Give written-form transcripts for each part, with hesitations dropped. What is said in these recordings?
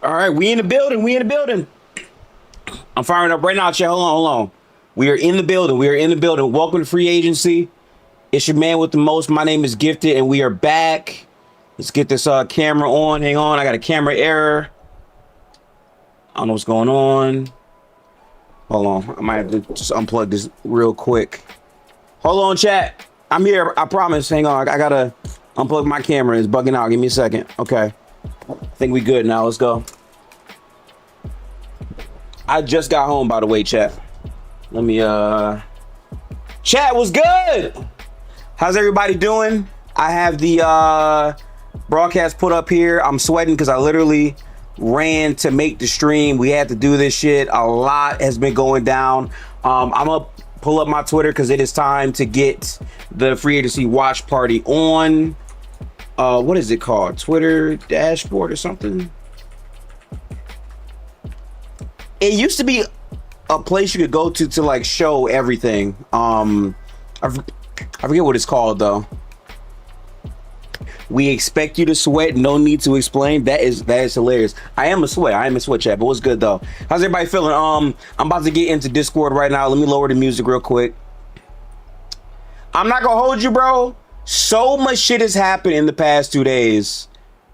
All right, we in the building. We in the building. I'm firing up right now, chat. Hold on. We are in the building. We are in the building. Welcome to free agency. It's your man with the most. My name is Gifted, and we are back. Let's get this camera on. Hang on. I got a camera error. I don't know what's going on. Hold on. I might have to just unplug this real quick. Hold on, chat. I'm here. I promise. Hang on. I got to unplug my camera. It's bugging out. Give me a second. Okay. I think we good now. Let's go. I just got home, by the way, chat. Let me chat was good. How's everybody doing? I have the broadcast put up here. I'm sweating because I literally ran to make the stream. We had to do this shit. A lot has been going down. I'm gonna pull up my Twitter because it is time to get the free agency watch party on. What is it called? Twitter dashboard or something? It used to be a place you could go to like show everything. I forget what it's called though. We expect you to sweat. No need to explain. That is hilarious. I am a sweat. Chat. But what's good though? How's everybody feeling? I'm about to get into Discord right now. Let me lower the music real quick. I'm not gonna hold you, bro. So much shit has happened in the past 2 days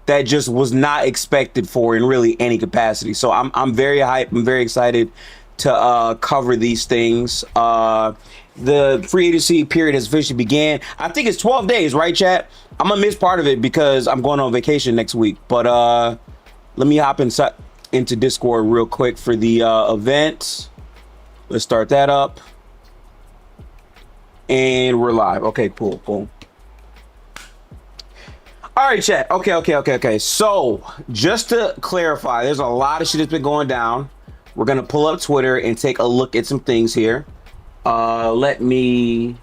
that just was not expected for in really any capacity. So I'm very hyped. I'm very excited to cover these things. The free agency period has officially began. I think it's 12 days, right, chat? I'm gonna miss part of it because I'm going on vacation next week. But let me hop into Discord real quick for the event. Let's start that up. And we're live. Okay, cool. All right, chat. Okay. So just to clarify, there's a lot of shit that's been going down. We're gonna pull up Twitter and take a look at some things here. Let me,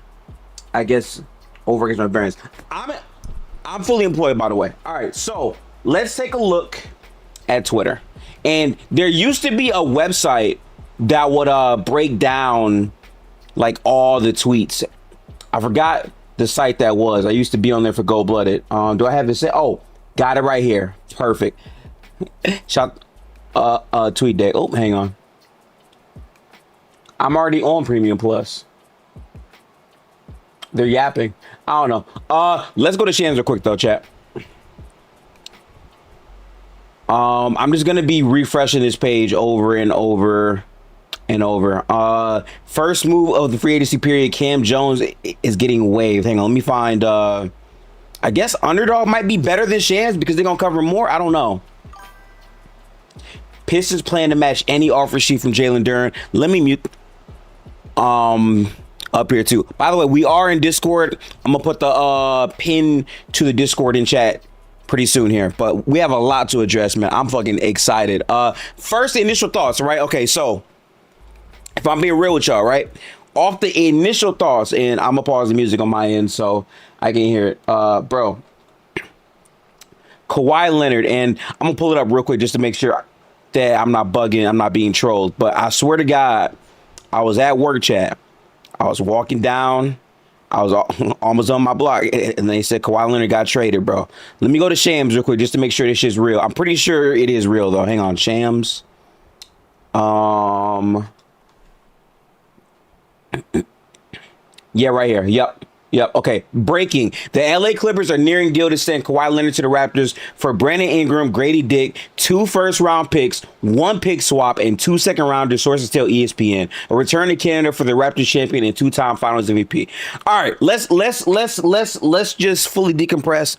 I guess, over against my variance. I'm fully employed, by the way. All right, so let's take a look at Twitter. And there used to be a website that would break down like all the tweets. I forgot the site that was. I used to be on there for Gold Blooded. Do I have it set? Oh, got it right here. Perfect. Shout tweet deck. Oh, hang on. I'm already on Premium Plus. They're yapping. I don't know. Let's go to Shams real quick though, chat. I'm just gonna be refreshing this page over and over and over. First move of the free agency period, Cam Jones is getting waived. Hang on, let me find I guess Underdog might be better than Shams because they're gonna cover more. I don't know. Pistons plan to match any offer sheet from Jaylen Duren. Let me mute up here too. By the way, we are in Discord. I'm gonna put the pin to the Discord in chat pretty soon here, but we have a lot to address, man. I'm fucking excited. First initial thoughts, right? Okay, so if I'm being real with y'all, right, off the initial thoughts, and I'm gonna pause the music on my end so I can hear it. Bro, Kawhi Leonard, and I'm gonna pull it up real quick just to make sure that I'm not bugging, I'm not being trolled, but I swear to God, I was at work, chat. I was walking down. I was almost on my block, and they said Kawhi Leonard got traded, bro. Let me go to Shams real quick just to make sure this shit's real. I'm pretty sure it is real, though. Hang on, Shams. Yeah, right here. Yep. Okay. Breaking. The LA Clippers are nearing deal to send Kawhi Leonard to the Raptors for Brandon Ingram, Grady Dick, 2 first-round picks, 1 pick swap, and 2 second-rounders. Sources tell ESPN. A return to Canada for the Raptors champion and 2-time Finals MVP. All right, let's just fully decompress.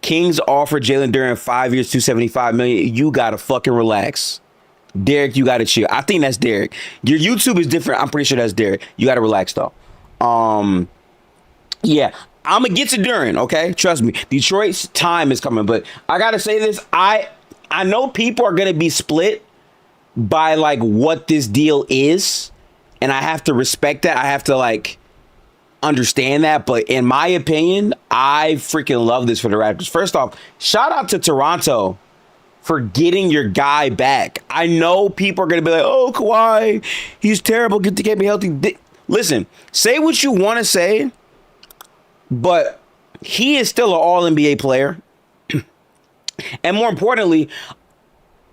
Kings offered Jaylen Duren 5 years, $275 million. You gotta fucking relax. Derek, you gotta chill. I think that's Derek. Your YouTube is different. I'm pretty sure that's Derek. You gotta relax though. Yeah, I'm gonna get to Duren, okay? Trust me. Detroit's time is coming, but I gotta say this. I know people are gonna be split by like what this deal is, and I have to respect that. I have to like understand that, but in my opinion, I freaking love this for the Raptors. First off, shout out to Toronto for getting your guy back. I know people are gonna be like, "Oh, Kawhi, he's terrible. Get me healthy." Listen, say what you want to say, but he is still an all-NBA player. And more importantly,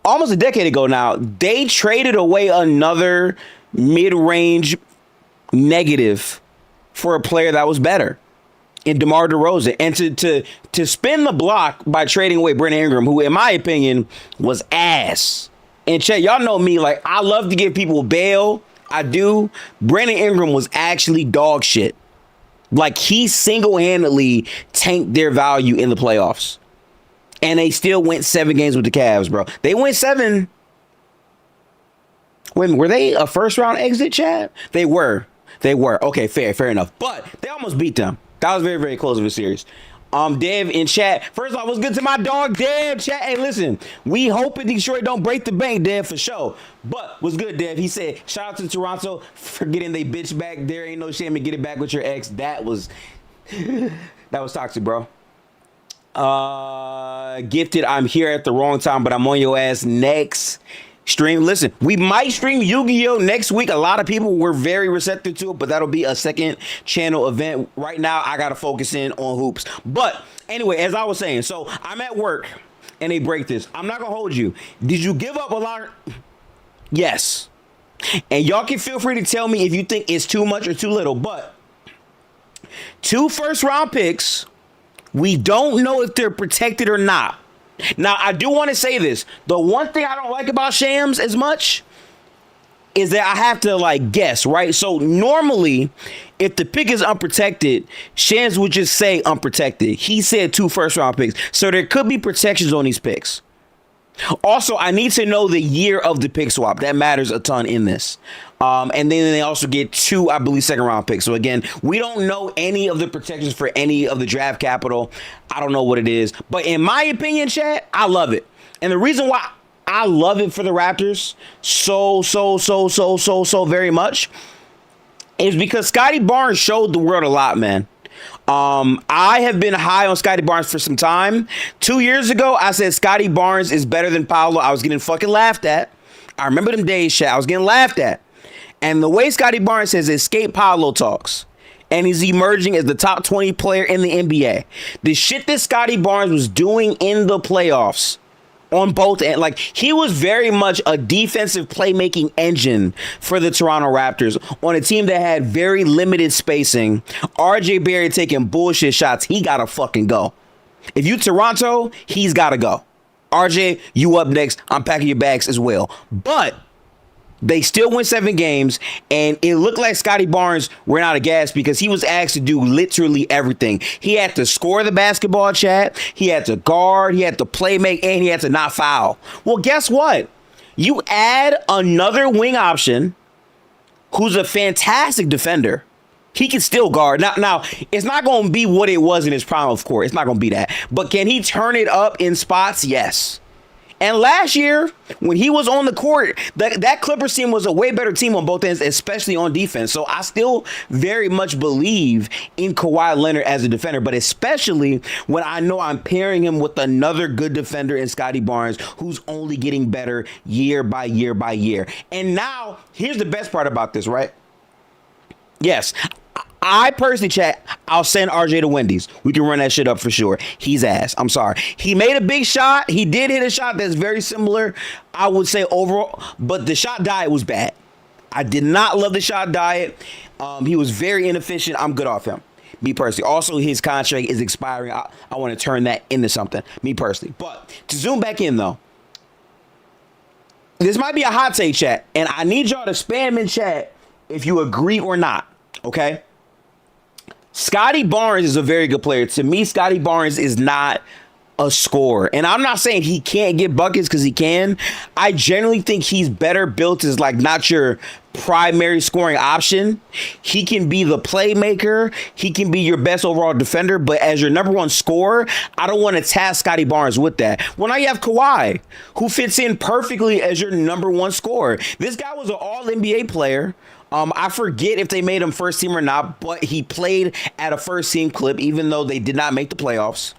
almost a decade ago now, they traded away another mid-range negative for a player that was better in DeMar DeRozan. And to spin the block by trading away Brandon Ingram, who in my opinion was ass. And Chet, y'all know me, like I love to give people bail. I do. Brandon Ingram was actually dog shit. Like he single-handedly tanked their value in the playoffs. And they still went 7 games with the Cavs, bro. They went 7. Wait, were they a first-round exit, Chad? They were. Okay, fair enough. But they almost beat them. That was very, very close of a series. Dev in chat. First off, what's good to my dog, Dev? Chat. Hey, listen, we hoping Detroit don't break the bank, Dev, for sure. But what's good, Dev? He said, shout out to Toronto for getting they bitch back. There ain't no shame in getting back with your ex. That was toxic, bro. Gifted, I'm here at the wrong time, but I'm on your ass next. Stream. Listen, we might stream Yu-Gi-Oh next week. A lot of people were very receptive to it, but that'll be a second channel event. Right now, I got to focus in on hoops. But anyway, as I was saying, so I'm at work and they break this. I'm not going to hold you. Did you give up a lot? Yes. And y'all can feel free to tell me if you think it's too much or too little. But 2 first-round picks, we don't know if they're protected or not. Now, I do want to say this. The one thing I don't like about Shams as much is that I have to, like, guess, right? So, normally, if the pick is unprotected, Shams would just say unprotected. He said 2 first-round picks. So, there could be protections on these picks. Also, I need to know the year of the pick swap. That matters a ton in this. And then they also get 2, I believe, second-round picks. So, again, we don't know any of the protections for any of the draft capital. I don't know what it is. But in my opinion, chat, I love it. And the reason why I love it for the Raptors so very much is because Scotty Barnes showed the world a lot, man. I have been high on Scotty Barnes for some time. 2 years ago, I said Scotty Barnes is better than Paolo. I was getting fucking laughed at. I remember them days, chat. I was getting laughed at. And the way Scotty Barnes has escaped Paolo talks, and he's emerging as the top 20 player in the NBA. The shit that Scotty Barnes was doing in the playoffs on both ends, like, he was very much a defensive playmaking engine for the Toronto Raptors on a team that had very limited spacing. RJ Barrett taking bullshit shots. He gotta fucking go. If you Toronto, he's gotta go. RJ, you up next. I'm packing your bags as well. But they still win 7 games, and it looked like Scotty Barnes ran out of gas because he was asked to do literally everything. He had to score the basketball, chat. He had to guard. He had to play make, and he had to not foul. Well, guess what? You add another wing option who's a fantastic defender. He can still guard. Now, it's not going to be what it was in his prime, of course. It's not going to be that. But can he turn it up in spots? Yes. And last year, when he was on the court, that Clippers team was a way better team on both ends, especially on defense. So I still very much believe in Kawhi Leonard as a defender, but especially when I know I'm pairing him with another good defender in Scotty Barnes, who's only getting better year by year by year. And now, here's the best part about this, right? Yes, I personally, chat, I'll send RJ to Wendy's. We can run that shit up for sure. He's ass. I'm sorry. He made a big shot. He did hit a shot that's very similar, I would say, overall. But the shot diet was bad. I did not love the shot diet. He was very inefficient. I'm good off him. Me personally. Also, his contract is expiring. I want to turn that into something. Me personally. But to zoom back in, though, this might be a hot take, chat. And I need y'all to spam in chat if you agree or not. Okay? Scotty Barnes is a very good player. To me, Scotty Barnes is not a scorer. And I'm not saying he can't get buckets, because he can. I generally think he's better built as, like, not your primary scoring option. He can be the playmaker. He can be your best overall defender. But as your number one scorer, I don't want to task Scotty Barnes with that. Well, now you have Kawhi, who fits in perfectly as your number one scorer. This guy was an all-NBA player. I forget if they made him first team or not, but he played at a first team clip, even though they did not make the playoffs.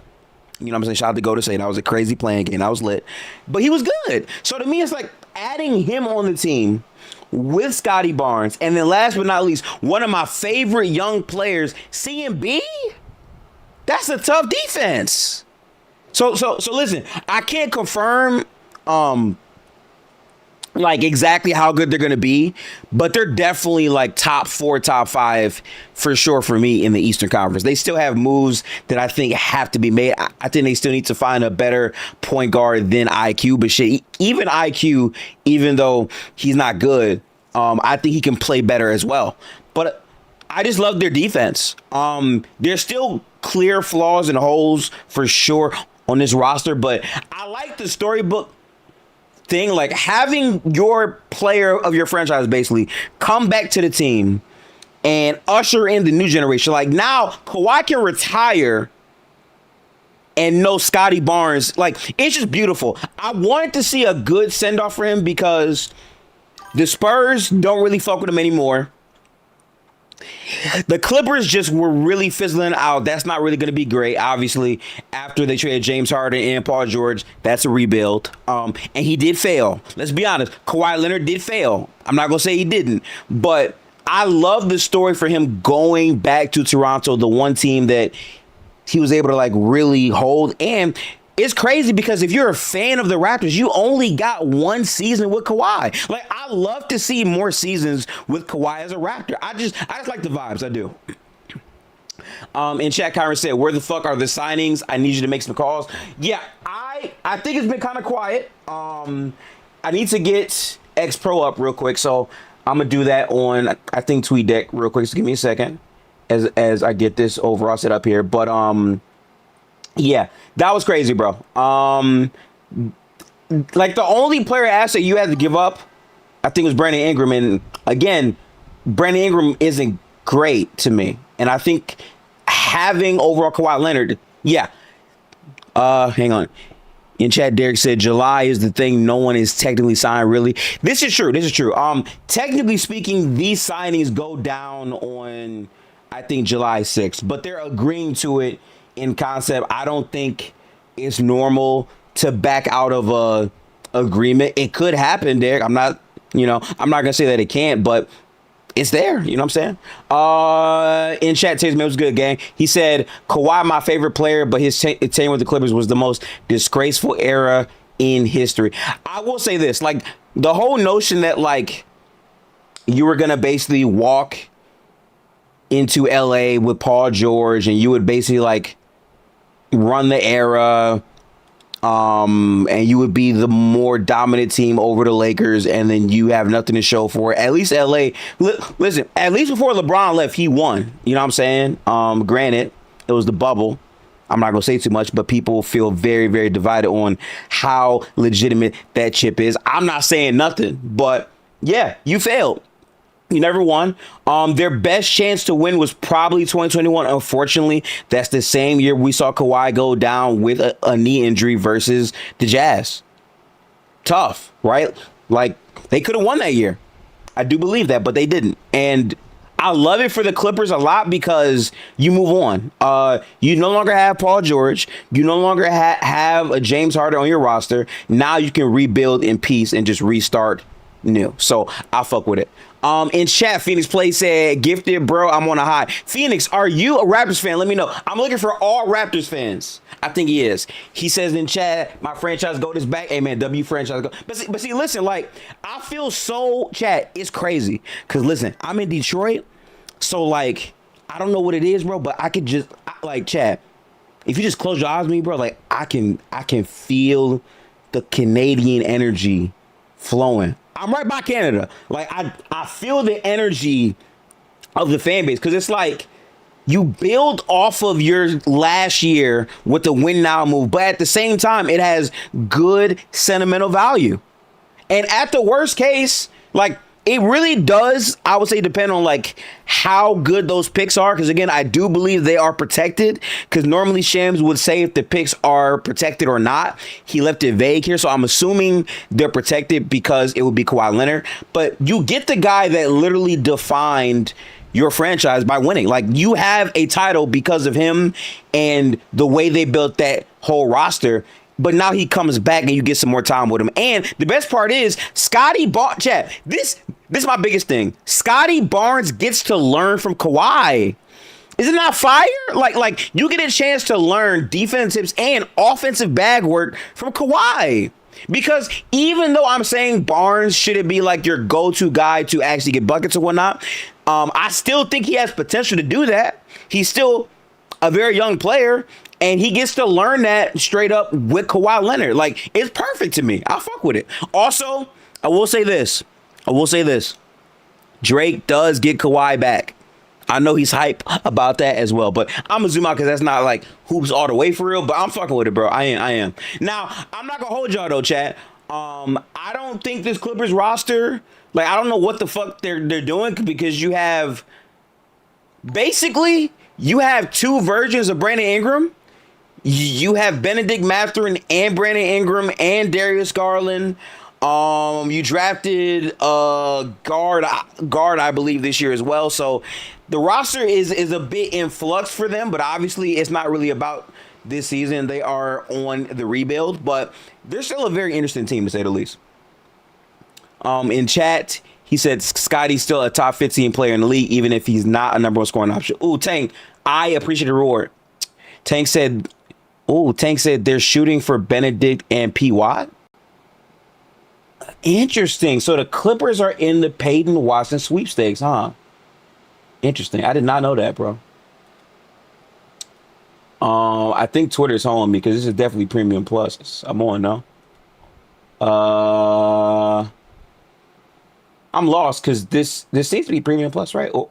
You know what I'm saying? Shout out to Go to say that was a crazy playing game. I was lit. But he was good. So to me, it's like adding him on the team with Scotty Barnes. And then last but not least, one of my favorite young players, CMB. That's a tough defense. So listen, I can't confirm like exactly how good they're going to be, but they're definitely like top 4, top 5 for sure for me in the Eastern Conference. They still have moves that I think have to be made. I think they still need to find a better point guard than IQ, but shit, even IQ, even though he's not good, I think he can play better as well. But I just love their defense. There's still clear flaws and holes for sure on this roster, but I like the storybook thing, like having your player of your franchise basically come back to the team and usher in the new generation. Like now Kawhi can retire and no Scotty Barnes. Like, it's just beautiful. I wanted to see a good send off for him because the Spurs don't really fuck with him anymore. The Clippers just were really fizzling out. That's not really going to be great. Obviously, after they traded James Harden and Paul George, that's a rebuild. And he did fail. Let's be honest. Kawhi Leonard did fail. I'm not going to say he didn't. But I love the story for him going back to Toronto, the one team that he was able to like really hold. And it's crazy because if you're a fan of the Raptors, you only got one season with Kawhi. Like, I love to see more seasons with Kawhi as a Raptor. I just like the vibes. I do. In chat, Kyron said, "Where the fuck are the signings? I need you to make some calls." Yeah, I think it's been kind of quiet. I need to get X Pro up real quick, so I'm gonna do that on I think TweetDeck real quick. So give me a second as I get this overall set up here. But yeah, that was crazy, bro. Like the only player asset you had to give up, I think, was Brandon Ingram. And again, Brandon Ingram isn't great to me. And I think having overall Kawhi Leonard, yeah. Hang on. In chat, Derek said July is the thing. No one is technically signed, really. This is true. This is true. Technically speaking, these signings go down on, I think, July 6th. But they're agreeing to it in concept. I don't think it's normal to back out of a agreement. It could happen, Derek. I'm not gonna say that it can't, but it's there. You know what I'm saying? In chat, Tatum, it was good, gang. He said Kawhi, my favorite player, but his tenure with the Clippers was the most disgraceful era in history. I will say this, like the whole notion that like you were gonna basically walk into LA with Paul George and you would basically like run the era, and you would be the more dominant team over the Lakers, and then you have nothing to show for it. At least LA, listen, at least before LeBron left, he won. You know what I'm saying? Granted, it was the bubble. I'm not gonna say too much, but people feel very, very divided on how legitimate that chip is. I'm not saying nothing, but yeah, you failed. You never won. Their best chance to win was probably 2021. Unfortunately, that's the same year we saw Kawhi go down with a knee injury versus the Jazz. Tough, right? Like, they could have won that year. I do believe that, but they didn't. And I love it for the Clippers a lot because you move on. You no longer have Paul George. You no longer have a James Harden on your roster. Now you can rebuild in peace and just restart new. So I'll fuck with it. In chat, Phoenix Play said, "Gifted, bro, I'm on a high." Phoenix, are you a Raptors fan? Let me know. I'm looking for all Raptors fans. I think he is. He says in chat, "My franchise goat is back." Hey man, W franchise goat. But see, listen, like I feel so chat. It's crazy because listen, I'm in Detroit, so like I don't know what it is, bro. But I could just like chat. If you just close your eyes with me, bro, like I can feel the Canadian energy flowing. I'm right by Canada. Like I feel the energy of the fan base because it's like you build off of your last year with the win now move, but at the same time, it has good sentimental value. And at the worst case, like it really does, I would say, depend on like how good those picks are. Because again, I do believe they are protected. Because normally Shams would say if the picks are protected or not. He left it vague here, so I'm assuming they're protected because it would be Kawhi Leonard. But you get the guy that literally defined your franchise by winning. Like you have a title because of him and the way they built that whole roster. But now he comes back and you get some more time with him. And the best part is Scotty chat. This is my biggest thing. Scotty Barnes gets to learn from Kawhi. Isn't that fire? Like you get a chance to learn defensive tips and offensive bag work from Kawhi. Because even though I'm saying Barnes shouldn't be like your go-to guy to actually get buckets or whatnot, I still think he has potential to do that. He's still a very young player. And he gets to learn that straight up with Kawhi Leonard. Like, it's perfect to me. I'll fuck with it. Also, I will say this. Drake does get Kawhi back. I know he's hype about that as well. But I'm going to zoom out because that's not like hoops all the way for real. But I'm fucking with it, bro. I am. Now, I'm not going to hold y'all, though, chat. I don't think this Clippers roster, like, I don't know what the fuck they're doing because you have, basically, you have two versions of Brandon Ingram. You have Benedict Mathurin and Brandon Ingram and Darius Garland. You drafted a guard, I believe, this year as well. So the roster is a bit in flux for them, but obviously it's not really about this season. They are on the rebuild, but they're still a very interesting team, to say the least. In chat, he said Scotty's still a top 15 player in the league, even if he's not a number one scoring option. Ooh, Tank, I appreciate the reward. Tank said they're shooting for Benedict and P. Watt. Interesting. So the Clippers are in the Peyton Watson sweepstakes, huh? Interesting. I did not know that, bro. I think Twitter's home because this is definitely Premium Plus. I'm on, no? I'm lost because this seems to be Premium Plus, right? Or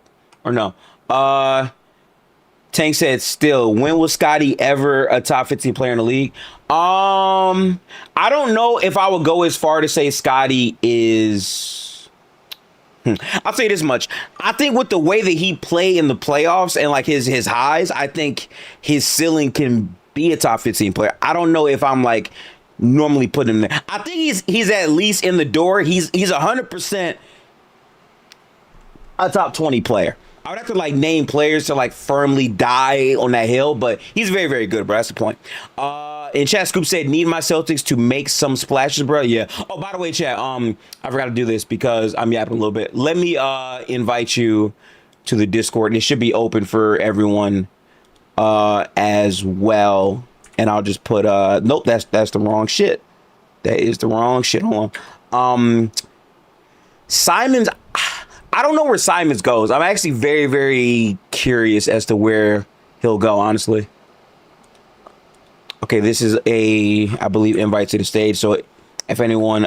no? Tank said, still, when was Scotty ever a top 15 player in the league? I don't know if I would go as far to say Scotty is. I'll say this much. I think with the way that he played in the playoffs and like his highs, I think his ceiling can be a top 15 player. I don't know if I'm like normally putting him there. I think he's at least in the door. He's 100% a top 20 player. I would have to like name players to like firmly die on that hill, but he's very, very good, bro. That's the point. In chat, Scoop said, need my Celtics to make some splashes, bro. Yeah. Oh, by the way, chat, I forgot to do this because I'm yapping a little bit. Let me invite you to the Discord. It should be open for everyone as well. And I'll just put nope, that's the wrong shit. That is the wrong shit. Hold on. Simons, I don't know where Simons goes. I'm actually very, very curious as to where he'll go, honestly. Okay, this is I believe, invite to the stage. So if anyone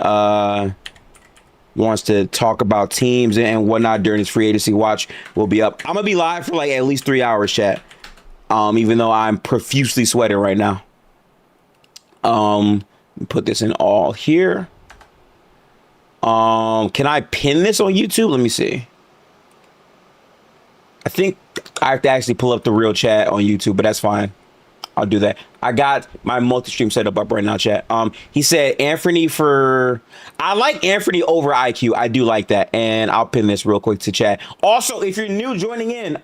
wants to talk about teams and whatnot during this free agency watch, we'll be up. I'm going to be live for like at least 3 hours, chat. Even though I'm profusely sweating right now. Put this in all here. Can I pin this on YouTube? Let me see. I think I have to actually pull up the real chat on YouTube, but that's fine. I'll do that. I got my multi-stream set up right now, chat. He said Anthony I like Anthony over IQ. I do like that. And I'll pin this real quick to chat. Also, if you're new joining in,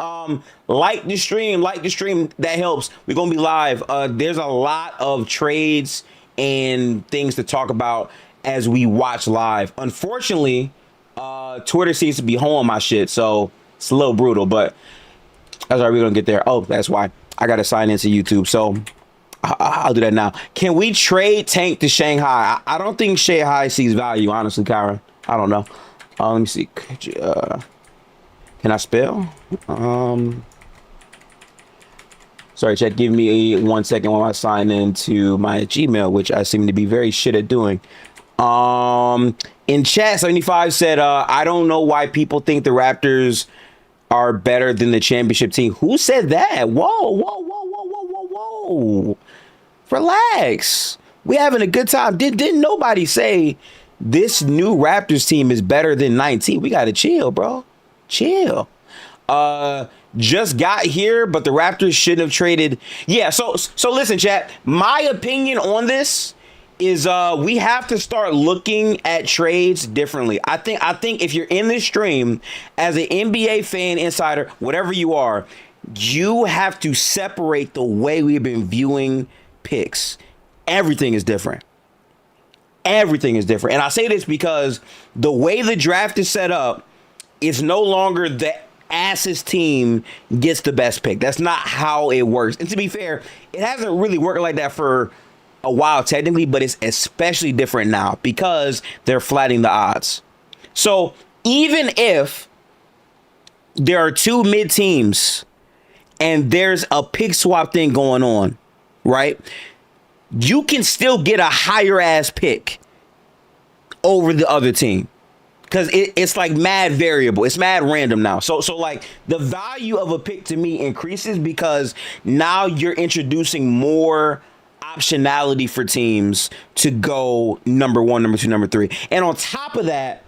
like the stream. That helps. We're going to be live. There's a lot of trades and things to talk about as we watch live. Unfortunately, Twitter seems to be holding my shit, so it's a little brutal, but that's all right. We're going to get there. Oh, that's why. I got to sign into YouTube, so I'll do that now. Can we trade Tank to Shanghai? I don't think Shanghai sees value, honestly, Kyron. I don't know. Let me see. Can I spell? Sorry, chat. Give me 1 second while I sign into my Gmail, which I seem to be very shit at doing. In chat, 75 said, I don't know why people think the Raptors are better than the championship team. Who said that? Whoa. Relax. We having a good time. Didn't nobody say this new Raptors team is better than 19? We got to chill, bro. Chill. Just got here, but the Raptors shouldn't have traded. Yeah, so listen, chat. My opinion on this is we have to start looking at trades differently. I think if you're in this stream as an NBA fan, insider, whatever you are, you have to separate the way we've been viewing picks. Everything is different. Everything is different. And I say this because the way the draft is set up, it's no longer the ass's team gets the best pick. That's not how it works. And to be fair, it hasn't really worked like that for a while technically, but it's especially different now because they're flattening the odds. So even if there are two mid teams and there's a pick swap thing going on, right? You can still get a higher ass pick over the other team because it's like mad variable. It's mad random now. So like the value of a pick to me increases because now you're introducing more optionality for teams to go number one, number two, number three. And on top of that,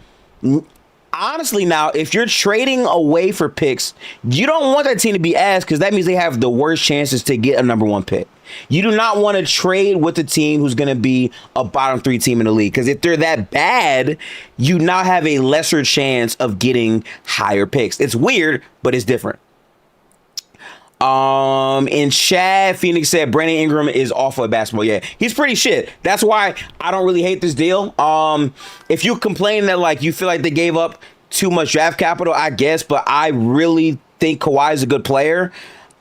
honestly, now, if you're trading away for picks, you don't want that team to be ass because that means they have the worst chances to get a number one pick. You do not want to trade with a team who's going to be a bottom 3 team in the league because if they're that bad, you now have a lesser chance of getting higher picks. It's weird, but it's different. In chat, Phoenix said Brandon Ingram is awful at basketball. Yeah, he's pretty shit. That's why I don't really hate this deal. If you complain that like you feel like they gave up too much draft capital, I guess, but I really think Kawhi is a good player.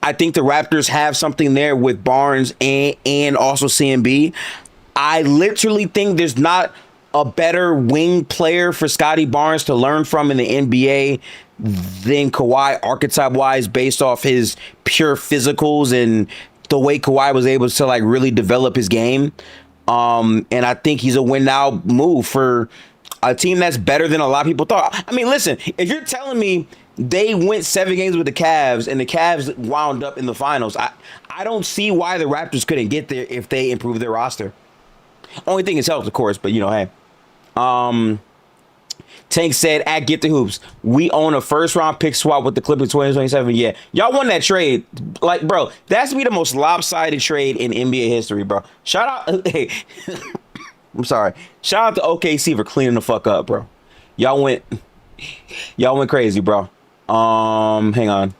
I think the Raptors have something there with Barnes and also CMB. I literally think there's not a better wing player for Scotty Barnes to learn from in the NBA than Kawhi archetype-wise based off his pure physicals and the way Kawhi was able to like really develop his game. And I think he's a win-now move for a team that's better than a lot of people thought. I mean, listen, if you're telling me they went 7 games with the Cavs and the Cavs wound up in the finals, I don't see why the Raptors couldn't get there if they improved their roster. Only thing is health, of course, but you know, hey. Tank said at Get the Hoops, we own a first round pick swap with the Clippers 2027. Yeah, y'all won that trade. Like, bro, that's be the most lopsided trade in NBA history, bro. Shout out, hey, I'm sorry. Shout out to OKC for cleaning the fuck up, bro. Y'all went crazy, bro. Hang on.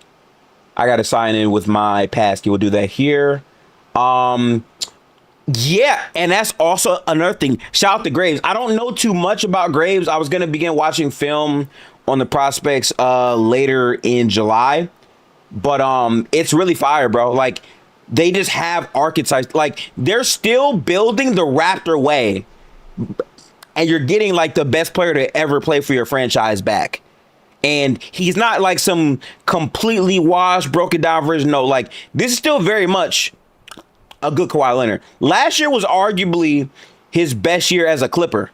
I gotta sign in with my passkey. We'll do that here. Yeah, and that's also another thing. Shout out to Graves. I don't know too much about Graves. I was going to begin watching film on the prospects later in July. But it's really fire, bro. Like, they just have archetypes. Like, they're still building the Raptor way. And you're getting, like, the best player to ever play for your franchise back. And he's not, like, some completely washed, broken down version. No, like, this is still very much a good Kawhi Leonard. Last year was arguably his best year as a Clipper.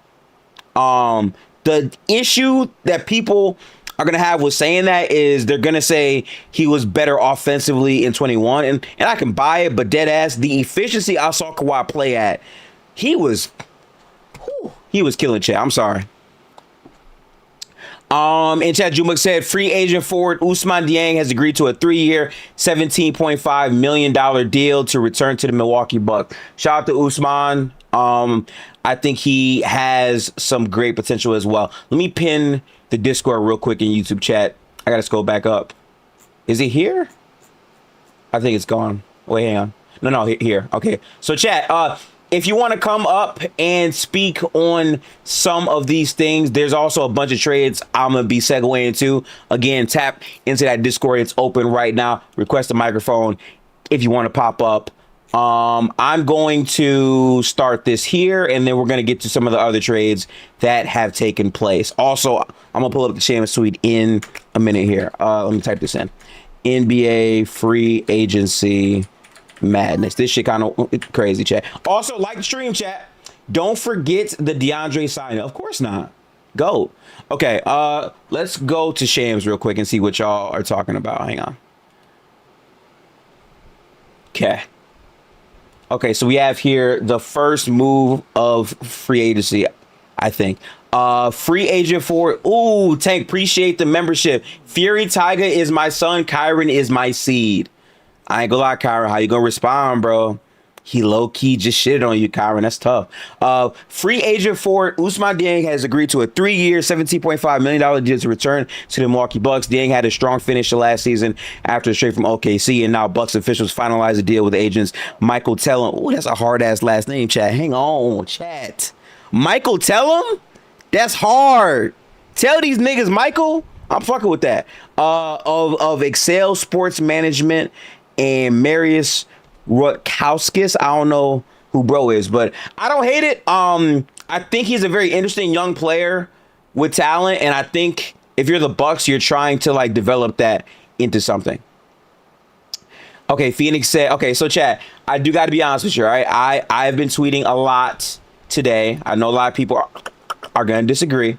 The issue that people are going to have with saying that is they're going to say he was better offensively in 21. And I can buy it, but dead ass, the efficiency I saw Kawhi play at, he was killing chat. I'm sorry. In chat, Jumuk said free agent forward Ousmane Dieng has agreed to a 3-year, $17.5 million deal to return to the Milwaukee Bucks. Shout out to Ousmane. I think he has some great potential as well. Let me pin the Discord real quick in YouTube chat. I gotta scroll back up. Is he here? I think it's gone. Wait, hang on. No, here. Okay. So chat, if you want to come up and speak on some of these things, there's also a bunch of trades I'm going to be segueing into. Again, tap into that Discord. It's open right now. Request a microphone if you want to pop up. I'm going to start this here, and then we're going to get to some of the other trades that have taken place. Also, I'm going to pull up the Shaman Suite in a minute here. Let me type this in. NBA free agency madness. This shit kind of crazy, chat. Also, like the stream, chat. Don't forget the DeAndre sign. Of course not. Go. Okay, let's go to Shams real quick and see what y'all are talking about. Hang on. Okay, so we have here the first move of free agency, I think. Free agent for, ooh, Tank, appreciate the membership. Fury Tiger is my son. Kyron is my seed. I ain't gonna lie, Kyron. How you gonna respond, bro? He low-key just shitted on you, Kyron. That's tough. Free agent forward Ousmane Dieng has agreed to a 3-year, $17.5 million deal to return to the Milwaukee Bucks. Dieng had a strong finish to last season after a straight from OKC, and now Bucks officials finalized a deal with agents Michael Tellum. Ooh, that's a hard-ass last name, chat. Hang on, chat. Michael Tellum? That's hard. Tell these niggas, Michael. I'm fucking with that. Of Excel Sports Management and Marius Rutkowskis. I don't know who bro is, but I don't hate it. I think he's a very interesting young player with talent, and I think if you're the Bucks, you're trying to like develop that into something. Okay, Phoenix said, okay, so chat, I do got to be honest with you, all right? I've been tweeting a lot today. I know a lot of people are going to disagree,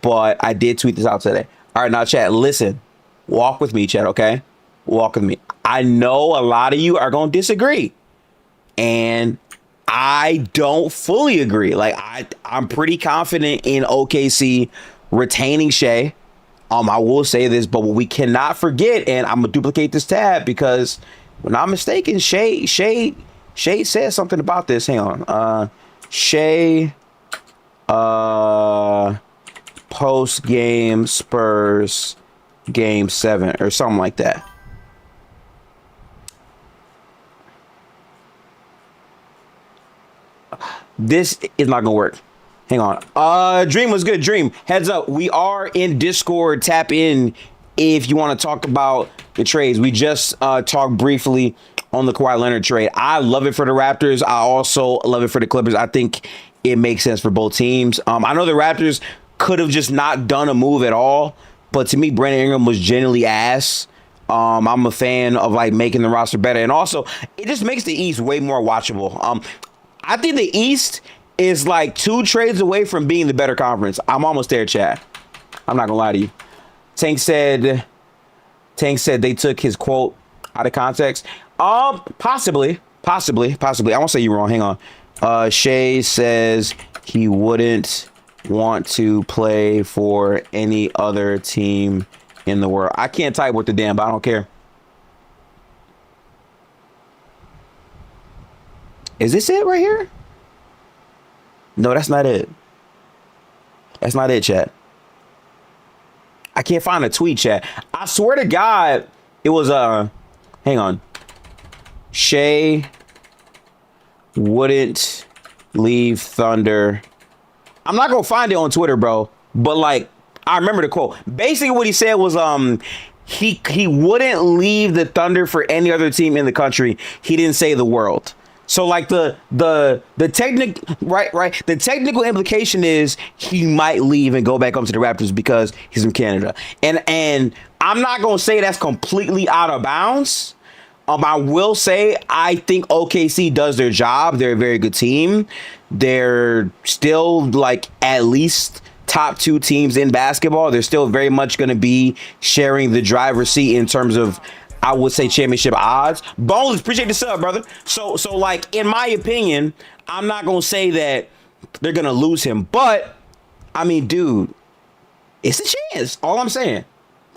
but I did tweet this out today. All right, now chat, listen, walk with me, chat, okay? Walk with me. I know a lot of you are going to disagree, and I don't fully agree. Like I'm pretty confident in OKC retaining Shai. I will say this, but we cannot forget, and I'm gonna duplicate this tab because, when I'm mistaken, Shai said something about this. Hang on, Shai, post game Spurs game 7 or something like that. This is not gonna work. Hang on. Dream was good. Dream, heads up. We are in Discord. Tap in if you want to talk about the trades. We just talked briefly on the Kawhi Leonard trade. I love it for the Raptors. I also love it for the Clippers. I think it makes sense for both teams. I know the Raptors could have just not done a move at all, but to me, Brandon Ingram was genuinely ass. I'm a fan of like making the roster better, and also it just makes the East way more watchable. I think the East is like 2 trades away from being the better conference. I'm almost there, Chad. I'm not gonna lie to you. Tank said they took his quote out of context. Possibly. I won't say you're wrong. Hang on. Shai says he wouldn't want to play for any other team in the world. I can't type with the damn, but I don't care. Is this it right here? No, that's not it. That's not it, chat. I can't find a tweet, chat. I swear to God, it was hang on. Shai wouldn't leave Thunder. I'm not gonna find it on Twitter, bro. But like, I remember the quote. Basically, what he said was he wouldn't leave the Thunder for any other team in the country. He didn't say the world. So like the technical implication is he might leave and go back up to the Raptors because he's from Canada. And I'm not gonna say that's completely out of bounds. I will say I think OKC does their job. They're a very good team. They're still like at least top 2 teams in basketball. They're still very much going to be sharing the driver's seat in terms of, I would say, championship odds. Bones, appreciate the sub, brother. So like, in my opinion, I'm not going to say that they're going to lose him. But, I mean, dude, it's a chance. All I'm saying.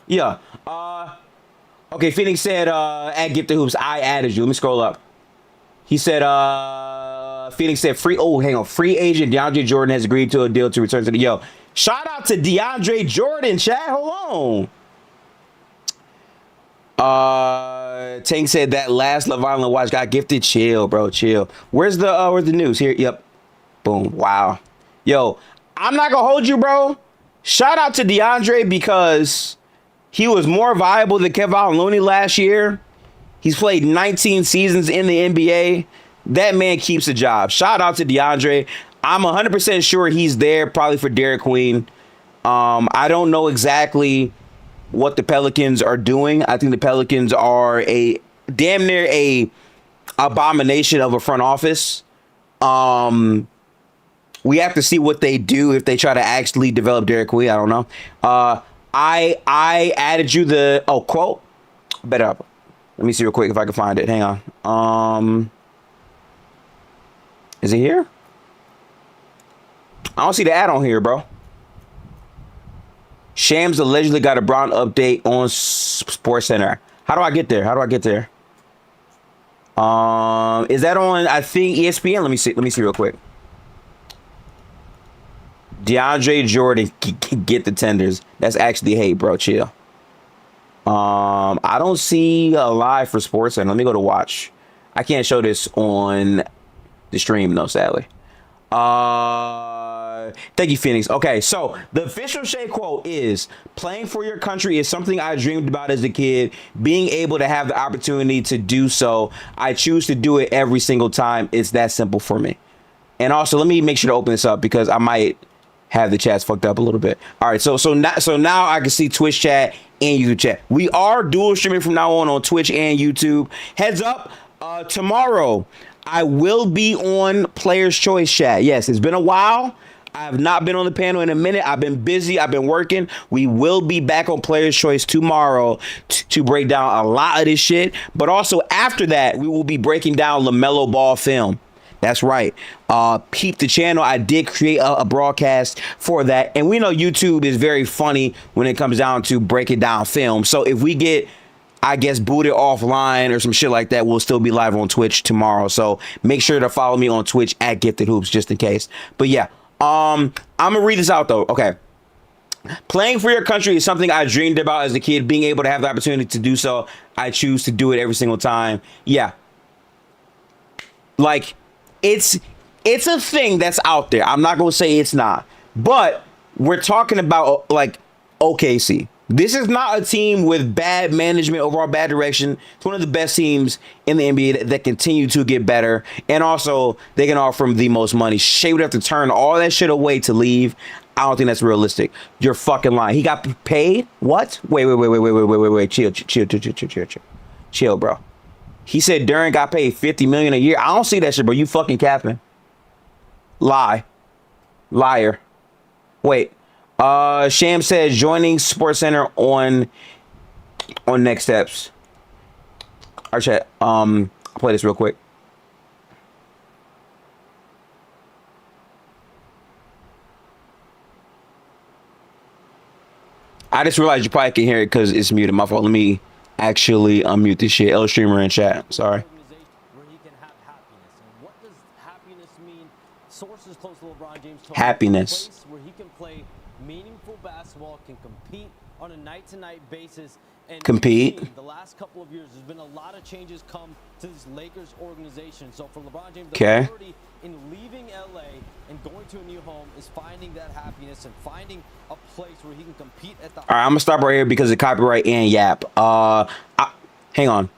Yeah. Okay, Phoenix said, at Get the Hoops, I added you. Let me scroll up. He said, Phoenix said, free agent DeAndre Jordan has agreed to a deal to return to the, yo, shout out to DeAndre Jordan, chat. Hold on. Tank said that last Love Island watch got gifted. Chill, bro, chill. Where's the news here? Yep. Boom. Wow. Yo, I'm not gonna hold you, bro. Shout out to DeAndre because he was more viable than Kevin Looney last year. He's played 19 seasons in the NBA. That man keeps a job. Shout out to DeAndre. I'm 100% sure he's there probably for Derek Queen. I don't know exactly what the Pelicans are doing. I think the Pelicans are a damn near a abomination of a front office. We have to see what they do if they try to actually develop Derek Queen. I don't know. I added you the quote. Better up. Let me see real quick if I can find it. Hang on. Is it here? I don't see the ad on here, bro. Shams allegedly got a Brown update on Sports Center. How do I get there? Is that on, I think, ESPN? Let me see real quick. DeAndre Jordan get the tenders. That's actually hate, bro. Chill. I don't see a live for Sports Center. Let me go to watch. I can't show this on the stream, though, sadly. Thank you, Phoenix. Okay, so the official Shai quote is, playing for your country is something I dreamed about as a kid. Being able to have the opportunity to do so, I choose to do it every single time. It's that simple for me. And also, let me make sure to open this up because I might have the chats fucked up a little bit. All right, so now I can see Twitch chat and YouTube chat. We are dual streaming from now on Twitch and YouTube. Heads up, tomorrow I will be on Players Choice chat. Yes, it's been a while. I have not been on the panel in a minute. I've been busy. I've been working. We will be back on Players Choice tomorrow to break down a lot of this shit. But also after that, we will be breaking down LaMelo Ball film. That's right. Peep the channel. I did create a broadcast for that. And we know YouTube is very funny when it comes down to breaking down film. So if we get, I guess, booted offline or some shit like that, we'll still be live on Twitch tomorrow. So make sure to follow me on Twitch at Gifted Hoops just in case. But yeah, I'm going to read this out though. Okay. Playing for your country is something I dreamed about as a kid. Being able to have the opportunity to do so, I choose to do it every single time. Yeah. Like, it's a thing that's out there. I'm not going to say it's not. But we're talking about, like, OKC. This is not a team with bad management, overall bad direction. It's one of the best teams in the NBA that continue to get better. And also, they can offer him the most money. Shai would have to turn all that shit away to leave. I don't think that's realistic. You're fucking lying. He got paid? What? Wait. Chill, bro. He said Duren got paid $50 million a year. I don't see that shit, bro. You fucking capping. Liar. Wait. Sham says joining Sports Center on next steps. All right, chat. I'll play this real quick. I just realized you probably can hear it because it's muted. My fault. Let me actually unmute this shit. L streamer in chat. Sorry. Where he can have happiness. And what does happiness mean? Sources close to LeBron James told happiness. A place where he can play meaningful basketball, can compete on a night-to-night basis. And compete. The last couple of years, there's been a lot of changes come to this Lakers organization. So for LeBron James, the priority in leaving LA and going to a new home is finding that happiness and finding a place where he can compete at the. All right, I'm gonna stop right here because of copyright and yap. Hang on.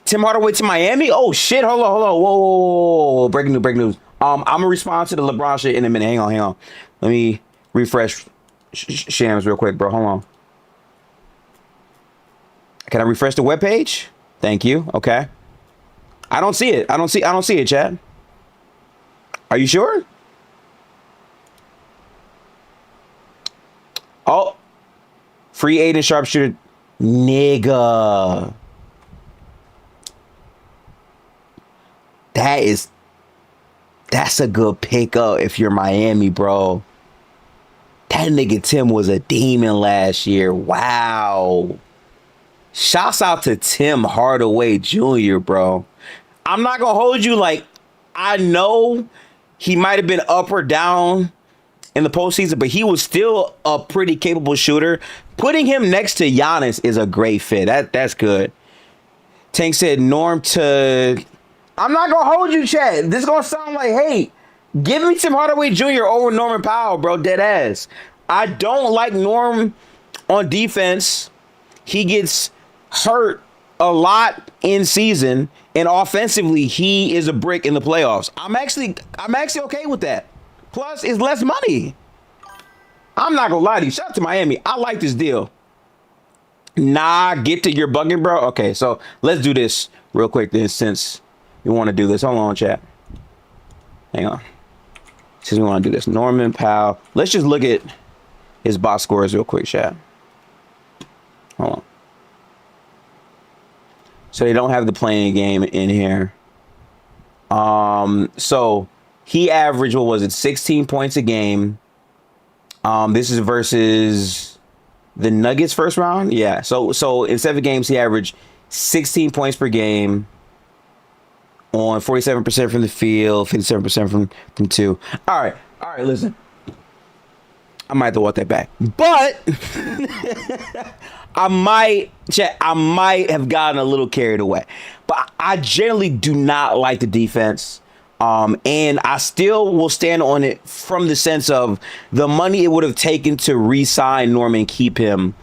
Tim Hardaway to Miami? Oh shit! Hold on. Whoa. Breaking news. I'm gonna respond to the LeBron shit in a minute. Hang on. Let me refresh Shams real quick, bro. Hold on. Can I refresh the webpage? Thank you. Okay. I don't see it. I don't see it, Chad. Are you sure? Oh. Free agent sharpshooter. Nigga. That's a good pickup if you're Miami, bro. That nigga Tim was a demon last year. Wow. Shouts out to Tim Hardaway Jr., bro. I'm not going to hold you. Like, I know he might have been up or down in the postseason, but he was still a pretty capable shooter. Putting him next to Giannis is a great fit. That's good. Tank said Norm to... I'm not going to hold you, Chad. This is going to sound like hate. Give me Tim Hardaway Jr. over Norman Powell, bro. Dead ass. I don't like Norm on defense. He gets hurt a lot in season, and offensively, he is a brick in the playoffs. I'm actually okay with that. Plus, it's less money. I'm not gonna lie to you. Shout out to Miami. I like this deal. Nah, get to your bucket, bro. Okay, so let's do this real quick then, since we want to do this. Hold on, chat. Hang on. Since we want to do this, Norman Powell. Let's just look at his box scores real quick, chat. Hold on. So they don't have the playing game in here. So he averaged, what was it, 16 points a game. This is versus the Nuggets first round. Yeah. So in 7 games, he averaged 16 points per game on 47% from the field, 57% from 2. All right, listen. I might have to walk that back. But I might have gotten a little carried away. But I generally do not like the defense. And I still will stand on it from the sense of the money it would have taken to re-sign Norman and keep him.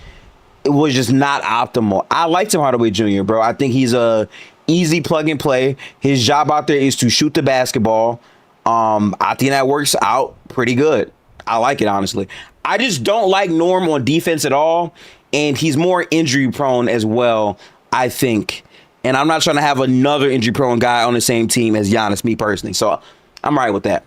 It was just not optimal. I liked him Hardaway Jr., bro. I think he's a easy plug and play. His job out there is to shoot the basketball. I think that works out pretty good. I like it, honestly. I just don't like Norm on defense at all. And he's more injury prone as well, I think. And I'm not trying to have another injury prone guy on the same team as Giannis, me personally. So I'm right with that.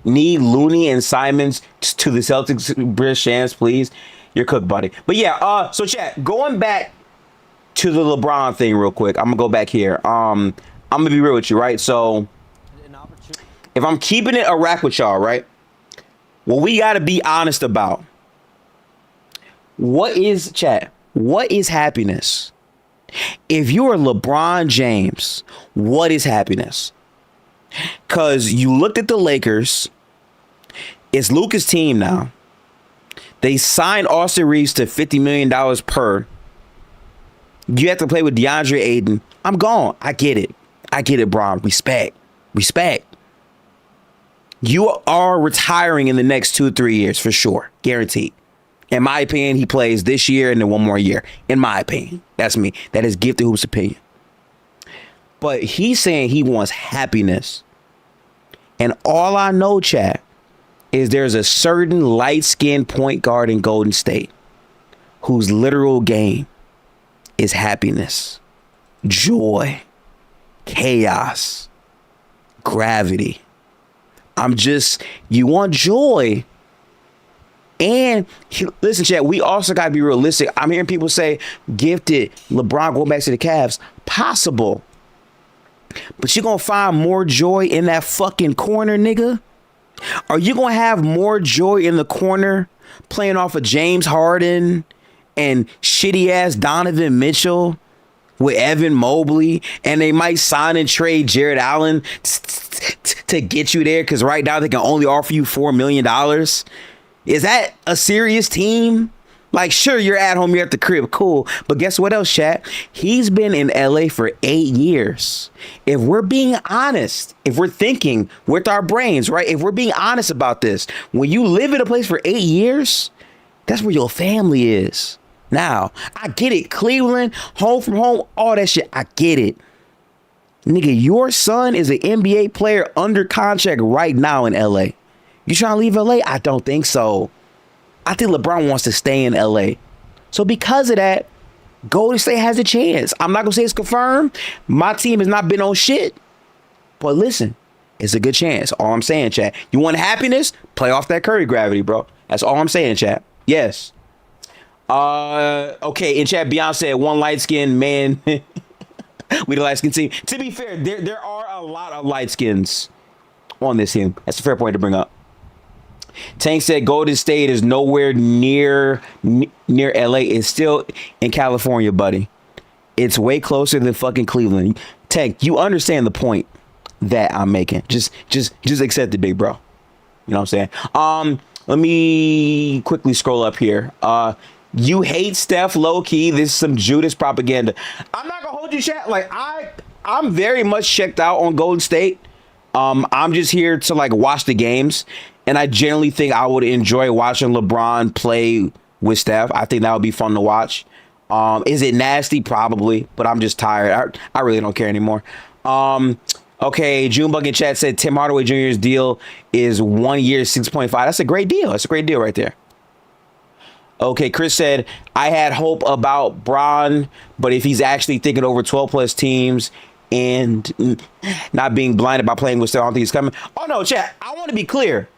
Need Looney and Simons to the Celtics, British chance, please. You're cooked, buddy. But yeah, so chat, going back to the LeBron thing real quick. I'm gonna go back here. I'm gonna be real with you, right? So if I'm keeping it a rack with y'all, right? What we got to be honest about. What is happiness? If you are LeBron James, what is happiness? Because you looked at the Lakers. It's Luka's team now. They signed Austin Reeves to $50 million per. You have to play with DeAndre Ayton. I'm gone. I get it, Bron. Respect. You are retiring in the next 2-3 years for sure. Guaranteed. In my opinion, he plays this year and then one more year. In my opinion. That's me. That is Gifted Hoop's opinion. But he's saying he wants happiness. And all I know, chat, is there's a certain light-skinned point guard in Golden State whose literal game is happiness, joy, chaos, gravity. You want joy. And listen, chat, we also got to be realistic. I'm hearing people say, Gifted, LeBron going back to the Cavs. Possible. But you're going to find more joy in that fucking corner, nigga? Are you going to have more joy in the corner playing off of James Harden and shitty ass Donovan Mitchell with Evan Mobley, and they might sign and trade Jared Allen to get you there because right now they can only offer you $4 million? Is that a serious team? Like, sure, you're at home, you're at the crib, cool. But guess what else, chat? He's been in LA for 8 years. If we're being honest, if we're thinking with our brains, right? If we're being honest about this, when you live in a place for 8 years, that's where your family is. Now, I get it. Cleveland, home from home, all that shit. I get it. Nigga, your son is an NBA player under contract right now in LA. You trying to leave LA? I don't think so. I think LeBron wants to stay in LA. So because of that, Golden State has a chance. I'm not going to say it's confirmed. My team has not been on shit. But listen, it's a good chance. All I'm saying, chat. You want happiness? Play off that Curry gravity, bro. That's all I'm saying, chat. Yes. Okay, in chat, Beyonce said one light-skinned man. We the light-skinned team. To be fair, there are a lot of light skins on this team. That's a fair point to bring up. Tank said Golden State is nowhere near LA. It's still in California, buddy. It's way closer than fucking Cleveland. Tank, you understand the point that I'm making. Just accept it, big bro. You know what I'm saying? Let me quickly scroll up here. You hate Steph low key. This is some Judas propaganda. I'm not gonna hold you, chat. Like I'm very much checked out on Golden State. I'm just here to like watch the games, and I generally think I would enjoy watching LeBron play with Steph. I think that would be fun to watch. Is it nasty? Probably, but I'm just tired. I really don't care anymore. Okay, Junebug in chat said Tim Hardaway Jr.'s deal is 1 year, 6.5. That's a great deal. That's a great deal right there. Okay, Chris said, I had hope about Bron, but if he's actually thinking over 12 plus teams and not being blinded by playing with Steph, I don't think he's coming. Oh no, chat, I want to be clear.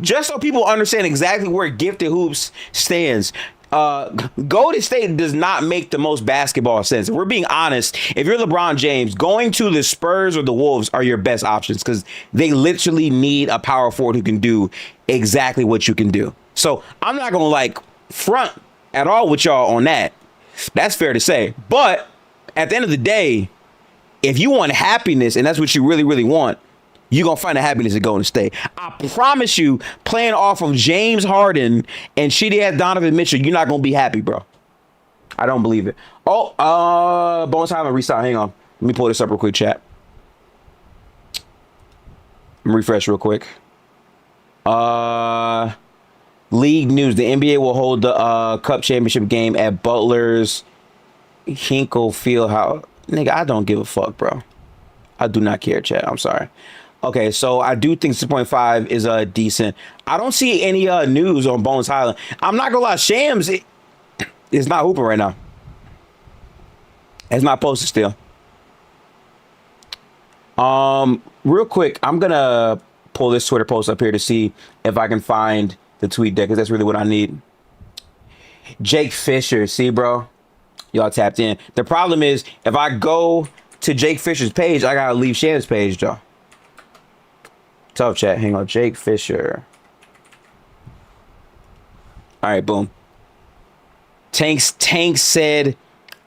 Just so people understand exactly where Gifted Hoops stands. Golden State does not make the most basketball sense. If we're being honest, if you're LeBron James, going to the Spurs or the Wolves are your best options because they literally need a power forward who can do exactly what you can do. So I'm not going to like front at all with y'all on that. That's fair to say. But at the end of the day, if you want happiness and that's what you really, really want, you're going to find the happiness at Golden State. I promise you, playing off of James Harden and shitty ass Donovan Mitchell, you're not going to be happy, bro. I don't believe it. Oh, Bones Highland restart. Hang on. Let me pull this up real quick, chat. Let me refresh real quick. League news. The NBA will hold the Cup championship game at Butler's Hinkle Fieldhouse. Nigga, I don't give a fuck, bro. I do not care, chat. I'm sorry. Okay, so I do think 6.5 is decent. I don't see any news on Bones Highland. I'm not gonna lie, Shams is not hooping right now. It's not posted still. Real quick, I'm gonna pull this Twitter post up here to see if I can find the tweet deck, because that's really what I need. Jake Fisher, see, bro, y'all tapped in. The problem is if I go to Jake Fisher's page, I gotta leave Shams' page, though. Tough chat. Hang on. Jake Fisher. All right, boom. Tank said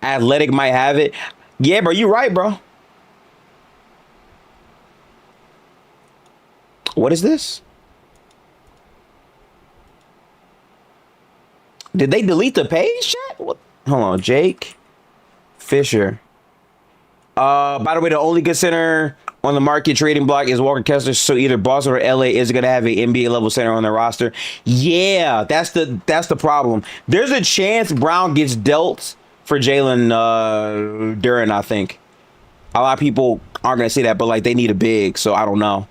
Athletic might have it. Yeah, bro, you right, bro. What is this? Did they delete the page, chat? What? Hold on, Jake Fisher. By the way, the only good center on the market trading block is Walker Kessler. So either Boston or LA is going to have an NBA level center on their roster. Yeah, that's the problem. There's a chance Brown gets dealt for Jaylen Duren, I think. A lot of people aren't going to say that, but like they need a big, so I don't know.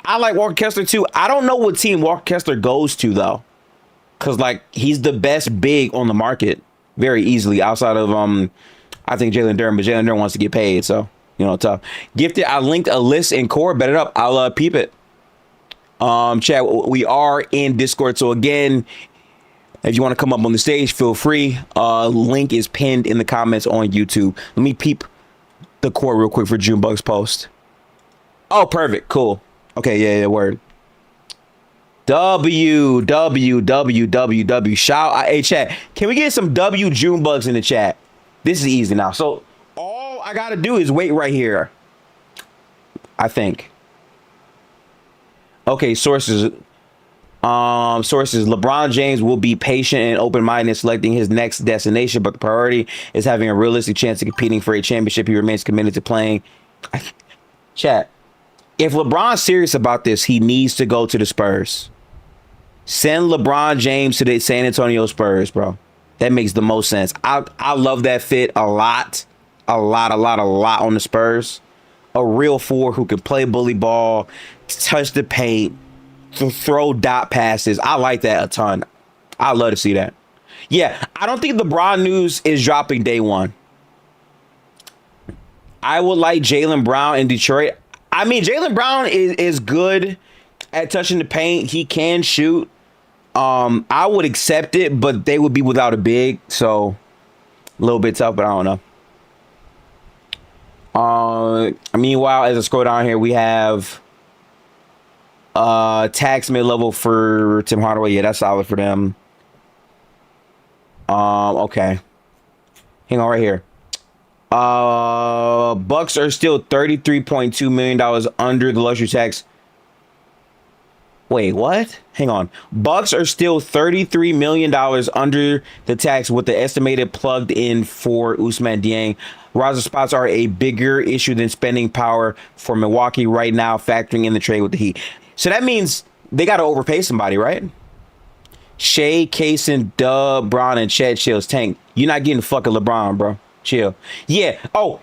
I like Walker Kessler too. I don't know what team Walker Kessler goes to though. Cause like he's the best big on the market very easily outside of I think Jaylen Duren, but Jaylen Duren wants to get paid, so you know, tough. Gifted, I linked a list in core. Bet it up. I'll peep it. Chat, we are in Discord, so again, if you want to come up on the stage, feel free. Link is pinned in the comments on YouTube. Let me peep the core real quick for Junebug's post. Oh, perfect. Cool. Okay, yeah, word. W. Shout out. Hey, chat. Can we get some W Junebugs in the chat? This is easy now. So all I got to do is wait right here. I think. Okay, sources. LeBron James will be patient and open-minded in selecting his next destination, but the priority is having a realistic chance of competing for a championship. He remains committed to playing. Chat. If LeBron's serious about this, he needs to go to the Spurs. Send LeBron James to the San Antonio Spurs, bro. That makes the most sense. I love that fit a lot on the Spurs. A real four who can play bully ball, touch the paint, throw dot passes. I like that a ton. I love to see that. Yeah, I don't think LeBron news is dropping day one. I would like Jaylen Brown in Detroit. I mean, Jaylen Brown is good at touching the paint. He can shoot. I would accept it, but they would be without a big, so a little bit tough, but I don't know. Meanwhile, as I scroll down here, we have tax mid-level for Tim Hardaway. Yeah, that's solid for them. Okay. Hang on right here. Bucks are still $33.2 million under the luxury tax. Wait, what? Hang on. Bucks are still $33 million under the tax with the estimated plugged in for Ousmane Dieng. Roster spots are a bigger issue than spending power for Milwaukee right now, factoring in the trade with the Heat. So that means they got to overpay somebody, right? Shea, Kaysen, Dub, Brown, and Chet chills. Tank, you're not getting fucking LeBron, bro. Chill. Yeah. Oh,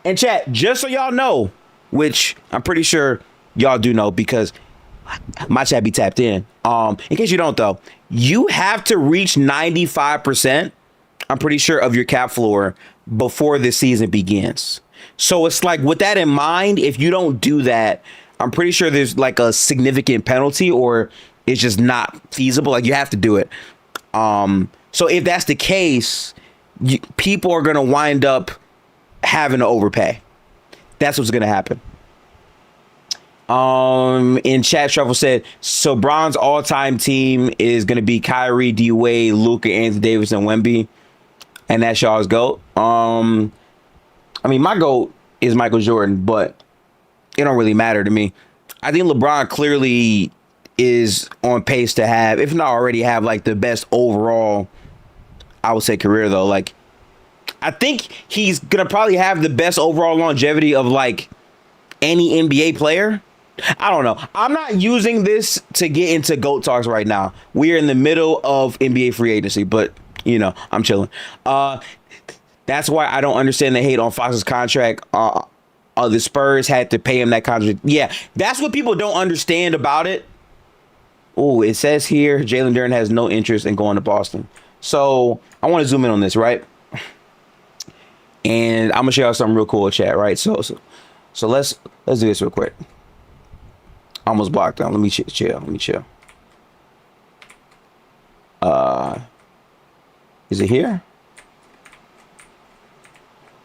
and chat, just so y'all know, which I'm pretty sure y'all do know because my chat be tapped in. In case you don't though, you have to reach 95%, I'm pretty sure, of your cap floor before the season begins. So it's like with that in mind, if you don't do that, I'm pretty sure there's like a significant penalty or it's just not feasible. Like you have to do it. So if that's the case, people are going to wind up having to overpay. That's what's going to happen. In chat, Shuffle said, so Bron's all-time team is going to be Kyrie, D Wade, Luka, Anthony Davis, and Wemby, and that's y'all's GOAT. I mean, my GOAT is Michael Jordan, but it don't really matter to me. I think LeBron clearly is on pace to have, if not already have, like the best overall, I would say, career though. Like, I think he's gonna probably have the best overall longevity of like any NBA player. I don't know. I'm not using this to get into GOAT talks right now. We're in the middle of NBA free agency, but you know, I'm chilling. That's why I don't understand the hate on Fox's contract. The Spurs had to pay him that contract. Yeah, that's what people don't understand about it. Oh, it says here Jaylen Duren has no interest in going to Boston. So I want to zoom in on this, right? And I'm gonna show y'all something real cool in chat, right? So let's do this real quick. Almost blocked down. Let me chill. Let me chill. Is it here?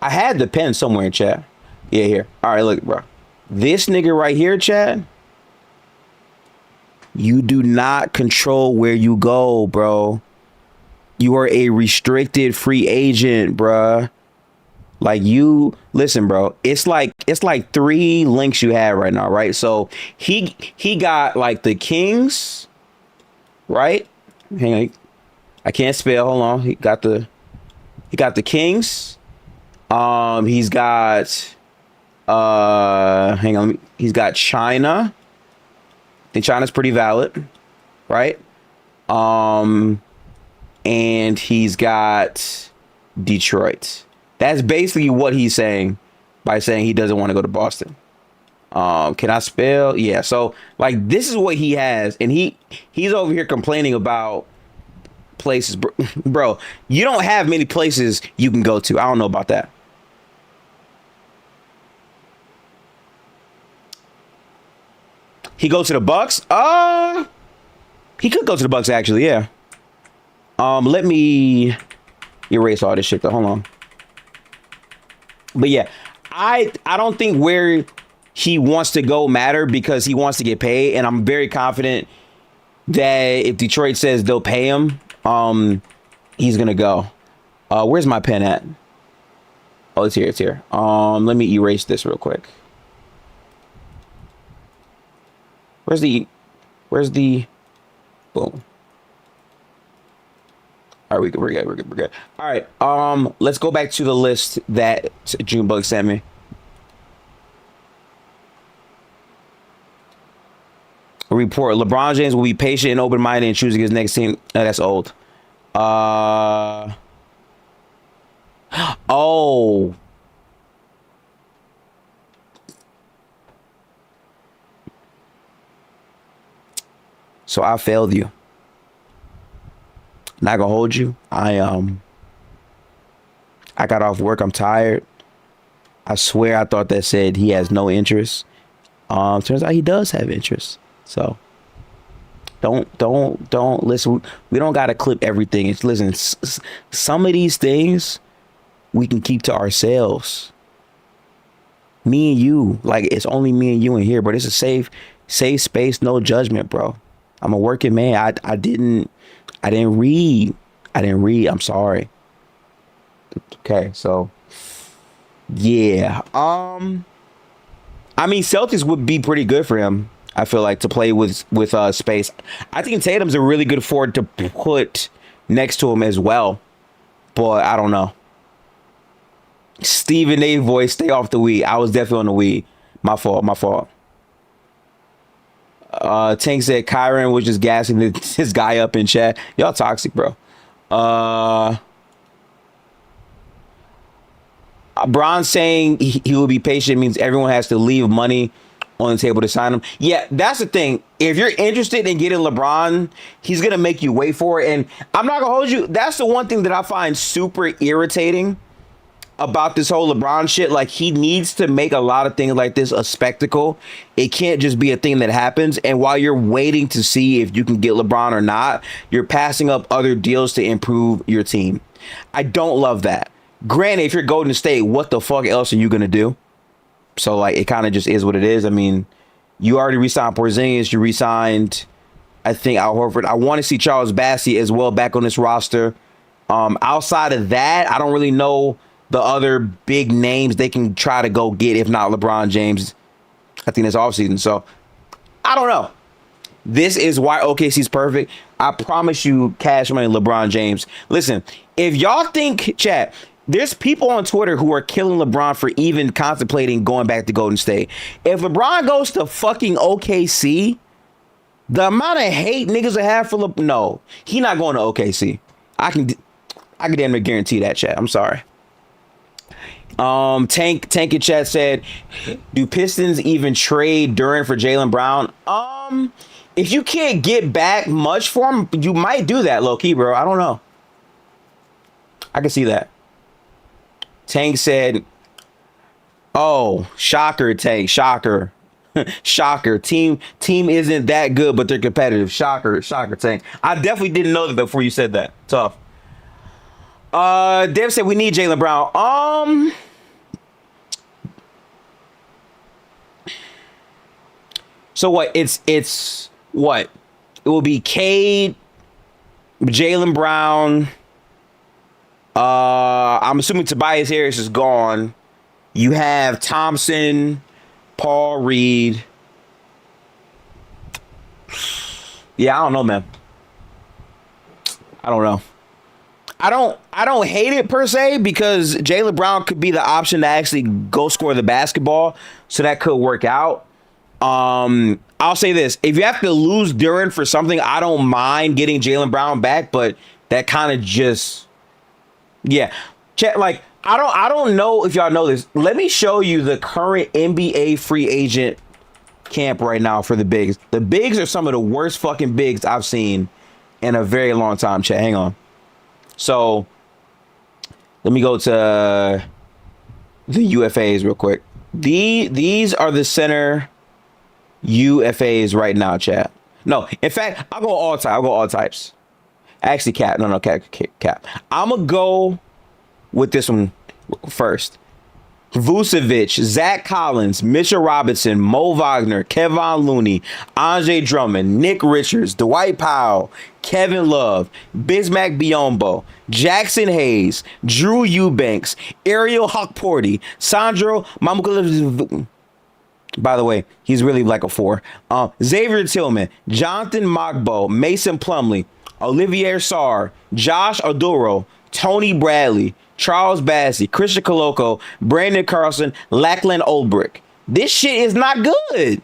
I had the pen somewhere in chat. Yeah, here. All right, look, bro. This nigga right here, Chad. You do not control where you go, bro. You are a restricted free agent, bruh. Like, you listen, bro. It's like 3 links you have right now, right? So he got like the Kings, right? Hang on, I can't spell. Hold on. He got the Kings. He's got hang on. He's got China. I think China's pretty valid, right? And he's got Detroit. That's basically what he's saying by saying he doesn't want to go to Boston. Can I spell? Yeah. So like, this is what he has, and he's over here complaining about places, bro. You don't have many places you can go to. I don't know about that. He goes to the Bucks. He could go to the Bucks actually. Yeah. Let me erase all this shit though. Hold on. But yeah, I don't think where he wants to go matter because he wants to get paid, and I'm very confident that if Detroit says they'll pay him, he's gonna go. Where's my pen at? Oh, it's here. It's here. Let me erase this real quick. Where's the boom. All right, we're good. All right, let's go back to the list that Junebug sent me. A report: LeBron James will be patient and open-minded in choosing his next team. That's old. Oh. So I failed you. Not gonna hold you. I got off work. I'm tired. I swear I thought that said he has no interest. Turns out he does have interest. So don't listen. We don't gotta clip everything. It's listen. Some of these things we can keep to ourselves. Me and you, like it's only me and you in here, but it's a safe space, no judgment, bro. I'm a working man. I didn't read. I'm sorry. Okay, so yeah. I mean, Celtics would be pretty good for him. I feel like to play with space. I think Tatum's a really good forward to put next to him as well. But I don't know. Stephen A. voice, stay off the weed. I was definitely on the weed. My fault. Tank said Kyron was just gassing his guy up in chat. Y'all toxic, bro. Bron saying he will be patient means everyone has to leave money on the table to sign him. Yeah, that's the thing. If you're interested in getting LeBron, he's gonna make you wait for it. And I'm not gonna hold you. That's the one thing that I find super irritating about this whole LeBron shit. Like, he needs to make a lot of things like this a spectacle. It can't just be a thing that happens. And while you're waiting to see if you can get LeBron or not, you're passing up other deals to improve your team. I don't love that. Granted, if you're Golden State, what the fuck else are you going to do? So, like, it kind of just is what it is. I mean, you already re-signed Porzingis. You re-signed, I think, Al Horford. I want to see Charles Bassey as well back on this roster. Outside of that, I don't really know the other big names they can try to go get, if not LeBron James. I think that's offseason. So, I don't know. This is why OKC's perfect. I promise you, cash money, LeBron James. Listen, if y'all think, chat, there's people on Twitter who are killing LeBron for even contemplating going back to Golden State. If LeBron goes to fucking OKC, the amount of hate niggas will have for LeBron, no, he not going to OKC. I can damn near guarantee that, chat. I'm sorry. Tank in chat said, do Pistons even trade Duren for Jaylen Brown? If you can't get back much for him, you might do that, low key, bro. I don't know. I can see that. Tank said, oh, shocker, Tank, shocker. Shocker. Team isn't that good, but they're competitive. Shocker, Tank. I definitely didn't know that before you said that. Tough. Dev said we need Jaylen Brown. So what? It's what? It will be Cade, Jaylen Brown. I'm assuming Tobias Harris is gone. You have Thompson, Paul Reed. Yeah, I don't know, man. I don't know. I don't hate it per se because Jaylen Brown could be the option to actually go score the basketball, so that could work out. I'll say this: if you have to lose Duren for something, I don't mind getting Jaylen Brown back, but that kind of just, yeah. Like I don't know if y'all know this. Let me show you the current NBA free agent camp right now for the bigs. The bigs are some of the worst fucking bigs I've seen in a very long time. Chat, hang on. So let me go to the UFAs real quick. These are the center UFAs right now, chat. No, in fact, I'll go all types. I'll go all types. Actually, cap. No, cap. I'm gonna go with this one first. Vucevic, Zach Collins, Mitchell Robinson, Mo Wagner, Kevon Looney, Andre Drummond, Nick Richards, Dwight Powell, Kevin Love, Bismack Biyombo, Jackson Hayes, Drew Eubanks, Ariel Hawkporty, Sandro Mamukalov. By the way, he's really like a 4. Xavier Tillman, Jonathan Mogbo, Mason Plumlee, Olivier Sarr, Josh Oduro, Tony Bradley, Charles Bassey, Christian Coloco, Brandon Carlson, Lachlan Olbrich. This shit is not good.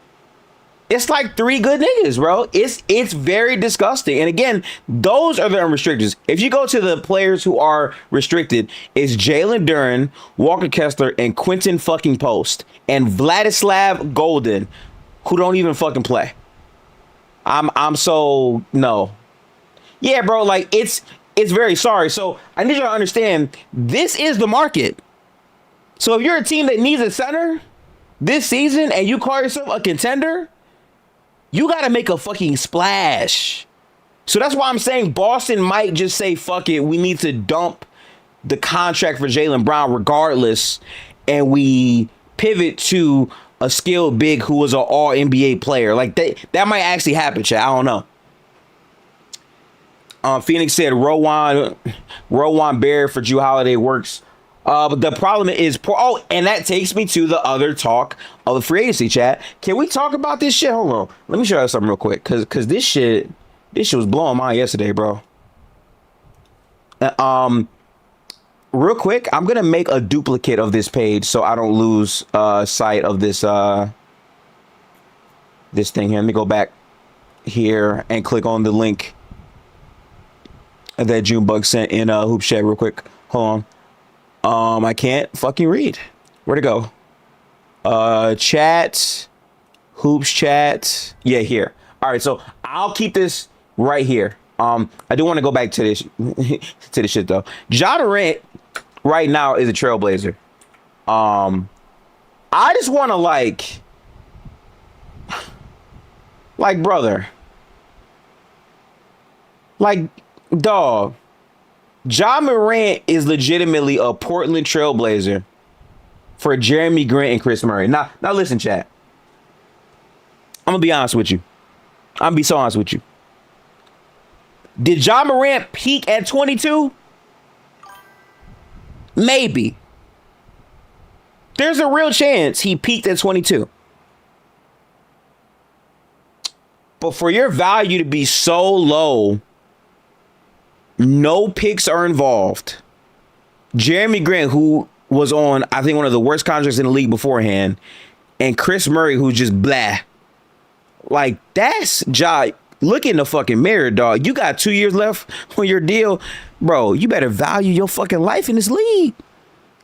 It's like 3 good niggas, bro. It's very disgusting. And again, those are the unrestricted. If you go to the players who are restricted, it's Jalen Duren, Walker Kessler, and Quentin fucking Post, and Vladislav Golden, who don't even fucking play. I'm so no. Yeah, bro. Like it's very sorry. So I need you to understand, this is the market. So if you're a team that needs a center this season and you call yourself a contender, you got to make a fucking splash. So that's why I'm saying Boston might just say, fuck it, we need to dump the contract for Jaylen Brown regardless, and we pivot to a skilled big who was an all NBA player. Like that might actually happen, chat. I don't know. Phoenix said Rowan Bear for Jrue Holiday works. But the problem is, and that takes me to the other talk of the free agency, chat. Can we talk about this shit? Hold on. Let me show you something real quick. Cause this shit was blowing my mind yesterday, bro. Real quick, I'm gonna make a duplicate of this page so I don't lose sight of this this thing here. Let me go back here and click on the link that Junebug sent in Hoop Chat real quick. Hold on. I can't fucking read. Where'd it go? Chat. Hoops chat. Yeah, here. All right, so I'll keep this right here. I do want to go back to this to the shit though. Ja Morant right now is a trailblazer. I just want to like brother. Like, dog. Ja Morant is legitimately a Portland trailblazer for Jeremy Grant and Chris Murray. Now listen, chat. I'm gonna be honest with you. I'm gonna be so honest with you. Did Ja Morant peak at 22? Maybe. There's a real chance he peaked at 22. But for your value to be so low, no picks are involved. Jeremy Grant, who was on, I think, one of the worst contracts in the league beforehand, and Chris Murray, who's just blah. Like, that's Ja. Look in the fucking mirror, dog. You got 2 years left on your deal. Bro, you better value your fucking life in this league.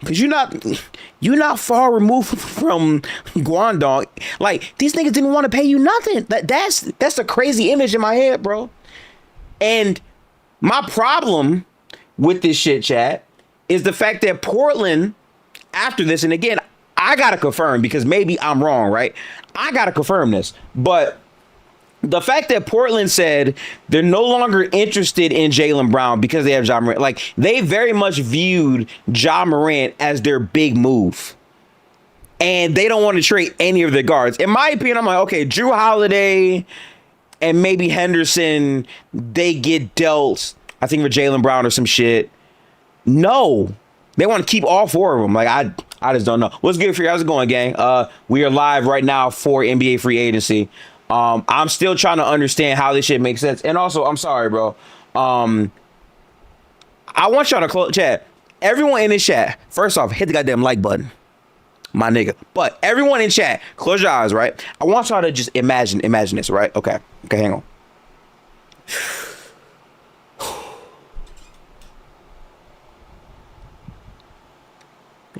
Because you're not far removed from Guangdong. Like, these niggas didn't want to pay you nothing. That's a crazy image in my head, bro. And my problem with this shit, chat, is the fact that Portland, after this, and again, I gotta confirm because maybe I'm wrong, right? I gotta confirm this. But the fact that Portland said they're no longer interested in Jaylen Brown because they have Ja Morant, like, they very much viewed Ja Morant as their big move. And they don't want to trade any of their guards. In my opinion, I'm like, okay, Jrue Holiday, and maybe Henderson, they get dealt, I think, for Jaylen Brown or some shit. No, they want to keep all 4 of them. Like, I just don't know. What's good for you? How's it going, gang? We are live right now for NBA free agency. I'm still trying to understand how this shit makes sense. And also, I'm sorry, bro. I want y'all to close chat. Everyone in the chat, first off, hit the goddamn like button, my nigga. But everyone in chat, close your eyes, right? I want y'all to just imagine this, right? Okay, hang on.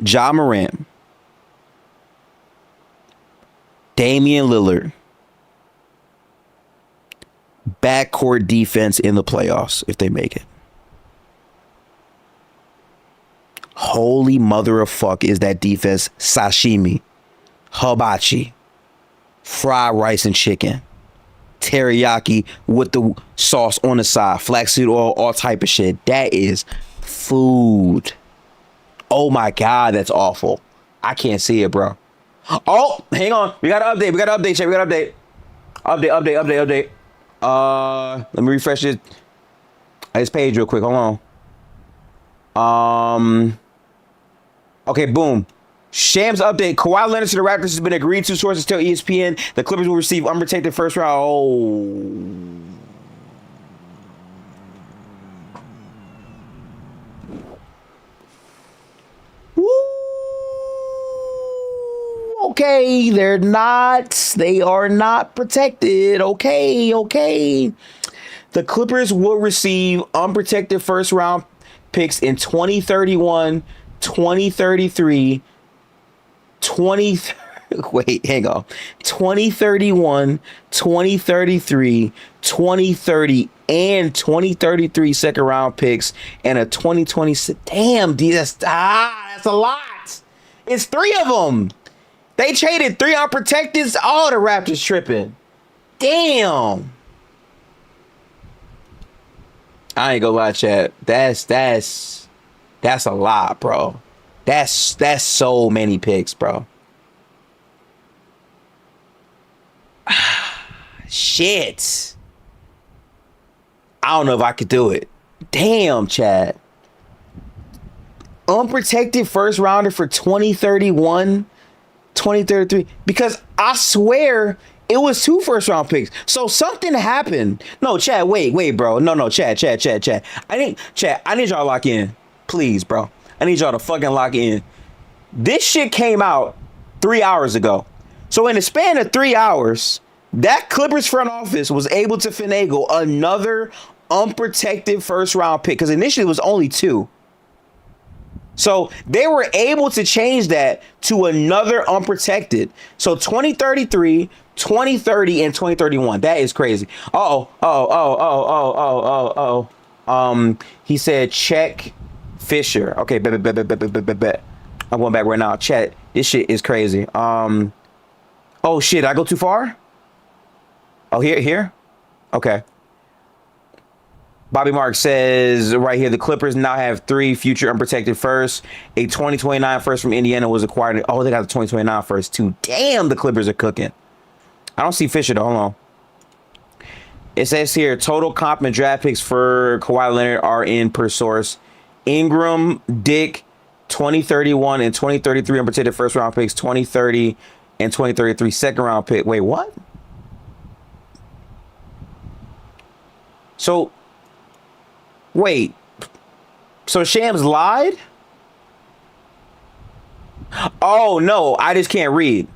Ja Morant, Damian Lillard, backcourt defense in the playoffs if they make it. Holy mother of fuck, is that defense sashimi, hibachi, fried rice and chicken, teriyaki with the sauce on the side, flaxseed oil, all type of shit. That is food. Oh my God, that's awful. I can't see it, bro. Oh, hang on. We got to update. Chat. We got to update. Let me refresh this page real quick. Hold on. Okay, boom. Shams update. Kawhi Leonard to the Raptors has been agreed to. Sources tell ESPN the Clippers will receive unprotected first round. Oh. Okay, they are not protected. Okay. The Clippers will receive unprotected first round picks in 2031, 2033, 2031, 2033, 2030, and 2033 second round picks and a 2026. Damn, D, that's a lot. It's 3 of them. They traded 3 unprotected. All the Raptors tripping. Damn. I ain't gonna lie, chat. That's a lot, bro. That's so many picks, bro. Shit. I don't know if I could do it. Damn, chat. Unprotected first rounder for 2031, 2033. Because I swear it was 2 first round picks. So something happened. No, chat, wait, bro. No, chat. I need y'all to lock in. Please, bro. I need y'all to fucking lock in. This shit came out 3 hours ago. So in the span of 3 hours, that Clippers front office was able to finagle another unprotected first round pick. Because initially it was only 2. So they were able to change that to another unprotected. So 2033, 2030, and 2031. That is crazy. He said check Fisher. Okay, bet. I'm going back right now. Chat. This shit is crazy. Oh shit, I go too far? Oh, here? Okay. Bobby Mark says right here, the Clippers now have 3 future unprotected firsts. A 2029 first from Indiana was acquired. Oh, they got the 2029 first too. Damn, the Clippers are cooking. I don't see Fisher though. Hold on. It says here, total comp and draft picks for Kawhi Leonard are in per source. Ingram, Dick, 2031 and 2033 unprotected first round picks, 2030 and 2033 second round pick. Wait, what? So, wait. So Shams lied? Oh, no, I just can't read.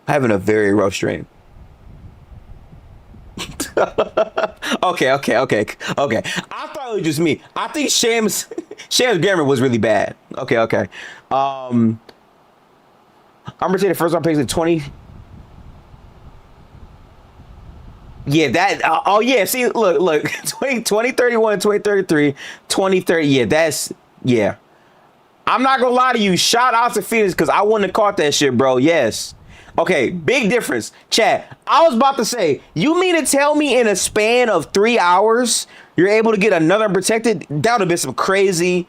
Having a very rough stream. Okay. I thought it was just me. I think Shams grammar was really bad. Okay. I'm gonna say the first round picks in 20. Yeah, that. Oh yeah. See, look. 2031, 2033, 2030. Yeah, that's. I'm not gonna lie to you. Shout out to Phoenix because I wouldn't have caught that shit, bro. Yes. Okay, big difference. Chad, I was about to say, you mean to tell me in a span of 3 hours, you're able to get another unprotected? That would have been some crazy,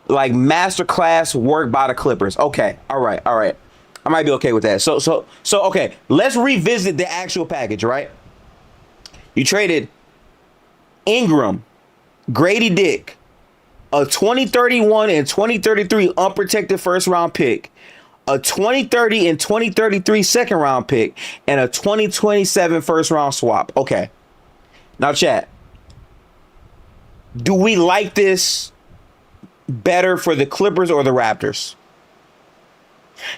like, masterclass work by the Clippers. Okay, all right. I might be okay with that. So, okay, let's revisit the actual package, right? You traded Ingram, Grady Dick, a 2031 and 2033 unprotected first round pick, a 2030 and 2033 second round pick, and a 2027 first round swap. Okay. Now, chat. Do we like this better for the Clippers or the Raptors?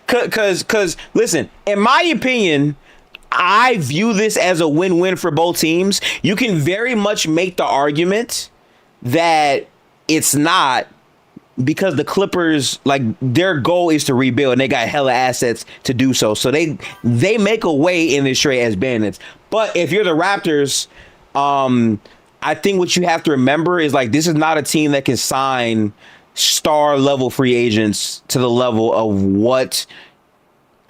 Cause listen, in my opinion, I view this as a win-win for both teams. You can very much make the argument that it's not, because the Clippers, like, their goal is to rebuild and they got hella assets to do so. So they make a way in this trade as bandits. But if you're the Raptors, I think what you have to remember is, like, this is not a team that can sign star level free agents to the level of what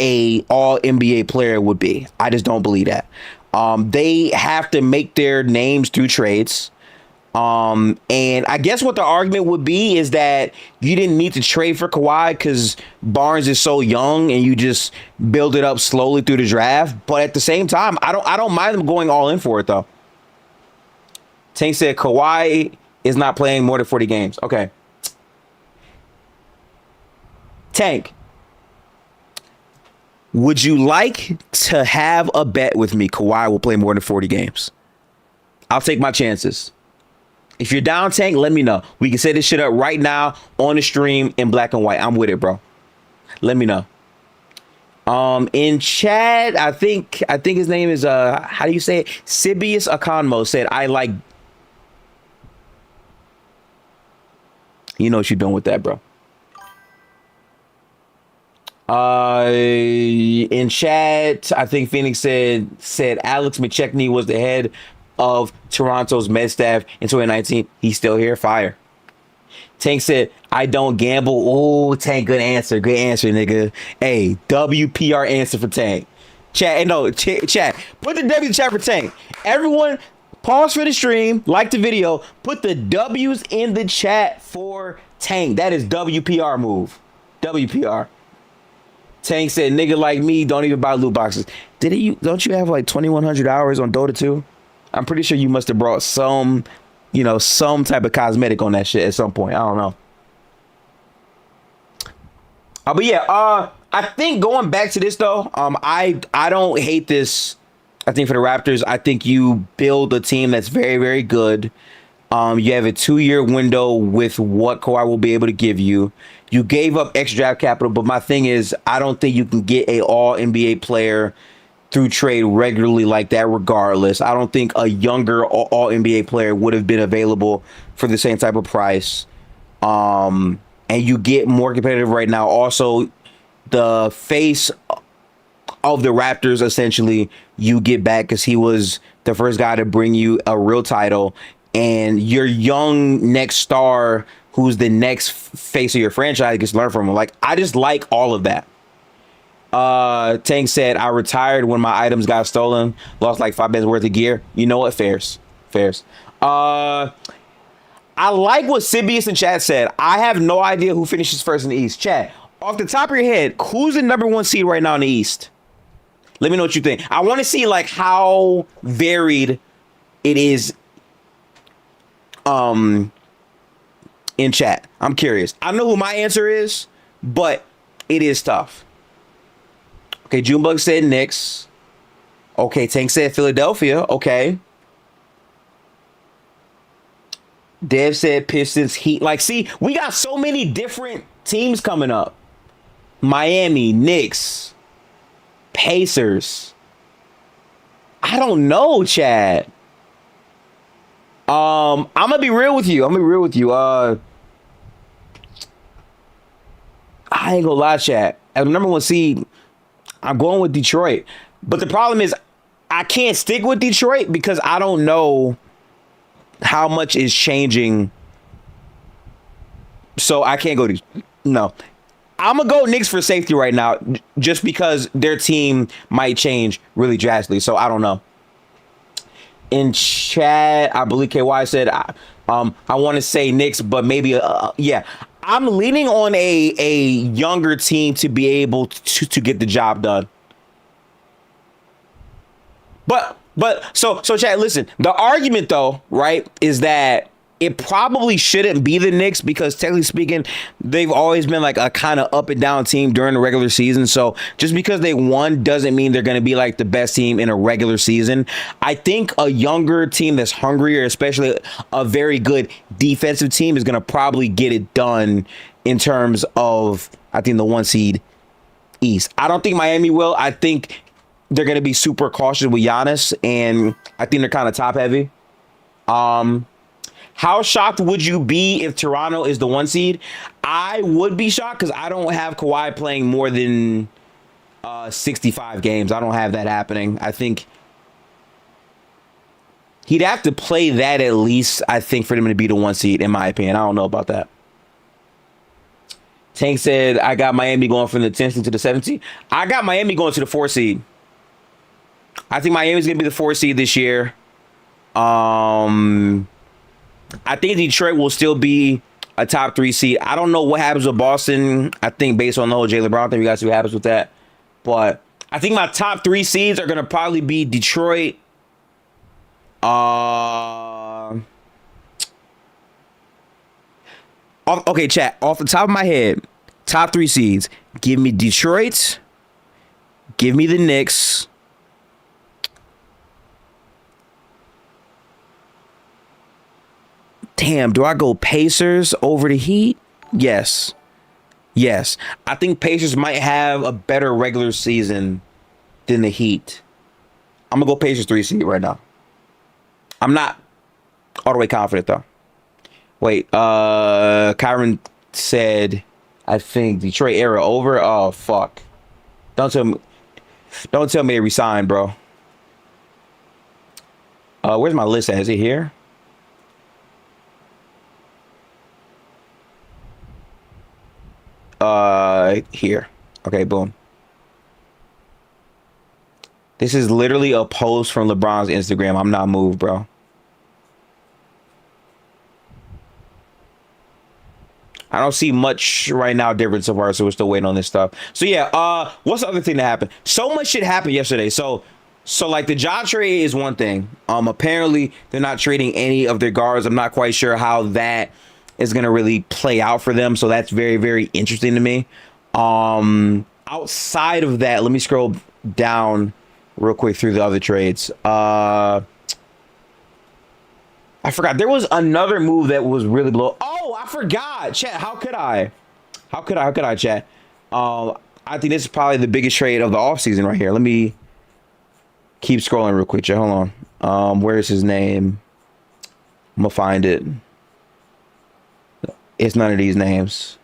a all NBA player would be. I just don't believe that. They have to make their names through trades. And I guess what the argument would be is that you didn't need to trade for Kawhi because Barnes is so young and you just build it up slowly through the draft. But at the same time, I don't mind them going all in for it though. Tank said Kawhi is not playing more than 40 games. Okay. Tank, would you like to have a bet with me Kawhi will play more than 40 games? I'll take my chances. If you're down, Tank, let me know. We can set this shit up right now on the stream in black and white. I'm with it, bro. Let me know. In chat, I think his name is how do you say it? Sibius Akonmo said, I like. You know what you're doing with that, bro. In chat, I think Phoenix said Alex McCheckney was the head of Toronto's med staff in 2019. He's still here. Fire. Tank said, I don't gamble. Oh, Tank, good answer, nigga. Hey, WPR answer for Tank. Chat, no, chat. Put the W in the chat for Tank. Everyone, pause for the stream, like the video, put the W's in the chat for Tank. That is WPR move. WPR. Tank said, nigga like me don't even buy loot boxes. Don't you have like 2,100 hours on Dota 2? I'm pretty sure you must have brought some type of cosmetic on that shit at some point. I don't know. But yeah, I think going back to this though, I don't hate this. I think for the Raptors, I think you build a team that's very, very good. You have a 2-year window with what Kawhi will be able to give you. You gave up extra draft capital, but my thing is, I don't think you can get a all NBA player through trade regularly like that regardless. I don't think a younger all NBA player would have been available for the same type of price. And you get more competitive right now. Also, the face of the Raptors, essentially, you get back because he was the first guy to bring you a real title. And your young next star, who's the next face of your franchise, gets to learn from him. Like, I just like all of that. Tank said, I retired when my items got stolen. Lost like 5 minutes worth of gear. You know what? Fairs. I like what Sibius in chat said. I have no idea who finishes first in the East. Chat, off the top of your head, who's the #1 seed right now in the East? Let me know what you think. I want to see like how varied it is in chat. I'm curious. I know who my answer is, but it is tough. Okay, Junebug said Knicks. Okay, Tank said Philadelphia. Okay. Dev said Pistons, Heat. Like, see, we got so many different teams coming up. Miami, Knicks, Pacers. I don't know, Chad. I'm gonna be real with you. I ain't gonna lie, Chad. As the #1 seed, I'm going with Detroit. But the problem is I can't stick with Detroit because I don't know how much is changing. So I can't go to no. I'm gonna go Knicks for safety right now, just because their team might change really drastically. So I don't know. In chat, I believe KY said, I want to say Knicks, but maybe, yeah. I'm leaning on a younger team to be able to get the job done. But so chat, listen, the argument though, right, is that it probably shouldn't be the Knicks because technically speaking, they've always been like a kind of up and down team during the regular season. So just because they won doesn't mean they're going to be like the best team in a regular season. I think a younger team that's hungrier, especially a very good defensive team, is going to probably get it done in terms of, I think, the 1 seed East. I don't think Miami will. I think they're going to be super cautious with Giannis, and I think they're kind of top heavy. How shocked would you be if Toronto is the 1 seed? I would be shocked because I don't have Kawhi playing more than 65 games. I don't have that happening. I think he'd have to play that at least, I think, for them to be the 1 seed, in my opinion. I don't know about that. Tank said, I got Miami going from the 10th seed to the 7th seed. I got Miami going to the 4th seed. I think Miami's going to be the 4th seed this year. I think Detroit will still be a top 3 seed. I don't know what happens with Boston. I think based on the whole Jaylen LeBron thing, we got to see what happens with that. But I think my top 3 seeds are going to probably be Detroit. Okay, chat. Off the top of my head, top 3 seeds. Give me Detroit. Give me the Knicks. Damn, do I go Pacers over the Heat? Yes. Yes. I think Pacers might have a better regular season than the Heat. I'm going to go Pacers 3 seed right now. I'm not all the way confident, though. Wait, Kyron said, I think Detroit era over. Oh, fuck. Don't tell me they resigned, bro. Where's my list at? Is it here? Here. Okay, boom. This is literally a post from LeBron's Instagram. I'm not moved, bro. I don't see much right now difference so far, so we're still waiting on this stuff. So yeah, what's the other thing that happened? So much shit happened yesterday. So like the Ja trade is one thing. Apparently they're not trading any of their guards. I'm not quite sure how that is going to really play out for them. So that's very, very interesting to me. Outside of that, let me scroll down real quick through the other trades. I forgot. There was another move that was really blow. Oh, I forgot. Chat, how could I, chat? I think this is probably the biggest trade of the offseason right here. Let me keep scrolling real quick, chat. Hold on. Where's his name? I'm going to find it. It's none of these names.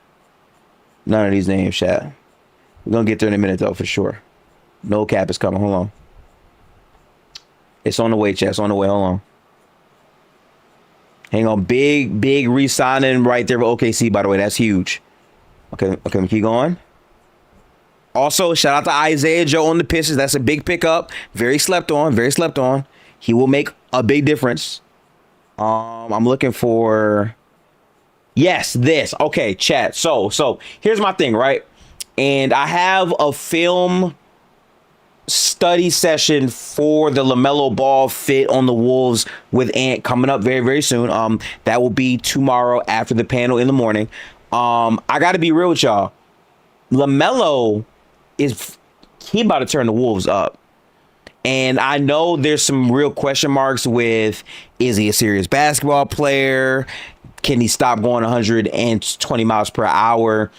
None of these names, chat. We're going to get there in a minute, though, for sure. No cap is coming. Hold on. It's on the way, chat. It's on the way. Hold on. Hang on. Big re-signing right there with OKC, by the way. That's huge. Okay, keep going. Also, shout out to Isaiah Joe on the Pistons. That's a big pickup. Very slept on. He will make a big difference. I'm looking for... Yes, this. Okay, chat. So here's my thing, right? And I have a film study session for the LaMelo Ball fit on the Wolves with Ant coming up very, very soon. That will be tomorrow after the panel in the morning. I got to be real with y'all. LaMelo he about to turn the Wolves up. And I know there's some real question marks with, is he a serious basketball player? Can he stop going 120 miles per hour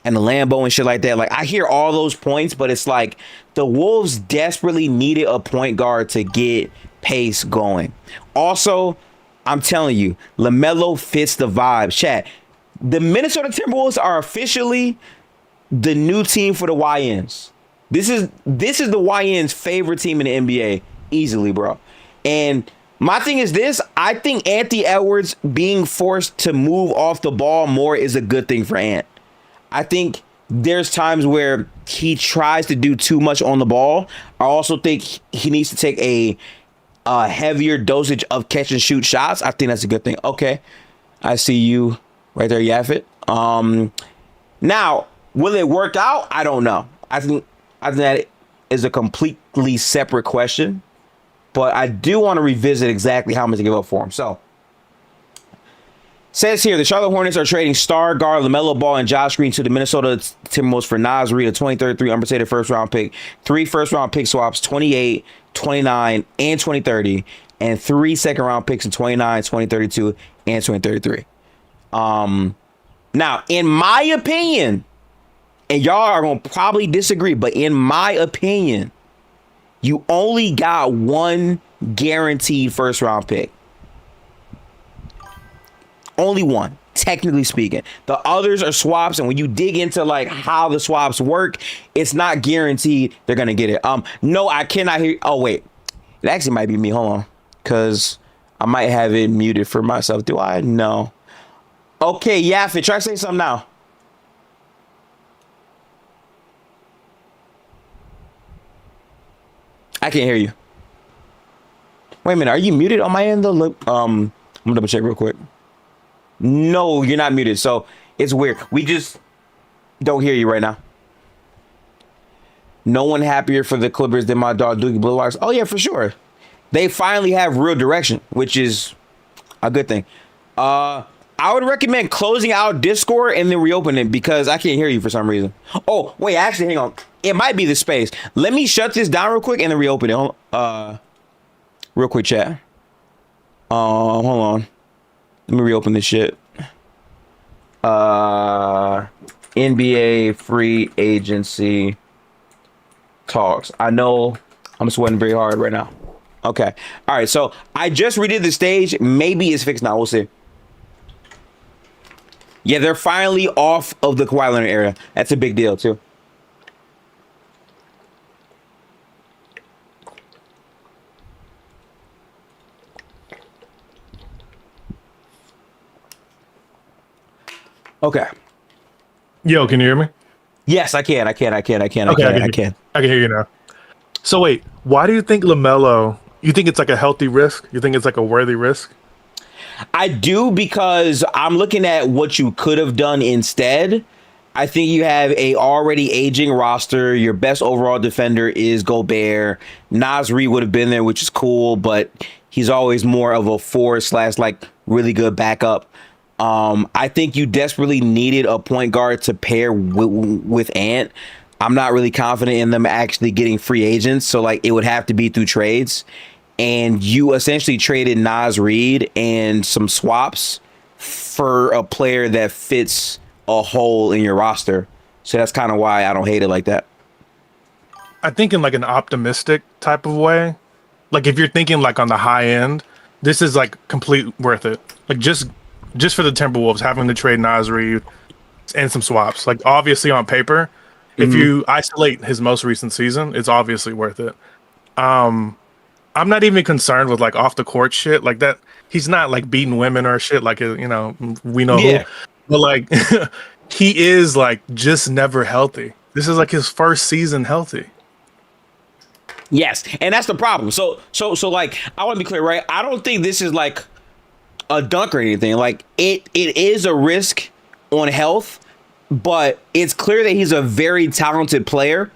and the Lambo and shit like that? Like, I hear all those points, but it's like the Wolves desperately needed a point guard to get pace going. Also, I'm telling you, LaMelo fits the vibe. Chat, the Minnesota Timberwolves are officially the new team for the YNs. This is the YN's favorite team in the NBA, easily, bro. And my thing is this: I think Anthony Edwards being forced to move off the ball more is a good thing for Ant. I think there's times where he tries to do too much on the ball. I also think he needs to take a heavier dosage of catch and shoot shots. I think that's a good thing. Okay, I see you right there, Yafit. Now, will it work out? I don't know. I think that is a completely separate question, but I do want to revisit exactly how much to give up for him. So, says here, the Charlotte Hornets are trading star guard LaMelo Ball and Josh Green to the Minnesota Timberwolves for Naz Reid, a 2033 unprotected first-round pick, 3 first-round pick swaps, 28, 29, and 2030, and 3 second-round picks in 29, 2032, and 2033. Now, in my opinion, and y'all are going to probably disagree, but in my opinion, you only got one guaranteed first-round pick. Only one, technically speaking. The others are swaps, and when you dig into like how the swaps work, it's not guaranteed they're gonna get it. No, I cannot hear. Oh wait, it actually might be me. Hold on, because I might have it muted for myself. Do I? No. Okay, Yafit, try to say something now. I can't hear you. Wait a minute, are you muted on my end though? Look, I'm gonna double check real quick. No, you're not muted. So it's weird. We just don't hear you right now. No one happier for the Clippers than my dog Doogie Blue Wires. Oh yeah, for sure. They finally have real direction, which is a good thing. I would recommend closing out Discord and then reopen it because I can't hear you for some reason. Oh wait, actually, hang on. It might be the space. Let me shut this down real quick and then reopen it. Real quick, chat. Hold on. Let me reopen this shit. NBA free agency talks. I know I'm sweating very hard right now. Okay. All right. So I just redid the stage. Maybe it's fixed now. We'll see. Yeah, they're finally off of the Kawhi Leonard area. That's a big deal too. Okay. Yo, can you hear me? Yes, I can. Okay, I can hear you now. So wait, why do you think LaMelo, you think it's like a healthy risk? You think it's like a worthy risk? I do, because I'm looking at what you could have done instead. I think you have a already aging roster. Your best overall defender is Gobert. Naz Reid would have been there, which is cool, but he's always more of a 4/ like really good backup. I think you desperately needed a point guard to pair with Ant. I'm not really confident in them actually getting free agents, so like it would have to be through trades. And you essentially traded Naz Reid and some swaps for a player that fits a hole in your roster. So that's kind of why I don't hate it like that. I think in like an optimistic type of way, like if you're thinking like on the high end, this is like complete worth it. Like just for the Timberwolves having to trade Naz Reid and some swaps. Like obviously on paper, if you isolate his most recent season, it's obviously worth it. I'm not even concerned with like off the court shit like that. He's not like beating women or shit like, you know, we know who. But like he is like just never healthy. This is like his first season healthy. Yes, and that's the problem. So like I want to be clear, right? I don't think this is like a dunk or anything. Like it is a risk on health, but it's clear that he's a very talented player.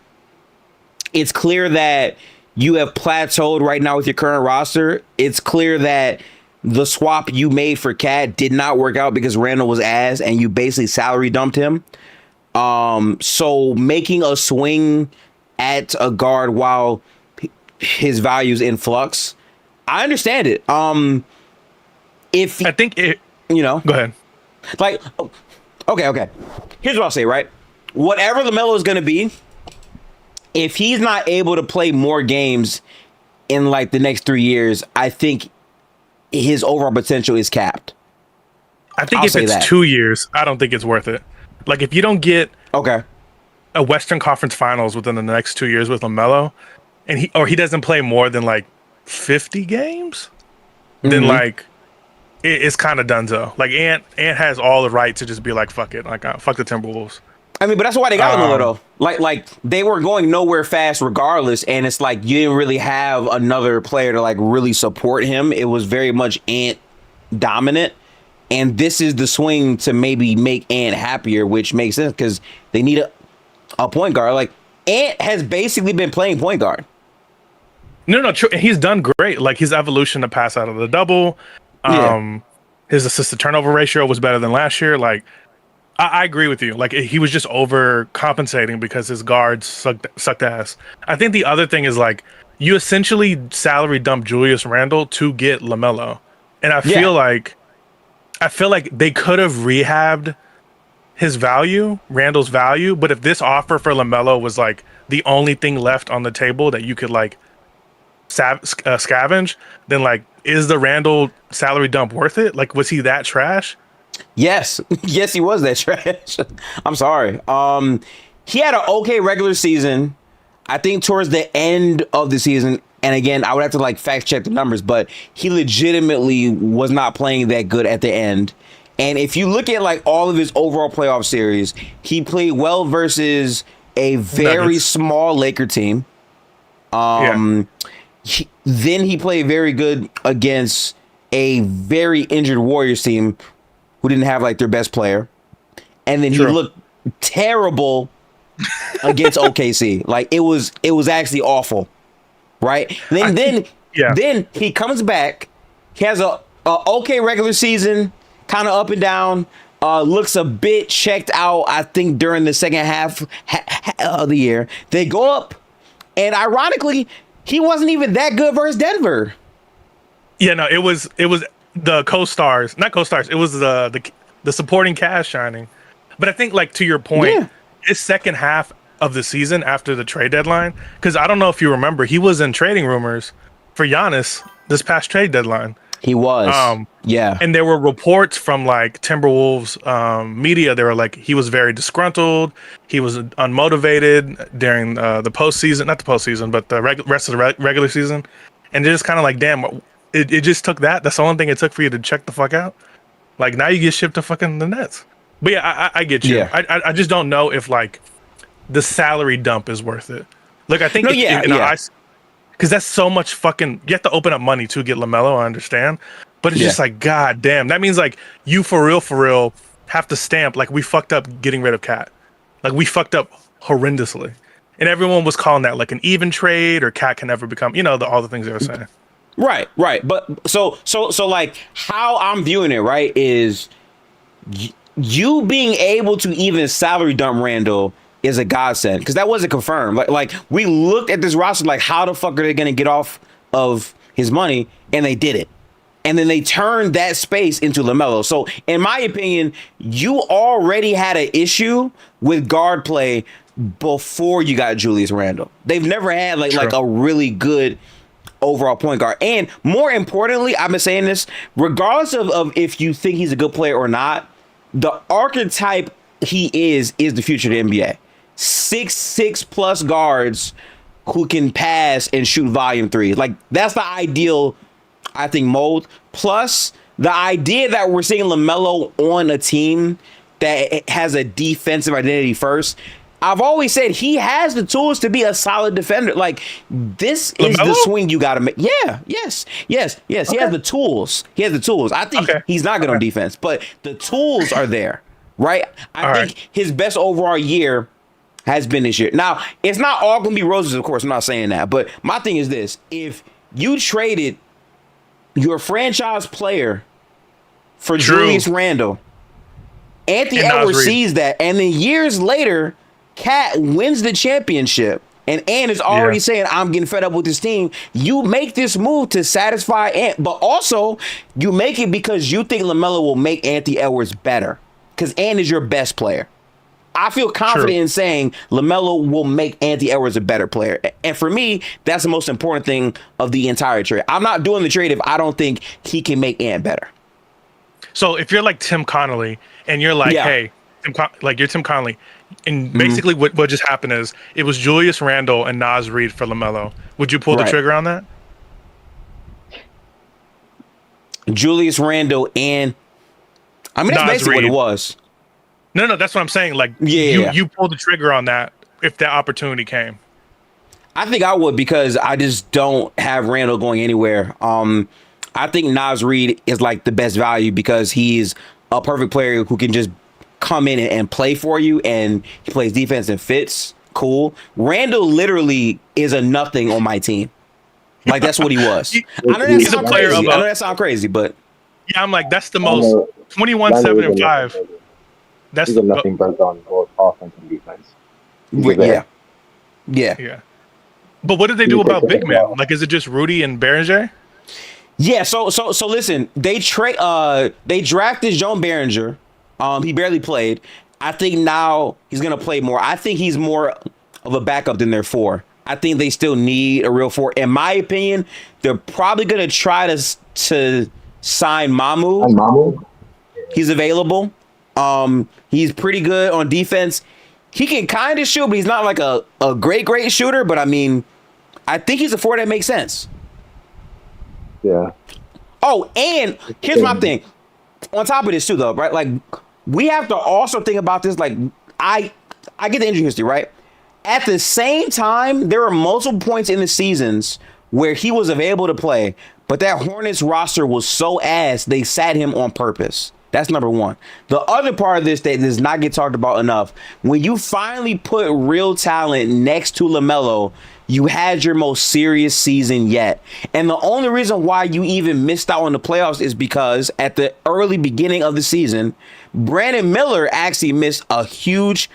It's clear that you have plateaued right now with your current roster. It's clear that the swap you made for Cat did not work out because Randall was ass and you basically salary dumped him. So making a swing at a guard while his value's in flux, I understand it. If I think it, you know, go ahead. Like, okay. Here's what I'll say, right? Whatever LaMelo is going to be, if he's not able to play more games in like the next 3 years, I think his overall potential is capped. I think if it's 2 years, I don't think it's worth it. Like if you don't get a Western Conference Finals within the next 2 years with LaMelo, and he doesn't play more than like 50 games, then like it's kind of donezo. Like Ant has all the right to just be like fuck it, like fuck the Timberwolves. I mean, but that's why they got LaMelo though. Like they were going nowhere fast regardless, and it's like you didn't really have another player to like really support him. It was very much Ant dominant, and this is the swing to maybe make Ant happier, which makes sense because they need a point guard. Like Ant has basically been playing point guard. No, true. He's done great. Like his evolution to pass out of the double, his assist to turnover ratio was better than last year. Like. I agree with you. Like he was just overcompensating because his guards sucked ass. I think the other thing is like you essentially salary dump Julius Randle to get LaMelo, and I feel like they could have rehabbed his value, Randle's value. But if this offer for LaMelo was like the only thing left on the table that you could like scavenge, then like is the Randle salary dump worth it? Like was he that trash? Yes, yes, he was that trash. I'm sorry. He had an okay regular season. I think towards the end of the season, and again, I would have to like fact check the numbers, but he legitimately was not playing that good at the end. And if you look at like all of his overall playoff series, he played well versus a very small Laker team. Then he played very good against a very injured Warriors team who didn't have like their best player, and then he looked terrible against OKC. Like it was actually awful, right? Then he comes back. He has a okay regular season, kind of up and down. Looks a bit checked out, I think, during the second half of the year. They go up, and ironically, he wasn't even that good versus Denver. Yeah, no, it was the co-stars, not co-stars. It was the supporting cast shining. But I think, like to your point, his second half of the season after the trade deadline, because I don't know if you remember, he was in trading rumors for Giannis this past trade deadline. He was, and there were reports from like Timberwolves media. They were like he was very disgruntled. He was unmotivated during the postseason, not the postseason, but the rest of the regular season. And they're just kind of like, damn. It just took that. That's the only thing it took for you to check the fuck out. Like now you get shipped to fucking the Nets. But yeah, I get you. Yeah. I just don't know if like the salary dump is worth it. Like I think, because that's so much fucking. You have to open up money to get LaMelo. I understand, but it's just like god damn. That means like you for real have to stamp like we fucked up getting rid of Cat. Like we fucked up horrendously, and everyone was calling that like an even trade or Cat can never become. All the things they were saying. Right. But so like how I'm viewing it, right, is you being able to even salary dump Randle is a godsend because that wasn't confirmed. Like we looked at this roster like how the fuck are they going to get off of his money, and they did it. And then they turned that space into LaMelo. So in my opinion, you already had an issue with guard play before you got Julius Randle. They've never had like a really good overall point guard. And more importantly, I've been saying this, regardless of if you think he's a good player or not, the archetype he is the future of the NBA. 6'6" plus guards who can pass and shoot volume threes. Like that's the ideal, I think, mold. Plus the idea that we're seeing LaMelo on a team that has a defensive identity first. I've always said he has the tools to be a solid defender. Like this is LaMelo? the swing you got to make. Yeah, yes. Okay. He has the tools. I think he's not good on defense, but the tools are there, right? I think his best overall year has been this year. Now, it's not all going to be roses, of course. I'm not saying that, but my thing is this: if you traded your franchise player for Julius Randle, Anthony Edwards sees that, and then years later, Cat wins the championship, and Ant is already saying, I'm getting fed up with this team. You make this move to satisfy Ant, but also you make it because you think LaMelo will make Anthony Edwards better because Ant is your best player. I feel confident in saying LaMelo will make Anthony Edwards a better player. And for me, that's the most important thing of the entire trade. I'm not doing the trade if I don't think he can make Ant better. So if you're like Tim Connolly and you're like, hey, you're Tim Connolly, and basically what just happened is it was Julius Randle and Naz Reid for LaMelo. Would you pull the trigger on that? Julius Randle and that's basically what it was. No, that's what I'm saying. Like, you pulled the trigger on that if that opportunity came. I think I would, because I just don't have Randall going anywhere. I think Naz Reid is like the best value because he's a perfect player who can just come in and play for you, and he plays defense and fits. Cool. Randall literally is a nothing on my team. Like, that's what he was. I know that sounds crazy. I know that sounds crazy, but yeah, I'm like, that's the most 21, 7, and 5. He's a nothing but on both offense and defense. Yeah. But what did they do about big man? Like, is it just Rudy and Berenger? Yeah. So listen, they drafted Joan Berenger. He barely played. I think now he's gonna play more. I think he's more of a backup than their 4. I think they still need a real 4. In my opinion, they're probably gonna try to sign Mamu. He's available. He's pretty good on defense. He can kind of shoot, but he's not like a great shooter. But I mean, I think he's a 4 that makes sense. Yeah. Oh, and here's my thing. On top of this too, though, right? Like, we have to also think about this. Like, I get the injury history, right? At the same time, there were multiple points in the seasons where he was available to play, but that Hornets roster was so ass, they sat him on purpose. That's number one. The other part of this that does not get talked about enough, when you finally put real talent next to LaMelo, you had your most serious season yet. And the only reason why you even missed out on the playoffs is because at the early beginning of the season, Brandon Miller actually missed a huge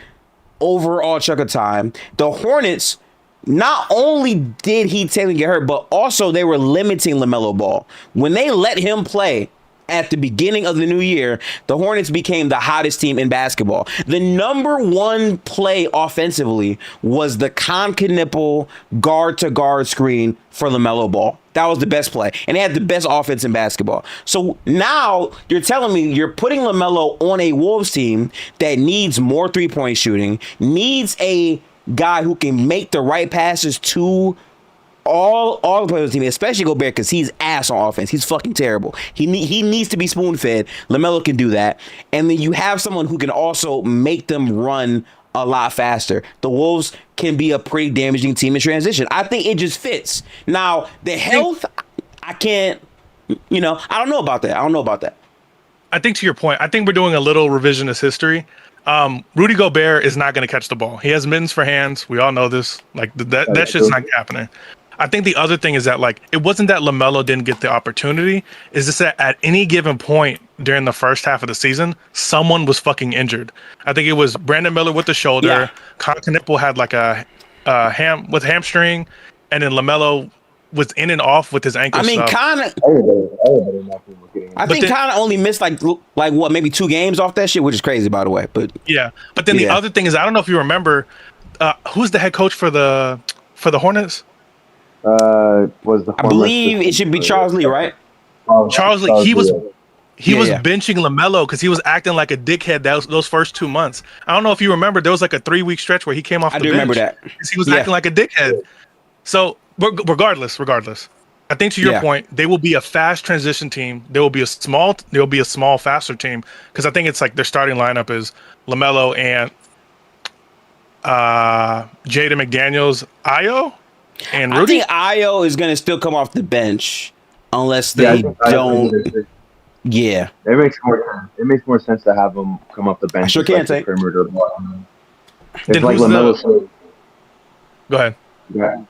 overall chunk of time. The Hornets, not only did he technically get hurt, but also they were limiting LaMelo Ball. When they let him play at the beginning of the new year, the Hornets became the hottest team in basketball. The number one play offensively was the Conca-Nipple guard-to-guard screen for LaMelo Ball. That was the best play. And they had the best offense in basketball. So now you're telling me you're putting LaMelo on a Wolves team that needs more three-point shooting, needs a guy who can make the right passes to all the players on the team, especially Gobert, because he's ass on offense. He's fucking terrible. He needs to be spoon-fed. LaMelo can do that. And then you have someone who can also make them run a lot faster. The Wolves can be a pretty damaging team in transition. I think it just fits. Now, the health, I can't, I don't know about that. I think to your point, I think we're doing a little revisionist history. Rudy Gobert is not going to catch the ball. He has mittens for hands. We all know this. Like, that shit's not happening. I think the other thing is that, like, it wasn't that LaMelo didn't get the opportunity. It's just that at any given point during the first half of the season, someone was fucking injured. I think it was Brandon Miller with the shoulder. Yeah. Conca-Nipple had like a hamstring, and then LaMelo was in and off with his ankle. I mean, kind of. I think kind of only missed like what, maybe 2 games off that shit, which is crazy, by the way. But yeah, but then the other thing is, I don't know if you remember, who's the head coach for the Hornets? I believe it should be Charles Lee, right? Charles Lee. He was benching LaMelo because he was acting like a dickhead those first 2 months. I don't know if you remember, there was like a 3-week stretch where he came off the bench. I do remember that. Because he was acting like a dickhead. So regardless, I think to your point, they will be a fast transition team. There will be a small, faster team, because I think it's like their starting lineup is LaMelo and Jaden McDaniels, Ayo, and Rudy. I think Ayo is going to still come off the bench unless they don't. Yeah, it makes more sense. It makes more sense to have him come off the bench. I sure can't take. Perimeter. Then like LaMelo said. Go ahead.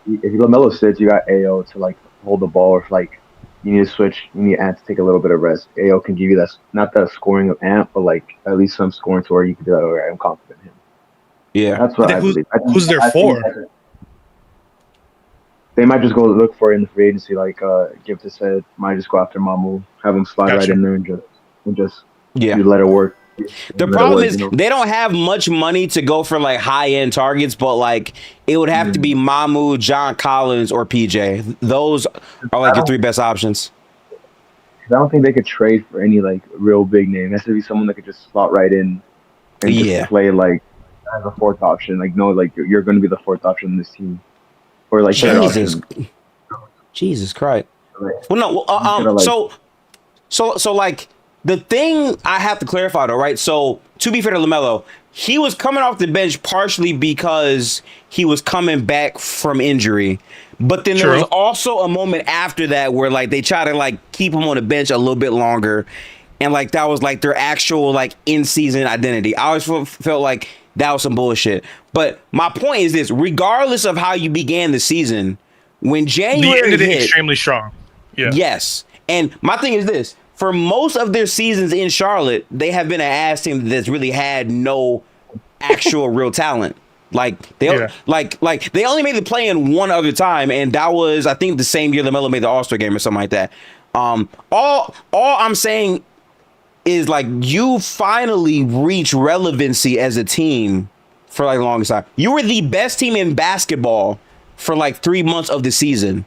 If LaMelo sits, you got Ayo to like hold the ball, or if like you need to switch, you need Ant to take a little bit of rest. Ayo can give you that, not that scoring of Ant, but like at least some scoring to where you can do that. All right, I'm confident in him. Yeah, that's what I believe. Who's there for? They might just go look for it in the free agency, like Gifted said. Might just go after Mamu, have him slide right in there and just let it work. The problem is they don't have much money to go for like high-end targets, but like it would have to be Mamu, John Collins, or PJ. Those are like your 3 best options. I don't think they could trade for any like real big name. It has to be someone that could just slot right in and just play like as a 4th option. Like, no, like you're going to be the 4th option in this team, or like Jesus Christ. Well, no. So like The thing I have to clarify though, right? So to be fair to LaMelo, he was coming off the bench partially because he was coming back from injury. But then there was also a moment after that where like they try to like keep him on the bench a little bit longer. And like that was like their actual like in-season identity. I always felt like that was some bullshit. But my point is this, regardless of how you began the season, when January hit, extremely strong. Yeah. Yes. And my thing is this, for most of their seasons in Charlotte, they have been an ass team that's really had no actual real talent. Like they they only made the play in one other time, and that was I think the same year LaMelo made the All-Star game or something like that. All I'm saying is like you finally reach relevancy as a team for like the longest time. You were the best team in basketball for like 3 months of the season,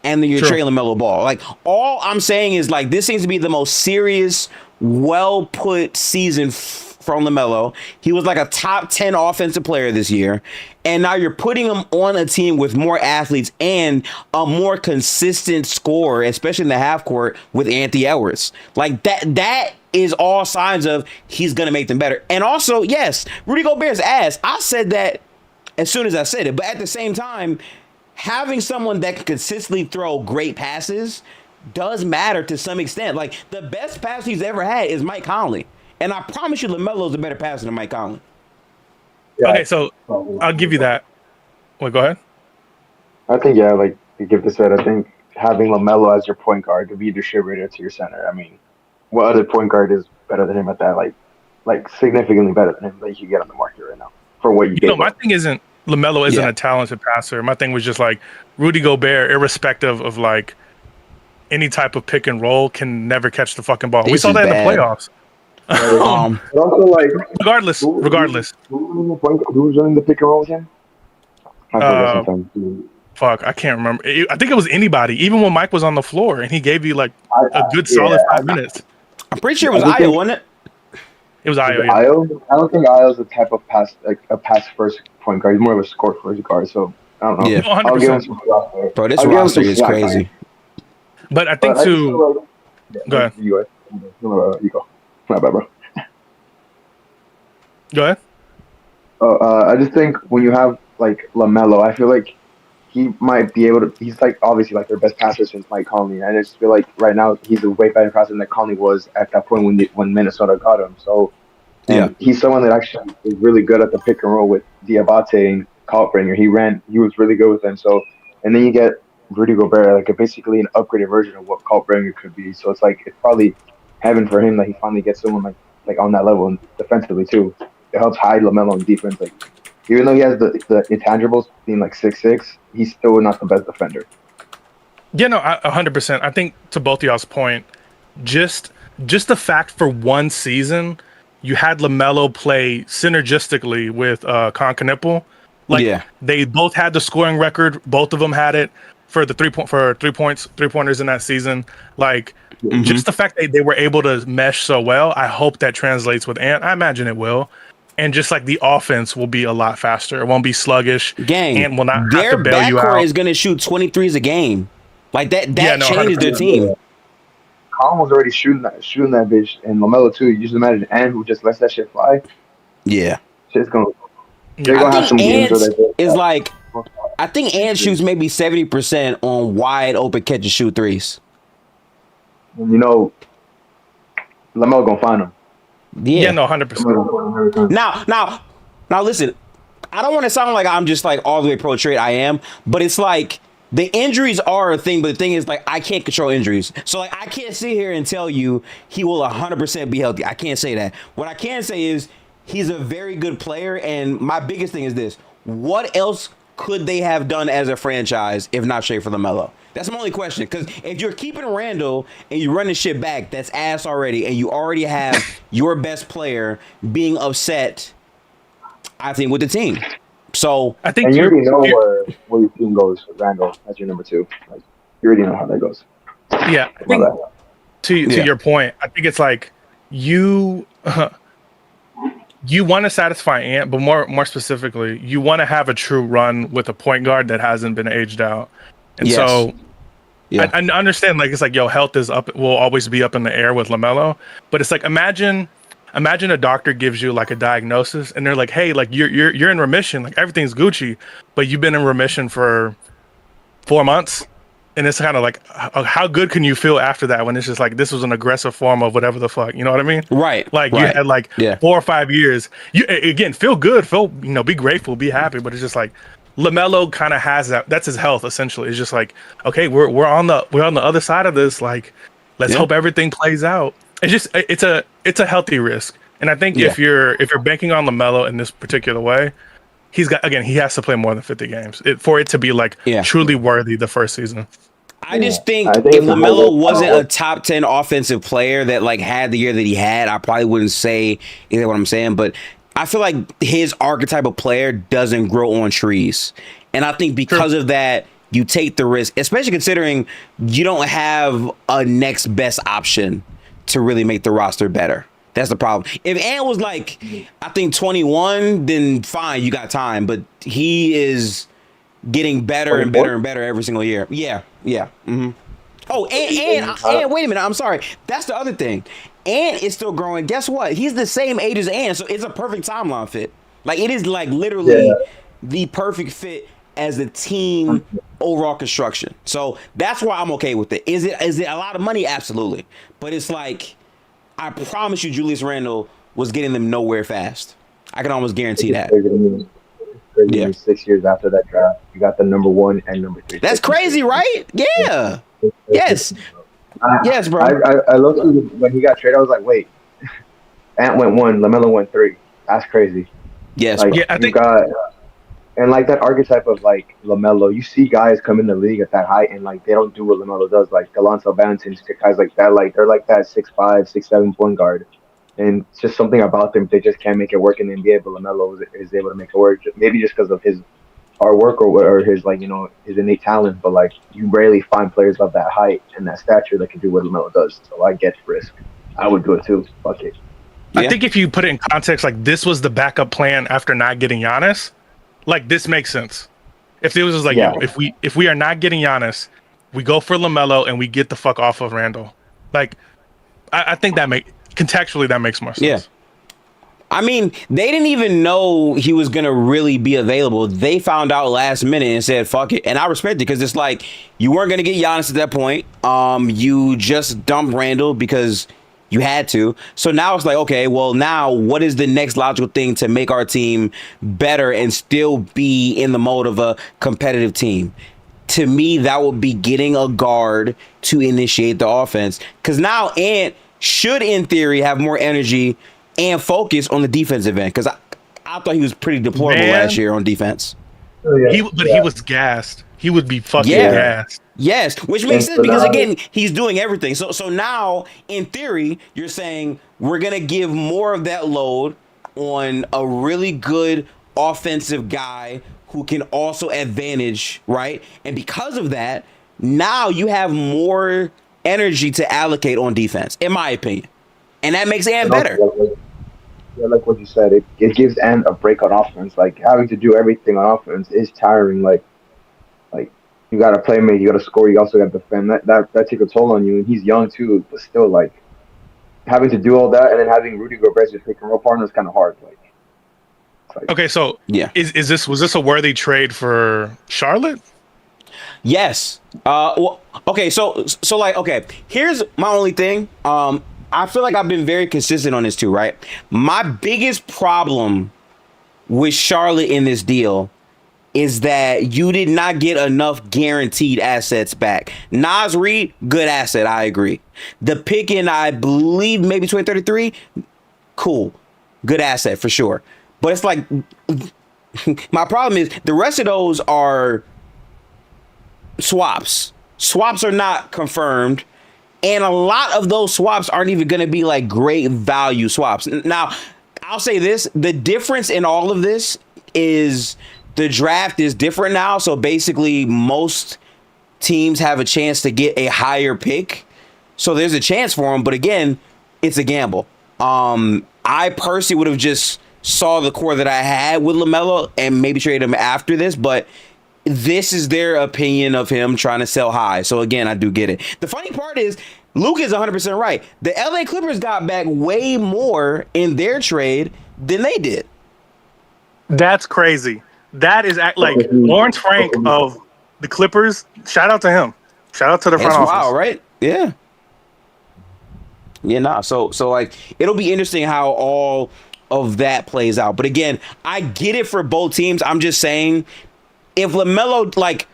and then you're trading LaMelo Ball. Like all I'm saying is like this seems to be the most serious, well put season from LaMelo. He was like a top 10 offensive player this year. And now you're putting him on a team with more athletes and a more consistent scorer, especially in the half court with Anthony Edwards. Like that is all signs of he's going to make them better. And also, yes, Rudy Gobert's ass. I said that as soon as I said it. But at the same time, having someone that can consistently throw great passes does matter to some extent. Like the best pass he's ever had is Mike Conley. And I promise you, LaMelo's a better passer than Mike Conley. Yeah. Okay, so I'll give you that. Wait, go ahead. I think, yeah, like Gifted said, I think having LaMelo as your point guard to be a distributor to your center. I mean, what other point guard is better than him at that? Like significantly better than him that you can get on the market right now for what you get. My thing isn't LaMelo isn't a talented passer. My thing was just like Rudy Gobert, irrespective of like any type of pick and roll, can never catch the fucking ball. We saw that in the playoffs. Also, like regardless. Who was running the pick and roll again? Fuck, I can't remember. I think it was anybody, even when Mike was on the floor, and he gave you like a good solid 5 minutes. I'm pretty sure it was Io, wasn't it? It was Io. Yeah. Io? I don't think Io's the type of pass first point guard. He's more of a score first guard. So I don't know. Yeah, 100%. I'll give him some props there. Bro, this roster is crazy. But I think go ahead. You go. My bad, bro. Go ahead. I just think when you have like LaMelo, I feel like he might be able to. He's like obviously like their best passer since Mike Conley, and I just feel like right now he's a way better passer than Conley was at that point when Minnesota got him. So he's someone that actually is really good at the pick and roll with Diabate and Kalkbringer. He was really good with them. So and then you get Rudy Gobert, like basically an upgraded version of what Kalkbringer could be. So it's probably heaven for him that he finally gets someone like on that level and defensively too. It helps hide LaMelo in defense. Like even though he has the intangibles being like 6'6", he's still not the best defender. Yeah, no, 100%. I think to both of y'all's point, just the fact for one season you had LaMelo play synergistically with Concanipple. Like they both had the scoring record. Both of them had it for the 3-pointers in that season. Like just the fact that they were able to mesh so well, I hope that translates with Ant. I imagine it will. And just like the offense will be a lot faster. It won't be sluggish. Ant will not their have to bail you out. backcourt is going to shoot 23s a game. Like that changes their team. Colin was already shooting that bitch, and LaMelo too. You just imagine Ant who just lets that shit fly. Yeah. Shit's going. I think Ant is like. I think Ant shoots maybe 70% on wide open catch and shoot threes. And LaMelo gonna find him. Yeah, no, 100%. Now, listen. I don't want to sound like I'm just like all the way pro trade. I am, but it's like the injuries are a thing. But the thing is, like, I can't control injuries, so like I can't sit here and tell you he will 100% be healthy. I can't say that. What I can say is he's a very good player, and my biggest thing is this: what else could they have done as a franchise if not trade for LaMelo? That's my only question. Because if you're keeping Randall and you're running shit back, that's ass already, and you already have your best player being upset, I think, with the team. So I think and you already know where your team goes with Randall as your number 2. Like you already know how that goes. Yeah, I think to your point, I think it's like you want to satisfy Ant, but more specifically, you want to have a true run with a point guard that hasn't been aged out. And so I understand, like, it's like, yo, health is up, will always be up in the air with LaMelo, but it's like, imagine a doctor gives you like a diagnosis and they're like, hey, like you're in remission, like everything's Gucci, but you've been in remission for 4 months, and it's kind of like, how good can you feel after that when it's just like, this was an aggressive form of whatever the fuck, you know what I mean? Right. Like you had like 4 or 5 years. You again feel good, be grateful, be happy, but it's just like LaMelo kind of has that. That's his health essentially. It's just like, okay, we're on the other side of this. Like, let's hope everything plays out. It's just it's a healthy risk, and I think if you're banking on LaMelo in this particular way, he has to play more than 50 games for it to be like truly worthy the first season. I just think if LaMelo wasn't a top 10 offensive player that like had the year that he had, I probably wouldn't say exactly what I'm saying. But I feel like his archetype of player doesn't grow on trees, and I think because of that, you take the risk, especially considering you don't have a next best option to really make the roster better. That's the problem. If Ant was like, I think 21, then fine, you got time. But he is getting better and better and better every single year. Yeah. Mm-hmm. Oh, and wait a minute. I'm sorry. That's the other thing. Ant is still growing. Guess what? He's the same age as Ant, so it's a perfect timeline fit. Like, it is like literally the perfect fit as a team overall construction. So that's why I'm okay with it. Is it a lot of money? Absolutely. But it's like, I promise you, Julius Randle was getting them nowhere fast. I can almost guarantee that. Yeah. 6 years after that draft, you got the number 1 and number 3. That's crazy, right? Yeah. Yes. Yes, bro. I looked when he got traded. I was like, wait, Ant went 1, LaMelo went 3. That's crazy. Yes, like, bro. I think. And like that archetype of like LaMelo, you see guys come in the league at that height and like they don't do what LaMelo does. Like Delonte Banton, guys like that, like they're like that 6'5", 6'7" point guard, and it's just something about them. They just can't make it work in the NBA. But LaMelo is able to make it work. Maybe just because of his hard work or his like his innate talent. But like you rarely find players of that height and that stature that can do what LaMelo does. So I get the risk. I would do it too. Fuck it. I think if you put it in context, like this was the backup plan after not getting Giannis. Like, this makes sense. If it was just like, if we are not getting Giannis, we go for LaMelo and we get the fuck off of Randle. Like, I think contextually that makes more sense. Yeah. I mean, they didn't even know he was going to really be available. They found out last minute and said, fuck it. And I respect it because it's like, you weren't going to get Giannis at that point. You just dumped Randle because you had to. So now it's like, okay, well, now what is the next logical thing to make our team better and still be in the mode of a competitive team? To me, that would be getting a guard to initiate the offense. Because now Ant should, in theory, have more energy and focus on the defensive end. Because I thought he was pretty deplorable last year on defense. He was gassed. He would be fucking gassed. Yes, which makes sense because, again, he's doing everything. So now, in theory, you're saying we're going to give more of that load on a really good offensive guy who can also advantage, right? And because of that, now you have more energy to allocate on defense, in my opinion. And that makes Ant better. Yeah, like what you said, it gives Ant a break on offense. Like, having to do everything on offense is tiring. Like you got to play mate, you got to score, you also got to defend. That takes a toll on you, and he's young too. But still, like having to do all that, and then having Rudy Gobert just pick and roll partner is kind of hard. Like, okay, so was this a worthy trade for Charlotte? Yes. Well, okay. So like, okay. Here's my only thing. I feel like I've been very consistent on this too, right? My biggest problem with Charlotte in this deal is that you did not get enough guaranteed assets back. Naz Reid, good asset, I agree. The pick in, I believe, maybe 2033, cool. Good asset for sure. But it's like, my problem is the rest of those are swaps. Swaps are not confirmed. And a lot of those swaps aren't even going to be like great value swaps. Now, I'll say this. The difference in all of this is the draft is different now. So basically, most teams have a chance to get a higher pick. So there's a chance for them. But again, it's a gamble. I personally would have just saw the core that I had with LaMelo and maybe traded him after this. But this is their opinion of him trying to sell high. So again, I do get it. The funny part is Luke is 100% right. The LA Clippers got back way more in their trade than they did. That's crazy. That is like Lawrence Frank of the Clippers. Shout out to him. Shout out to the front office. Wow, right? Yeah. Yeah, nah. So like it'll be interesting how all of that plays out. But again, I get it for both teams. I'm just saying if LaMelo, like,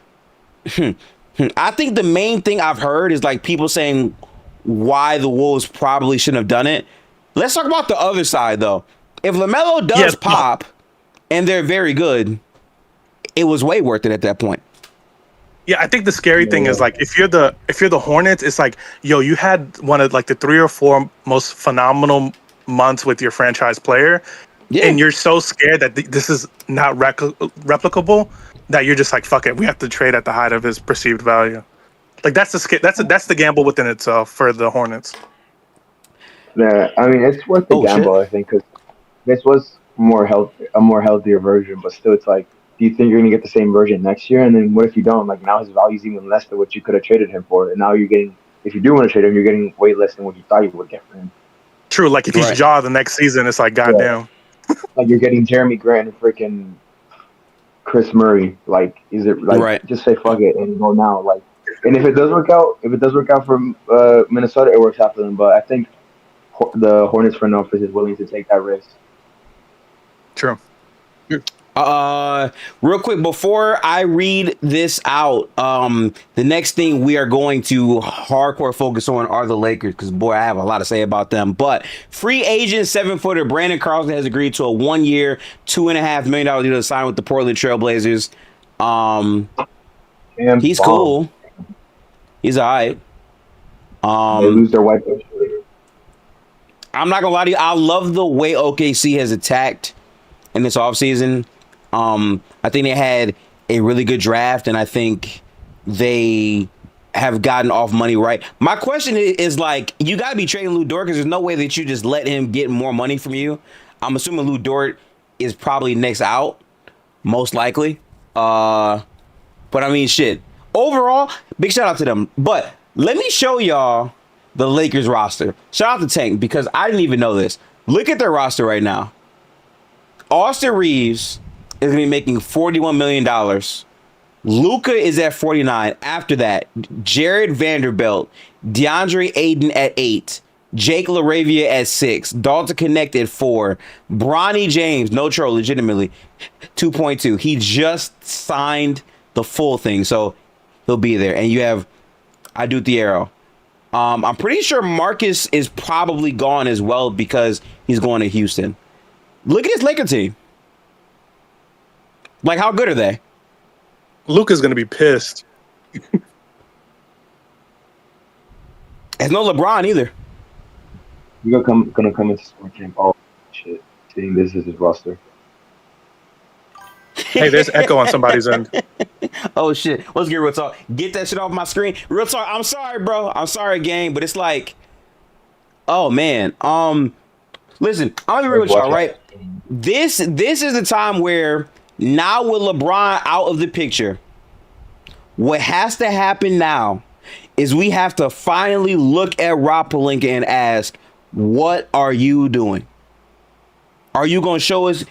I think the main thing I've heard is like people saying why the Wolves probably shouldn't have done it. Let's talk about the other side though. If LaMelo does pop and they're very good, it was way worth it at that point. Yeah, I think the scary thing is like if you're the Hornets, it's like, yo, you had one of like the 3 or 4 most phenomenal months with your franchise player, and you're so scared that this is not replicable that you're just like, fuck it, we have to trade at the height of his perceived value. Like that's the gamble within itself for the Hornets. Yeah, I mean it's worth the gamble, I think, because this was a more healthier version, but still, it's like, do you think you're gonna get the same version next year? And then what if you don't? Like now his value's even less than what you could have traded him for, and now you're getting, if you do want to trade him, you're getting way less than what you thought you would get for him. True, like if he's Jaw the next season, it's like goddamn. Yeah. Like you're getting Jeremy Grant and freaking Chris Murray. Like, is it like just say fuck it and go now? Like, and if it does work out for Minnesota, it works out for them. But I think the Hornets front office is willing to take that risk. True. Real quick before I read this out, the next thing we are going to hardcore focus on are the Lakers, because boy, I have a lot to say about them. But free agent 7-footer Brandon Carlson has agreed to a 1-year, $2.5 million deal to sign with the Portland Trail Blazers. He's cool. He's all right. They lose their white coach. I'm not gonna lie to you. I love the way OKC has attacked in this offseason. I think they had a really good draft, and I think they have gotten off money right. My question is like, you got to be trading Lou Dort, because there's no way that you just let him get more money from you. I'm assuming Lou Dort is probably next out, most likely. But I mean, shit. Overall, big shout out to them. But let me show y'all the Lakers roster. Shout out to Tank, because I didn't even know this. Look at their roster right now. Austin Reeves is going to be making $41 million. Luka is at 49. After that, Jared Vanderbilt, DeAndre Ayton at 8, Jake LaRavia at 6, Dalton Connect at 4, Bronny James, no troll, legitimately, 2.2. He just signed the full thing, so he'll be there. And you have Adu Thiero. I'm pretty sure Marcus is probably gone as well, because he's going to Houston. Look at this Laker team. Like, how good are they? Luka's going to be pissed. There's no LeBron either. You're gonna come into sport camp all shit, seeing this is his roster. Hey, there's echo on somebody's end. Oh shit. Let's get real talk. Get that shit off my screen. Real talk. I'm sorry, bro. I'm sorry, gang, but it's like, oh man. Listen, I'm gonna be real with y'all, right? This is the time where, now with LeBron out of the picture, what has to happen now is we have to finally look at Rob Pelinka and ask, what are you doing? Are you going to show us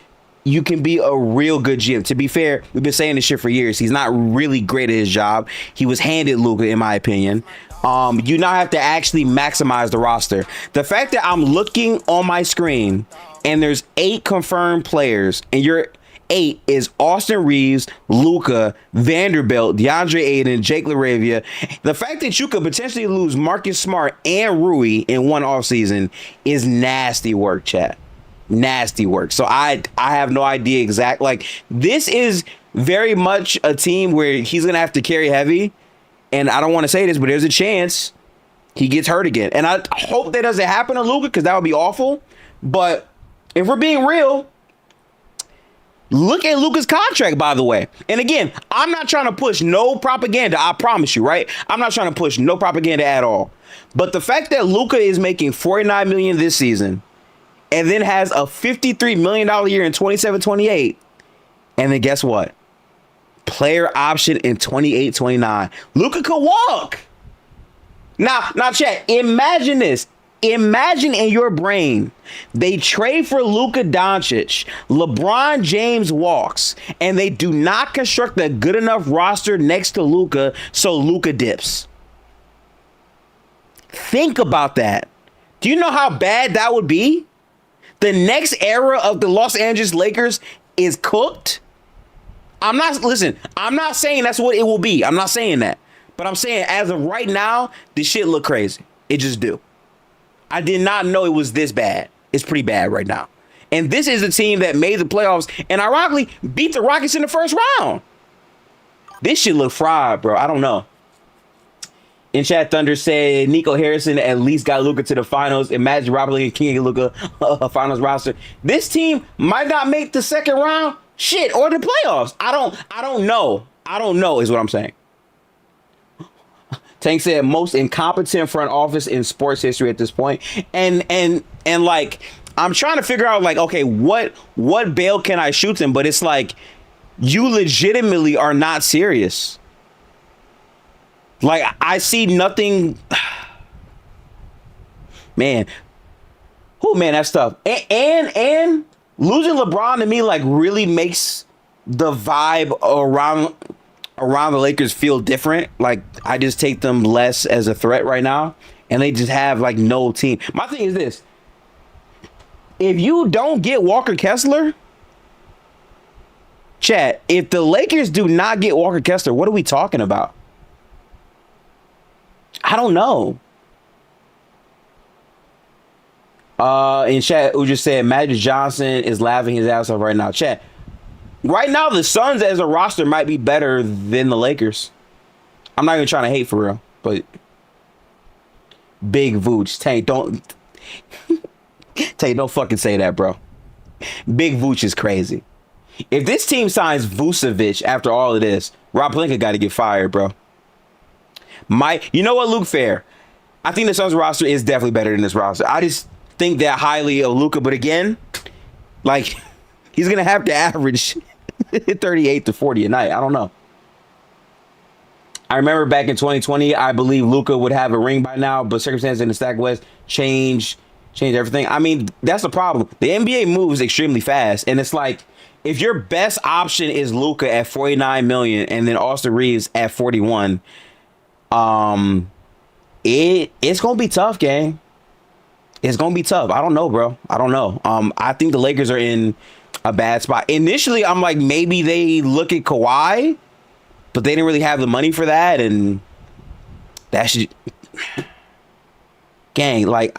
you can be a real good GM? To be fair, we've been saying this shit for years. He's not really great at his job. He was handed Luka, in my opinion. You now have to actually maximize the roster. The fact that I'm looking on my screen and there's 8 confirmed players, and your 8 is Austin Reeves, Luka, Vanderbilt, DeAndre Ayton, Jake LaRavia. The fact that you could potentially lose Marcus Smart and Rui in one offseason is nasty work, chat. Nasty work. So I have no idea exact. Like, this is very much a team where he's going to have to carry heavy. And I don't want to say this, but there's a chance he gets hurt again. And I hope that doesn't happen to Luka, because that would be awful. But if we're being real, look at Luka's contract, by the way. And again, I'm not trying to push no propaganda. I promise you, right? I'm not trying to push no propaganda at all. But the fact that Luka is making $49 million this season, and then has a $53 million year in 27-28, and then guess what? Player option in 28-29. Luka could walk. Now, chat, imagine this. Imagine in your brain, they trade for Luka Doncic, LeBron James walks, and they do not construct a good enough roster next to Luka, so Luka dips. Think about that. Do you know how bad that would be? The next era of the Los Angeles Lakers is cooked. I'm not saying that's what it will be. I'm not saying that. But I'm saying as of right now, this shit look crazy. It just do. I did not know it was this bad. It's pretty bad right now. And this is a team that made the playoffs and ironically beat the Rockets in the first round. This shit look fried, bro. I don't know. In chat, Thunder said Nico Harrison at least got Luka to the finals. Imagine Robert Lee and King Luka finals roster. This team might not make the second round, shit, or the playoffs. I don't know. I don't know is what I'm saying. Tank said most incompetent front office in sports history at this point. And like, I'm trying to figure out like, okay, what bail can I shoot them? But it's like, you legitimately are not serious. Like, I see nothing. Man. Oh, man, that's tough. And losing LeBron to me, like, really makes the vibe around the Lakers feel different. Like, I just take them less as a threat right now. And they just have, like, no team. My thing is this. If you don't get Walker Kessler, chat, if the Lakers do not get Walker Kessler, what are we talking about? I don't know. In chat, who just said Magic Johnson is laughing his ass off right now. Chat. Right now, the Suns as a roster might be better than the Lakers. I'm not even trying to hate for real, but Big Vooch, Tank, don't fucking say that, bro. Big Vooch is crazy. If this team signs Vucevic after all of this, Rob Pelinka got to get fired, bro. You know what, Luke Fair? I think the Suns roster is definitely better than this roster. I just think that highly of Luka, but again, like, he's gonna have to average 38 to 40 a night. I don't know. I remember back in 2020, I believe Luka would have a ring by now, but circumstances in the Stack West changed everything. I mean, that's the problem. The NBA moves extremely fast, and it's like, if your best option is Luka at $49 million and then Austin Reeves at 41, it's gonna be tough, gang. It's gonna be tough. I don't know, bro. I don't know. I think the Lakers are in a bad spot. Initially, I'm like, maybe they look at Kawhi, but they didn't really have the money for that, and that should, gang. Like,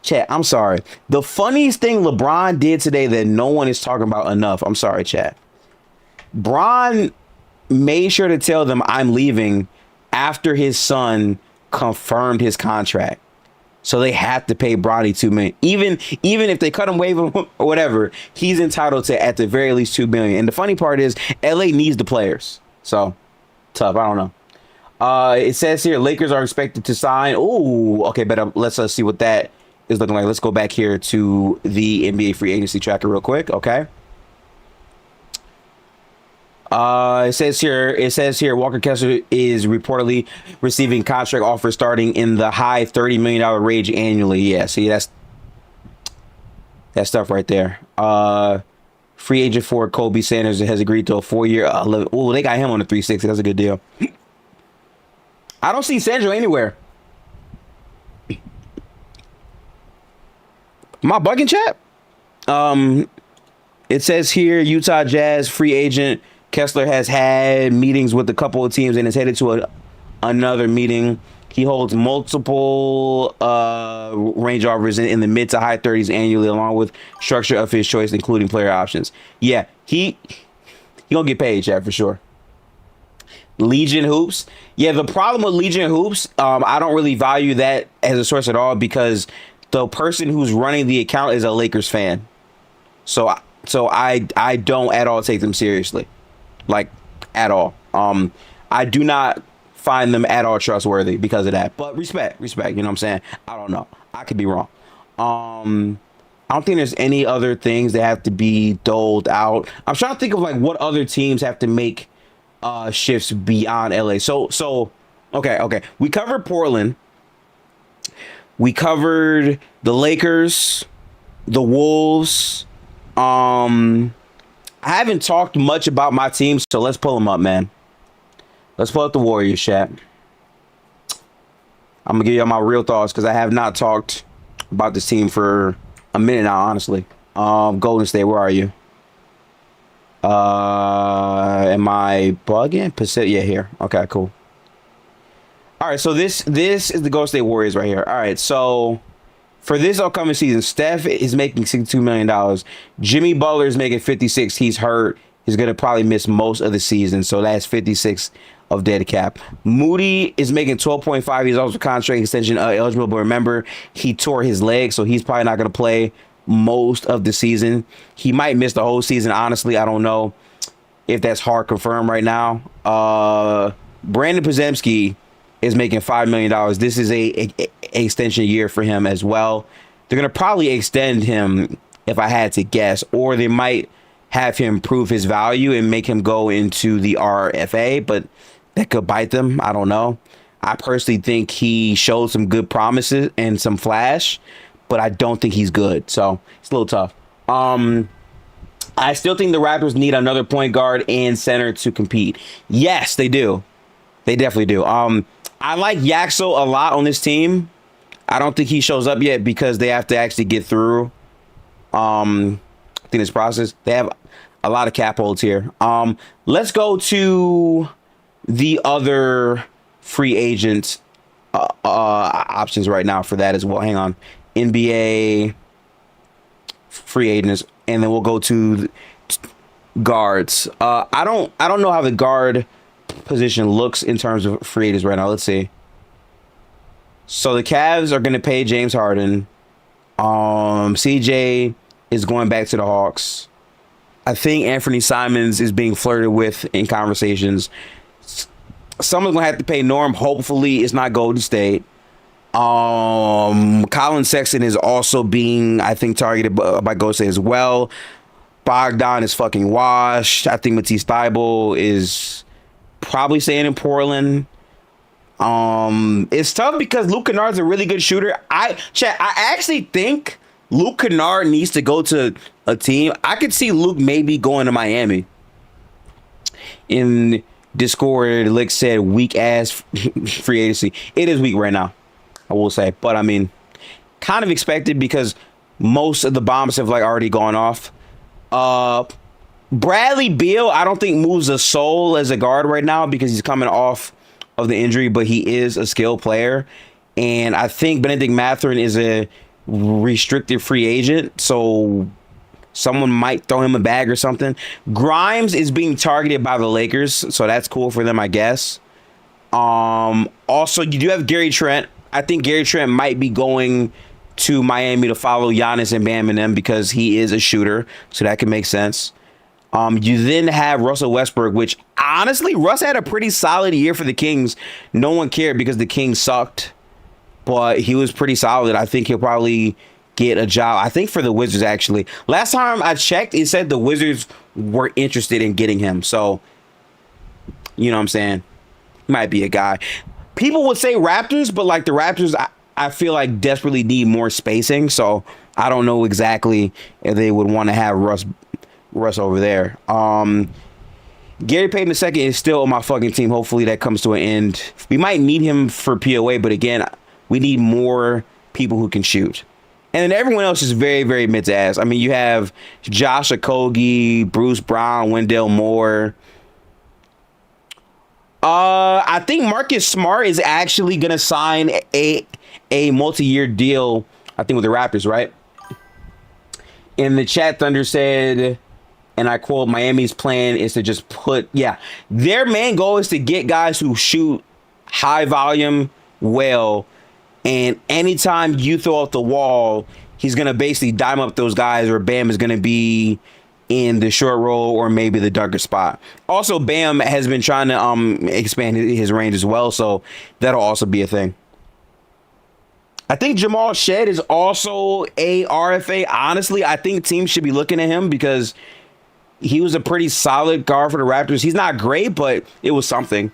chat, I'm sorry. The funniest thing LeBron did today that no one is talking about enough. I'm sorry, chat. Bron made sure to tell them I'm leaving after his son confirmed his contract. So they have to pay Bronny $2 million. Even if they cut him, waive him, or whatever, he's entitled to at the very least $2 million. And the funny part is LA needs the players. So tough. I don't know. It says here Lakers are expected to sign. Oh, okay, but let's see what that is looking like. Let's go back here to the NBA free agency tracker real quick. Okay. It says here Walker Kessler is reportedly receiving contract offers starting in the high $30 million range annually. Yeah, see, that's that stuff right there. Free agent for Kobe Sanders has agreed to a 4-year 11. Oh, they got him on a 360. That's a good deal. I don't see Sandro anywhere. Am I bugging, chat? It says here Utah Jazz free agent Kessler has had meetings with a couple of teams and is headed to another meeting. He holds multiple range offers in the mid to high 30s annually, along with structure of his choice, including player options. Yeah, he gonna get paid, chat, for sure. Legion Hoops. Yeah, the problem with Legion Hoops, I don't really value that as a source at all because the person who's running the account is a Lakers fan. So I don't at all take them seriously. Like, at all. I do not find them at all trustworthy because of that. But respect, you know what I'm saying? I don't know. I could be wrong. I don't think there's any other things that have to be doled out. I'm trying to think of like what other teams have to make shifts beyond LA. So okay. We covered Portland. We covered the Lakers, the Wolves. I haven't talked much about my team, so let's pull them up, man. Let's pull up the Warriors, chat. I'm gonna give you my real thoughts because I have not talked about this team for a minute now, honestly. Golden State, where are you? Am I bugging? Pacific, yeah, here. Okay, cool. All right, so this is the Golden State Warriors right here. All right, so for this upcoming season, Steph is making $62 million. Jimmy Butler is making 56. He's hurt. He's gonna probably miss most of the season, so that's 56 of dead cap. Moody is making 12.5. He's also contract extension eligible, but remember, he tore his leg, so he's probably not going to play most of the season. He might miss the whole season. Honestly, I don't know if that's hard confirmed right now. Brandon Podziemski is making $5 million. This is a extension year for him as well. They're going to probably extend him, if I had to guess, or they might have him prove his value and make him go into the RFA, but that could bite them. I don't know. I personally think he showed some good promises and some flash, but I don't think he's good. So it's a little tough. I still think the Raptors need another point guard and center to compete. Yes, they do. They definitely do. I like Yaxel a lot on this team. I don't think he shows up yet because they have to actually get through this process. They have a lot of cap holds here. Let's go to the other free agent options right now for that as well. Hang on. NBA free agents, and then we'll go to guards. I don't know how the guard position looks in terms of free agents right now. Let's see. So the Cavs are going to pay James Harden. CJ is going back to the Hawks. I think Anthony Simons is being flirted with in conversations. Someone's going to have to pay Norm. Hopefully it's not Golden State. Colin Sexton is also being, I think, targeted by Golden State as well. Bogdan is fucking washed. I think Matisse Thybulle is probably staying in Portland. It's tough because Luke Kennard's a really good shooter. I actually think Luke Kennard needs to go to a team. I could see Luke maybe going to Miami. In Discord, Lick said weak ass free agency. It is weak right now, I will say. But I mean, kind of expected because most of the bombs have like already gone off. Bradley Beal, I don't think moves a soul as a guard right now because he's coming off of the injury, but he is a skilled player. And I think Benedict Mathurin is a restricted free agent, so someone might throw him a bag or something. Grimes is being targeted by the Lakers, so that's cool for them, I guess. Also, you do have Gary Trent. I think Gary Trent might be going to Miami to follow Giannis and Bam and them because he is a shooter, so that can make sense. You then have Russell Westbrook, which honestly, Russ had a pretty solid year for the Kings. No one cared because the Kings sucked, but he was pretty solid. I think he'll probably get a job. I think for the Wizards, actually. Last time I checked, it said the Wizards were interested in getting him. So, you know what I'm saying? Might be a guy. People would say Raptors, but like the Raptors, I feel like desperately need more spacing. So I don't know exactly if they would want to have Russ over there. Gary Payton II is still on my fucking team. Hopefully that comes to an end. We might need him for POA, but again, we need more people who can shoot. And then everyone else is very, very mid-ass. I mean, you have Josh Okogie, Bruce Brown, Wendell Moore. I think Marcus Smart is actually going to sign a multi-year deal, I think, with the Raptors, right? In the chat, Thunder said, and I quote, Miami's plan is to just their main goal is to get guys who shoot high volume well. And anytime you throw out the wall, he's going to basically dime up those guys, or Bam is going to be in the short roll or maybe the darker spot. Also, Bam has been trying to expand his range as well, so that'll also be a thing. I think Jamal Shed is also a RFA. Honestly, I think teams should be looking at him because He was a pretty solid guard for the Raptors. He's not great, but it was something.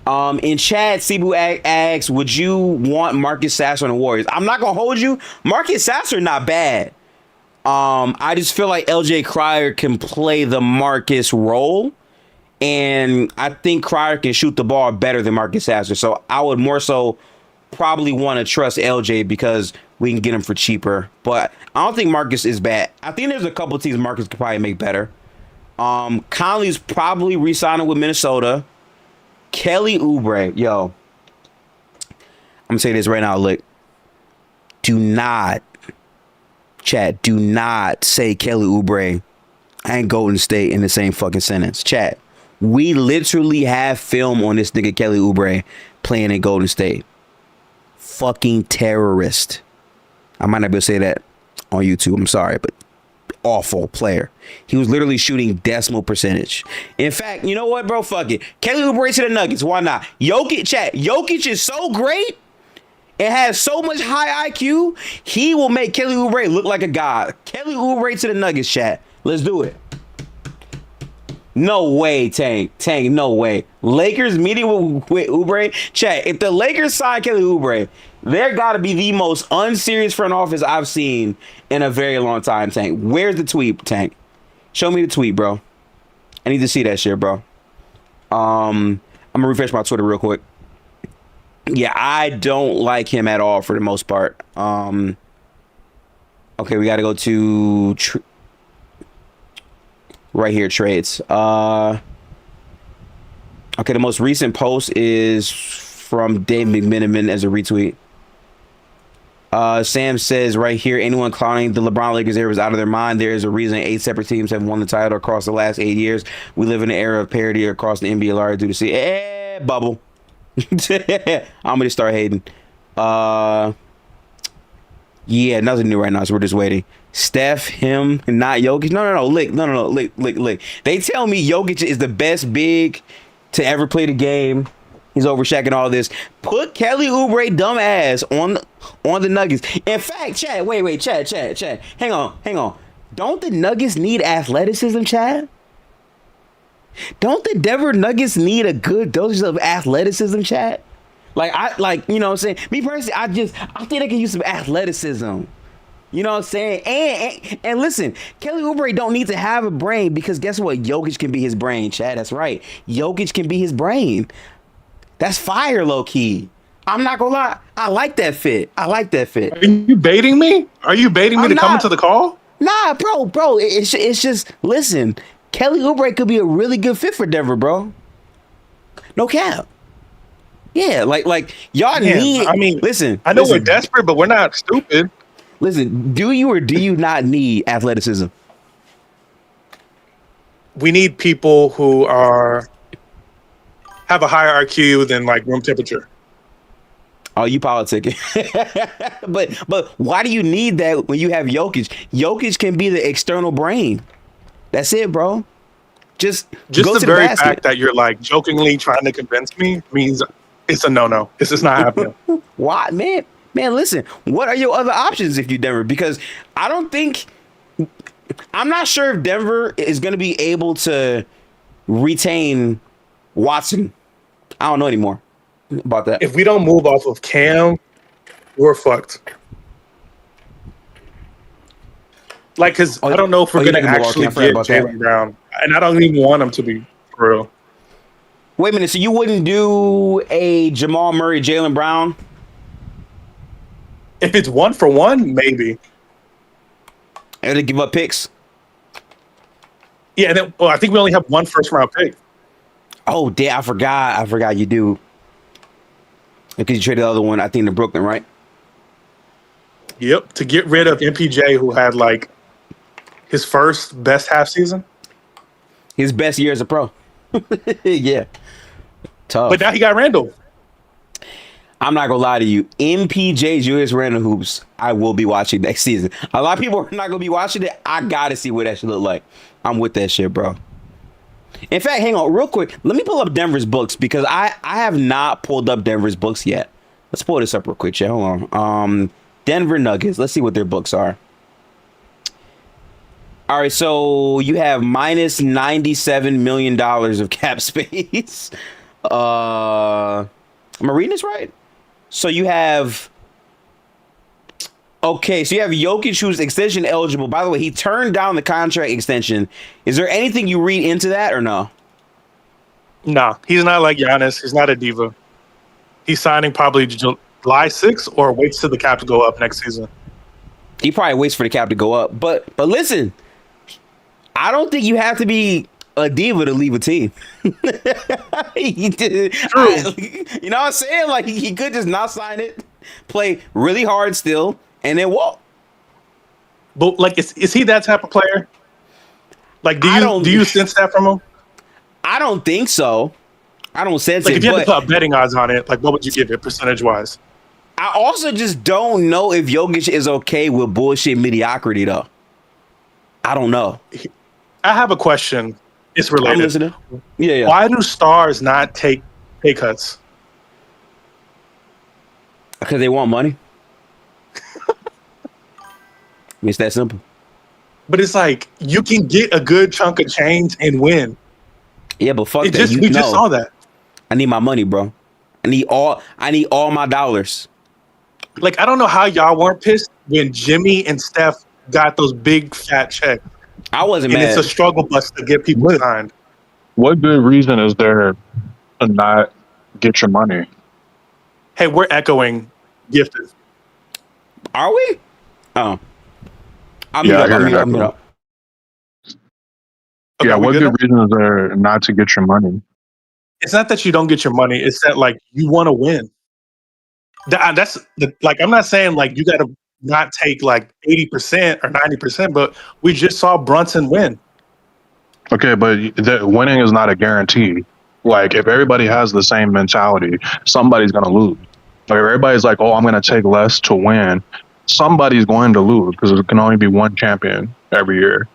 In chat, Cebu asks, would you want Marcus Sasser on the Warriors? I'm not gonna hold you. Marcus Sasser not bad. I just feel like LJ Cryer can play the Marcus role, and I think Cryer can shoot the ball better than Marcus Sasser. So I would more so probably want to trust LJ because we can get him for cheaper. But I don't think Marcus is bad. I think there's a couple teams Marcus could probably make better. Conley's probably re-signing with Minnesota. Kelly Oubre, yo, I'm gonna say this right now, look. Do not say Kelly Oubre and Golden State in the same fucking sentence. Chat, we literally have film on this nigga Kelly Oubre playing in Golden State. Fucking terrorist. I might not be able to say that on YouTube. I'm sorry, but awful player. He was literally shooting decimal percentage. In fact, you know what, bro? Fuck it. Kelly Oubre to the Nuggets. Why not? Jokic is so great and has so much high IQ. He will make Kelly Oubre look like a god. Kelly Oubre to the Nuggets, chat. Let's do it. No way, Tank, no way. Lakers meeting with Oubre. Chat, if the Lakers sign Kelly Oubre, they're got to be the most unserious front office I've seen in a very long time, Tank. Where's the tweet, Tank? Show me the tweet, bro. I need to see that shit, bro. I'm going to refresh my Twitter real quick. Yeah, I don't like him at all for the most part. Okay, we got to go to... right here, trades. Okay, the most recent post is from Dave McMiniman as a retweet. Sam says right here, anyone clowning the LeBron Lakers era is out of their mind. There is a reason 8 separate teams have won the title across the last 8 years. We live in an era of parity across the NBA largely due to see bubble. I'm gonna start hating. Yeah, nothing new right now, so we're just waiting. Steph, him, not Jokic. No. Lick. They tell me Jokic is the best big to ever play the game. He's over Shaq and all this. Put Kelly Oubre dumb ass on the Nuggets. In fact, Chad, wait, Chad. Hang on. Don't the Nuggets need athleticism, Chad? Don't the Denver Nuggets need a good dosage of athleticism, Chad? Like, you know what I'm saying? Me personally, I think they can use some athleticism. You know what I'm saying? And listen, Kelly Oubre don't need to have a brain because guess what? Jokic can be his brain, Chad. That's right. Jokic can be his brain. That's fire, low key. I'm not gonna lie. I like that fit. Are you baiting me? Are you baiting me to come into the call? Nah, bro. It's just, listen, Kelly Oubre could be a really good fit for Denver, bro. No cap. Yeah, like y'all need. I mean, listen. I know we're desperate, but we're not stupid. Listen, do you or do you not need athleticism? We need people who have a higher IQ than like room temperature. Oh, you politicking. but why do you need that when you have Jokic? Jokic can be the external brain. That's it, bro. Just go the to very the basket. fact that you're like jokingly trying to convince me means it's a no. It's just not happening. Why, man? Man, listen, what are your other options if you Denver? Because I'm not sure if Denver is going to be able to retain Watson. I don't know anymore about that. If we don't move off of Cam, we're fucked. Like, because I don't know if we're going to actually get Jaylen Brown. And I don't even want him to be for real. Wait a minute, so you wouldn't do a Jamal Murray, Jaylen Brown? If it's 1-for-1, maybe. And to give up picks? Yeah, I think we only have 1 first-round pick. Oh, damn, I forgot you do. Because you traded the other one, I think, to Brooklyn, right? Yep, to get rid of MPJ, who had, like, his first best half season. His best year as a pro. Yeah. Tough. But now he got Randall. I'm not gonna lie to you. MPJ Julius Randle hoops, I will be watching next season. A lot of people are not gonna be watching it. I gotta see what that should look like. I'm with that shit, bro. In fact, hang on real quick. Let me pull up Denver's books because I have not pulled up Denver's books yet. Let's pull this up real quick, chat. Hold on. Denver Nuggets. Let's see what their books are. All right, so you have minus $97 million of cap space. Am I reading this right? So you have. Okay, so you have Jokic, who's extension eligible. By the way, he turned down the contract extension. Is there anything you read into that or no? No, he's not like Giannis. He's not a diva. He's signing probably July 6th or waits till the cap to go up next season. He probably waits for the cap to go up. But listen, I don't think you have to be a diva to leave a team. You know what I'm saying? Like, he could just not sign it, play really hard still, and then walk. But like, is he that type of player? Like, do you sense that from him? I don't think so. I don't sense like it. If you had to put betting odds on it, like, what would you give it percentage wise? I also just don't know if Jokic is okay with bullshit mediocrity, though. I don't know. I have a question. It's related. I'm listening. Yeah. Why do stars not take pay cuts? Because they want money. It's that simple. But it's like, you can get a good chunk of change and win. Yeah, but fuck that. We just saw that. I need my money, bro. I need all my dollars. Like, I don't know how y'all weren't pissed when Jimmy and Steph got those big fat checks. I wasn't mad. And it's a struggle bus to get people signed. What good reason is there to not get your money? Hey, we're echoing Gifted. Are we? Oh. I'm Yeah, up. Okay, yeah, what good reason is there not to get your money? It's not that you don't get your money. It's that, like, you want to win. I'm not saying, like, you got to not take, like, 80% or 90%, but we just saw Brunson win. Okay, but winning is not a guarantee. Like, if everybody has the same mentality, somebody's going to lose. Like, if everybody's like, oh, I'm going to take less to win, somebody's going to lose because there can only be one champion every year.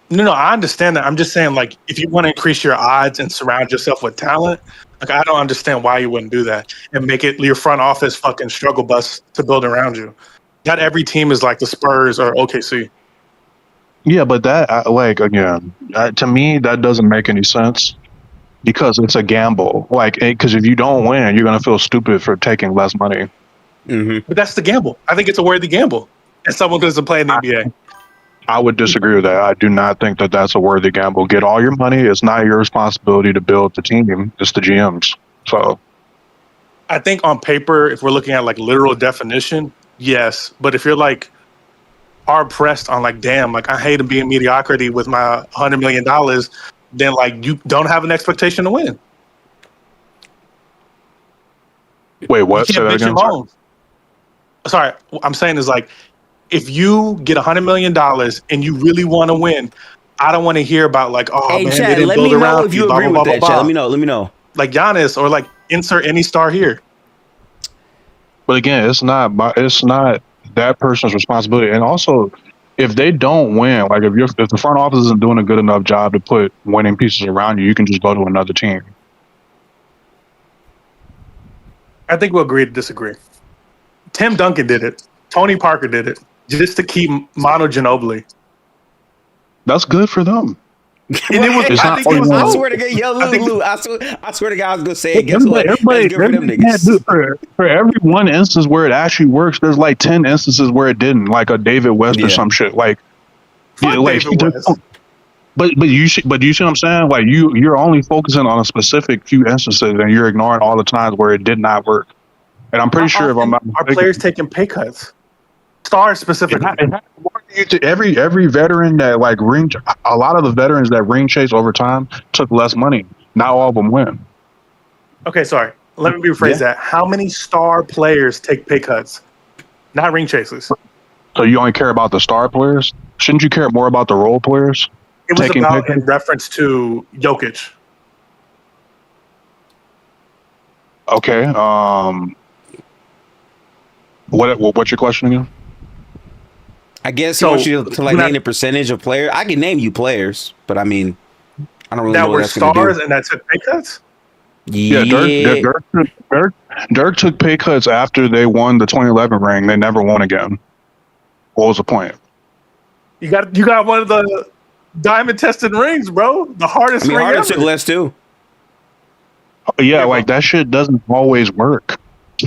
No, I understand that. I'm just saying, like, if you want to increase your odds and surround yourself with talent, like, I don't understand why you wouldn't do that and make it your front office fucking struggle bus to build around you. Not every team is like the Spurs or OKC. Yeah, but that, to me, that doesn't make any sense because it's a gamble. Like, because if you don't win, you're going to feel stupid for taking less money. Mm-hmm. But that's the gamble. I think it's a worthy gamble. And someone doesn't play in the NBA. I would disagree with that. I do not think that that's a worthy gamble. Get all your money. It's not your responsibility to build the team. It's the GM's. So I think on paper, if we're looking at, like, literal definition, yes. But if you're, like, hard pressed on, like, damn, like, I hate being mediocrity with my $100 million, then, like, you don't have an expectation to win. Wait, what? Say that again. Sorry, I'm saying is, like, if you get $100 million and you really want to win, I don't want to hear about, like, oh, hey, man, Chad, they didn't let build me know around if you blah, agree blah, with blah, that, blah, Chad. blah. Let me know. Like Giannis, or, like, insert any star here. But again, it's not that person's responsibility. And also, if they don't win, like if the front office isn't doing a good enough job to put winning pieces around you, you can just go to another team. I think we'll agree to disagree. Tim Duncan did it. Tony Parker did it just to keep Manu Ginobili. That's good for them. And it was, I swear to God, yo, Lou, I swear to God, I was gonna say it. Guess what? That's good for them niggas. For every one instance where it actually works, there's like 10 instances where it didn't, like a David West or some shit. Like, David West. But you see what I'm saying? Like, you're only focusing on a specific few instances and you're ignoring all the times where it did not work. And I'm pretty sure if I'm not mistaken, our players taking pay cuts. Stars specifically. Every veteran that, like, a lot of the veterans that ring chase over time took less money. Not all of them win. Okay, sorry. Let me rephrase that. How many star players take pay cuts? Not ring chasers. So you only care about the star players? Shouldn't you care more about the role players? It was about in reference to Jokic. Okay. What's your question again? I guess he wants you to like name the percentage of players. I can name you players, but I mean, I don't really know what that's going to do. That were stars and that took pay cuts? Yeah, Dirk took pay cuts after they won the 2011 ring. They never won again. What was the point? You got one of the diamond tested rings, bro. The hardest ring Harden ever. took less too. Yeah, like that shit doesn't always work.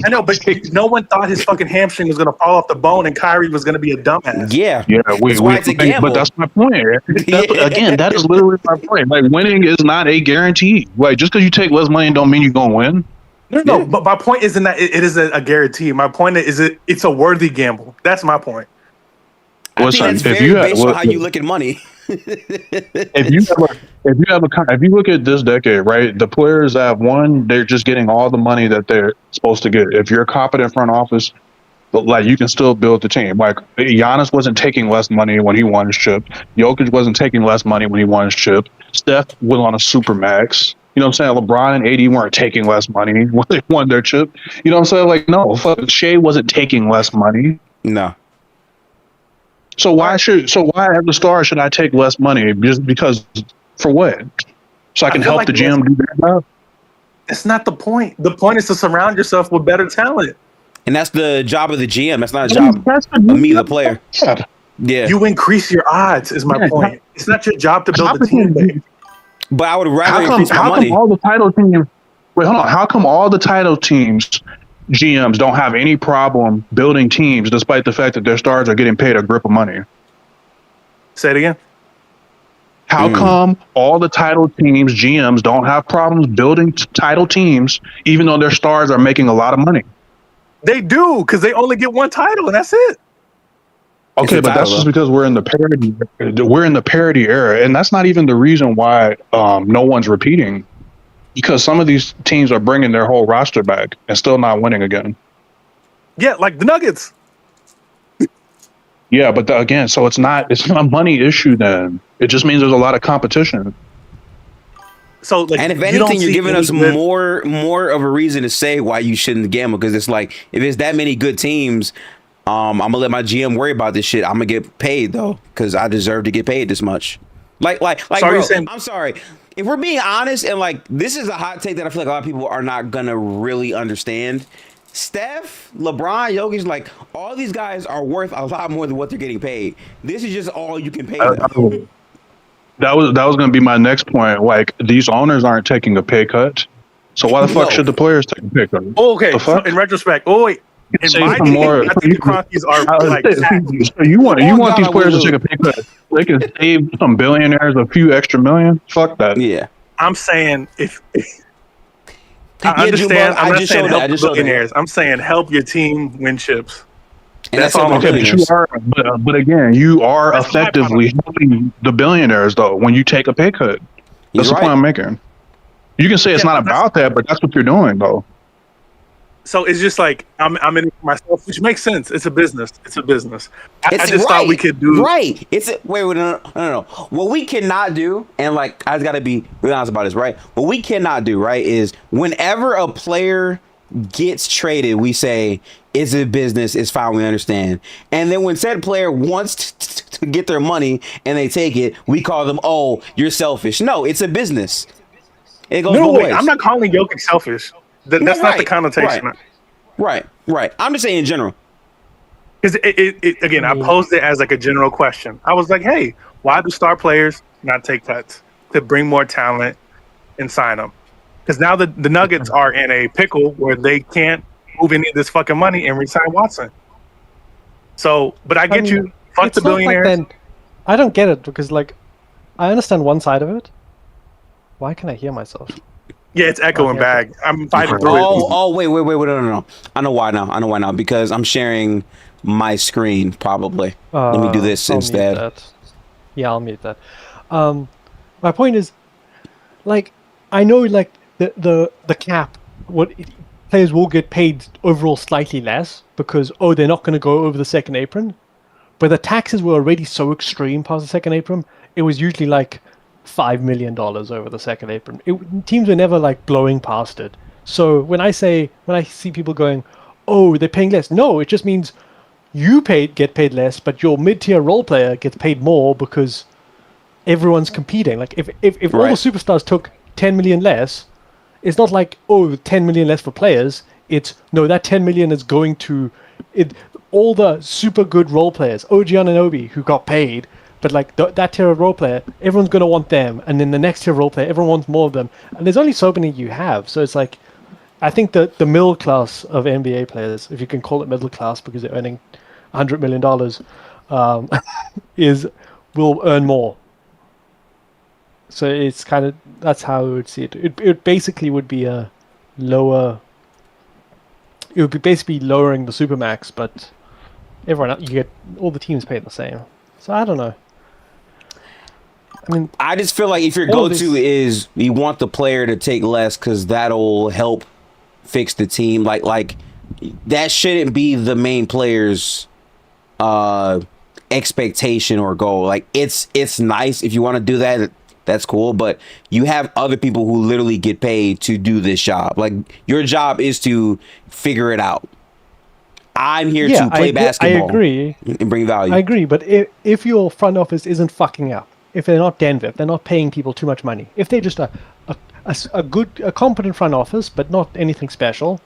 I know, but no one thought his fucking hamstring was gonna fall off the bone and Kyrie was gonna be a dumbass. Yeah, that's why it's a gamble. But that's my point. Again, that is literally my point. Like, winning is not a guarantee. Like, just because you take less money don't mean you're gonna win. No, but my point isn't that it isn't a guarantee. My point is it's a worthy gamble. That's my point. I think that's very based on how you look at money. if you look at this decade, right, the players that have won, they're just getting all the money that they're supposed to get. If you're a competent front office, like, you can still build the team. Like, Giannis wasn't taking less money when he won his chip. Jokic wasn't taking less money when he won his chip. Steph was on a super max. You know what I'm saying? LeBron and AD weren't taking less money when they won their chip. You know what I'm saying? Like, no, Shai wasn't taking less money. No. So why as a star should I take less money just because, for what? So I can help the GM do their job? That's not the point. The point is to surround yourself with better talent. And that's the job of the GM. That's not a job of me, the player. Yeah. You increase your odds is my point. It's not your job to build the team base. But I would rather increase my money. How come all the title teams GMs don't have any problem building teams despite the fact that their stars are getting paid a grip of money? Say it again. How come all the title teams GMs don't have problems building title teams even though their stars are making a lot of money? They do, because they only get one title and that's it. Okay, but that's just because we're in the parity era, and that's not even the reason why no one's repeating. Because some of these teams are bringing their whole roster back and still not winning again. Yeah, like the Nuggets. Yeah, but again, so it's not a money issue then. It just means there's a lot of competition. So, like, and if anything, you're giving us more of a reason to say why you shouldn't gamble, because it's like, if it's that many good teams, I'm gonna let my GM worry about this shit. I'm gonna get paid though, because I deserve to get paid this much. Like, bro, I'm sorry. If we're being honest, and like, this is a hot take that I feel like a lot of people are not gonna really understand. Steph, LeBron, Jokic, like, all these guys are worth a lot more than what they're getting paid. This is just all you can pay them. That was going to be my next point. Like, these owners aren't taking a pay cut, so why the fuck should the players take a pay cut? Okay, so in retrospect, I think the Cronkies are like. So you want these players to take a pay cut? They can save some billionaires a few extra million. Fuck that. Yeah, I'm saying if I understand. I'm not saying help billionaires. I'm saying help your team win chips. And that's all. Okay, but again, you are effectively helping the billionaires though when you take a pay cut. That's the point I'm making. You can say it's not about that, but that's what you're doing though. So it's just like I'm in it for myself, which makes sense. It's a business. I just thought we could do no. What we cannot do, and like, I just got to be real honest about this, right? What we cannot do, right, is whenever a player gets traded, we say it's a business, it's fine, we understand. And then when said player wants to get their money and they take it, we call them, oh, you're selfish. No, it's a business. It goes both ways. I'm not calling Jokic selfish. That's not the connotation. Right. I'm just saying in general. Because again, I posed it as like a general question. I was like, hey, why do star players not take cuts to bring more talent and sign them? Because now the Nuggets are in a pickle where they can't move any of this fucking money and re-sign Watson. So, but I get you. Fuck the billionaires. Like I don't get it because, like, I understand one side of it. Why can I hear myself? Yeah, it's echoing back. I'm fighting through it. Wait, no. I know why now. Because I'm sharing my screen, probably. Let me do this instead. Yeah, I'll mute that. My point is, like, I know, like, the cap, players will get paid overall slightly less because, they're not going to go over the second apron. But the taxes were already so extreme past the second apron, it was usually like $5 million over the second apron. Teams were never like blowing past it. So when I see people going, they're paying less, no, it just means you get paid less, but your mid-tier role player gets paid more because everyone's competing. Like if all the superstars took 10 million less, it's not like 10 million less for players. It's no, that 10 million is going to all the super good role players, OG Anunoby, who got paid. But like that tier of role player, everyone's gonna want them, and then the next tier of role player, everyone wants more of them, and there's only so many you have. So it's like, I think that the middle class of NBA players, if you can call it middle class because they're earning $100 million, will earn more. So it's kind of, that's how I would see it. It basically would be a lower. It would be basically lowering the supermax, but everyone you get all the teams pay the same. So I don't know. I mean, I just feel like if your go-to is you want the player to take less because that'll help fix the team, like that shouldn't be the main player's expectation or goal. Like it's nice if you want to do that. That's cool, but you have other people who literally get paid to do this job. Like your job is to figure it out. I'm here to play basketball. I agree. And bring value. I agree, but if your front office isn't fucking up, if they're not Denver, if they're not paying people too much money, if they're just a competent front office, but not anything special,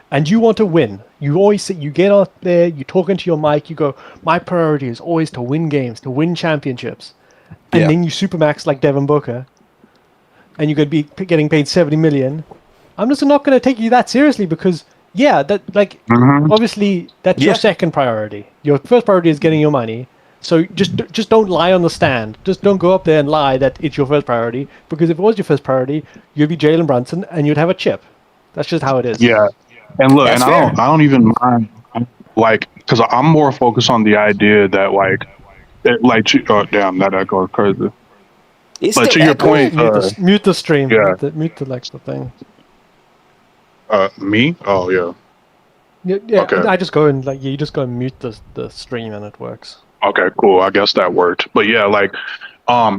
and you want to win, you always say, you get out there, you talk into your mic, you go, my priority is always to win games, to win championships. And then you supermax like Devin Booker, and you're going to be getting paid $70 million. I'm just not going to take you that seriously because, obviously that's your second priority. Your first priority is getting your money. So just don't lie on the stand. Just don't go up there and lie that it's your first priority, because if it was your first priority, you'd be Jalen Brunson and you'd have a chip. That's just how it is. Yeah, and look, That's and I don't even mind, like, because I'm more focused on the idea that damn, that echo is crazy. But to your point, mute the stream. Yeah. Mute the Alexa thing. Me? Oh yeah. Yeah. Okay. I just go and you just go and mute the stream and it works. Okay, cool. I guess that worked. But yeah,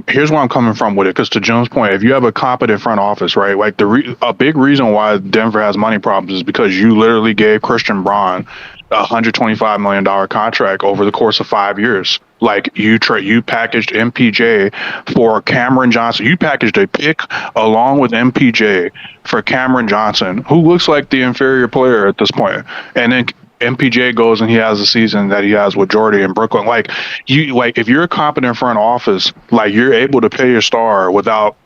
here's where I'm coming from with it. Because to Jim's point, if you have a competent front office, right? Like a big reason why Denver has money problems is because you literally gave Christian Braun a $125 million contract over the course of 5 years. Like you packaged MPJ for Cameron Johnson. You packaged a pick along with MPJ for Cameron Johnson, who looks like the inferior player at this point. And then MPJ goes and he has a season that he has with Jordy in Brooklyn. If you're a competent front office, you're able to pay your star without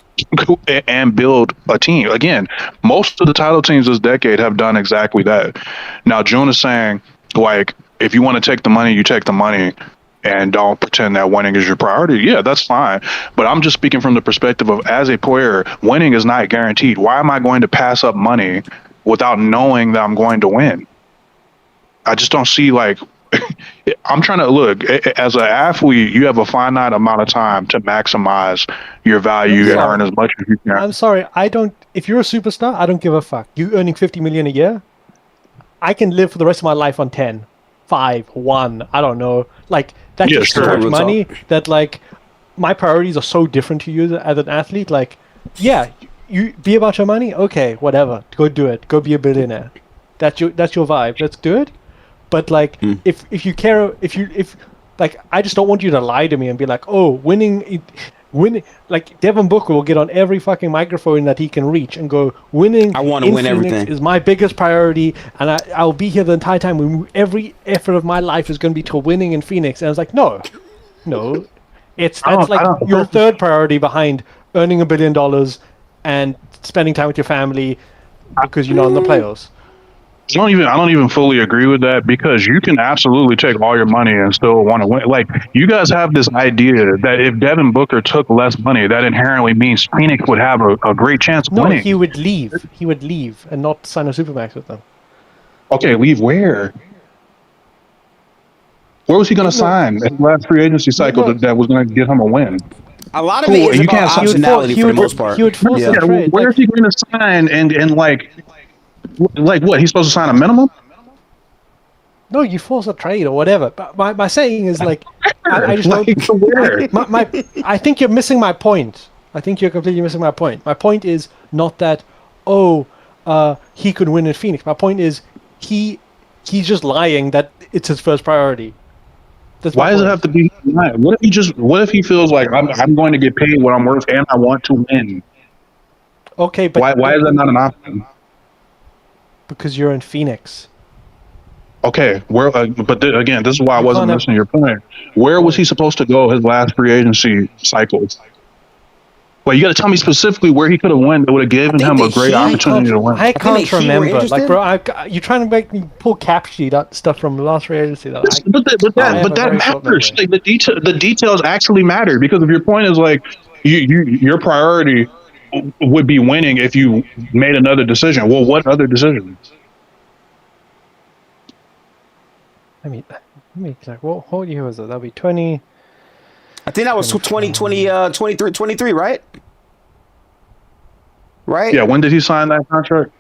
and build a team. Again, most of the title teams this decade have done exactly that. Now, June is saying, if you want to take the money, you take the money and don't pretend that winning is your priority. Yeah, that's fine. But I'm just speaking from the perspective of, as a player, winning is not guaranteed. Why am I going to pass up money without knowing that I'm going to win? I just don't see I'm trying to look as an athlete. You have a finite amount of time to maximize your value and earn as much as you can. I'm sorry, I don't. If you're a superstar, I don't give a fuck. You earning $50 million a year, I can live for the rest of my life on 10, 5, 1. I don't know. That's just so much money that my priorities are so different to you as an athlete. You be about your money. Okay, whatever. Go do it. Go be a billionaire. That's your vibe. Let's do it. But if you care, I just don't want you to lie to me and be like, oh, winning. Devin Booker will get on every fucking microphone that he can reach and go, winning. I want to win everything. Is my biggest priority, and I'll be here the entire time. Every effort of my life is going to be to winning in Phoenix. And I was like, no, that's your third priority behind earning $1 billion and spending time with your family because you're not in the playoffs. I don't even fully agree with that, because you can absolutely take all your money and still want to win. You guys have this idea that if Devin Booker took less money, that inherently means Phoenix would have a great chance of winning. No, he would leave. He would leave and not sign a supermax with them. Okay, leave where? Where was he going to sign in the last free agency cycle that was going to get him a win? A lot of it is about optionality for the most part. He would force a trade. Where is he going to sign and what? He's supposed to sign a minimum? No, you force a trade or whatever. But my saying is I just don't. I think you're missing my point. I think you're completely missing my point. My point is not that he could win in Phoenix. My point is he's just lying that it's his first priority. Why does it have to be? What if he feels like I'm going to get paid what I'm worth and I want to win? Okay, but why is that not an option? Because you're in Phoenix. Okay, where? Again, this is why I You wasn't can't have- listening to your point. Where was he supposed to go his last free agency cycle? Well, you got to tell me specifically where he could have went that would have given think him the a great Heat- opportunity to win. I the can't Heat were remember. Like, interested. bro, you're trying to make me pull cap sheet stuff from the last free agency. Though. But that matters. Like the details actually matter because if your point is like your priority would be winning if you made another decision. Well, what other decision? I mean, like, what year was it? That'll be 20. I think that was 23, right? Right? Yeah. When did he sign that contract?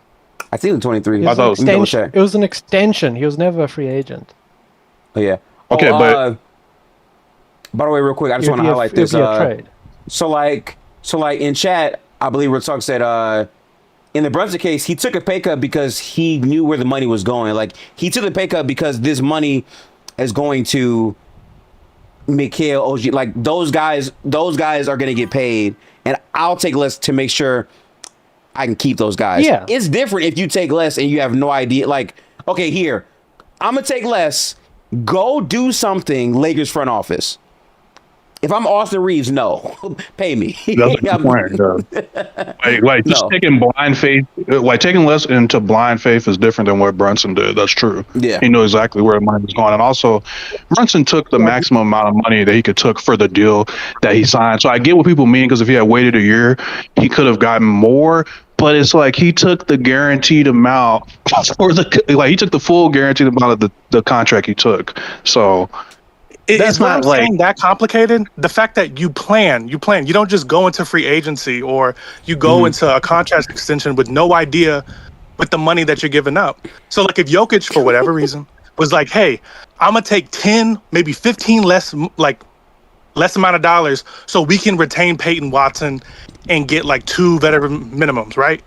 I think it was 23. It was, thought an it was- extension. It was an extension. He was never a free agent. Oh, yeah. Okay, but by the way, real quick, I just It want would to be a- highlight it would this. be a trade. So like in chat, I believe Retalk said in the Brunson case, he took a pay cut because he knew where the money was going. Like he took the pay cut because this money is going to Mikhail OG. Like those guys are gonna get paid, and I'll take less to make sure I can keep those guys. Yeah. It's different if you take less and you have no idea. Like, okay, here, I'm gonna take less. Go do something, Lakers front office. If I'm Austin Reeves, no, pay me. that's the point. Like just No. taking blind faith, like taking less into blind faith is different than what Brunson did. That's true. Yeah. He knew exactly where the money was going, and also Brunson took the maximum amount of money that he could took for the deal that he signed. So I get what people mean because if he had waited a year, he could have gotten more. But it's like he took the guaranteed amount for he took the full guaranteed amount of the contract he took. So. It's not saying that complicated. The fact that you plan. You don't just go into free agency or you go into a contract extension with no idea with the money that you're giving up. So like if Jokic, for whatever reason, was like, hey, I'm going to take 10, maybe 15 less amount of dollars so we can retain Peyton Watson and get like 2 veteran minimums, right?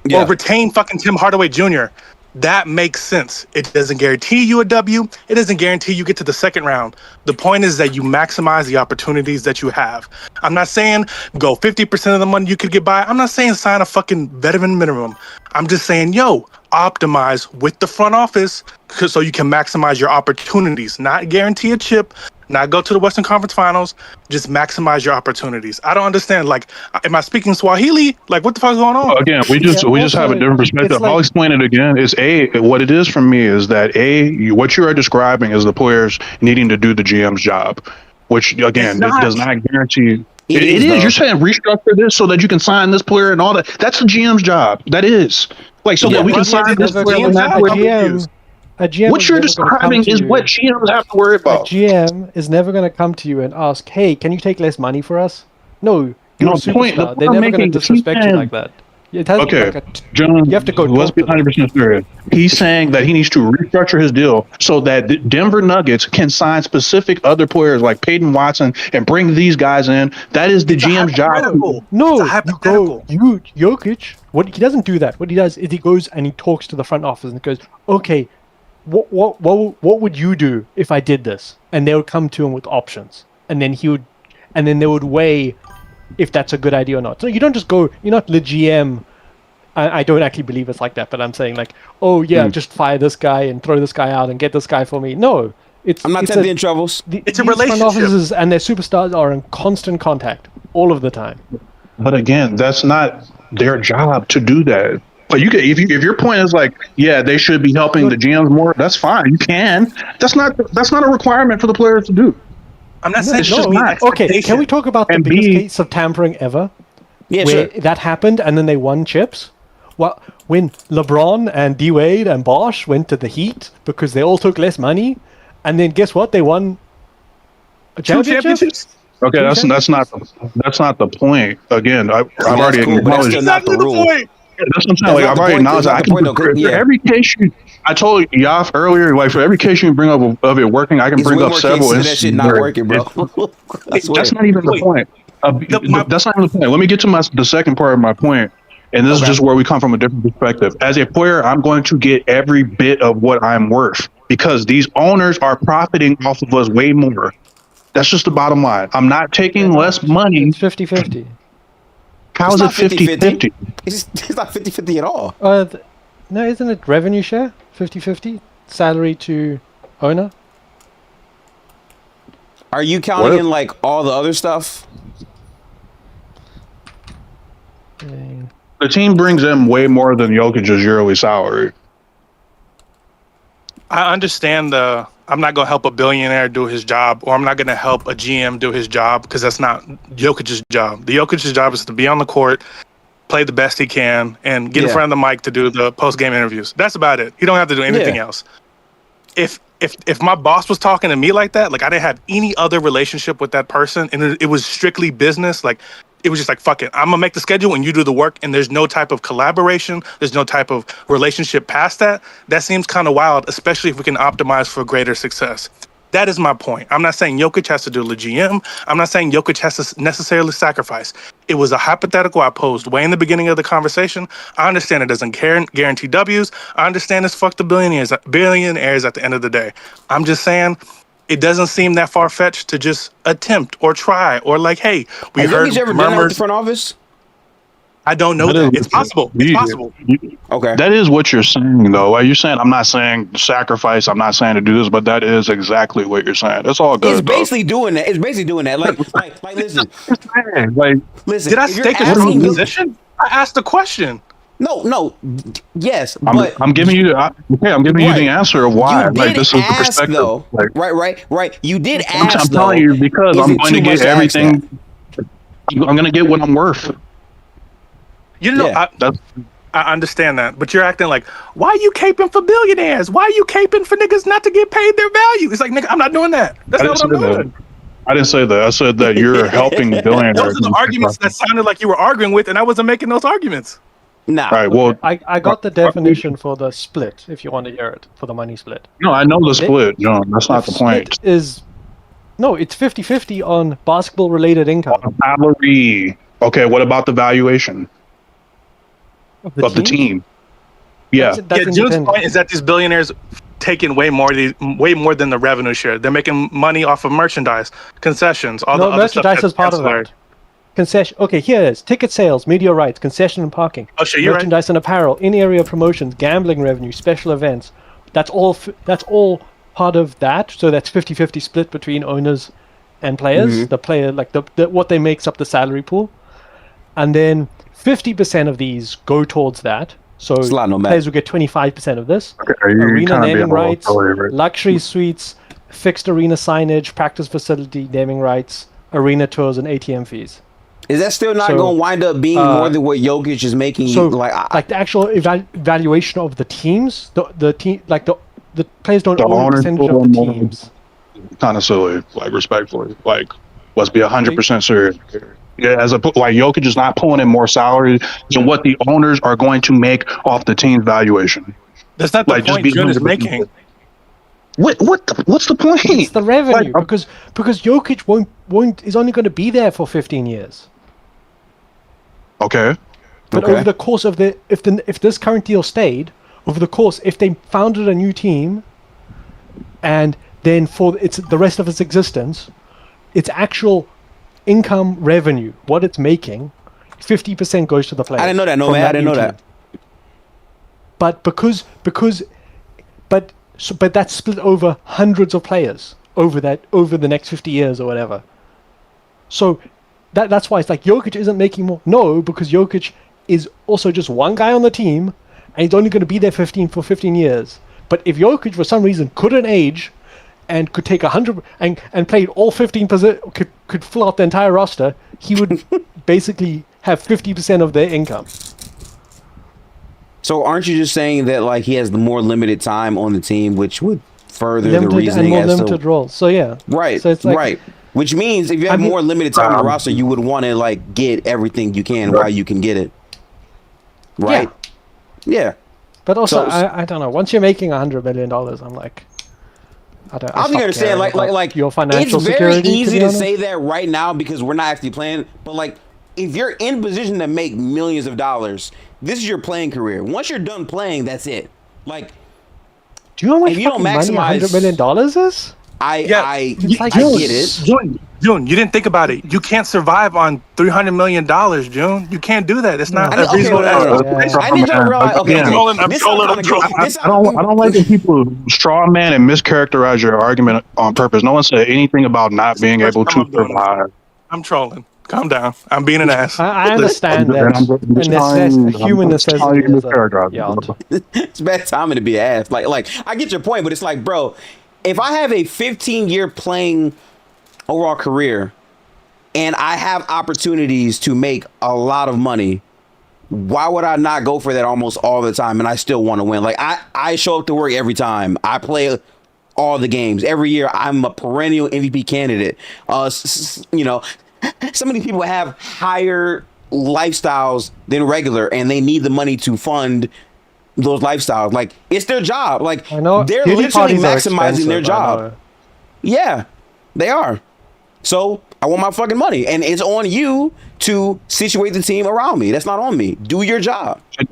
Yeah. Or retain fucking Tim Hardaway Jr. That makes sense. It doesn't guarantee you a W. It doesn't guarantee you get to the second round. The point is that you maximize the opportunities that you have. I'm not saying go 50% of the money you could get by. I'm not saying sign a fucking veteran minimum. I'm just saying, optimize with the front office so you can maximize your opportunities, not guarantee a chip, not go to the Western Conference Finals, just maximize your opportunities. I don't understand. Like, am I speaking Swahili? Like, what the fuck is going on? Again, we just have a different perspective. I'll explain it again. Is what it is for me is that what you are describing is the players needing to do the GM's job, which again does not guarantee. It is. You're saying restructure this so that you can sign this player and all that. That's the GM's job. That is so that we can sign this player. A GM what you're describing is what GMs have to worry about. A GM is never going to come to you and ask, "Hey, can you take less money for us?" No, you're a superstar. They're never going to disrespect you like that. It has John, you have to go. Let's be 100% serious. He's saying that he needs to restructure his deal so that the Denver Nuggets can sign specific other players like Peyton Watson and bring these guys in. That is the GM's job. No, Jokic. What he doesn't do that. What he does is he goes and he talks to the front office and goes, "Okay, what would you do if I did this?" And they would come to him with options, and then they would weigh if that's a good idea or not. So you don't just go, you're not the GM. I don't actually believe it's like that, but I'm saying like, oh yeah, just fire this guy and throw this guy out and get this guy for me. No, I'm not taking in troubles. It's a relationship. Front offices and their superstars are in constant contact all of the time. But again, that's not their job to do that. But you can, if your point is like, yeah, they should be helping the GMs more. That's fine. You can. That's not a requirement for the players to do. I'm not saying Okay, can we talk about the biggest case of tampering ever? Yeah, where sure. that happened and then they won chips? Well, when LeBron and D Wade and Bosh went to the Heat because they all took less money, and then guess what? They won a championship. Okay, that's not the point. Again, I've already acknowledged that's not the rule. That's what I'm saying. Like, I've already acknowledged that. For every case I told Yaf earlier, like for every case you bring up of it working, I can bring up several instances that shit not working, bro. That's not even the point. That's not even the point. Let me get to the second part of my point. And this is just where we come from a different perspective. As a player, I'm going to get every bit of what I'm worth because these owners are profiting off of us way more. That's just the bottom line. I'm not taking less money. It's 50-50. How is it 50-50? It's not 50-50 at all. No, isn't it revenue share? 50-50? salary to owner? Are you counting in like all the other stuff? The team brings in way more than Jokic's yearly salary. I understand I'm not going to help a billionaire do his job, or I'm not going to help a GM do his job, because that's not Jokic's job. The Jokic's job is to be on the court, play the best he can, and get in front of the mic to do the post-game interviews. That's about it. He don't have to do anything else. If my boss was talking to me like that, like I didn't have any other relationship with that person, and it was strictly business, like it was just like, fuck it, I'm gonna make the schedule and you do the work, and there's no type of collaboration, there's no type of relationship past that. That seems kind of wild, especially if we can optimize for greater success. That is my point. I'm not saying Jokic has to do the GM. I'm not saying Jokic has to necessarily sacrifice. It was a hypothetical I posed way in the beginning of the conversation. I understand it doesn't guarantee W's. I understand it's fuck the billionaires at the end of the day. I'm just saying it doesn't seem that far-fetched to just attempt or try, or like, hey, we heard Jokic ever done that with the front office? I don't know that. It's possible. It's possible. Okay. That is what you're saying, though. Like you're saying, I'm not saying sacrifice. I'm not saying to do this, but that is exactly what you're saying. That's all good. It's basically doing that. It's basically doing that. Like listen. Like, Listen. Did I stake a strong position? I asked the question. No. Yes, I'm giving you. I'm giving you the answer of why. You did like this is the ask, perspective. though. Like, Right. You did ask. I'm telling you because I'm going to get everything. I'm going to get what I'm worth. You know, I understand that, but you're acting like, why are you caping for billionaires? Why are you caping for niggas not to get paid their value? It's like, nigga, I'm not doing that. That's not what I'm doing. I didn't say that. I said that you're helping billionaires. Those are the arguments that sounded like you were arguing with, and I wasn't making those arguments. Nah. All right, well, I got the definition for the split, if you want to hear it, for the money split. No, I know the split, John. That's not the point. It's 50-50 on basketball-related income. Salary. Okay, what about the valuation of the team? Yeah. That's June's point is that these billionaires taking way more than the revenue share. They're making money off of merchandise, concessions, all the other merchandise stuff is part of that. Concession. Okay, here it is. Ticket sales, media rights, concession and parking. Oh, sure, you're merchandise and apparel, in-area promotions, gambling revenue, special events. That's all part of that. So that's 50-50 split between owners and players. Mm-hmm. The player, like the what they makes up the salary pool, and then 50% of these go towards that. So players will get 25% of this. Okay, arena naming rights, luxury suites, fixed arena signage, practice facility naming rights, arena tours, and ATM fees. Is that still not going to wind up being more than what Jokic is making? So, like the actual evaluation of the teams, the team, like the players don't own a percentage of the teams. Kind of silly, like respectfully, like let's be 100% serious. Yeah, like Jokic is not pulling in more salary than what the owners are going to make off the team's valuation. That's not the point June is making. What's the point? It's the revenue, because Jokic is only going to be there for 15 years. Okay. But over the course of if this current deal stayed, over the course, if they founded a new team, and then for the rest of its existence, its actual income revenue, what it's making, 50% goes to the players. I didn't know that. No, man, I didn't know that. But but that's split over hundreds of players over the next 50 years or whatever. So that's why it's like Jokic isn't making more. No, because Jokic is also just one guy on the team, and he's only going to be there for 15 years. But if Jokic for some reason couldn't age and could take 100 and played all 15 could fill out the entire roster, he would basically have 50% of their income. So aren't you just saying that like he has the more limited time on the team, which would further the reasoning and more limited roles? So yeah, right. So it's like, right. Which means if you have more limited time on the roster, you would want to like get everything you can while you can get it. Right. Yeah. But also, I don't know. Once you're making $100 million, I'm like, I don't understand. Like your financial it's very security, easy to say that right now because we're not actually playing. But like, if you're in position to make millions of dollars, this is your playing career. Once you're done playing, that's it. Like, do you know how much money $100 million is? I get it. June, you didn't think about it. You can't survive on $300 million, June. You can't do that. It's not I need y'all to realize. Okay, I don't like when people straw man and mischaracterize your argument on purpose. No one said anything about not being able to survive. I'm trolling. Calm down. I'm being an ass. I understand that. And human necessity is it's bad timing to be an ass. Like I get your point, but it's like, bro, if I have a 15-year playing overall career and I have opportunities to make a lot of money, why would I not go for that almost all the time and I still want to win? Like I show up to work every time. I play all the games. Every year I'm a perennial MVP candidate. You know, some of these people have higher lifestyles than regular and they need the money to fund those lifestyles. Like, it's their job. Like, they're literally maximizing their job. Yeah, they are. So I want my fucking money, and it's on you to situate the team around me. That's not on me. Do your job. I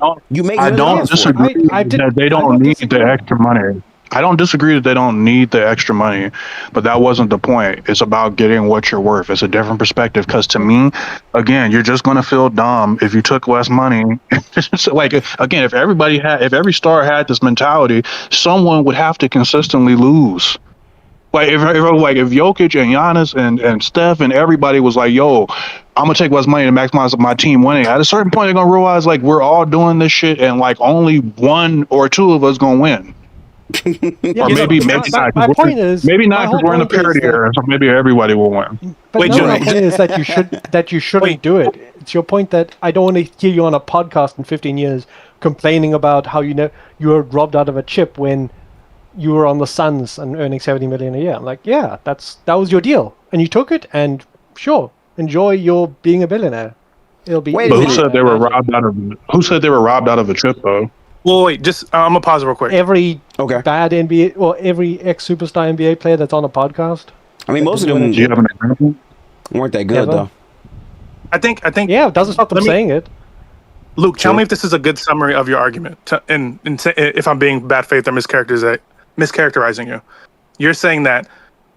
don't disagree that they don't need the extra money. I don't disagree that they don't need the extra money, but that wasn't the point. It's about getting what you're worth. It's a different perspective, because to me, again, you're just going to feel dumb if you took less money. Like, again, if every star had this mentality, someone would have to consistently lose. Like if Jokic and Giannis and Steph and everybody was like, yo, I'm gonna take less money to maximize my team winning, at a certain point they're gonna realize, like, we're all doing this shit and like only one or two of us gonna win. Or maybe not. My point is, maybe not, because we're in the parity era, so maybe everybody will win. But my point is that you shouldn't do it. It's your point that I don't want to hear you on a podcast in 15 years complaining about how you were robbed out of a chip when you were on the Suns and earning $70 million a year. I'm like, yeah, that was your deal, and you took it, and sure, enjoy your being a billionaire. It'll be. But who said they were robbed out of? Who said they were robbed out of a chip though? Well, wait, just I'm gonna pause real quick. Every bad NBA, well, every ex-superstar NBA player that's on a podcast. I mean, most of them do you have an example? Weren't that good though. I think. Yeah, it doesn't stop them saying it. Luke, tell me if this is a good summary of your argument, and if I'm being bad faith or mischaracterizing you. You're saying that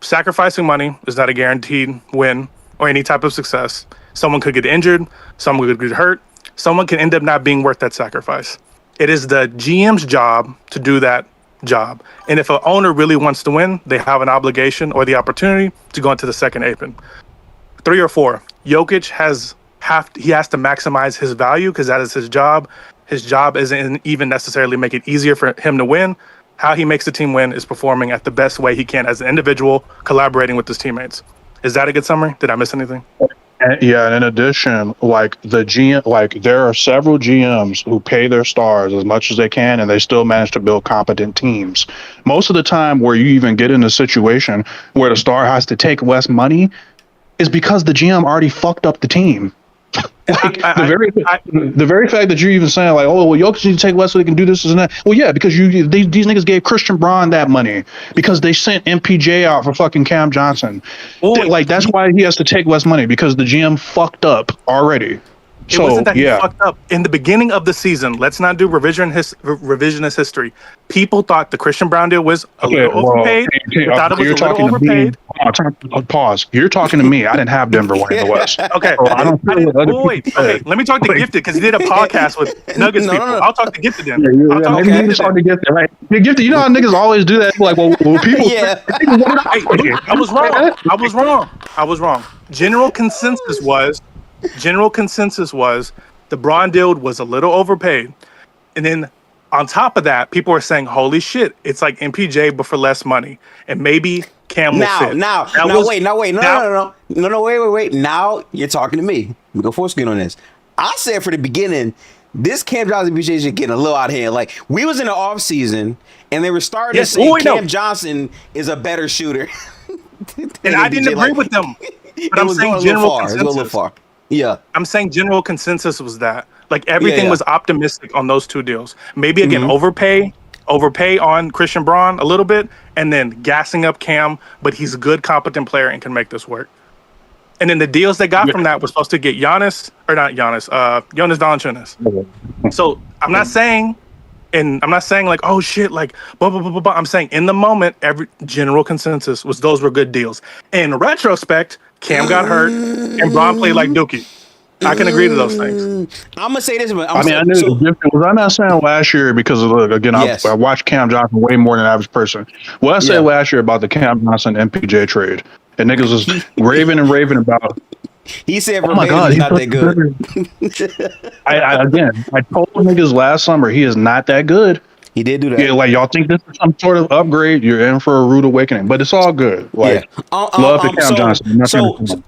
sacrificing money is not a guaranteed win or any type of success. Someone could get injured, someone could get hurt, someone can end up not being worth that sacrifice. It is the GM's job to do that job. And if an owner really wants to win, they have an obligation or the opportunity to go into the second apron. 3 or 4. Jokic has to maximize his value because that is his job. His job isn't even necessarily make it easier for him to win. How he makes the team win is performing at the best way he can as an individual, collaborating with his teammates. Is that a good summary? Did I miss anything? Yeah, and in addition, like the GM, like there are several GMs who pay their stars as much as they can, and they still manage to build competent teams. Most of the time, where you even get in a situation where the star has to take less money, is because the GM already fucked up the team. Like the very fact that you're even saying like, oh well, Jokic needs to take less so they can do this and that. Well, yeah, because these niggas gave Christian Braun that money because they sent MPJ out for fucking Cam Johnson. Like that's why he has to take less money, because the GM fucked up already. It wasn't that he fucked up. In the beginning of the season, let's not do revisionist history. People thought the Christian Braun deal was a little overpaid. Thought it was a little overpaid. Pause. You're talking to me. I didn't have Denver winning the West. Okay. Okay. Let me talk to Gifted, because he did a podcast with Nuggets people. I'll talk to Gifted then. Maybe you just talk to Gifted, right? Gifted, you know how niggas always do that? Like, well people. Yeah. I was wrong. General consensus was the Braun deal was a little overpaid. And then on top of that, people were saying, holy shit, it's like MPJ, but for less money. And maybe Cam will fit. Wait. Now you're talking to me. Let me go full screen on this. I said from the beginning, this Cam Johnson MPJ is getting a little out of hand. Like, we was in the off season and they were starting to say Cam Johnson is a better shooter. And I didn't agree with them. But I'm saying general consensus. Yeah, I'm saying general consensus was that like everything was optimistic on those two deals. Maybe again overpay on Christian Braun a little bit, and then gassing up Cam, but he's a good, competent player and can make this work. And then the deals they got from that were supposed to get Jonas Valanciunas. So I'm not saying like, oh shit, like blah blah blah blah blah. I'm saying in the moment, every general consensus was those were good deals. In retrospect, Cam got hurt, and Bron played like Dookie. I can agree to those things. I'm gonna say this, but I knew was I not saying last year because of again Yes. I watched Cam Johnson way more than the average person. What I said last year about the Cam Johnson MPJ trade, and niggas was raving about. He said, "Oh my God, he's not that good." I told niggas last summer he is not that good. He did do that. Yeah, like y'all think this is some sort of upgrade? You're in for a rude awakening, but it's all good. Like love to Cam Johnson.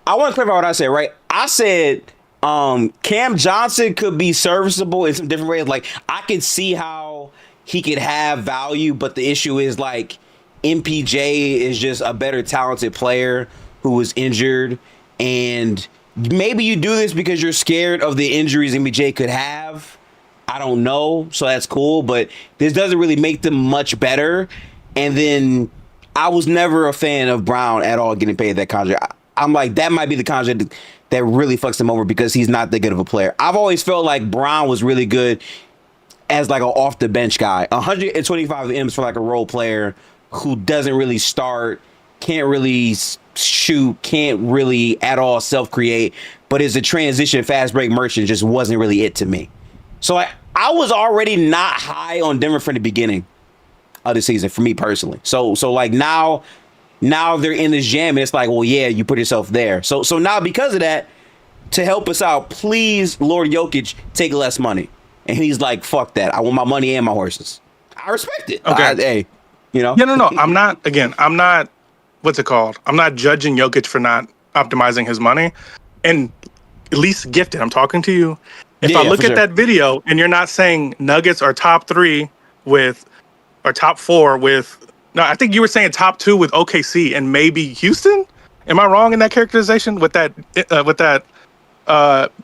I want to clarify what I said. Right, I said Cam Johnson could be serviceable in some different ways. Like I could see how he could have value, but the issue is like MPJ is just a better talented player who was injured, and maybe you do this because you're scared of the injuries MPJ could have. I don't know, so that's cool, but this doesn't really make them much better. And then I was never a fan of Brown at all getting paid that contract. I'm like, that might be the contract that really fucks him over because he's not that good of a player. I've always felt like Brown was really good as like an off the bench guy. 125 M's for like a role player who doesn't really start, can't really shoot, can't really at all self-create, but is a transition fast break merchant just wasn't really it to me. So I was already not high on Denver from the beginning of the season for me personally. So like now they're in this jam and it's like, well, yeah, you put yourself there. So now because of that, to help us out, please, Lord Jokic, take less money. And he's like, fuck that. I want my money and my horses. I respect it. Okay. Hey, you know? Yeah, no. I'm not, what's it called? I'm not judging Jokic for not optimizing his money. And at least Gifted, I'm talking to you. If I look at that video and you're not saying Nuggets are top 3 with, or top 4 with, no, I think you were saying top 2 with OKC and maybe Houston. Am I wrong in that characterization with that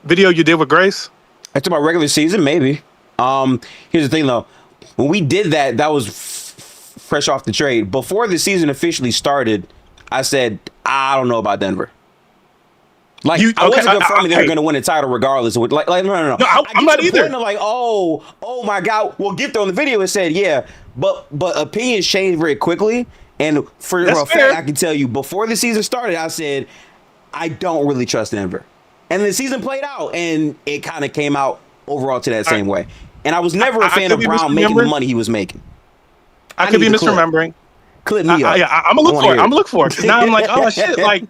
video you did with Grace? That's about regular season, maybe. Here's the thing though, when we did that was fresh off the trade. Before the season officially started, I said I don't know about Denver. Like I wasn't confirming they were going to win a title regardless. Like no. I'm not either. Like oh my God. Well, Gift on the video it said but opinions change very quickly. And for a fact, I can tell you before the season started, I said I don't really trust Denver. And the season played out, and it kind of came out overall to that same way. And I was never a fan of Brown making the money he was making. I could be misremembering. Clip me up. Yeah, I'm gonna look for it. I'm gonna look for it. Now I'm like, oh shit, like.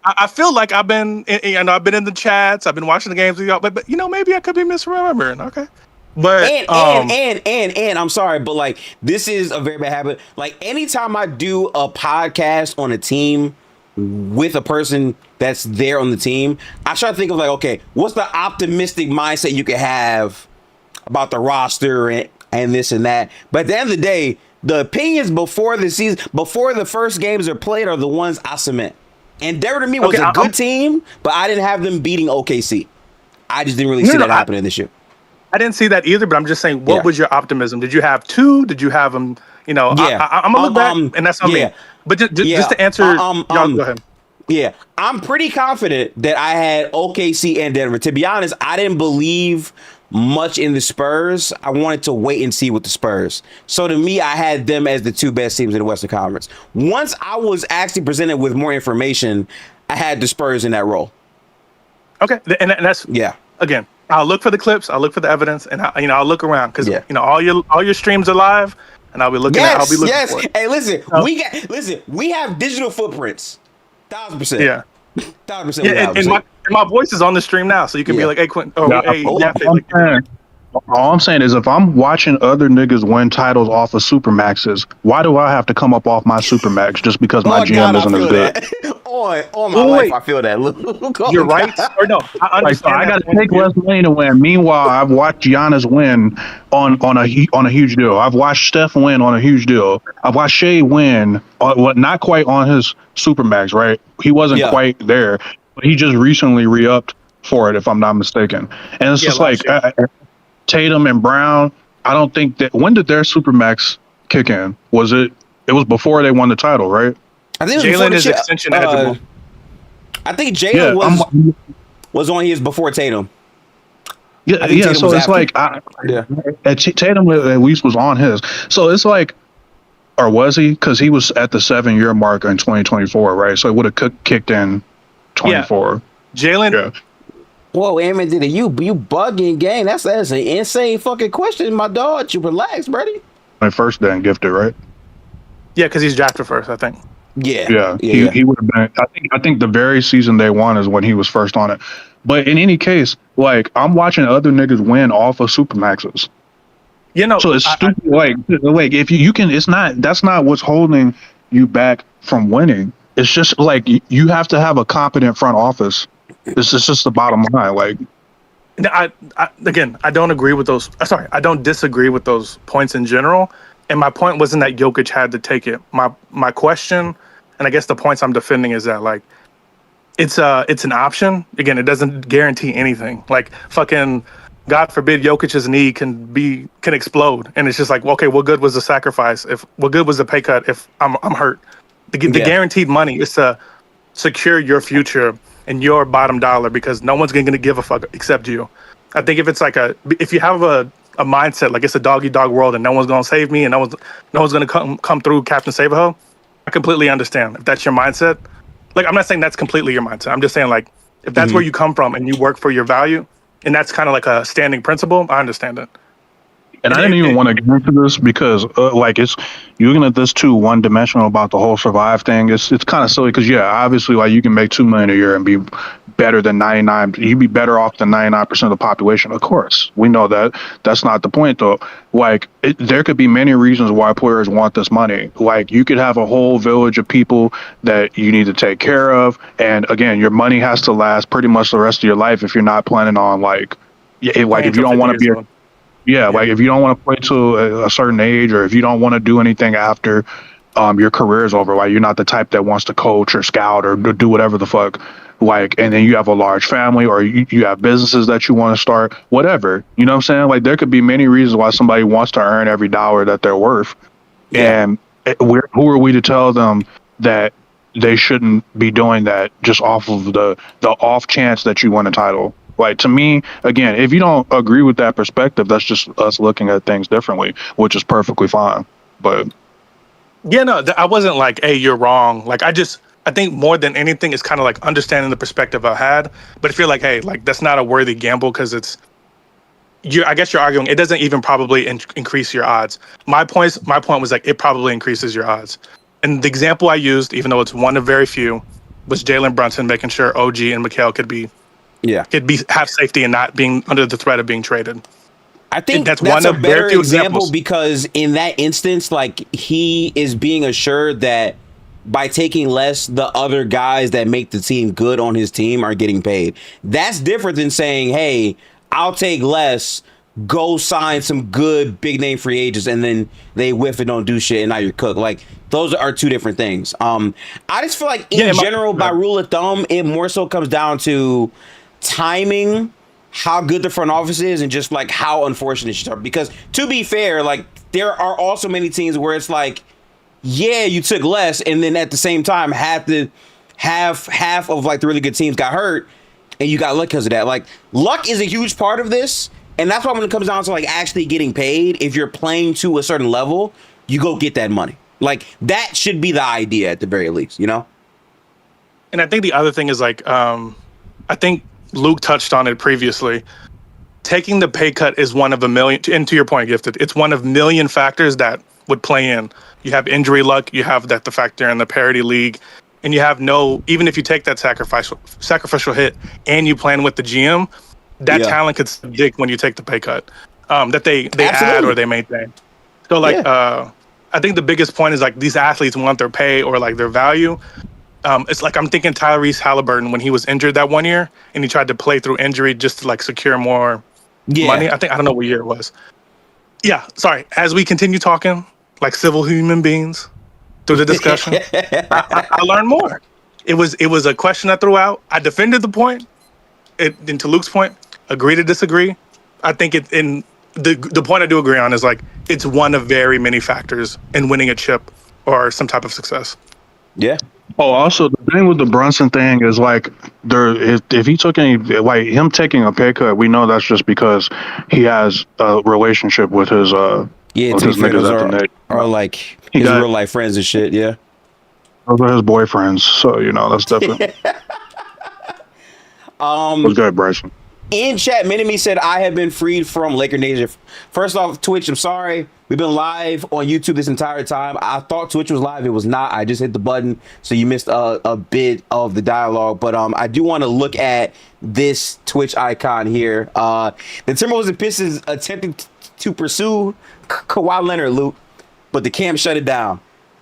I feel like I've been in the chats. I've been watching the games with y'all, but maybe I could be misremembering. Okay, but and I'm sorry, but like this is a very bad habit. Like anytime I do a podcast on a team with a person that's there on the team, I try to think of like, okay, what's the optimistic mindset you could have about the roster and this and that. But at the end of the day, the opinions before the season, before the first games are played, are the ones I cement. And Denver to me was a good team, but I didn't have them beating OKC. I just didn't really see that happening this year. I didn't see that either, but I'm just saying, what was your optimism? Did you have 2? Did you have them, I'm going to look back, and that's on me. But just to answer, y'all go ahead. Yeah, I'm pretty confident that I had OKC and Denver. To be honest, I didn't believe much in the Spurs. I wanted to wait and see with the Spurs. So to me, I had them as the 2 best teams in the Western Conference. Once I was actually presented with more information, I had the Spurs in that role. Okay, and that's again. I'll look for the clips. I'll look for the evidence, and I'll look around because all your streams are live, and I'll be looking at. I'll be looking for it. Hey, listen, we have digital footprints. 1,000%. Yeah. 1,000%. Yeah, and my voice is on the stream now, so you can be like, hey, Quentin. All I'm saying is if I'm watching other niggas win titles off of Supermaxes, why do I have to come up off my Supermax just because my GM isn't as good? on my life, I feel that. You're right. Or no, I understand. I got to take less money to win. Meanwhile, I've watched Giannis win on a huge deal. I've watched Steph win on a huge deal. I've watched Shai win, not quite on his Supermax, right? He wasn't quite there, but he just recently re-upped for it, if I'm not mistaken. And it's just like Tatum and Brown, I don't think that. When did their Supermax kick in? It was before they won the title, right? I think Jaylen is extension eligible. I think Jaylen was on his before Tatum. So it's like Tatum at least was on his. So it's like Or was he? Because he was at the 7-year mark in 2024, right? So it would have kicked in 24. Jaylen. Yeah. Whoa, Aaron, did you bugging, gang? That's an insane fucking question, my dog. You relax, buddy. My first then gifted, right? Yeah, because he's drafted first, I think. Yeah. He would have been. I think the very season they won is when he was first on it. But in any case, like I'm watching other niggas win off of supermaxes. You know, So it's stupid. Like if you can, it's not. That's not what's holding you back from winning. It's just like you have to have a competent front office. It's just the bottom line. Like, I don't agree with those. Sorry, I don't disagree with those points in general. And my point wasn't that Jokic had to take it. My question, and I guess the points I'm defending is that like it's an option. Again, it doesn't guarantee anything. Like fucking God forbid Jokic's knee can explode, and it's just like, okay, what good was the sacrifice? What good was the pay cut if I'm hurt? The guaranteed money is to secure your future and your bottom dollar because no one's going to give a fuck except you. I think if you have a mindset like it's a dog eat dog world and no one's going to save me and no one's going to come through Captain Save-A-Ho, I completely understand if that's your mindset. Like, I'm not saying that's completely your mindset. I'm just saying like if that's where you come from and you work for your value and that's kind of like a standing principle, I understand it. and I didn't even want to get into this because like you're looking at this too one dimensional about the whole survive thing. It's kind of silly because obviously like you can make $2 million a year and be better than 99. You'd be better off than 99% of the population. Of course, we know that. That's not the point though. Like there could be many reasons why players want this money. Like you could have a whole village of people that you need to take care of, and again, your money has to last pretty much the rest of your life if you're not planning on like if you don't want to be like if you don't want to play to a certain age, or if you don't want to do anything after your career is over, like you're not the type that wants to coach or scout or do whatever the fuck, like, and then you have a large family or you have businesses that you want to start, whatever, you know what I'm saying? Like there could be many reasons why somebody wants to earn every dollar that they're worth. And who are we to tell them that they shouldn't be doing that just off of the off chance that you win a title? Like, to me, again, if you don't agree with that perspective, that's just us looking at things differently, which is perfectly fine. But I wasn't like, hey, you're wrong. Like, I think more than anything, it's kind of like understanding the perspective I had. But if you're like, hey, like that's not a worthy gamble because I guess you're arguing it doesn't even probably increase your odds. My point was like it probably increases your odds. And the example I used, even though it's one of very few, was Jalen Brunson making sure OG and Mikal could have safety and not being under the threat of being traded. I think that's one a of better very few example examples. because in that instance, like he is being assured that by taking less, the other guys that make the team good on his team are getting paid. That's different than saying, hey, I'll take less, go sign some good big name free agents, and then they whiff and don't do shit and now you're cooked. Like those are two different things. I just feel like in general, by rule of thumb, it more so comes down to timing, how good the front office is, and just like how unfortunate shit are. Because to be fair, like there are also many teams where it's like, yeah, you took less, and then at the same time, half of like the really good teams got hurt, and you got luck because of that. Like luck is a huge part of this, and that's why when it comes down to like actually getting paid, if you're playing to a certain level, you go get that money. Like that should be the idea at the very least, you know. And I think the other thing is like, I think Luke touched on it previously. Taking the pay cut is one of a million, and to your point, Gifted, it's one of million factors that would play in. You have injury luck, you have the fact they're in the parity league, and you have even if you take that sacrificial hit and you plan with the GM, that talent could predict when you take the pay cut that they add or they maintain. So like, I think the biggest point is like these athletes want their pay or like their value. It's like I'm thinking Tyrese Halliburton when he was injured that one year and he tried to play through injury just to like secure more money. I don't know what year it was. Yeah, sorry. As we continue talking like civil human beings through the discussion, I learned more. It was a question I threw out. I defended the point. And to Luke's point, agree to disagree. I think the point I do agree on is like it's one of very many factors in winning a chip or some type of success. Yeah. Oh, also the thing with the Brunson thing is like if he took any, like him taking a pay cut, we know that's just because he has a relationship with his Yeah, with to be his fair, niggas those at the Knicks. are like He his got- real life friends and shit. Yeah. Those are his boyfriends, so that's different. What's good, Bryson? In chat, Minimi said, I have been freed from Laker Nation. First off, Twitch, I'm sorry. We've been live on YouTube this entire time. I thought Twitch was live. It was not. I just hit the button, so you missed a bit of the dialogue. But I do want to look at this Twitch icon here. The Timberwolves and Pistons attempting to pursue Kawhi Leonard, Luke, but the camp shut it down.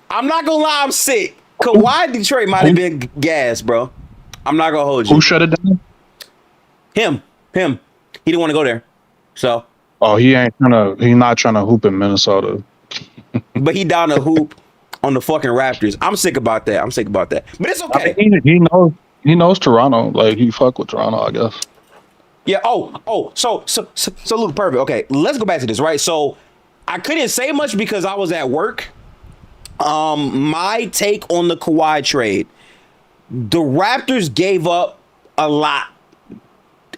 I'm not going to lie, I'm sick. Kawhi Detroit might have been gas, bro. I'm not going to hold you. Who shut it down? Him. He didn't want to go there. So. Oh, he's not trying to hoop in Minnesota. But he down to hoop on the fucking Raptors. I'm sick about that. But it's okay. I mean, he knows Toronto. Like, he fuck with Toronto, I guess. Yeah. So Luke, perfect. Okay, let's go back to this, right? So I couldn't say much because I was at work. My take on the Kawhi trade. The Raptors gave up a lot.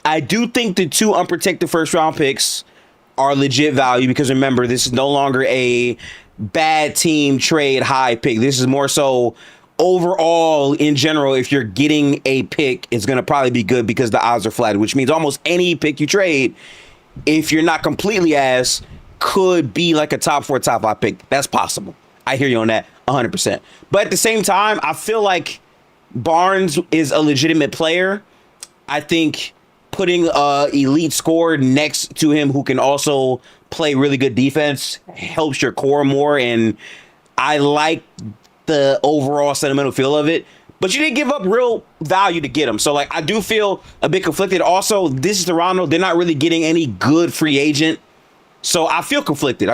I do think the 2 unprotected first round picks are legit value because remember, this is no longer a bad team trade high pick. This is more so overall in general. If you're getting a pick, it's going to probably be good because the odds are flat, which means almost any pick you trade, if you're not completely ass, could be like a top 4, top 5 pick. That's possible. I hear you on that 100%. But at the same time, I feel like Barnes is a legitimate player. I think putting a elite scorer next to him who can also play really good defense helps your core more, and I like the overall sentimental feel of it. But you didn't give up real value to get him, so like I do feel a bit conflicted. Also, this is Toronto; they're not really getting any good free agent, so I feel conflicted.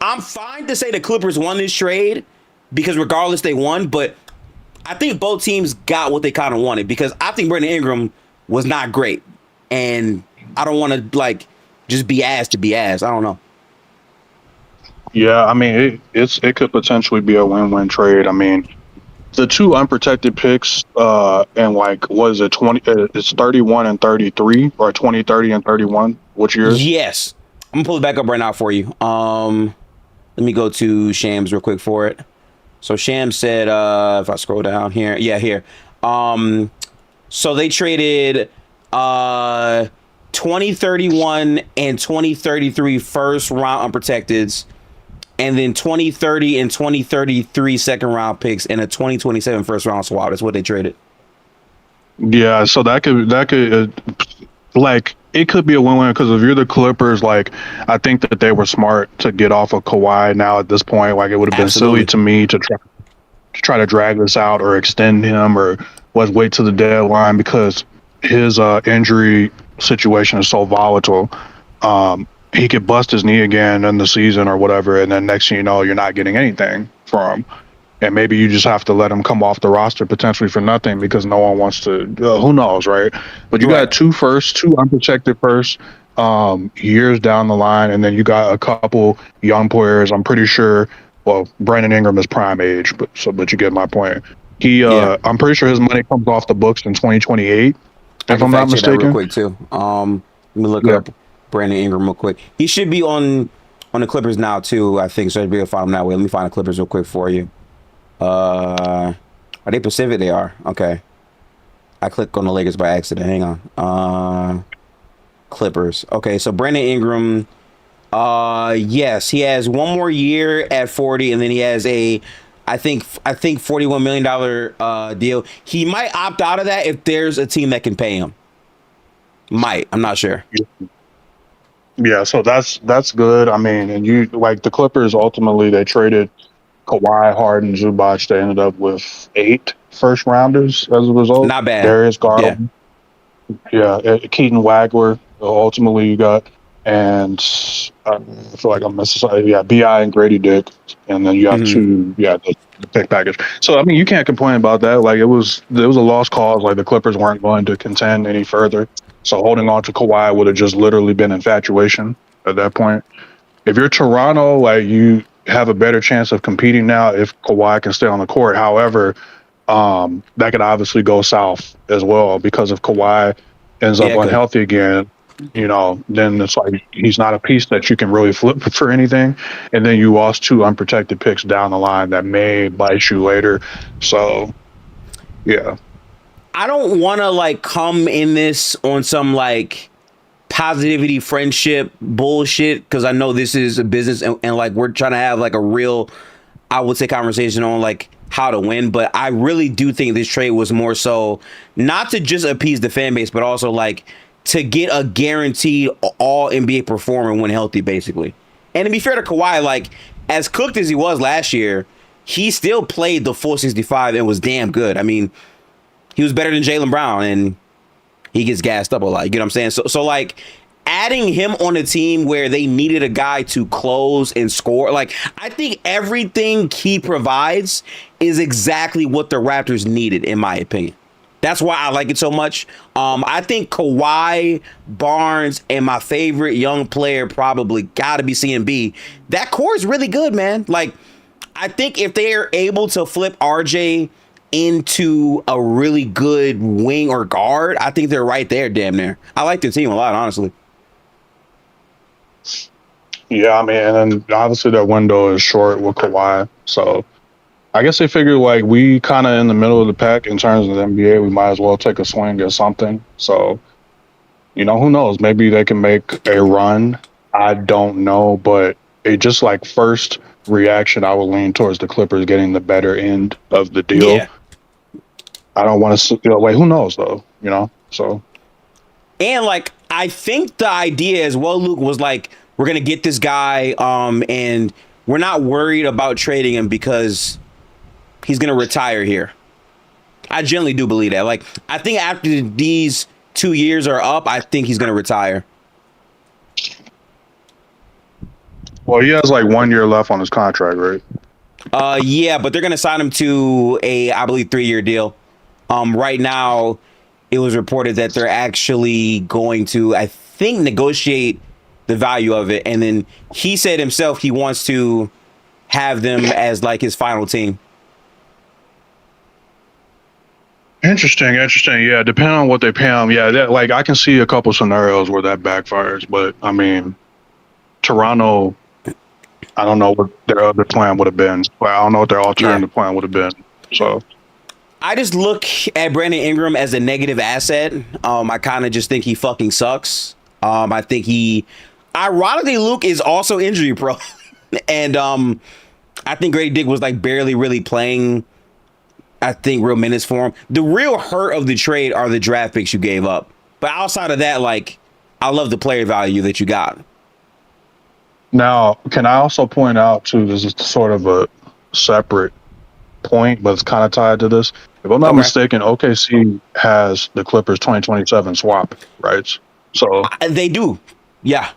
I'm fine to say the Clippers won this trade because regardless they won, but I think both teams got what they kind of wanted because I think Brandon Ingram was not great. And I don't want to like just be ass to be ass. I don't know. Yeah, I mean it could potentially be a win-win trade. I mean, the 2 unprotected picks and like what is it 20 it's 31 and 33 or 20, 30 and 31. Which years? Yes. I'm gonna pull it back up right now for you. Let me go to Shams real quick for it. So Shams said if I scroll down here, here. So they traded 2031 and 2033 first round unprotecteds, and then 2030 and 2033 second round picks and a 2027 first round swap. That's what they traded. Yeah, so that could like it could be a win-win because if you're the Clippers, like I think that they were smart to get off of Kawhi now at this point. Like it would have been silly to me to try to drag this out or extend him or wait to the deadline because his injury situation is so volatile. He could bust his knee again in the season or whatever, and then next thing you know, you're not getting anything from him. And maybe you just have to let him come off the roster potentially for nothing because no one wants to. Who knows, right? But you got 2 unprotected first years down the line, and then you got a couple young players. I'm pretty sure. Well, Brandon Ingram is prime age, but you get my point. I'm pretty sure his money comes off the books in 2028. If I'm not mistaken. Real quick too. Let me look up Brandon Ingram real quick. He should be on the Clippers now too, I think. So I'd be able to find him that way. Let me find the Clippers real quick for you. Are they Pacific? They are. Okay. I clicked on the Lakers by accident. Hang on. Clippers. Okay, so Brandon Ingram. Yes, he has 1 more year at 40, and then he has I think $41 million deal. He might opt out of that if there's a team that can pay him. Might. I'm not sure. Yeah, so that's good. I mean, and you like the Clippers ultimately they traded Kawhi, Harden, Zubac. They ended up with 8 first rounders as a result. Not bad. Darius Garland. Yeah, Keaton Wagler. Ultimately you got, and I feel like I'm missing. Yeah, Bi and Grady Dick, and then you have 2. Yeah, the pick package. So I mean, you can't complain about that. Like it was a lost cause. Like the Clippers weren't going to contend any further. So holding on to Kawhi would have just literally been infatuation at that point. If you're Toronto, like you have a better chance of competing now if Kawhi can stay on the court. However, that could obviously go south as well because if Kawhi ends up unhealthy again, then it's like he's not a piece that you can really flip for anything. And then you lost 2 unprotected picks down the line that may bite you later. So, yeah. I don't want to like come in this on some like positivity, friendship bullshit, because I know this is a business and like we're trying to have like a real, I would say, conversation on like how to win. But I really do think this trade was more so not to just appease the fan base, but also like to get a guaranteed all NBA performer when healthy, basically. And to be fair to Kawhi, like as cooked as he was last year, he still played the full 65 and was damn good. I mean, he was better than Jaylen Brown, and he gets gassed up a lot. You get what I'm saying? So like adding him on a team where they needed a guy to close and score, like I think everything he provides is exactly what the Raptors needed, in my opinion. That's why I like it so much. I think Kawhi, Barnes, and my favorite young player probably got to be CMB. That core is really good, man. Like, I think if they are able to flip RJ into a really good wing or guard, I think they're right there, damn near. I like their team a lot, honestly. Yeah, I mean, and then obviously their window is short with Kawhi. So I guess they figured like we kind of in the middle of the pack in terms of the NBA. We might as well take a swing at something. So, who knows? Maybe they can make a run. I don't know, but it just like first reaction, I would lean towards the Clippers getting the better end of the deal. Yeah. I don't want to wait. Who knows though? So. And like I think the idea as well, Luke, was like we're gonna get this guy, and we're not worried about trading him because he's going to retire here. I generally do believe that. Like, I think after these 2 years are up, I think he's going to retire. Well, he has like 1 year left on his contract, right? Yeah, but they're going to sign him to a, I believe, 3-year deal. Right now, it was reported that they're actually going to, I think, negotiate the value of it. And then he said himself he wants to have them as like his final team. Interesting. Yeah, depending on what they pay him. Yeah, like I can see a couple scenarios where that backfires, but I mean, Toronto, I don't know what their other plan would have been. Well, I don't know what their alternative plan would have been. So I just look at Brandon Ingram as a negative asset. I kind of just think he fucking sucks. I think ironically, Luke is also injury prone, and I think Grady Dick was like barely really playing. I think real minutes for him. The real hurt of the trade are the draft picks you gave up. But outside of that, like, I love the player value that you got. Now, can I also point out, too, this is sort of a separate point, but it's kind of tied to this. If I'm not mistaken, OKC has the Clippers 2027 swap rights. So they do. Yeah.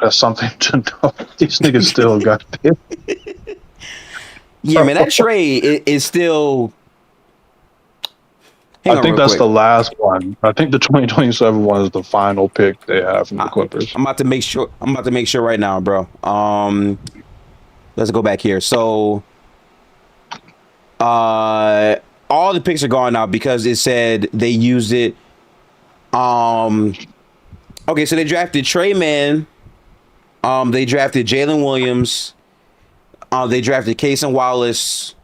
That's something to know. These niggas still got it. Yeah, man, that trade is still. I think that's the last one. I think the 2027 one is the final pick they have from the Clippers. I'm about to make sure. Right now, bro. Let's go back here. So, all the picks are gone now because it said they used it. Okay, so they drafted Trey Mann. They drafted Jalen Williams. They drafted Cason Wallace.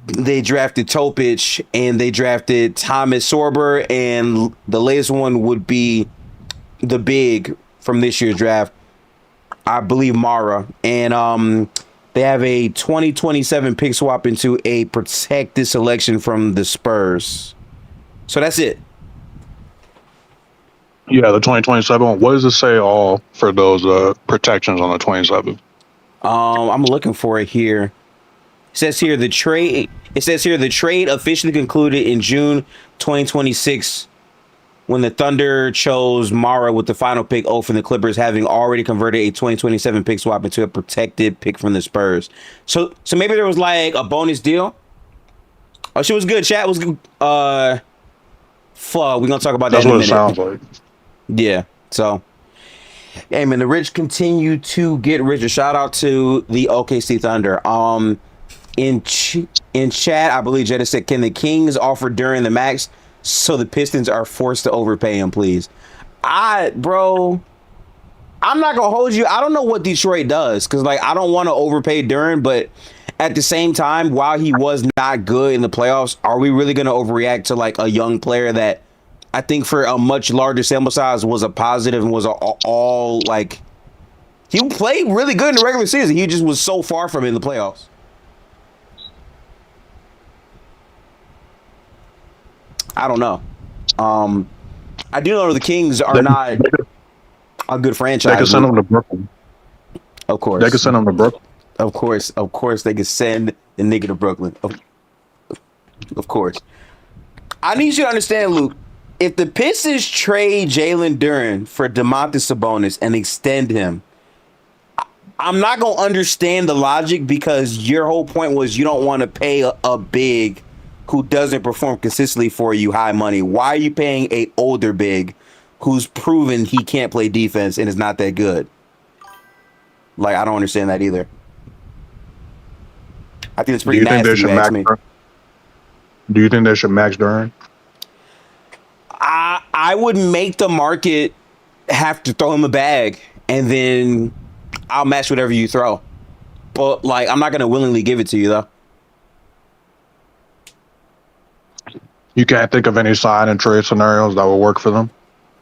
They drafted Topic, and they drafted Thomas Sorber, and the latest one would be the big from this year's draft, I believe Mara. And they have a 2027 pick swap into a protected selection from the Spurs. So that's it. Yeah, the 2027 one. What does it say all for those protections on the 27? I'm looking for it here. It says here the trade officially concluded in June 2026 when the Thunder chose Mara with the final pick from the Clippers, having already converted a 2027 pick swap into a protected pick from the Spurs. So maybe there was like a bonus deal. Oh, she was good. Chat was good. Fuck, we're gonna talk about that in a minute. That's what it sounds like. Yeah. So, hey man, the rich continue to get richer. Shout out to the OKC Thunder. In chat, I believe Jetta said, "Can the Kings offer Duren the max so the Pistons are forced to overpay him, please?" Bro, I'm not gonna hold you. I don't know what Detroit does because, like, I don't want to overpay Duren, but at the same time, while he was not good in the playoffs, are we really gonna overreact to like a young player that I think for a much larger sample size was a positive and was all like he played really good in the regular season. He just was so far from it in the playoffs. I don't know. I do know the Kings are not a good franchise. They could send him to Brooklyn. Of course. They could send him to Brooklyn. Of course they could send the nigga to Brooklyn. Of course. I need you to understand, Luke. If the Pistons trade Jalen Duren for Domantas Sabonis and extend him, I'm not going to understand the logic because your whole point was you don't want to pay a big who doesn't perform consistently for you high money. Why are you paying a older big who's proven he can't play defense and is not that good? Like, I don't understand that either. I think it's pretty nasty. Do you think they should max Duren? I would make the market have to throw him a bag, and then I'll match whatever you throw. But, like, I'm not going to willingly give it to you, though. You can't think of any sign and trade scenarios that will work for them?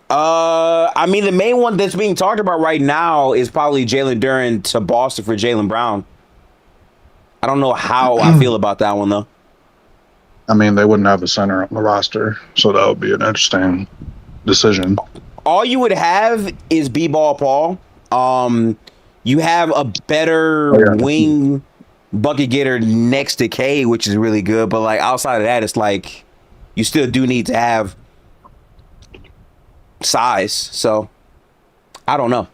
I mean, the main one that's being talked about right now is probably Jalen Duren to Boston for Jaylen Brown. I don't know how I feel about that one, though. I mean, they wouldn't have a center on the roster, so that would be an interesting decision. All you would have is B-Ball Paul. You have a better wing bucket getter next to K, which is really good. But, like, outside of that, it's like you still do need to have size. So, I don't know.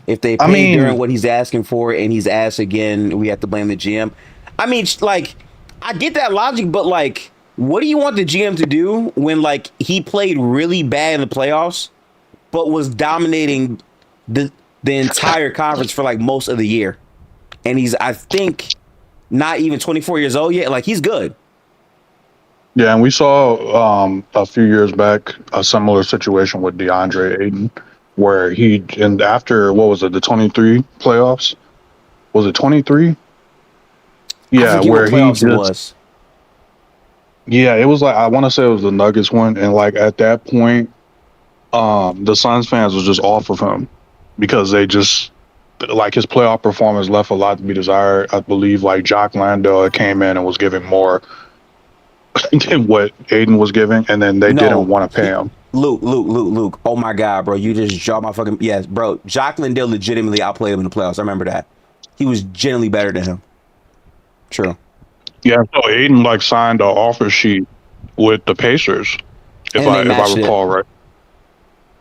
If they pay Duren what he's asking for and he's asked again, we have to blame the GM. I mean, like, I get that logic, but, like, what do you want the GM to do when, like, he played really bad in the playoffs, but was dominating the entire conference for, like, most of the year? And he's, I think, not even 24 years old yet. Like, he's good. Yeah, and we saw a few years back a similar situation with DeAndre Ayton, where after, what was it, the 23 playoffs? Was it 23? Yeah, where he just... Yeah, it was like, I want to say it was the Nuggets one, and like at that point, the Suns fans was just off of him because they just, like, his playoff performance left a lot to be desired. I believe like Jock Landale came in and was giving more than what Aiden was giving, and then they didn't want to pay him. Luke. Oh my God, bro. You just dropped my fucking... Yes, bro. Jock Landale legitimately outplayed him in the playoffs. I remember that. He was generally better than him. True. Yeah, so Aiden like signed an offer sheet with the Pacers, if I recall right.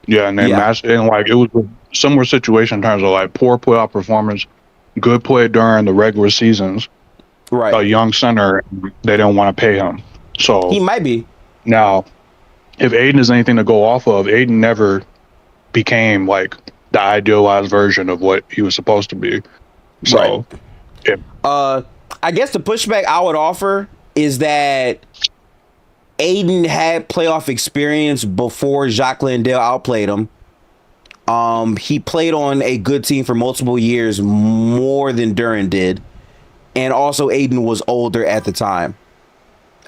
Yeah, and they matched, and like it was a similar situation in terms of like poor playoff performance, good play during the regular seasons. Right. A young center, they don't want to pay him. So he might be. Now, if Aiden is anything to go off of, Aiden never became like the idealized version of what he was supposed to be. So, I guess the pushback I would offer is that Aiden had playoff experience before Jock Landale outplayed him. He played on a good team for multiple years, more than Duren did. And also Aiden was older at the time.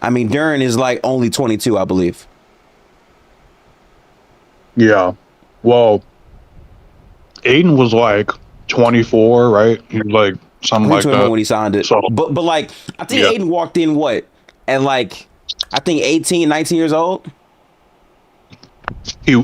I mean, Duren is like only 22, I believe. Yeah. Well, Aiden was like 24, right? He was like something like that when he signed it. So, but like, I think Aiden walked in at like, I think 18, 19 years old. He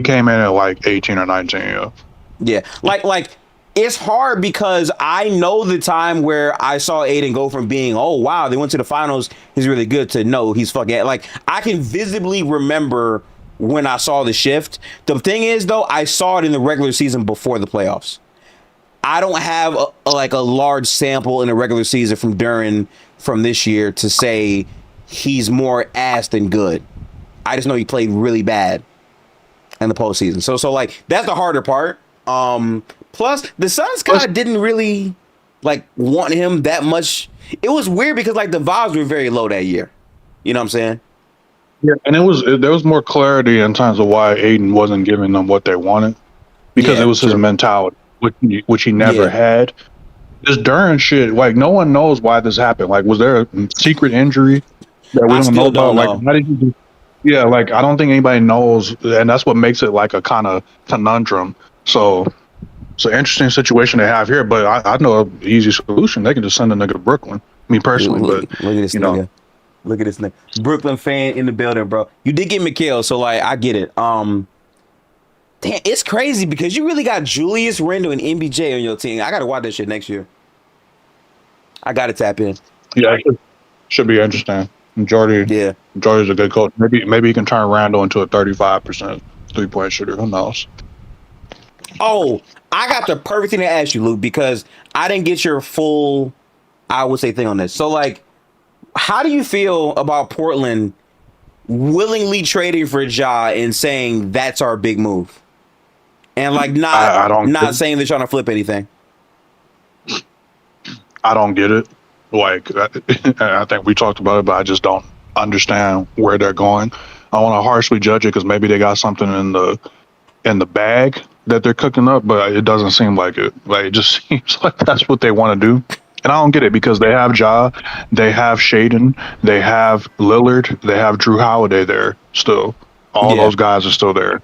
came in at like 18 or 19. Yeah. Like it's hard because I know the time where I saw Aiden go from being, oh wow, they went to the finals, he's really good, to no, he's fucking, like, I can visibly remember when I saw the shift. The thing is, though, I saw it in the regular season before the playoffs. I don't have a large sample in the regular season from Duren from this year to say he's more ass than good. I just know he played really bad in the postseason. So like, that's the harder part. Plus, the Suns kind of didn't really like want him that much. It was weird because like the vibes were very low that year. You know what I'm saying? Yeah, and there was more clarity in terms of why Aiden wasn't giving them what they wanted because it was his mentality, which he never had. This Duren shit, like no one knows why this happened. Like, was there a secret injury that we don't know about? Like, how did you? Yeah, like I don't think anybody knows, and that's what makes it like a kind of conundrum. So it's an interesting situation they have here, but I know an easy solution. They can just send a nigga to Brooklyn. Me personally, look at this nigga. Look at this nigga. Brooklyn fan in the building, bro. You did get Mikal, so like I get it. Damn, it's crazy because you really got Julius Randle and MBJ on your team. I gotta watch that shit next year. I gotta tap in. Yeah, it should be interesting. Jordy's a good coach. Maybe he can turn Randle into a 35% 3-point shooter. Who knows? Oh, I got the perfect thing to ask you, Luke, because I didn't get your full, I would say, thing on this. So, like, how do you feel about Portland willingly trading for Ja and saying that's our big move, and like not saying they're trying to flip anything? I don't get it. Like, I think we talked about it, but I just don't understand where they're going. I want to harshly judge it because maybe they got something in the bag that they're cooking up, but it doesn't seem like it. Like, it just seems like that's what they want to do. And I don't get it because they have Ja, they have Shaden, they have Lillard, they have Drew Holiday there still. All those guys are still there.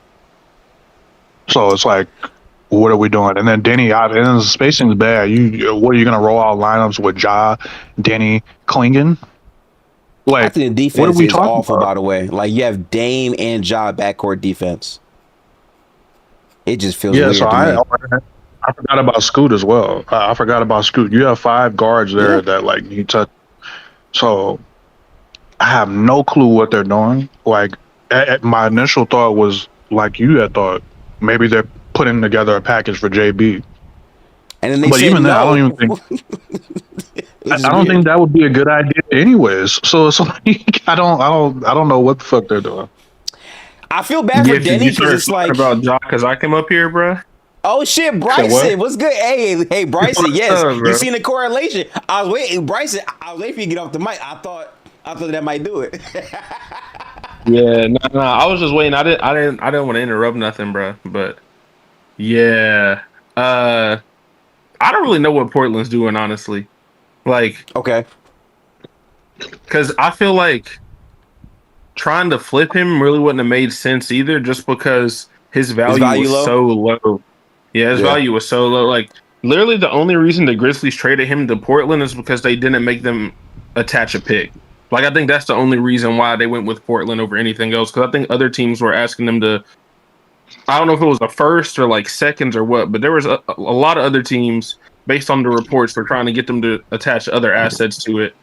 So it's like, what are we doing? And then Denny, and the spacing is bad. What are you going to roll out lineups with Ja, Denny, Klingon? Like, I think the defense is awful, by the way. Like, you have Dame and Ja backcourt defense. It just feels weird so to me. I forgot about Scoot as well. I forgot about Scoot. You have 5 guards there that like need touch. So I have no clue what they're doing. Like, my initial thought was like you had thought. Maybe they're putting together a package for JB. And then but even then, I don't even think I don't think that would be a good idea anyways. So it's like I don't know what the fuck they're doing. I feel bad for Denny because it's like about Jock because I came up here, bro. Oh shit, Bryson, what's good? Hey, Bryson, yes, you seen the correlation. I was waiting, Bryson. I was waiting for you to get off the mic. I thought that might do it. Yeah, no, I was just waiting. I didn't want to interrupt nothing, bro. But yeah, I don't really know what Portland's doing, honestly. Like, okay, because I feel like trying to flip him really wouldn't have made sense either, just because his value was so low. Yeah, his value was so low. Like, literally, the only reason the Grizzlies traded him to Portland is because they didn't make them attach a pick. Like, I think that's the only reason why they went with Portland over anything else. Because I think other teams were asking them to, I don't know if it was a first or like seconds or what, but there was a lot of other teams, based on the reports, were trying to get them to attach other assets to it.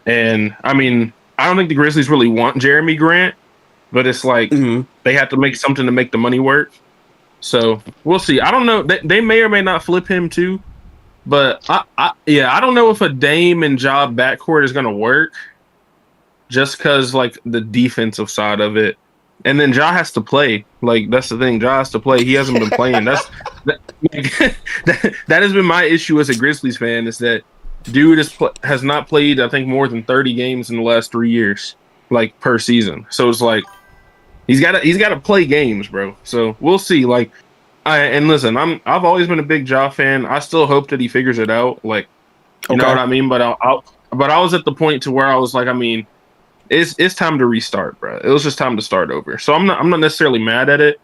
And, I mean, I don't think the Grizzlies really want Jeremy Grant, but it's like they have to make something to make the money work. So we'll see. I don't know. They may or may not flip him too, but I don't know if a Dame and Ja backcourt is gonna work, just because like the defensive side of it, and then Ja has to play. Like, that's the thing. Ja has to play. He hasn't been playing. That has been my issue as a Grizzlies fan, is that dude has not played, I think, more than 30 games in the last 3 years, like per season. So it's like, He's got to play games, bro. So we'll see. Like, and listen, I've always been a big Ja fan. I still hope that he figures it out. Like, you know what I mean. But I was at the point to where I was like, I mean, it's time to restart, bro. It was just time to start over. So I'm not necessarily mad at it.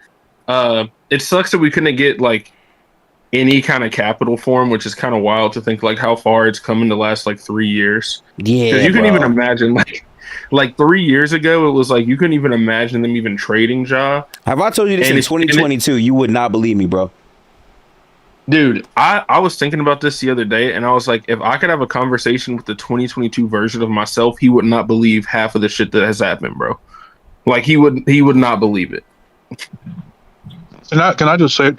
It sucks that we couldn't get like any kind of capital for him, which is kind of wild to think like how far it's come in the last like 3 years. Yeah, because you can even imagine like 3 years ago, it was like you couldn't even imagine them even trading Ja. Have I told you this in 2022? You would not believe me, bro. Dude, I was thinking about this the other day, and I was like, if I could have a conversation with the 2022 version of myself, he would not believe half of the shit that has happened, bro. Like, he would not believe it. Can I just say,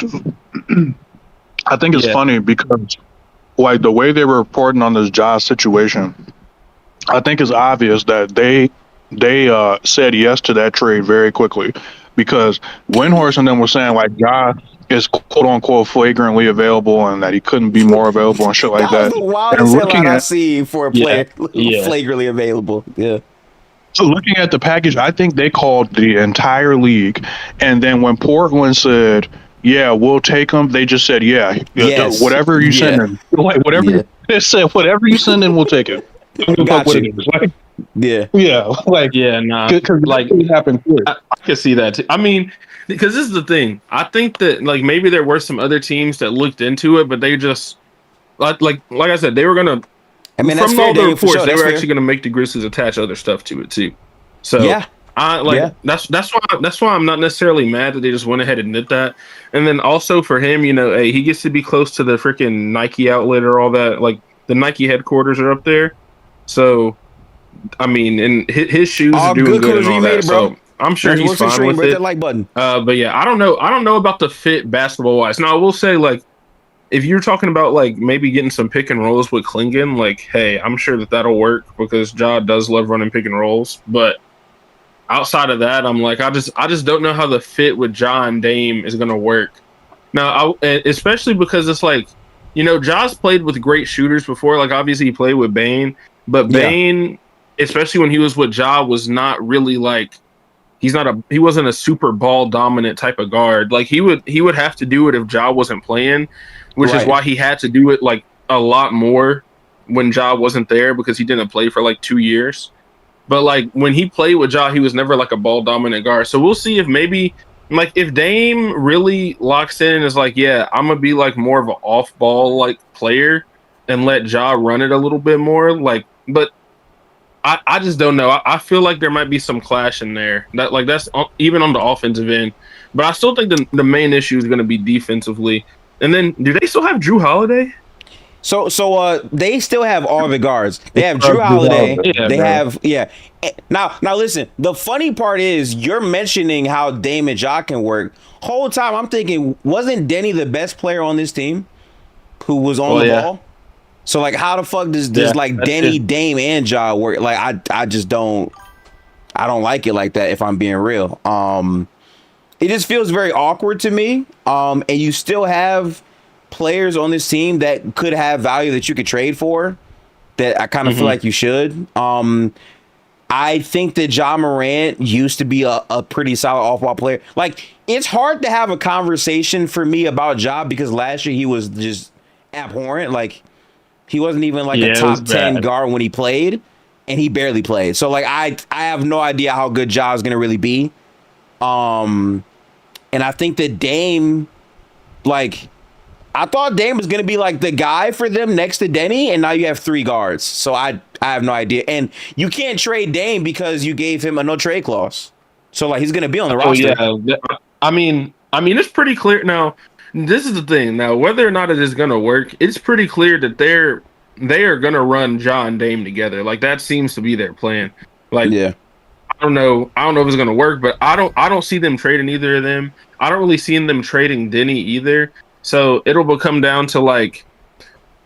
I think it's funny because, like, the way they were reporting on this Ja situation, I think it's obvious that they said yes to that trade very quickly, because Windhorst and them were saying like Ja is quote unquote flagrantly available and that he couldn't be more available and shit like that. Was the wildest headline I see for a player flagrantly available. Yeah. So looking at the package, I think they called the entire league, and then when Portland said, "Yeah, we'll take them," they just said, "Yeah, Yes. whatever you send in, like whatever they said, whatever you send in, we'll take it." Got you. Like, like like it happened. I can see that too. I mean, because this is the thing. I think that like maybe there were some other teams that looked into it, but they just like I said, they were gonna. I mean, from all the reports, sure, they were fair. actually gonna make the Grizzlies attach other stuff to it too. So that's why I'm not necessarily mad that they just went ahead and did that. And then also for him, hey, he gets to be close to the freaking Nike outlet or all that. Like the Nike headquarters are up there. So, I mean, and his shoes are doing good and all that. So I'm sure he's fine with it. That like button. But yeah, I don't know about the fit basketball wise. Now I will say, like, if you're talking about like maybe getting some pick and rolls with Klingon, like, hey, I'm sure that'll work because Ja does love running pick and rolls. But outside of that, I'm like, I just don't know how the fit with Ja and Dame is gonna work. Now, especially because it's like, Ja's played with great shooters before. Like obviously he played with Bane. But Bane, especially when he was with Ja, was not really like he wasn't a super ball dominant type of guard. Like he would have to do it if Ja wasn't playing, which is why he had to do it like a lot more when Ja wasn't there because he didn't play for like 2 years. But like when he played with Ja, he was never like a ball dominant guard. So we'll see if maybe like if Dame really locks in and is like, yeah, I'm gonna be like more of an off ball like player and let Ja run it a little bit more, like. But I just don't know. I feel like there might be some clash in there. That's even on the offensive end. But I still think the main issue is going to be defensively. And then, do they still have Drew Holiday? So they still have all the guards. They have Drew Holiday. Now listen. The funny part is you're mentioning how Dame and Ja can work. Whole time I'm thinking, wasn't Denny the best player on this team who was on the ball? So like, how the fuck does like Denny, Dame, and Ja work? Like, I just don't like it like that. If I'm being real, it just feels very awkward to me. And you still have players on this team that could have value that you could trade for. That I kind of feel like you should. I think that Ja Morant used to be a pretty solid off-ball player. Like, it's hard to have a conversation for me about Ja because last year he was just abhorrent. Like. He wasn't even like a top 10 guard when he played, and he barely played. So like I have no idea how good Ja is gonna really be. And I think that Dame, like, I thought Dame was gonna be like the guy for them next to Denny, and now you have 3 guards. So I have no idea. And you can't trade Dame because you gave him a no trade clause. So like he's gonna be on the roster. Yeah. I mean it's pretty clear now. This is the thing. Now, whether or not it is going to work, it's pretty clear that they are going to run Ja and Dame together. Like that seems to be their plan. Like, I don't know if it's going to work, but I don't see them trading either of them. I don't really see them trading Denny either. So it'll come down to like,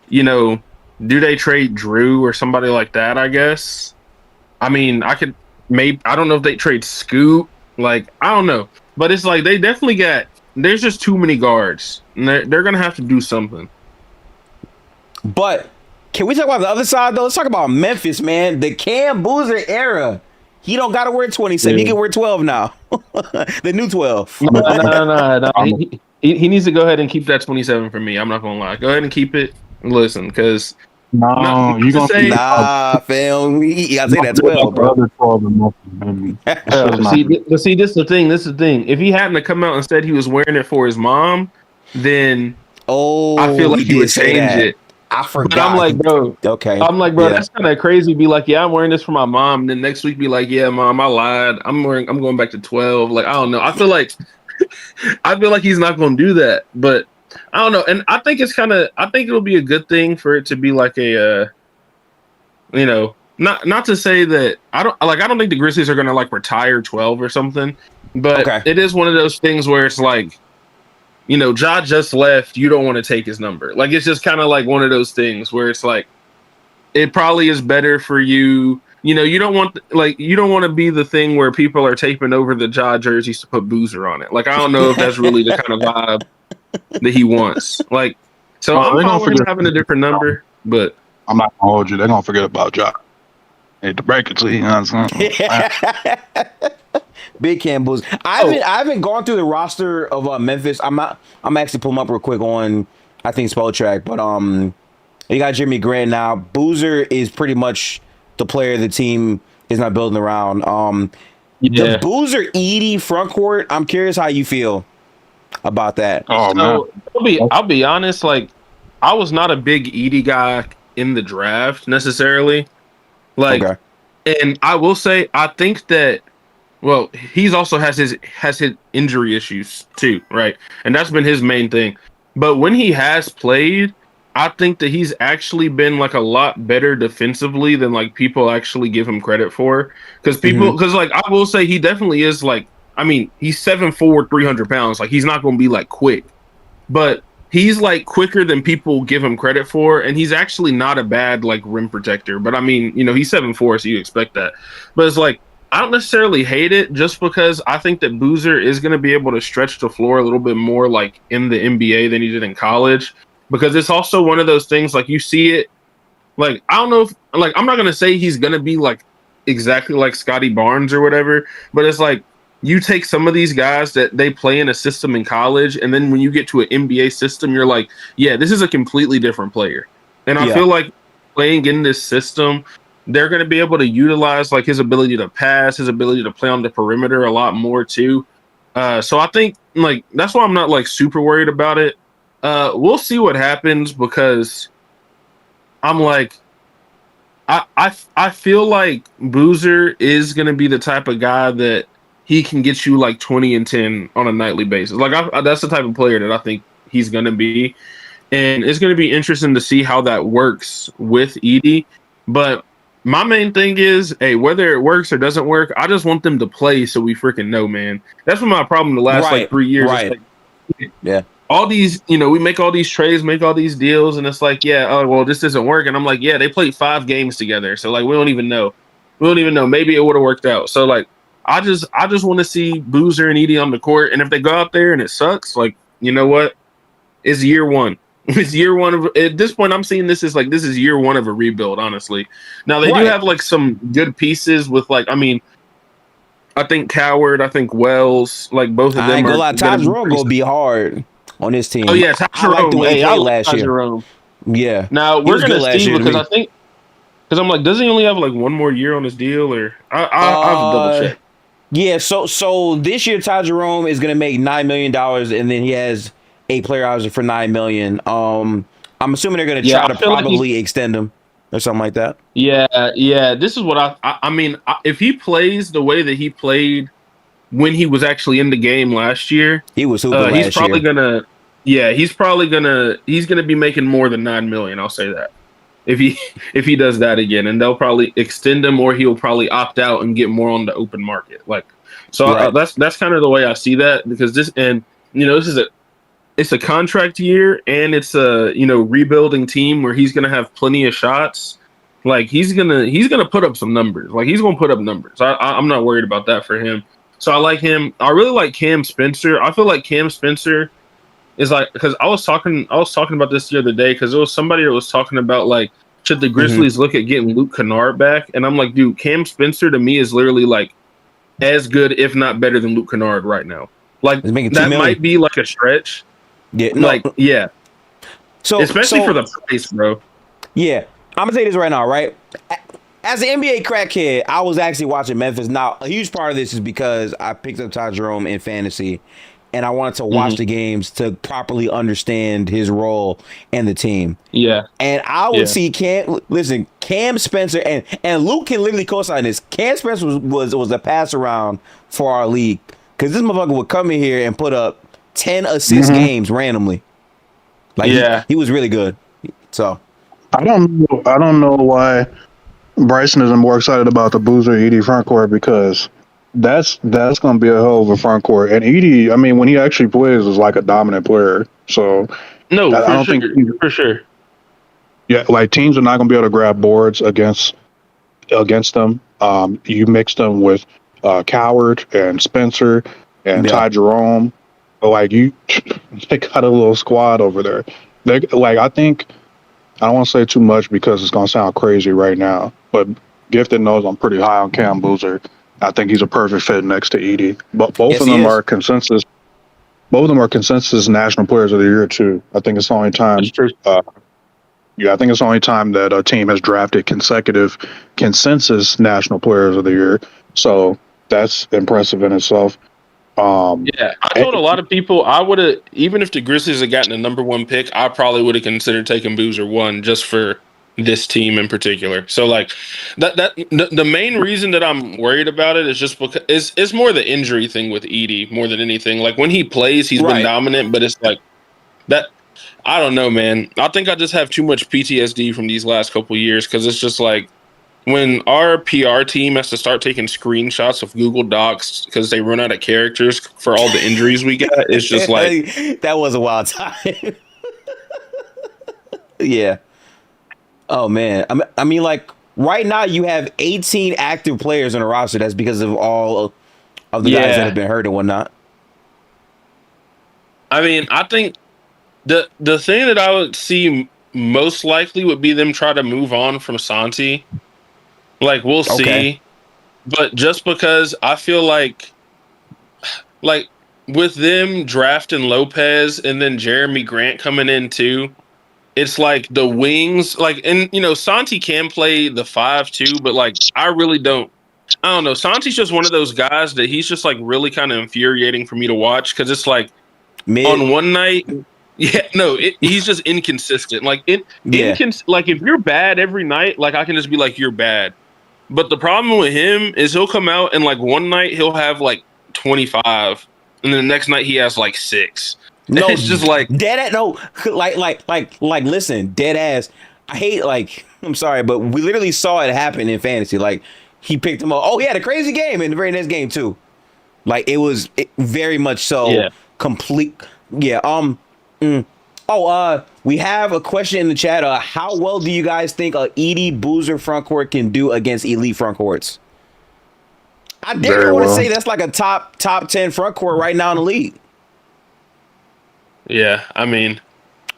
do they trade Drew or somebody like that? I guess. I mean, I don't know if they trade Scoot. Like, I don't know, but it's like they definitely got. There's just too many guards. And they're going to have to do something. But can we talk about the other side, though? Let's talk about Memphis, man. The Cam Boozer era. He don't got to wear 27. He can wear 12 now. The new 12. No. He needs to go ahead and keep that 27 for me. I'm not going to lie. Go ahead and keep it. Listen, because... No, you gonna say fam. You gotta say that 12, bro. See, this is the thing. If he hadn't to come out and said he was wearing it for his mom, then I feel like he would change it. I forgot. But I'm like, bro. Okay. I'm like, bro. That's kind of crazy. Be like, yeah, I'm wearing this for my mom. And then next week, be like, yeah, mom, I lied. I'm going back to 12. Like, I don't know. I feel like he's not gonna do that, but. I don't know, and I think it'll be a good thing for it to be like a, not to say that I don't think the Grizzlies are gonna like retire 12 or something, but it is one of those things where it's like, Ja just left, you don't want to take his number. Like it's just kind of like one of those things where it's like, it probably is better for you. You don't want to be the thing where people are taping over the Ja jerseys to put Boozer on it. Like I don't know if that's really the kind of vibe that he wants. Like, so I'm probably having a different number, but I'm not gonna hold you. They're gonna forget about Ja. hate to break it to you, you know what I'm saying? Big Cam Boozer. I haven't gone through the roster of Memphis. I'm actually pulling them up real quick on I think Spell Track, but you got Jimmy Grant now. Boozer is pretty much the player the team is not building around. The Boozer Edie front court. I'm curious how you feel about that. Oh man, I'll be honest. Like, I was not a big Edie guy in the draft necessarily. Like, and I will say, I think that. Well, he's also has his injury issues too, right? And that's been his main thing. But when he has played, I think that he's actually been like a lot better defensively than like people actually give him credit for. Because like I will say he definitely is like, I mean, he's 7'4", 300 pounds. Like he's not going to be like quick, but he's like quicker than people give him credit for. And he's actually not a bad like rim protector. But I mean, you know, he's 7'4", so you expect that. But it's like, I don't necessarily hate it just because I think that Boozer is going to be able to stretch the floor a little bit more like in the NBA than he did in college, because it's also one of those things like you see it like, I don't know if like, I'm not going to say he's going to be like exactly like Scotty Barnes or whatever, but it's like you take some of these guys that they play in a system in college, and then when you get to an NBA system, you're like, yeah, this is a completely different player. And I feel like playing in this system, they're going to be able to utilize like his ability to pass, his ability to play on the perimeter a lot more too. So I think like that's why I'm not like super worried about it. We'll see what happens, because I'm like, I feel like Boozer is going to be the type of guy that he can get you like 20 and 10 on a nightly basis. Like that's the type of player that I think he's going to be. And it's going to be interesting to see how that works with Edie. But my main thing is, hey, whether it works or doesn't work, I just want them to play so we freaking know, man. That's been my problem the last like 3 years. Right. Like, all these, you know, we make all these trades, make all these deals, and it's like, yeah, oh, well, this doesn't work. And I'm like, yeah, they played 5 games together. So, like, we don't even know. Maybe it would have worked out. So, like, I just want to see Boozer and Edie on the court. And if they go out there and it sucks, like, you know what? It's year one. It's year one of, at this point, I'm seeing this as like, this is year one of a rebuild, honestly. Now, they do have like some good pieces with like, I mean, I think Coward, I think Wells, like both of them. I ain't gonna lie, Ty Jerome gonna be hard on this team. Oh, yeah, Ty Jerome. I like the way he played last Ty year. Jerome. Yeah. Now, we're going to see, because I think, because I'm like, does he only have like one more year on his deal? Or I'll have to double check. Yeah, so this year, Ty Jerome is going to make $9 million, and then he has a player option for $9 million. I'm assuming they're going to try to probably extend him or something like that. Yeah. This is what I mean, if he plays the way that he played when he was actually in the game last year, he was hooping last year. He's probably gonna, he's gonna be making more than $9 million. I'll say that if he does that again, and they'll probably extend him, or he'll probably opt out and get more on the open market. Like, so that's kind of the way I see that, because this, and you know, it's a contract year, and it's a, you know, rebuilding team where he's gonna have plenty of shots. Like he's gonna put up some numbers. Like he's gonna put up numbers. I'm not worried about that for him. So I like him. I really like Cam Spencer. I feel like Cam Spencer is like, because I was talking about this the other day, because there was somebody that was talking about like, should the Grizzlies look at getting Luke Kennard back? And I'm like, dude, Cam Spencer to me is literally like as good, if not better, than Luke Kennard right now. Like that might be like a stretch. Yeah, no. Like yeah. So especially for the price, bro. Yeah, I'm gonna say this right now, right? As an NBA crackhead, I was actually watching Memphis. Now, a huge part of this is because I picked up Ty Jerome in fantasy, and I wanted to watch the games to properly understand his role and the team. Yeah. And I would see Cam Spencer, and Luke can literally co-sign this. Cam Spencer was a pass around for our league, because this motherfucker would come in here and put up 10 assist games randomly. Like he was really good. So I don't know why Bryson isn't more excited about the Boozer Edie front court, because that's going to be a hell of a front court. And Edie, I mean, when he actually plays, is like a dominant player. So no, I don't think for sure. Yeah, like teams are not going to be able to grab boards against them. You mix them with Coward and Spencer and Ty Jerome. Like they got a little squad over there. I think, I don't want to say too much because it's going to sound crazy right now, but Gifted knows I'm pretty high on Cam Boozer. I think he's a perfect fit next to Edie. But both of them are consensus. Both of them are consensus national players of the year too. I think it's the only time. That's true. I think it's the only time that a team has drafted consecutive consensus national players of the year. So that's impressive in itself. I told a lot of people I would have, even if the Grizzlies had gotten a number 1 pick, I probably would have considered taking Boozer 1 just for this team in particular. So like the main reason that I'm worried about it is just because it's more the injury thing with Edie more than anything. Like when he plays, he's been dominant, but it's like that. I don't know, man. I think I just have too much PTSD from these last couple years because it's just like when our PR team has to start taking screenshots of Google Docs because they run out of characters for all the injuries we got. It's just like that was a wild time. Yeah. Oh man. I mean, like right now you have 18 active players on the roster. That's because of all of the guys that have been hurt and whatnot. I mean, I think the thing that I would see most likely would be them try to move on from Santi. Like we'll see, but just because I feel like with them drafting Lopez and then Jeremy Grant coming in too, it's like the wings, like, and you know, Santi can play the 5 too, but like I don't know. Santi's just one of those guys that he's just like really kind of infuriating for me to watch because it's like on one night. He's just inconsistent. Like like if you're bad every night, like I can just be like you're bad. But the problem with him is he'll come out and like one night he'll have like 25, and then the next night he has like 6. No, it's just like dead ass. No, like listen, dead ass. I hate I'm sorry, but we literally saw it happen in fantasy. Like he picked him up. Oh, he had a crazy game in the very next game too. Like it was very much so complete. Yeah. We have a question in the chat. How well do you guys think Edie Boozer front court can do against elite front courts? I definitely want to say that's like a top 10 front court right now in the league. Yeah, I mean,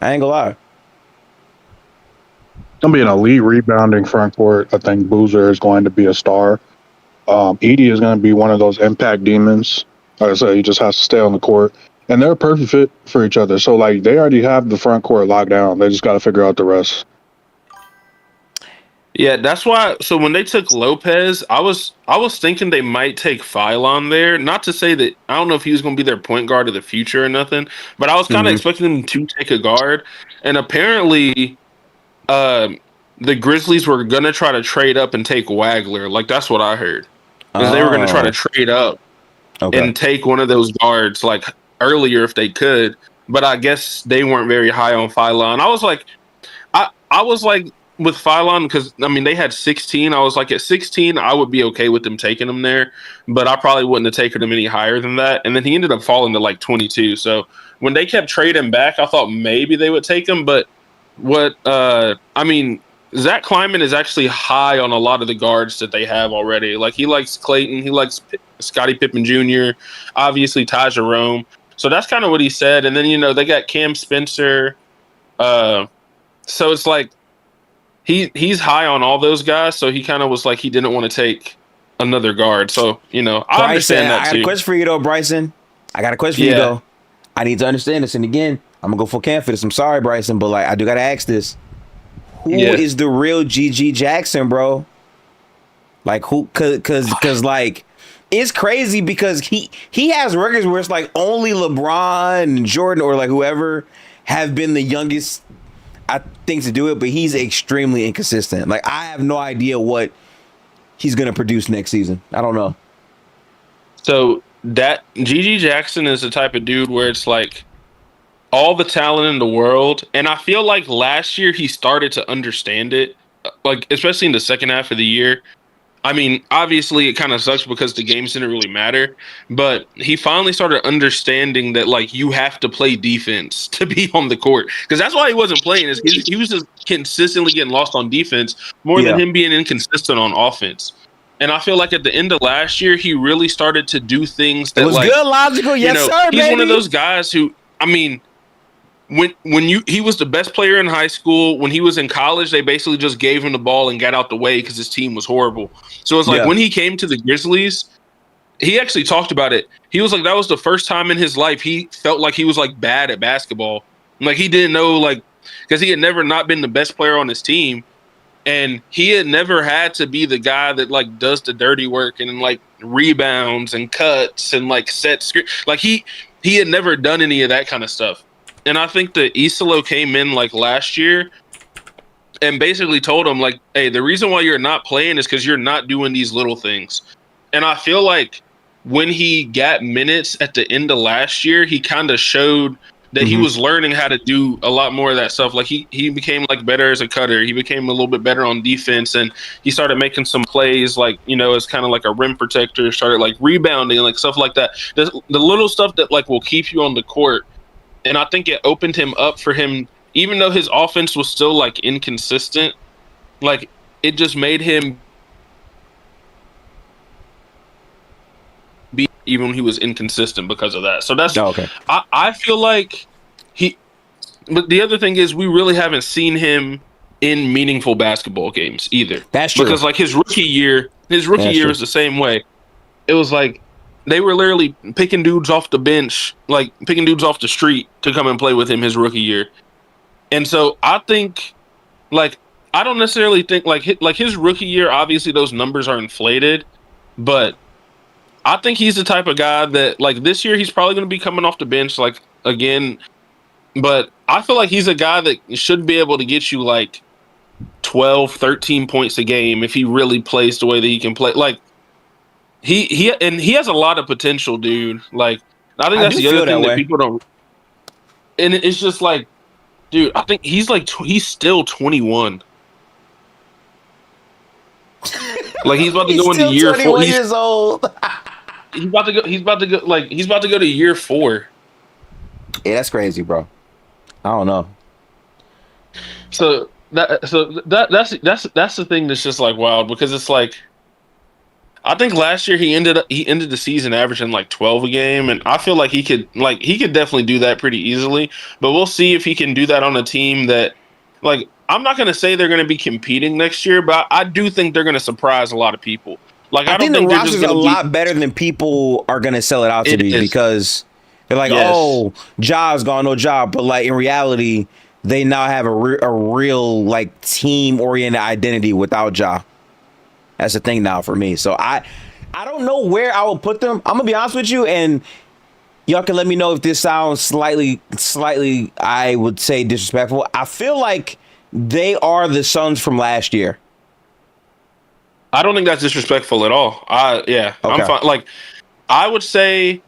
I ain't gonna lie. Gonna be an elite rebounding front court. I think Boozer is going to be a star. Edie is going to be one of those impact demons. Like I said, he just has to stay on the court. And they're a perfect fit for each other. So, like, they already have the front court locked down. They just got to figure out the rest. Yeah, that's why. So when they took Lopez, I was thinking they might take Phylon there. Not to say that I don't know if he was going to be their point guard of the future or nothing, but I was kind of expecting them to take a guard. And apparently, the Grizzlies were going to try to trade up and take Wagler. Like that's what I heard, because they were going to try to trade up and take one of those guards, like earlier if they could, but I guess they weren't very high on Phylon. I was like with Phylon because I mean they had 16. I was like at 16 I would be okay with them taking him there, but I probably wouldn't have taken him any higher than that. And then he ended up falling to like 22. So when they kept trading back, I thought maybe they would take him. But I mean, Zach Kleiman is actually high on a lot of the guards that they have already. Like he likes Clayton, he likes Scotty Pippen Jr., obviously Ty Jerome. So that's kind of what he said. And then, you know, they got Cam Spencer. So it's like he's high on all those guys. So he kind of was like he didn't want to take another guard. So, you know, I understand that too. I got a question for you, though, Bryson. I got a question for you, though. I need to understand this. And again, I'm going to go full camp for this. I'm sorry, Bryson, but like I do got to ask this. Who is the real GG Jackson, bro? Like who? Cause like it's crazy because he has records where it's like only LeBron and Jordan or like whoever have been the youngest, I think, to do it, but he's extremely inconsistent. Like I have no idea what he's gonna produce next season. I don't know. So that GG Jackson is the type of dude where it's like all the talent in the world, and I feel like last year he started to understand it, like especially in the second half of the year. I mean, obviously it kind of sucks because the games didn't really matter, but he finally started understanding that like you have to play defense to be on the court, because that's why he wasn't playing. He was just consistently getting lost on defense more than him being inconsistent on offense. And I feel like at the end of last year, he really started to do things that it was like good, logical. Yes, sir. He's baby. One of those guys who, I mean, he was the best player in high school. When he was in college, they basically just gave him the ball and got out the way because his team was horrible. So it's like when he came to the Grizzlies, he actually talked about it. He was like, that was the first time in his life he felt like he was like bad at basketball. Like he didn't know, like, because he had never not been the best player on his team. And he had never had to be the guy that like does the dirty work and like rebounds and cuts and like set screen. Like he had never done any of that kind of stuff. And I think that Isolo came in like last year and basically told him like, hey, the reason why you're not playing is because you're not doing these little things. And I feel like when he got minutes at the end of last year, he kind of showed that he was learning how to do a lot more of that stuff. Like he became like better as a cutter. He became a little bit better on defense, and he started making some plays like, you know, as kind of like a rim protector, started like rebounding, like stuff like that. The little stuff that like will keep you on the court. And I think it opened him up for him, even though his offense was still like inconsistent, like it just made him be, even when he was inconsistent because of that. So that's okay. I feel like but the other thing is we really haven't seen him in meaningful basketball games either. That's true. Because like his rookie year was the same way. It was like they were literally picking dudes off the bench, like picking dudes off the street to come and play with him his rookie year. And so I think, like, I don't necessarily think like his rookie year, obviously those numbers are inflated, but I think he's the type of guy that like this year he's probably going to be coming off the bench like again, but I feel like he's a guy that should be able to get you like 12, 13 points a game if he really plays the way that he can play. Like he has a lot of potential, dude. Like I think that's the other thing that people don't. And it's just like, dude, I think he's still 21. Like he's about to go into year 4. He's years old. He's about to go to year 4. Yeah, that's crazy, bro. I don't know. So that's the thing that's just like wild, because it's like I think last year he ended the season averaging like 12 a game, and I feel like he could definitely do that pretty easily. But we'll see if he can do that on a team that, like, I'm not going to say they're going to be competing next year, but I do think they're going to surprise a lot of people. Like I don't think the roster's a lot better than people are going to sell it out to be, because they're like, oh, Ja's gone, no job. But like in reality, they now have a real like team oriented identity without Ja. That's the thing now for me. So I don't know where I will put them. I'm gonna be honest with you, and y'all can let me know if this sounds slightly, I would say, disrespectful. I feel like they are the Suns from last year. I don't think that's disrespectful at all. Okay. I'm fine. Like I would say,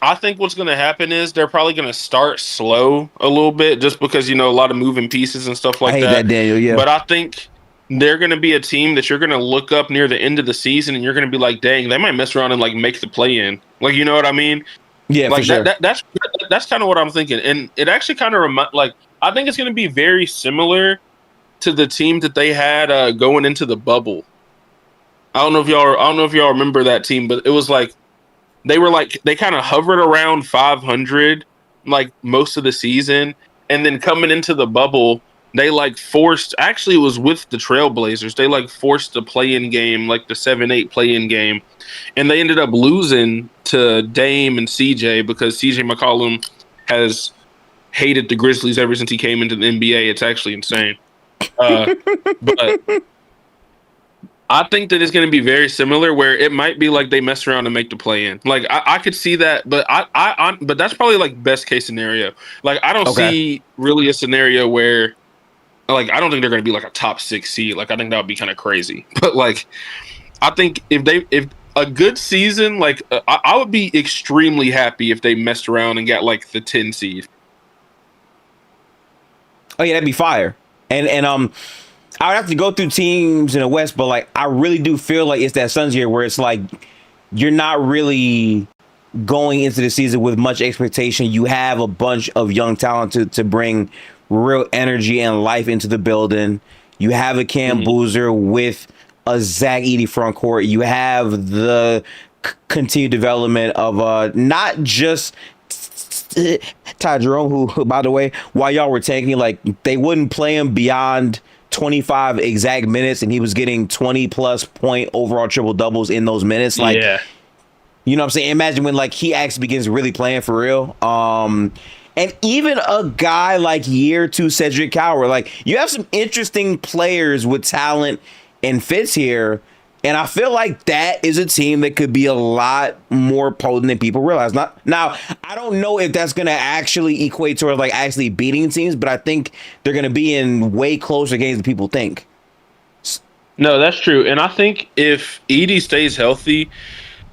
I think what's going to happen is they're probably going to start slow a little bit, just because, you know, a lot of moving pieces and stuff like that. I hate that, Daniel. Yeah. But I think they're going to be a team that you're going to look up near the end of the season and you're going to be like, dang, they might mess around and like make the play in. Like, you know what I mean? Yeah, like for sure. That's kind of what I'm thinking. And it actually kind of I think it's going to be very similar to the team that they had going into the bubble. I don't know if y'all remember that team, but it was like they kind of hovered around 500 like most of the season, and then coming into the bubble, they like forced. Actually, it was with the Trailblazers. They like forced the play-in game, like the 7-8 play-in game, and they ended up losing to Dame and CJ because CJ McCollum has hated the Grizzlies ever since he came into the NBA. It's actually insane. But I think that it's going to be very similar, where it might be like they mess around and make the play in. Like I could see that, but but that's probably like best case scenario. Like I don't see really a scenario where, like, I don't think they're going to be like a top 6 seed. Like I think that would be kind of crazy. But like, I think if a good season, like I would be extremely happy if they messed around and got like the 10 seed. Oh yeah, that'd be fire. And I would have to go through teams in the West, but like I really do feel like it's that Suns year where it's like you're not really going into the season with much expectation. You have a bunch of young talent to bring real energy and life into the building. You have a Cam Boozer with a Zach Edey front court. You have the continued development of not just Ty Jerome, who, by the way, while y'all were tanking, like, they wouldn't play him beyond 25 exact minutes, and he was getting 20+ point overall triple doubles in those minutes. Like, you know what I'm saying? Imagine when, like, he actually begins really playing for real. And even a guy like year 2 Cedric Coward, like, you have some interesting players with talent and fits here. And I feel like that is a team that could be a lot more potent than people realize. Now, I don't know if that's going to actually equate to like actually beating teams, but I think they're going to be in way closer games than people think. No, that's true. And I think if Edie stays healthy,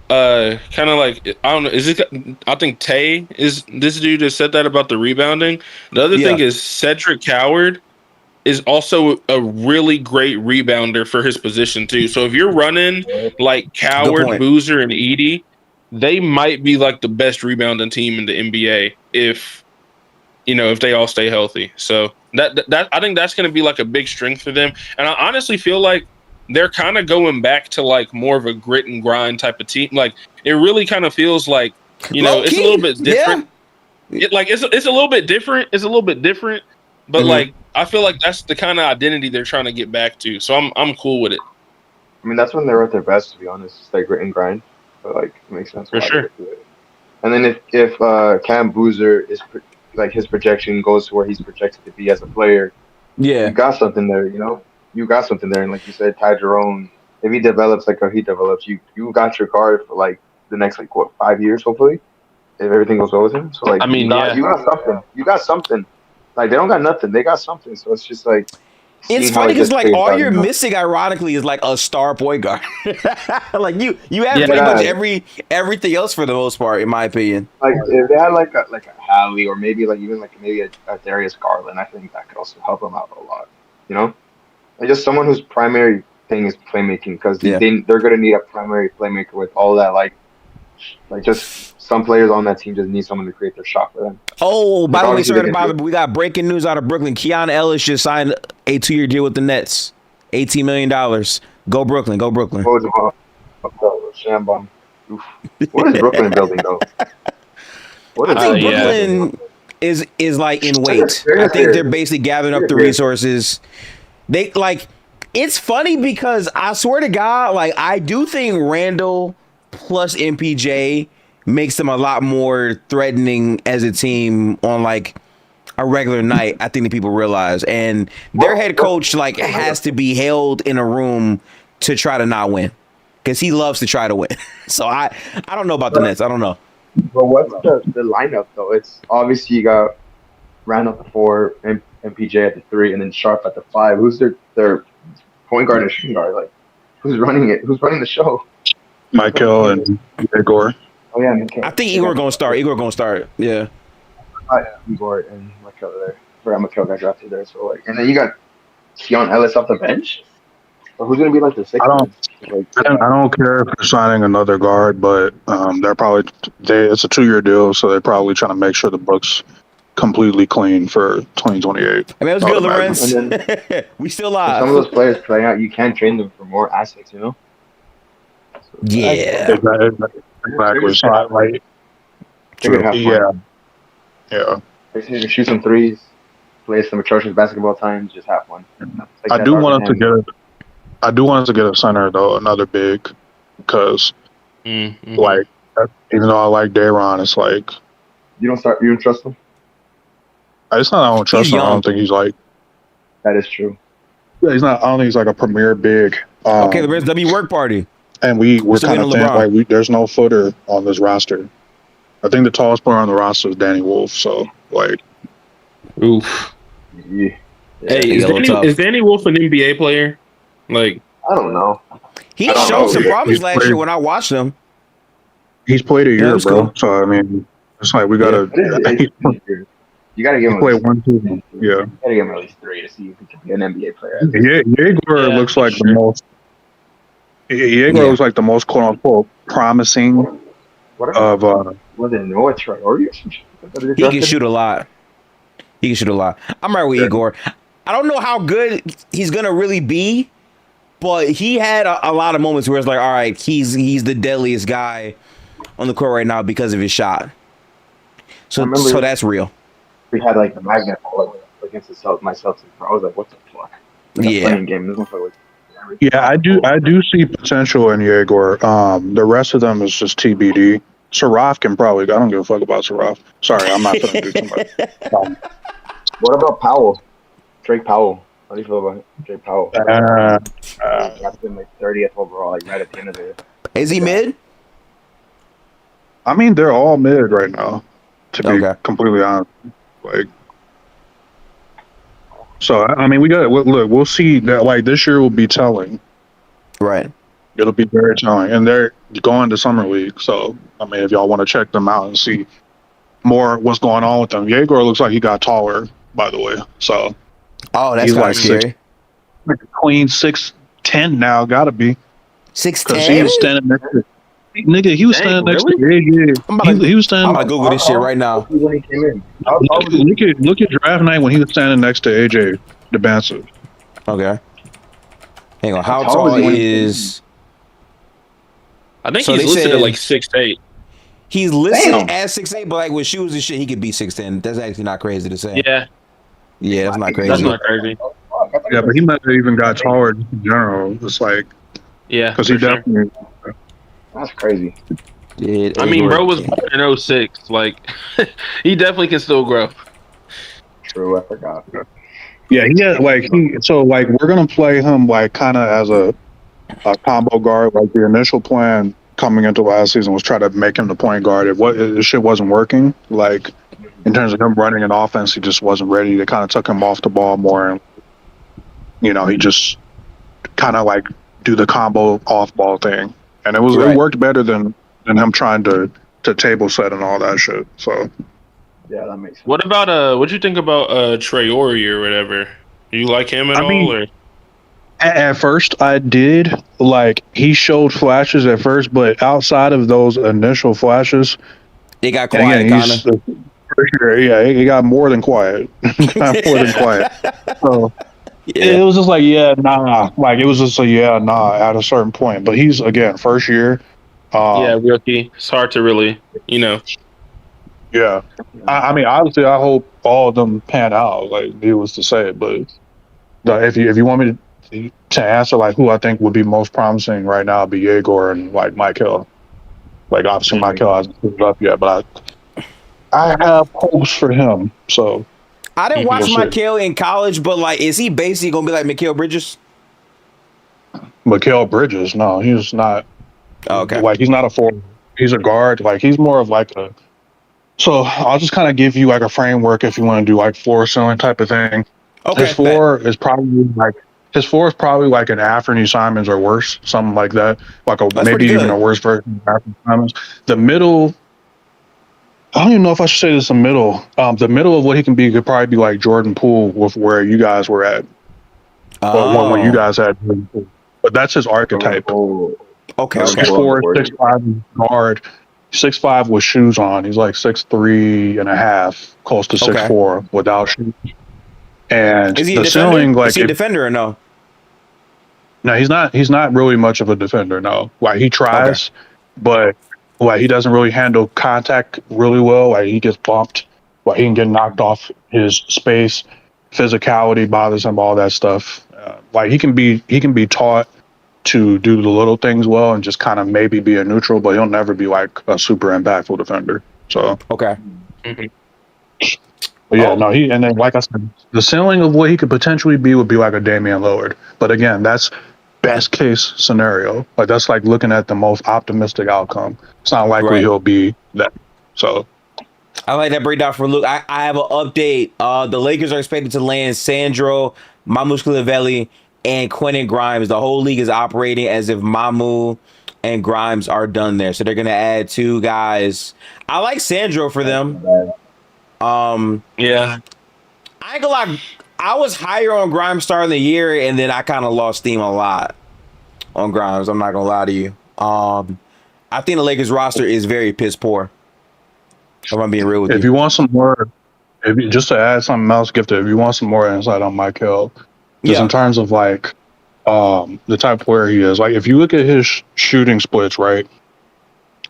kind of like, I don't know, I think Tay is this dude that said that about the rebounding. The other thing is Cedric Coward is also a really great rebounder for his position too. So if you're running like Coward, Boozer, and Edie, they might be like the best rebounding team in the NBA if they all stay healthy. So that I think that's going to be like a big strength for them. And I honestly feel like they're kind of going back to like more of a grit and grind type of team. Like it really kind of feels like, it's a little bit different. Yeah. It's a little bit different. It's a little bit different, but like, I feel like that's the kind of identity they're trying to get back to. So I'm cool with it. I mean, that's when they're at their best, to be honest. It's like grit and grind. But like, it makes sense. For sure. And then if Cam Boozer is like his projection goes to where he's projected to be as a player, you got something there. You got something there. And like you said, Ty Jerome, if he develops like how he develops, you got your guard for like the next 5 years, hopefully, if everything goes well with him. So like, you got something. You got something. Like, they don't got nothing. They got something. So it's just like... It's funny because, like, all you're missing, ironically, is, like, a star point guard. Like, you have pretty much everything else for the most part, in my opinion. Like, if they had, like a Hallie or maybe, like, even, like, maybe a Darius Garland, I think that could also help them out a lot. Like, just someone whose primary thing is playmaking because they're going to need a primary playmaker with all that, like just some players on that team just need someone to create their shot for them. Oh, by the way, sorry to bother, but we got breaking news out of Brooklyn. Keon Ellis just signed a 2-year deal with the Nets. $18 million. Go Brooklyn. Go Brooklyn. Shambon. What is Brooklyn building, though? I think Brooklyn is like in wait. I think they're basically gathering up the resources. They like, it's funny because I swear to God, like, I do think Randall plus MPJ makes them a lot more threatening as a team on like a regular night. I think that people realize, and their head coach like has to be held in a room to try to not win because he loves to try to win. So I don't know about the Nets. I don't know. But what's the lineup though? It's obviously you got Randall at the 4, MPJ at the 3, and then Sharp at the 5. Who's their point guard and shooting guard? Like, who's running it? Who's running the show? Michael and Igor. Oh yeah, Michael. I think Igor gonna start. Yeah. Igor and Michael there. Forgot Michael got drafted there. So like, and then you got Keon Ellis off the bench. Or who's gonna be like the 6th? I don't care if they're signing another guard, but they're probably it's a 2-year deal, so they're probably trying to make sure the books completely clean for 2028. I mean, it was good, Lorenz. We still live. Some of those players playing out, you can train them for more assets, So, yeah. Exactly. So like, yeah. Basically, shoot some threes, play some atrocious basketball times, just have fun. I do want us to get a center though, another big, because like even though I like Daron, it's like you don't trust him. It's not I don't trust him. I don't think he's like. That is true. Yeah, he's not. I don't think he's like a premier big. Okay, the W work party. And we're kind of thinking like there's no footer on this roster. I think the tallest player on the roster is Danny Wolf. So like, oof. Yeah. Hey, is Danny Wolf an NBA player? Like, I don't know. He showed some problems last year when I watched him. He's played a year, bro. Cool. So I mean, it's like we gotta. You gotta give him play 1 season. Yeah. You gotta give him at least 3 to see if he can be an NBA player. Yeah, Igor looks like the most. Igor looks like the most quote unquote promising of. Was it Noah Traore? He can shoot a lot. I'm right with Igor. I don't know how good he's gonna really be, but he had a lot of moments where it's like, all right, he's the deadliest guy on the court right now because of his shot. So that's real. We had like the magnet against my Celtics. I was like, what the fuck? Playing game. This was yeah, I do see potential in Yegor. The rest of them is just TBD. Saraf can probably. I don't give a fuck about Saraf. Sorry, I'm not gonna do too much. What about Powell? Drake Powell. How do you feel about Drake Powell? That's been like 30th overall, like right at the end of it. Is he mid? I mean, they're all mid right now. To be completely honest, like. So I mean, we'll see that. Like this year will be telling. Right. It'll be very telling, and they're going to summer league. So I mean, if y'all want to check them out and see more what's going on with them, Yegor looks like he got taller. By the way, so. Oh, that's kind of scary. Clean 6'10" now, gotta be 6'10". Because he was standing next to nigga. He was standing next to AJ. He was standing. I'm gonna Google this shit right now. When he came in, look at draft night when he was standing next to AJ DeBanson. Okay. Hang on. How tall is? I think he's listed at like 6'8". He's listed at 6'8", but like with shoes and shit, he could be 6'10". That's actually not crazy to say. Yeah, that's not crazy. That's not crazy. Yeah, but he might have even got taller in general. It's like, because he definitely. That's crazy. I mean, bro was born in 06. Like, he definitely can still grow. True, I forgot. Yeah, we're gonna play him like kind of as a combo guard. Like the initial plan coming into last season was try to make him the point guard. This shit wasn't working. Like. In terms of him running an offense, he just wasn't ready. They kind of took him off the ball more, and he just kind of like do the combo off-ball thing, and it worked better than him trying to table set and all that shit. So, yeah, that makes sense. What about what you think about Traore or whatever? Do you like him at all? Or? At first, I did. Like he showed flashes at first, but outside of those initial flashes, they got quiet, kind of. For sure, yeah, he got more than quiet. So it was just like, nah. Like it was just nah at a certain point. But he's again first year. Rookie. It's hard to really, Yeah. I mean, obviously, I hope all of them pan out. Like needless to say, but if you want me to answer like who I think would be most promising right now, it'd be Yegor and like Michael. Like obviously, Michael hasn't moved up yet, but I have hopes for him. So I didn't watch Mikal in college, but like, is he basically gonna be like Mikal Bridges? Mikal Bridges? No, he's not. Oh, okay. Like he's not a forward. He's a guard. Like he's more of like a. So I'll just kind of give you like a framework if you want to do like floor ceiling type of thing. Okay. His floor is probably like an Anthony Simons or worse, something like that. Like maybe even a worse version of Anthony Simons. The middle. I don't even know if I should say this in the middle. The middle of what he can be could probably be like Jordan Poole with where you guys were at. When you guys had Jordan Poole. But that's his archetype. Okay. 6'4", 6'5", guard. 6'5" with shoes on. He's like 6'3" and a half, close to 6'4" without shoes. And is he the ceiling, like, is he a defender or no? No, he's not. He's not really much of a defender. No, like he tries, but. Like he doesn't really handle contact really well. Like he gets bumped. Like he can get knocked off his space. Physicality bothers him. All that stuff. Like he can be taught to do the little things well and just kind of maybe be a neutral, but he'll never be like a super impactful defender. So okay. But yeah, no. And then like I said, the ceiling of what he could potentially be would be like a Damian Lillard. But again, that's best case scenario. Like that's like looking at the most optimistic outcome. It's not likely he'll be that. So I like that breakdown for Luke. I have an update. The Lakers are expected to land Sandro, Mamukelashvili, and Quentin Grimes. The whole league is operating as if Mamu and Grimes are done there. So they're gonna add 2 guys. I like Sandro for them. Yeah. I ain't gonna lie. I was higher on Grimes starting the year, and then I kind of lost steam a lot on Grimes. I'm not gonna lie to you. I think the Lakers roster is very piss poor. If I'm being real with you. If you want some more, just to add something else, Gifted, if you want some more insight on Michael, just in terms of like the type of player he is, like if you look at his shooting splits, right?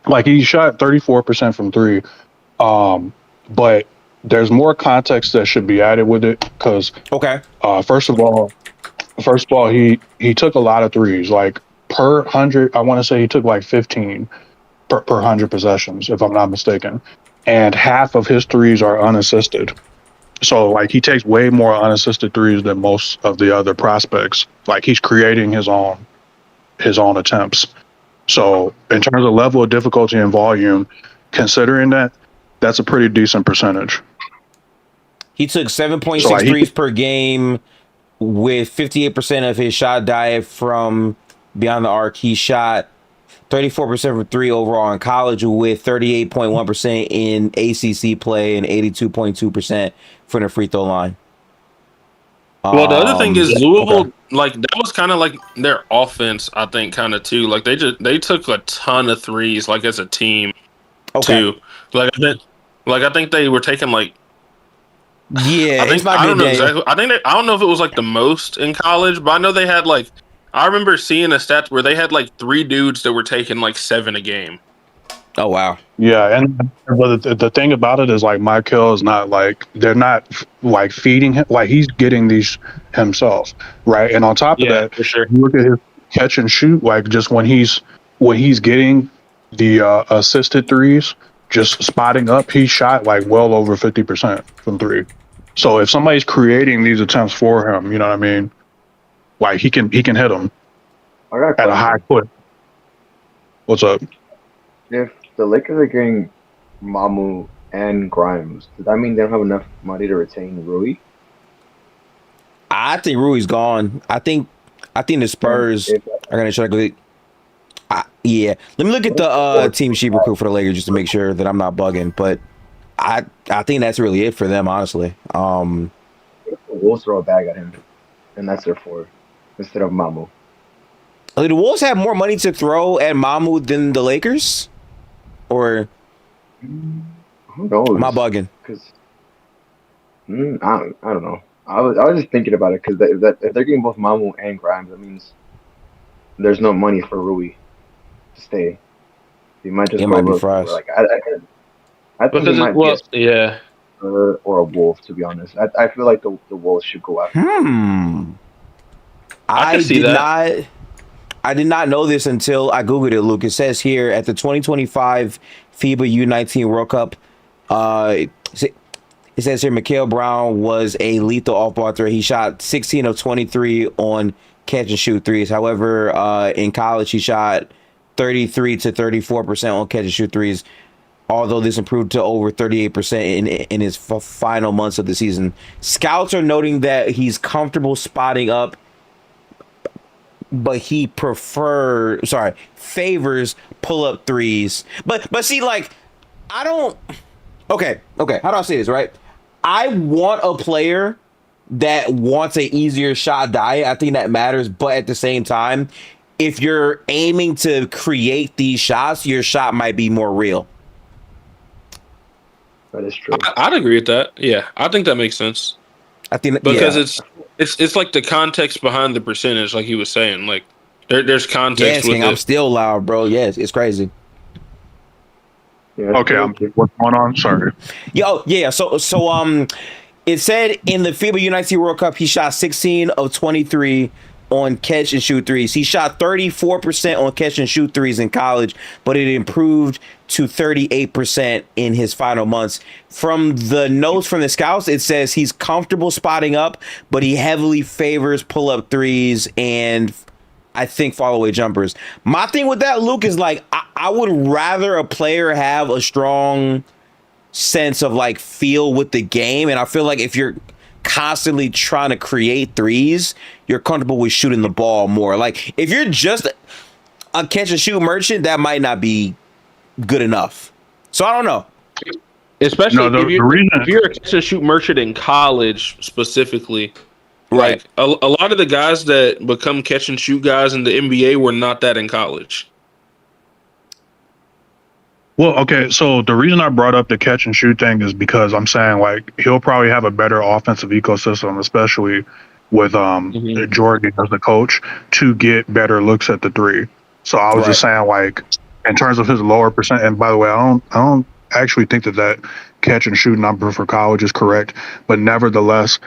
Like he shot 34% from 3, but there's more context that should be added with it because first of all, he took a lot of threes. Like per 100, I want to say he took like 15 per 100 possessions, if I'm not mistaken, and half of his threes are unassisted. So like he takes way more unassisted threes than most of the other prospects. Like he's creating his own attempts. So in terms of level of difficulty and volume, considering that, that's a pretty decent percentage. He took 7.6 threes per game with 58% of his shot diet from beyond the arc. He shot 34% from three overall in college with 38.1% in ACC play and 82.2% from the free throw line. Well, the other thing is Louisville, like that was kind of like their offense, I think, kind of too. Like they took a ton of threes, like as a team, too. Like I think they were taking like. Yeah, I don't know exactly. I don't know if it was like the most in college, but I know they had like. I remember seeing a stat where they had like 3 dudes that were taking like 7 a game. Oh wow! Yeah, and but the thing about it is like Michael is not like they're not like feeding him, like he's getting these himself, right? And on top of that, for sure, you look at his catch and shoot, like just when he's getting the assisted threes, just spotting up, he shot like well over 50% from 3. So if somebody's creating these attempts for him, you know what I mean? Like he can hit them at a high clip. What's up? If the Lakers are getting Mamu and Grimes, does that mean they don't have enough money to retain Rui? I think Rui's gone. I think the Spurs are going to try to go. Yeah, let me look at the team sheet recruit for the Lakers just to make sure that I'm not bugging. But I think that's really it for them, honestly. The Wolves throw a bag at him, and that's their 4 instead of Mamu. The Wolves have more money to throw at Mamu than the Lakers, or who knows? Am I bugging? Because I don't know. I was just thinking about it because if they're getting both Mamu and Grimes, that means there's no money for Rui to stay. He might just might be fries. Like I think he might be or a Wolf. To be honest, I feel like the Wolves should go after. I did not know this until I Googled it, Luke. It says here at the 2025 FIBA U19 World Cup, it says here Mikael Brown was a lethal off-ball threat. He shot 16 of 23 on catch and shoot threes. However, in college, he shot 33 to 34% on catch and shoot threes, although this improved to over 38% in his final months of the season. Scouts are noting that he's comfortable spotting up, but he favors pull-up threes. But see, like, I don't... Okay, how do I say this, right? I want a player that wants an easier shot diet. I think that matters, but at the same time, if you're aiming to create these shots, your shot might be more real. That is true. I'd agree with that. Yeah, I think that makes sense. I think because it's like the context behind the percentage, like he was saying. Like there's context with it. I'm still loud, bro. Yes, it's crazy. Yeah, okay, what's going on? Sorry. So it said in the FIBA U19 World Cup, he shot 16 of 23 on catch and shoot threes. He shot 34% on catch and shoot threes in college, but it improved to 38% in his final months. From the notes from the scouts, it says he's comfortable spotting up, but he heavily favors pull-up threes and I think fall-away jumpers. My thing with that, Luke, is like I would rather a player have a strong sense of like feel with the game, and I feel like if you're constantly trying to create threes, you're comfortable with shooting the ball more. Like if you're just a catch and shoot merchant, that might not be good enough. So I don't know. Especially if you're a catch and shoot merchant in college specifically. Right. Like, a lot of the guys that become catch and shoot guys in the NBA were not that in college. Well, okay, so the reason I brought up the catch and shoot thing is because I'm saying like he'll probably have a better offensive ecosystem, especially with Jordan as the coach, to get better looks at the 3. So I was just saying like in terms of his lower percent. And by the way, I actually think that catch and shoot number for college is correct, but nevertheless,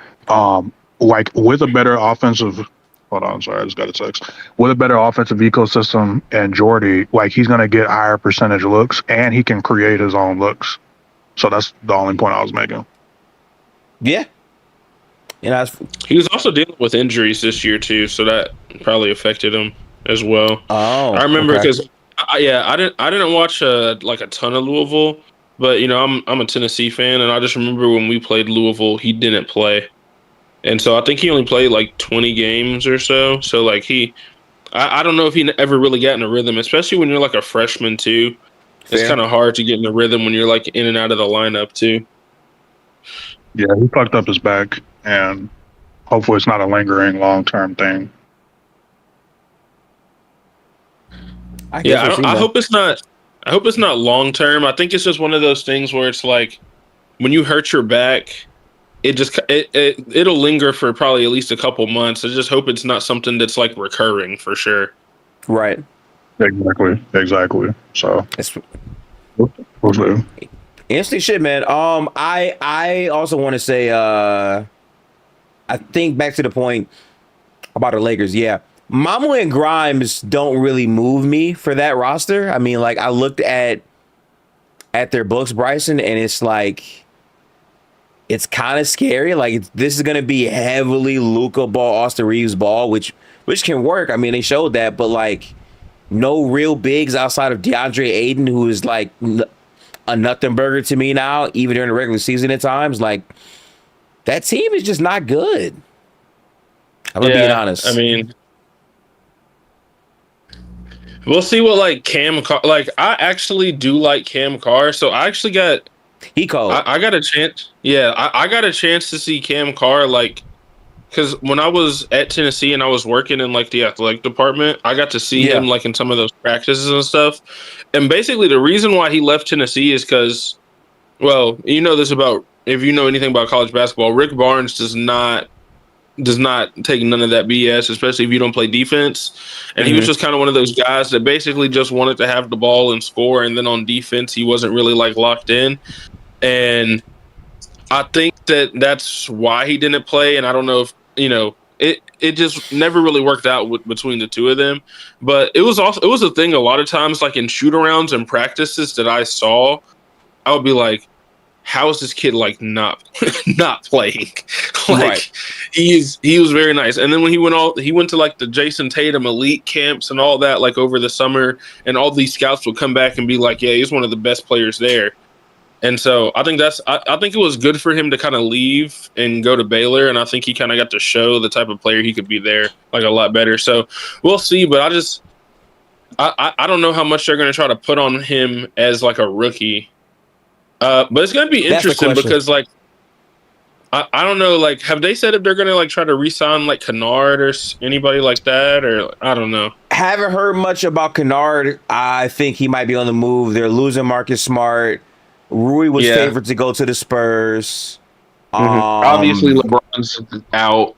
like with a better offensive. Hold on, sorry, I just got a text. With a better offensive ecosystem and Jordy, like he's gonna get higher percentage looks, and he can create his own looks. So that's the only point I was making. Yeah. He was also dealing with injuries this year too, so that probably affected him as well. Oh, I remember because I didn't watch like a ton of Louisville, but you know I'm a Tennessee fan, and I just remember when we played Louisville, he didn't play, and so I think he only played like 20 games or so. So like I don't know if he ever really got in a rhythm, especially when you're like a freshman too. Fair. It's kind of hard to get in the rhythm when you're like in and out of the lineup too. Yeah, he fucked up his back, and hopefully it's not a lingering long-term thing. I hope it's not. I hope it's not long-term. I think it's just one of those things where it's like when you hurt your back, it'll linger for probably at least a couple months. I just hope it's not something that's like recurring for sure. Right. Exactly. So we'll see. Interesting shit, man. I also want to say, I think back to the point about the Lakers. Yeah, Mama and Grimes don't really move me for that roster. I mean, like I looked at their books, Bryson, and it's like it's kind of scary. Like this is gonna be heavily Luka ball, Austin Reeves ball, which can work. I mean, they showed that, but like no real bigs outside of DeAndre Ayton, who is like a nothing burger to me now, even during the regular season at times. Like that team is just not good. I'm being honest. I mean, we'll see what like Cam Carr. Like I actually do like Cam Carr, so I actually got I got a chance. Yeah, I got a chance to see Cam Carr like because when I was at Tennessee and I was working in like the athletic department, I got to see him like in some of those practices and stuff. And basically the reason why he left Tennessee is because, well, you know this about, if you know anything about college basketball, Rick Barnes does not take none of that BS, especially if you don't play defense. And he was just kind of one of those guys that basically just wanted to have the ball and score. And then on defense, he wasn't really like locked in. And I think that's why he didn't play. And I don't know if, you know, it just never really worked out between the two of them. But it was a thing a lot of times, like in shoot-arounds and practices that I saw, I would be like, how is this kid like not playing? Like he was very nice. And then when he went to like the Jason Tatum elite camps and all that, like over the summer, and all these scouts would come back and be like, yeah, he's one of the best players there. And so I think I think it was good for him to kind of leave and go to Baylor. And I think he kind of got to show the type of player he could be there like a lot better. So we'll see. But I don't know how much they're going to try to put on him as like a rookie. But it's going to be interesting because like, I don't know, like, have they said if they're going to like try to re-sign like Kennard or anybody like that? Or I don't know. Haven't heard much about Kennard. I think he might be on the move. They're losing Marcus Smart. Rui was favored to go to the Spurs. Obviously, LeBron's out.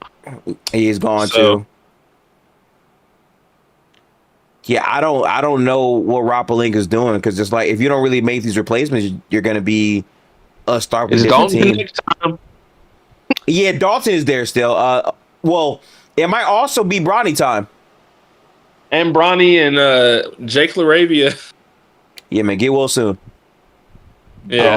He's gone too. Yeah, I don't know what Rob Pelinka is doing because it's like if you don't really make these replacements, you're going to be a star with a different team. Next time? Yeah, Dalton is there still. Well, it might also be Bronny time. And Bronny and Jake LaRavia. Yeah, man, get well soon. Yeah,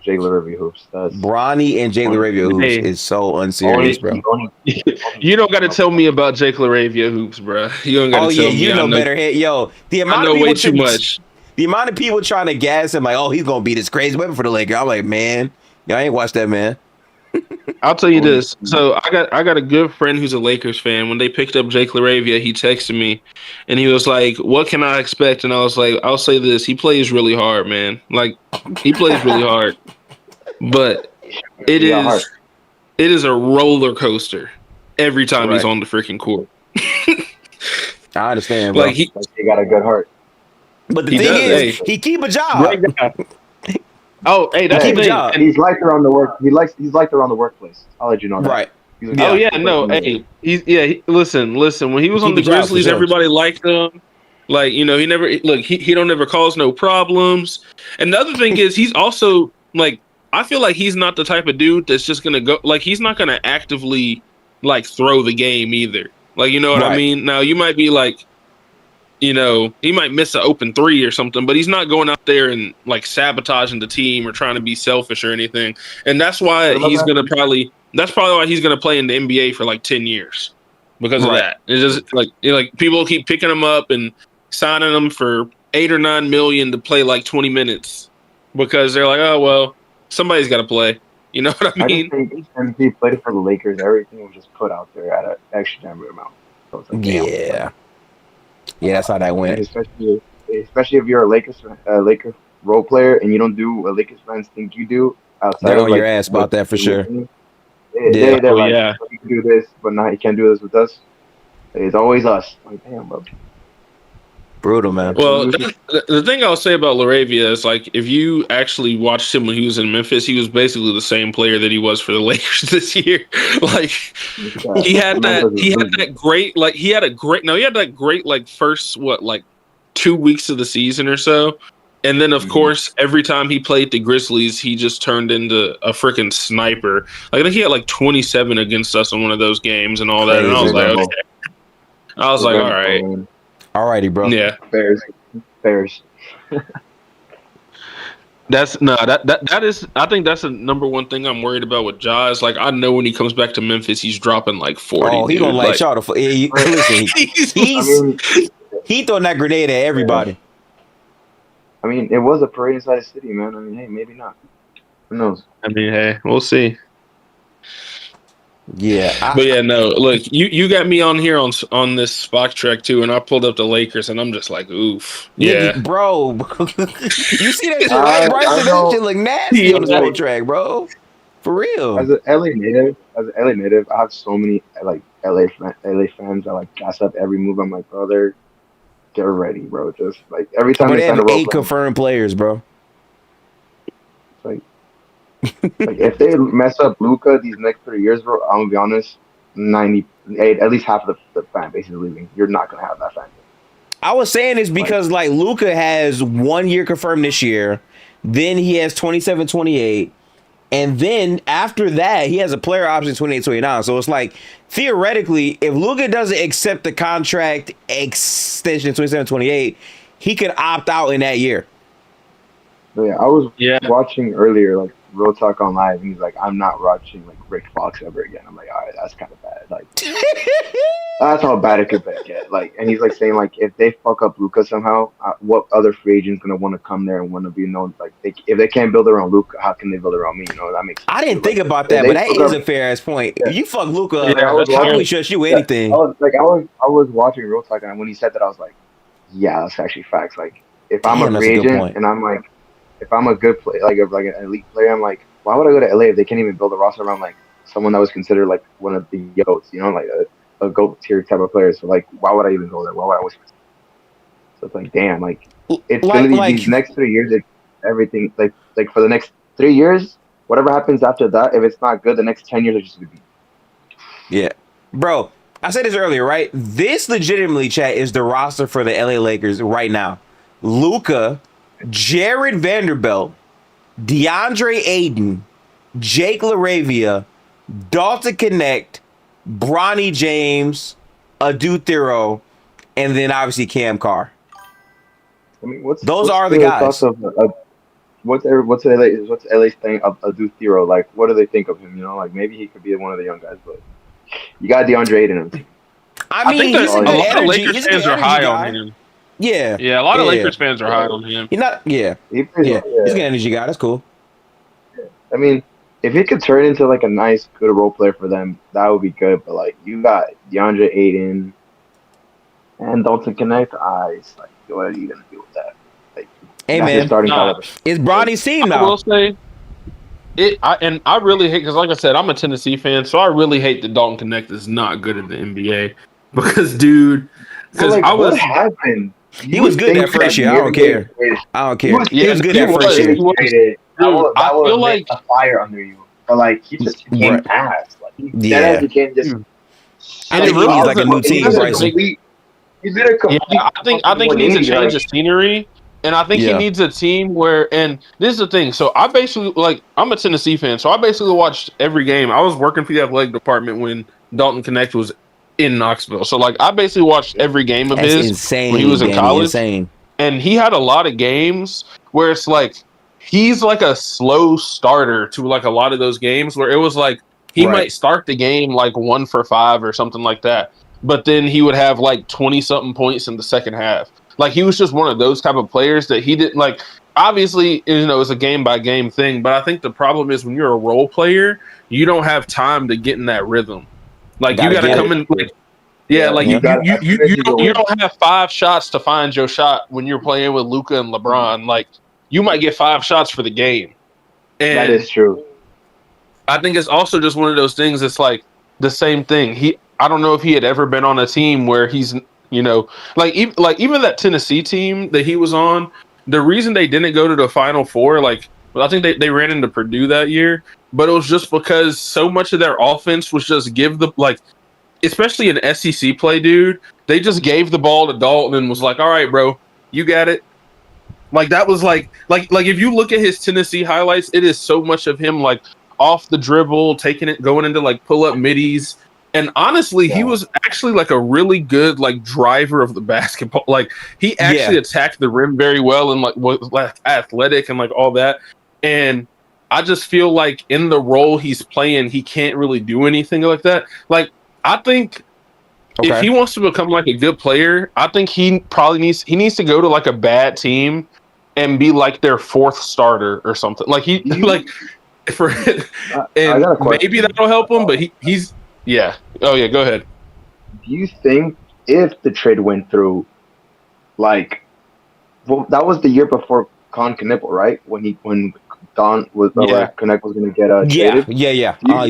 Jake LaRavia hoops. Bronny and Jake LaRavia hoops is so unserious, bro. You don't got to tell me about Jake LaRavia hoops, bro. You don't got to tell me. You know better. Yo, the amount of people way too much. The amount of people trying to gas him, like, oh, he's gonna be this crazy weapon for the Lakers. I'm like, man, y'all ain't watched that, man. I'll tell you this. So I got a good friend who's a Lakers fan. When they picked up Jake LaRavia, he texted me and he was like, what can I expect? And I was like, I'll say this. He plays really hard, man. Like he plays really hard. But it is a roller coaster every time he's on the freaking court. I understand, bro. Like he got a good heart. But the thing is, he keep a job. Oh, hey, that's the thing. And he's liked around the work. He's liked around the workplace. I'll let you know that. Right. Hey, listen. When he was on the Grizzlies, everybody liked him. Like, he never he don't ever cause no problems. And the other thing is he's also like, I feel like he's not the type of dude that's just gonna go like he's not gonna actively like throw the game either. Like, you know what I mean? Now you might be like, he might miss an open three or something, but he's not going out there and like sabotaging the team or trying to be selfish or anything. And that's why that's probably why he's gonna play in the NBA for like 10 years. Because of that. It's just like people keep picking him up and signing him for $8 or $9 million to play like 20 minutes because they're like, oh well, somebody's got to play. You know what I mean? I just think if he played for the Lakers, everything was just put out there at an extra amount. So it's like, that's how that went. Especially if you're a Lakers role player and you don't do what Lakers fans think you do outside. They're on your ass about that for sure. They're like, you can do this, but now you can't do this with us. It's always us. Like, damn, bro. Brutal, man. Well, the thing I'll say about LaRavia is like if you actually watched him when he was in Memphis, he was basically the same player that he was for the Lakers this year. Like he had that great first 2 weeks of the season or so. And then, of course, every time he played the Grizzlies, he just turned into a freaking sniper. Like, I think he had like 27 against us in one of those games and all that. And I was like, okay. I was like, all right. Alrighty, bro. Yeah. Bears. That is. I think that's the number one thing I'm worried about with Ja. Is like I know when he comes back to Memphis, he's dropping like 40. Oh, he gonna like y'all to listen. He throwing that grenade at everybody. I mean, it was a parade inside the city, man. I mean, hey, maybe not. Who knows? I mean, hey, we'll see. Yeah, but yeah, no. Look, you got me on here on this Spock track too, and I pulled up the Lakers, and I'm just like, oof, yeah, bro. You see that shit, right, Bryson? That shit look nasty on the Spock track, bro. For real. As an LA native, I have so many like LA fans that like gas up every move. I'm like, brother, get ready, bro. Just like every time they have 8 confirmed players, bro. Like if they mess up Luka these next 3 years, bro, I'm gonna be honest, 98, at least half of the fan base is leaving. You're not gonna have that fan base. I was saying this because like Luka has 1 year confirmed this year, then he has 27, 28, and then after that he has a player option 28, 29. So it's like theoretically, if Luka doesn't accept the contract extension 27, 28, he could opt out in that year. But yeah, I was watching earlier, like Real Talk on Live, and he's like, I'm not watching like Rick Fox ever again. I'm like, all right, that's kind of bad. Like, that's how bad it could get. Like, and he's like saying like, if they fuck up Luka somehow, what other free agent's gonna want to come there and want to be known? Like, if they can't build around Luka, how can they build around me? You know, that makes sense. I didn't think about that, but that is a fair ass point. Yeah. You fuck Luka, I probably trust you anything. I was watching Real Talk, and when he said that, I was like, yeah, that's actually facts. Like, if I'm a free agent and I'm like, if I'm a good player, like an elite player, I'm like, why would I go to LA if they can't even build a roster around like someone that was considered like one of the GOATs, you know, like a GOAT tier type of player? So like, why would I even go there? Why would I waste? So it's like, damn, like it's gonna be these next 3 years. Everything like for the next 3 years, whatever happens after that, if it's not good, the next 10 years are just gonna be. Yeah, bro. I said this earlier, right? This legitimately, chat, is the roster for the LA Lakers right now. Luka, Jared Vanderbilt, DeAndre Ayton, Jake LaRavia, Dalton Connect, Bronny James, Adu Thero, and then obviously Cam Carr. I mean, what's the guys? What's LA's thing of Adu Thero? Like, what do they think of him? You know, like maybe he could be one of the young guys, but you got DeAndre Ayton on the team. I mean, he's a lot of Lakers fans are high on him. Yeah, a lot of Lakers fans are high on him. He's not. He's an energy guy. That's cool. Yeah. I mean, if he could turn into like a nice, good role player for them, that would be good. But like, you got DeAndre Ayton and Dalton Connect. Like, what are you gonna do with that? Like, hey man, it's Bronny's team now. I will say it, I really hate because, like I said, I'm a Tennessee fan, so I really hate that Dalton Connect is not good at the NBA because, dude, what happened? He was good that first year. I don't care. He was good that first year. I feel like a fire under you, but like he just became ass. Like he became just. I think he needs like a new team, Bryson. He's been a complete. Yeah, I think he needs a change of scenery, and I think he needs a team where. And this is the thing. So I basically I'm a Tennessee fan, so I basically watched every game. I was working for the athletic department when Dalton Connect was in Knoxville, so I basically watched every game of his when he was in college. And he had a lot of games where it's he's like a slow starter to a lot of those games where it was he might start the game 1 for 5 or something like that. But then he would have 20-something points in the second half. He was just one of those type of players that he didn't obviously, it's a game by game thing. But I think the problem is when you're a role player, you don't have time to get in that rhythm. You got to come in. You don't have 5 shots to find your shot when you're playing with Luka and LeBron. You might get 5 shots for the game. And that is true. I think it's also just one of those things. It's the same thing. I don't know if he had ever been on a team where he's, even that Tennessee team that he was on. The reason they didn't go to the Final Four, I think they ran into Purdue that year, but it was just because so much of their offense was just give the especially in SEC play, dude. They just gave the ball to Dalton and was all right, bro, you got it. That was if you look at his Tennessee highlights, it is so much of him off the dribble, taking it, going into pull up middies. And honestly, he was actually a really good driver of the basketball. He actually attacked the rim very well and was athletic and all that. And I just feel in the role he's playing, he can't really do anything like that. I think if he wants to become a good player, I think he probably needs to go to a bad team and be their 4th starter or something. And maybe that'll help him, but he's. Yeah. Oh, yeah. Go ahead. Do you think if the trade went through, that was the year before Con Knipple, right? When Don was Connect was going to get traded. Yeah. Do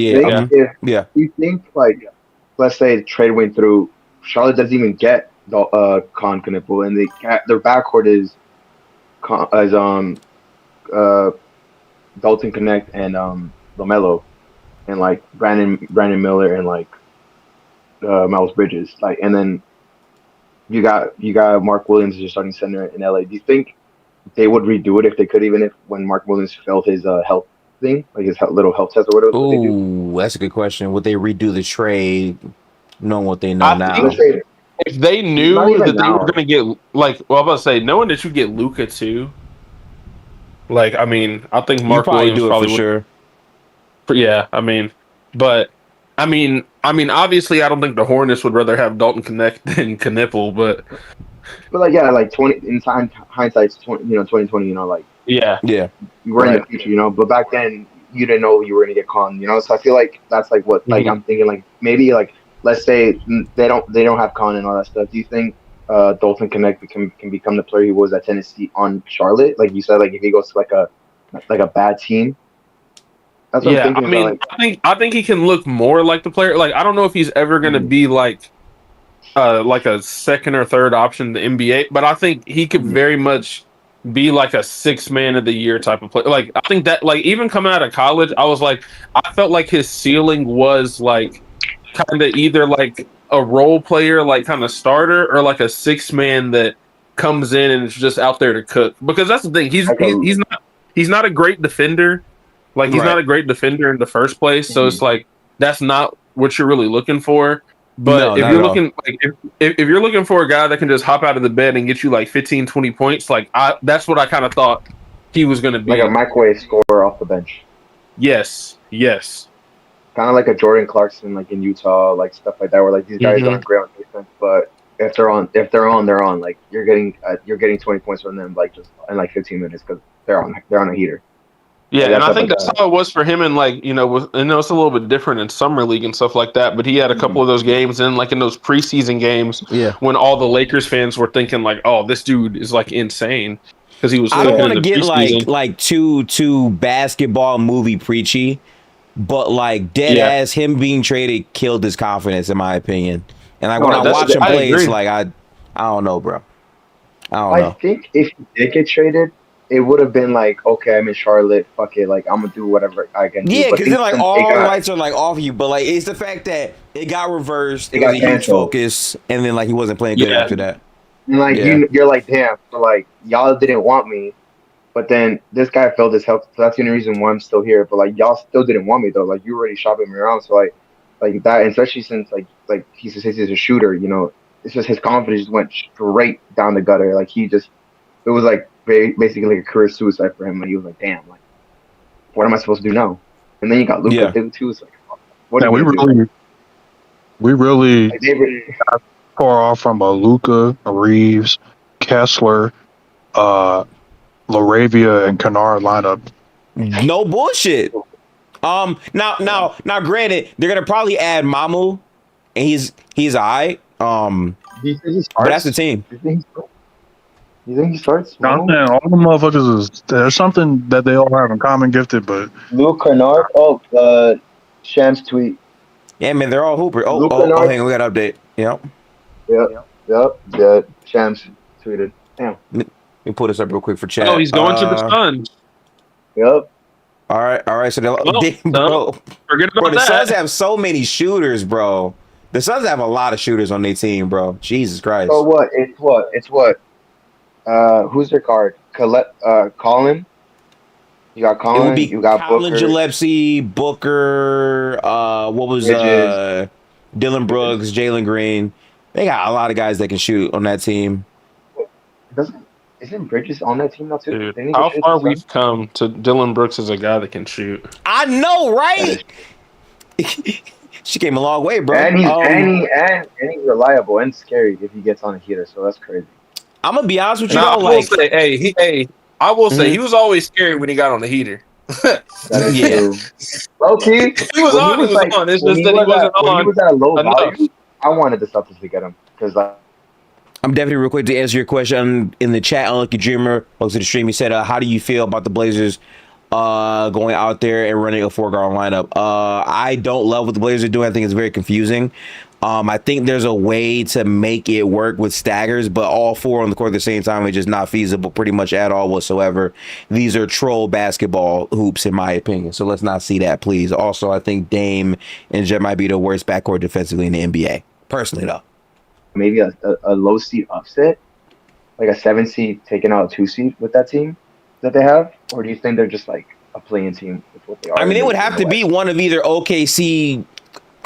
you think let's say the trade went through, Charlotte doesn't even get Con Knipple, and their backcourt is Dalton Connect and LaMelo. And Brandon Miller and Miles Bridges, and then you got Mark Williams as your starting center in LA. Do you think they would redo it if they could, even if when Mark Williams failed his health thing, his little health test or whatever? Ooh, that's a good question. Would they redo the trade, knowing what they know now? If they knew that they were going to get I'm about to say, knowing that you get Luka too, I mean, I think Mark Williams do it probably for sure. Yeah, obviously, I don't think the Hornets would rather have Dalton Connect than Knipple, but 20 in hindsight's 2020, yeah, we're in the future, but back then you didn't know you were gonna get Con, so I feel that's what I'm thinking, maybe let's say they don't have Con and all that stuff. Do you think Dalton Connect can become the player he was at Tennessee on Charlotte, like you said, if he goes to a bad team? That's what I'm thinking. I think he can look more like the player. I don't know if he's ever going to be a 2nd or 3rd option in the NBA, but I think he could very much be a 6th man of the year type of player. I think that even coming out of college, I was I felt his ceiling was kind of either a role player, kind of starter, or a 6th man that comes in and is just out there to cook. Because that's the thing, he's not a great defender. He's not a great defender in the first place, so it's that's not what you're really looking for. But if you're looking if you're looking for a guy that can just hop out of the bed and get you 15, 20 points, that's what I kind of thought he was going to be. A microwave scorer off the bench. Yes. Kind of like a Jordan Clarkson, in Utah, stuff like that, where these guys aren't great on defense, but if they're on, they're on. You're getting 20 points from them just in 15 minutes because they're on a heater. Yeah, and I think that's how it was for him. And it's a little bit different in summer league and stuff like that. But he had a couple of those games, and in those preseason games, when all the Lakers fans were thinking "Oh, this dude is insane," because he was. I don't want to get too basketball movie preachy, but dead ass him being traded killed his confidence, in my opinion. And when I watch him play, it's I don't know, bro. I don't know. I think if he did get traded, it would have been like, okay, I'm in Charlotte, fuck it, like I'm gonna do whatever I can do. Yeah, But because then like since all the lights are like off you, but like it's the fact that it got reversed. It was a huge canceled. focus, and then like he wasn't playing good after that. And like you're like, damn, so like y'all didn't want me, but then this guy filled his health. So that's the only reason why I'm still here. But like y'all still didn't want me though. Like you already shopping me around. So like that, and especially since like he's a shooter. You know, it's just his confidence just went straight down the gutter. Like it was like basically like a career suicide for him. And he was like, damn, like what am I supposed to do now? And then you got Luka too. It's like, what? Yeah, we really got far off from a Luka, a Reeves, Kessler, Laravia, and Kennard lineup. No bullshit. Now, granted, they're gonna probably add Mamu, and he's alright. But that's the team. You think he starts? No, man, all the motherfuckers there's something that they all have in common, gifted, but Luke Kennard. Shams tweet. Yeah, man, they're all hooper. Hang on, we got an update. Yep. Shams tweeted. Damn. Let me pull this up real quick for chat. Oh, he's going to the Suns. Yep. All right. So bro, forget about that. The Suns have so many shooters, bro. The Suns have a lot of shooters on their team, bro. Jesus Christ. So what? It's what? Who's their card? Colin. You got Colin. It would be you got Colin Booker. Gillespie, Booker. What was Dylan Brooks, Jaylen Green? They got a lot of guys that can shoot on that team. Isn't Bridges on that team now too? Dude, how far we've come to Dylan Brooks as a guy that can shoot. I know, right? She came a long way, bro. And he's reliable and scary if he gets on a heater. So that's crazy. I'm gonna be honest with you. I will say, he was always scary when he got on the heater. That is true. Okay. He was on. It's just that he wasn't on. When he was at a low value, I wanted the Celtics to get him because I'm definitely real quick to answer your question in the chat. Unlucky Dreamer, welcome to the stream. He said, "How do you feel about the Blazers going out there and running a 4-guard lineup?" I don't love what the Blazers are doing. I think it's very confusing. I think there's a way to make it work with staggers, but all 4 on the court at the same time is just not feasible pretty much at all whatsoever. These are troll basketball hoops, in my opinion. So let's not see that, please. Also, I think Dame and Jet might be the worst backcourt defensively in the NBA. Personally, though. Maybe a low seed upset, like a 7 seed taking out a 2 seed with that team that they have? Or do you think they're just like a playing team with what they are? I mean, it would have to be one of either OKC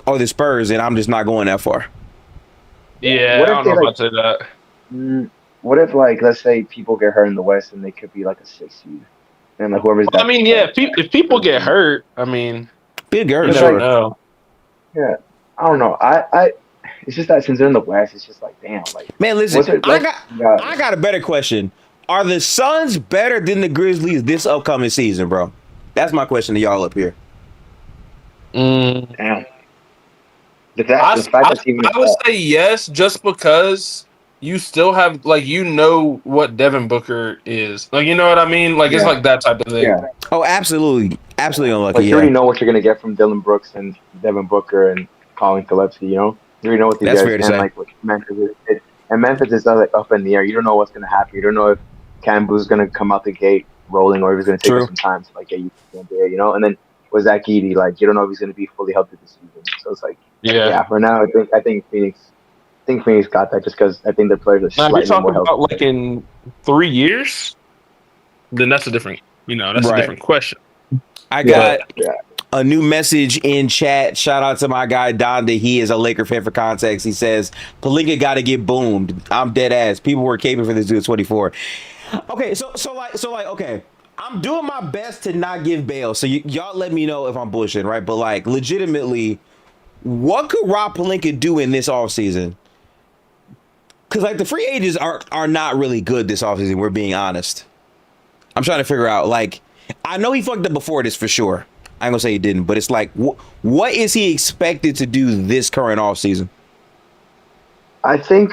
or the Spurs, and I'm just not going that far. Yeah, I don't know about to say that. What if, like, let's say people get hurt in the West and they could be like a 6 seed? And like whoever's I mean, yeah, if people get hurt, I mean, big hurt, you never know. Yeah, I don't know. It's just that since they're in the West, it's just like, damn. Like, man, listen, I got a better question. Are the Suns better than the Grizzlies this upcoming season, bro? That's my question to y'all up here. Damn. I would say yes, just because you still have, like, you know what Devin Booker is. Like, you know what I mean? Like, it's like that type of thing. Yeah. Oh, absolutely. Absolutely unlucky. Like, you already know what you're going to get from Dylan Brooks and Devin Booker and Colin Gillespie, you know? You already know what these guys fair to say. Like, what Memphis is. And Memphis is like up in the air. You don't know what's going to happen. You don't know if Cambu's going to come out the gate rolling or if he's going to take us some time to, like, get you to the NBA, you know? And then with Zach Edey, like, you don't know if he's going to be fully healthy this season. So it's like, yeah, for now, I think Phoenix got that just because I think the players are slightly you're talking more healthy. about like in 3 years, then that's a different, a different question. I got a new message in chat. Shout out to my guy Donda. He is a Laker fan for context. He says Pelinka got to get boomed. I'm dead ass. People were caping for this dude at 24. Okay, so okay. I'm doing my best to not give bail. So y'all let me know if I'm bullshitting, right? But like legitimately, what could Rob Pelinka do in this offseason? Because like the free agents are not really good this offseason, we're being honest. I'm trying to figure out, like, I know he fucked up before this for sure. I ain't gonna say he didn't, but it's like, what is he expected to do this current offseason? I think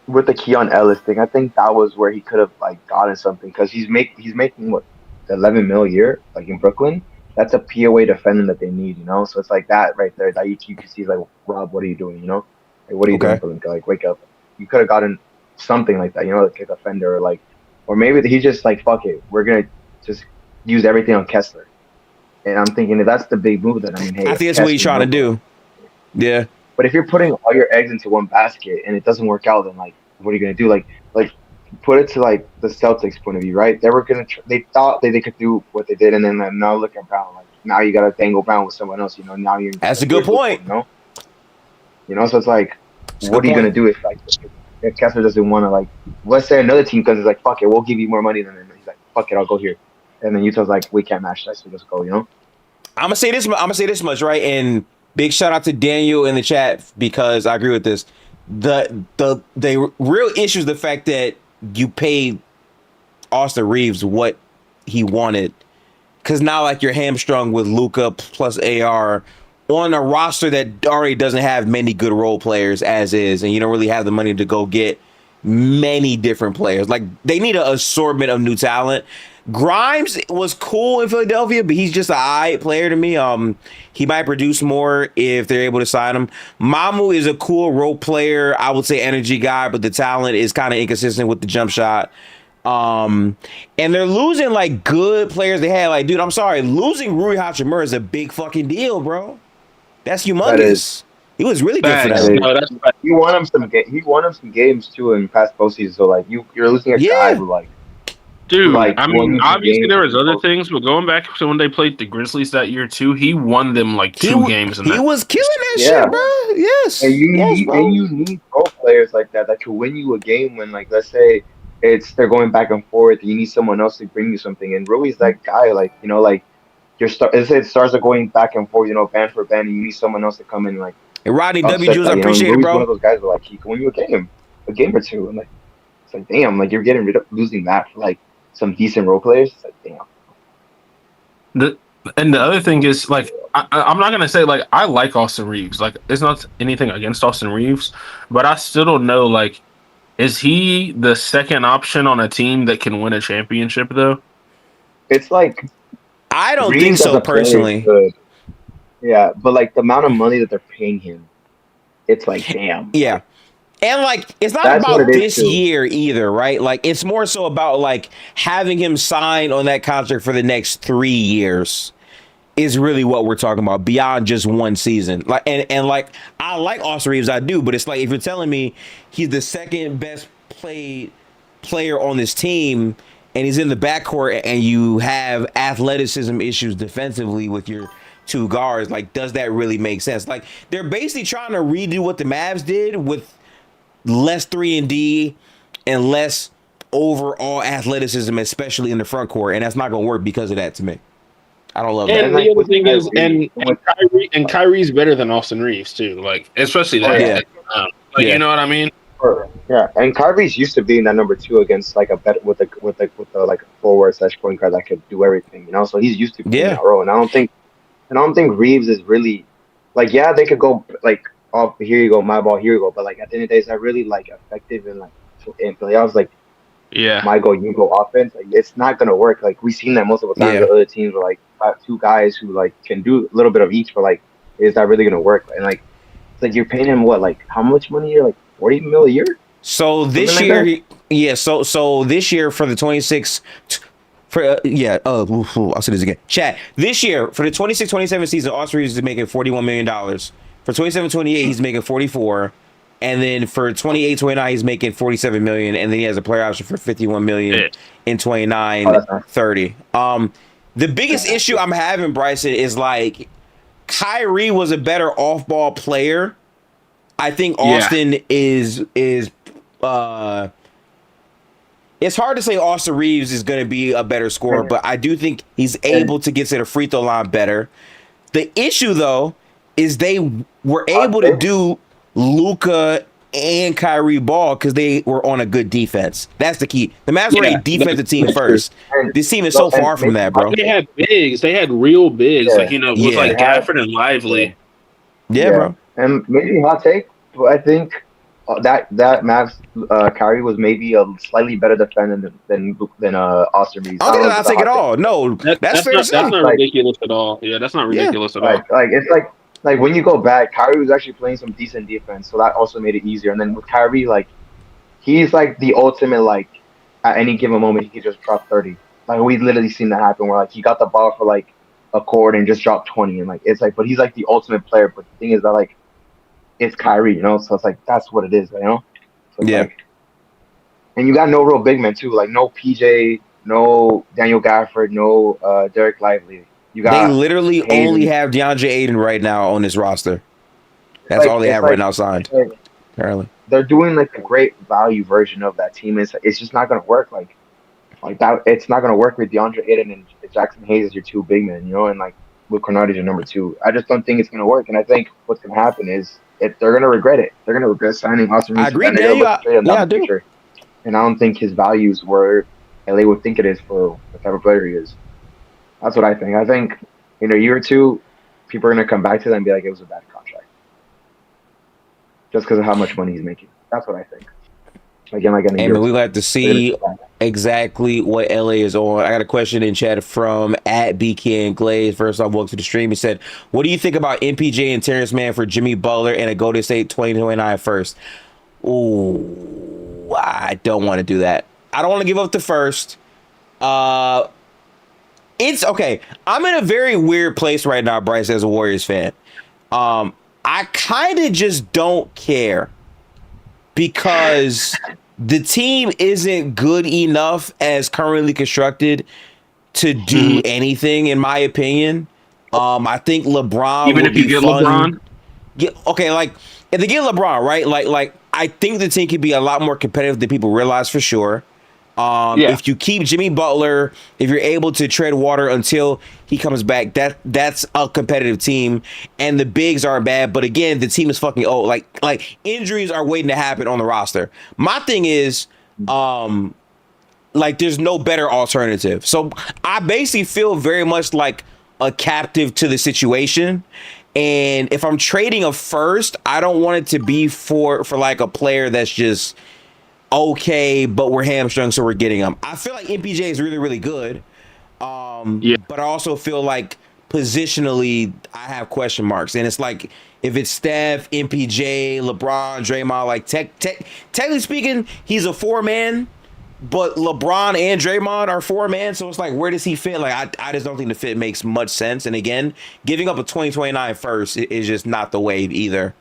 with the Keon Ellis thing, I think that was where he could have like gotten something because he's making what, $11 million a year, like in Brooklyn. That's a POA defendant that they need, you know. So it's like that right there. That you can see like, Rob, what are you doing? You know, like, what are you doing, Pelinka? Like, wake up. You could have gotten something like that, you know, like a defender or like Or maybe he's just like, fuck it, we're gonna just use everything on Kessler. And I'm thinking if that's the big move, then I mean, hey, I think that's what he's trying to do. Yeah. But if you're putting all your eggs into one basket and it doesn't work out, then like, what are you gonna do? Like put it to like the Celtics point of view, right? They were they thought they could do what they did, and then now look at Brown. Like now you got to dangle Brown with someone else. Now you're. That's a good point. So it's like, what are you gonna do if Kessler doesn't want to like? Let's say another team comes is like, fuck it, we'll give you more money than him. He's like, fuck it, I'll go here. And then Utah's like, we can't match that, so let's go. I'm gonna say this much, right? And big shout out to Daniel in the chat because I agree with this. The real issue is the fact that you paid Austin Reeves what he wanted, because now like you're hamstrung with Luka plus AR on a roster that already doesn't have many good role players as is, and you don't really have the money to go get many different players. Like they need an assortment of new talent. Grimes was cool in Philadelphia, but he's just an aight player to me. He might produce more if they're able to sign him. Mamu is a cool role player, I would say energy guy, but the talent is kind of inconsistent with the jump shot. And they're losing like good players they had. Like, dude, I'm sorry, losing Rui Hachimura is a big fucking deal, bro. That's humongous. He was really good for that. No, that's right. He won him some games too in past postseason. So like you're losing a guy who like. Dude, like, I mean, obviously there was other things, but going back to when they played the Grizzlies that year too, he won them like two games. He was killing that shit, bro. Yes. And you need role players like that could win you a game when, like, let's say they're going back and forth. And you need someone else to bring you something. And Rui's that guy, like it stars are going back and forth, band for band, and you need someone else to come in, like. And Rodney W. Jules, I appreciate it, bro. One of those guys who like he can win you a game or two, and like it's like damn, like you're getting rid of losing that for like some decent role players. It's like damn. And the other thing is like I'm not gonna say like I like Austin Reeves. Like it's not anything against Austin Reeves, but I still don't know like is he the second option on a team that can win a championship though? It's like I don't think so personally. Yeah, but like the amount of money that they're paying him, it's like damn. Yeah. And like it's not about this year either, right? Like it's more so about like having him sign on that contract for the next 3 years is really what we're talking about beyond just one season. Like and like I like Austin Reeves, I do, but it's like if you're telling me he's the second best played player on this team and he's in the backcourt and you have athleticism issues defensively with your two guards, like does that really make sense? Like they're basically trying to redo what the Mavs did with less 3-and-D and less overall athleticism, especially in the front court, and that's not going to work because of that to me. I don't love that. And the other thing is, and Kyrie's better than Austin Reeves too, like especially that. You know what I mean? Yeah, and Kyrie's used to being that number 2 against like a better with a like a forward / point guard that could do everything, So he's used to being that role, and I don't think Reeves is really like they could go like. Oh, here you go, my ball, here you go. But like at the end of the day, is that really like effective in playoffs? Like, my goal, you go offense. Like, it's not gonna work. Like we've seen that multiple times with other teams where like two guys who like can do a little bit of each, but like, is that really gonna work? And like, it's like you're paying him what, like how much money a year? Like $40 million a year. So this year, So this year for the 26. I'll say this again. Chat. This year for the 26-27 season, Austin Reeves is making $41 million. For 27-28, he's making 44, and then for 28-29, he's making 47 million, and then he has a player option for 51 million in 29-30. The biggest issue I'm having, Bryson, is like Kyrie was a better off-ball player. I think Austin is. It's hard to say Austin Reeves is going to be a better scorer, but I do think he's able to get to the free throw line better. The issue, though, is they were able to do Luka and Kyrie ball because they were on a good defense. That's the key. The Mavs were a defensive team first. This team is so far from that, bro. They had bigs. They had real bigs, with like Gafford and Lively. Yeah, bro. And maybe hot take, but I think that Mavs Kyrie was maybe a slightly better defender than Austin Reeves. I don't think I'll take it all. No, that's fair to say. That's not ridiculous at all. Yeah, that's not ridiculous at all. Like it's like when you go back, Kyrie was actually playing some decent defense, so that also made it easier. And then with Kyrie, like he's like the ultimate like at any given moment he could just drop 30. Like we've literally seen that happen where like he got the ball for like a quarter and just dropped 20, and like it's like, but he's like the ultimate player. But the thing is that like it's Kyrie, so it's like that's what it is, So it's like, and you got no real big men too, like no PJ, no Daniel Gafford, no Derek Lively. They literally only have DeAndre Ayton right now on this roster. That's all they have right now signed. Apparently, they're doing like a great value version of that team. It's just not going to work like that. It's not going to work with DeAndre Ayton and Jackson Hayes as your two big men, and like Luke Kennard is your number two. I just don't think it's going to work. And I think what's going to happen is they're going to regret it. They're going to regret signing Austin Reeves. I agree, Daniel. I do. And I don't think his values where LA would think it is for the type of player he is. That's what I think. I think in a year or two, people are going to come back to that and be like, it was a bad contract. Just because of how much money he's making. That's what I think. Again, like we will have to see exactly what LA is on. I got a question in chat from @BK Glaze. First off, welcome to the stream. He said, what do you think about MPJ and Terrence Mann for Jimmy Butler and a Golden State 2029 first? Ooh, I don't want to do that. I don't want to give up the first. It's okay. I'm in a very weird place right now, Bryce, as a Warriors fan. I kind of just don't care because the team isn't good enough as currently constructed to do anything, in my opinion. I think LeBron even if you get LeBron. Okay, like if they get LeBron, right? Like I think the team could be a lot more competitive than people realize for sure. If you keep Jimmy Butler, if you're able to tread water until he comes back, that's a competitive team, and the bigs aren't bad. But again, the team is fucking old. Like injuries are waiting to happen on the roster. My thing is, like there's no better alternative. So I basically feel very much like a captive to the situation. And if I'm trading a first, I don't want it to be for like a player that's just okay, but we're hamstrung, so we're getting him. I feel like MPJ is really, really good. But I also feel like positionally, I have question marks. And it's like, if it's Steph, MPJ, LeBron, Draymond, like technically speaking, he's a 4-man, but LeBron and Draymond are 4-man. So it's like, where does he fit? Like, I just don't think the fit makes much sense. And again, giving up a 2029 first is just not the way either.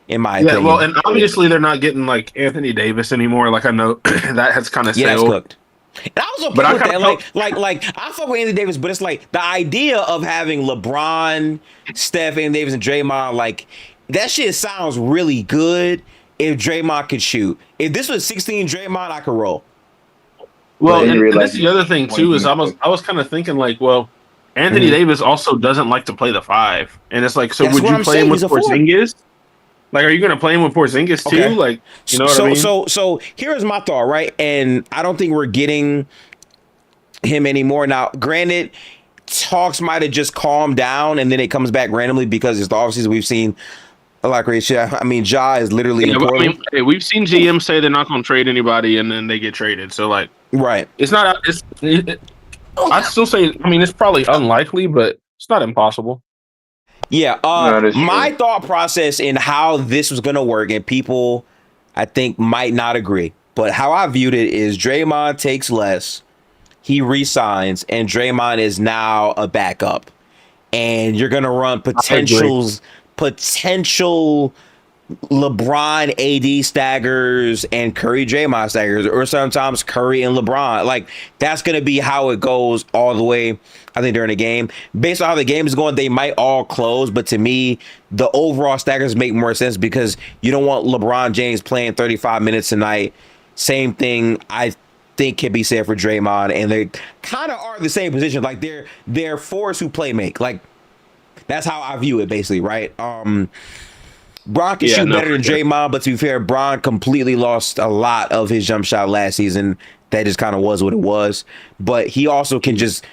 In my opinion. Well, and obviously they're not getting like Anthony Davis anymore. Like I know that has kind of sailed. That's cooked. And I was okay with that. Like I fuck with Anthony Davis, but it's like the idea of having LeBron, Steph, Anthony Davis, and Draymond, like that shit sounds really good if Draymond could shoot. If this was 16 Draymond, I could roll. Well, and that's the other thing too is I was kind of thinking like, well, Anthony Davis also doesn't like to play the 5, and it's like, so that's would you play him with Porzingis? Like, are you going to play him with Porzingis too? Okay. Like, you know what I mean? So here's my thought, right? And I don't think we're getting him anymore. Now, granted, talks might have just calmed down and then it comes back randomly because it's the offseason. We've seen a lot of great shit. I mean, Ja is literally important. Hey, we've seen GM say they're not going to trade anybody and then they get traded. So, like, right. It's not, I'd still say, I mean, it's probably unlikely, but it's not impossible. Yeah, my thought process in how this was going to work, and people, I think, might not agree, but how I viewed it is Draymond takes less, he resigns, and Draymond is now a backup. And you're going to run potential LeBron AD staggers and Curry Draymond staggers, or sometimes Curry and LeBron. Like, that's going to be how it goes all the way, I think, during the game. Based on how the game is going, they might all close, but to me, the overall staggers make more sense because you don't want LeBron James playing 35 minutes tonight. Same thing I think can be said for Draymond, and they kind of are the same position. Like, they're forwards who play make. Like, that's how I view it, basically, right? Bron can shoot better than Draymond, but to be fair, Bron completely lost a lot of his jump shot last season. That just kind of was what it was. But he also can just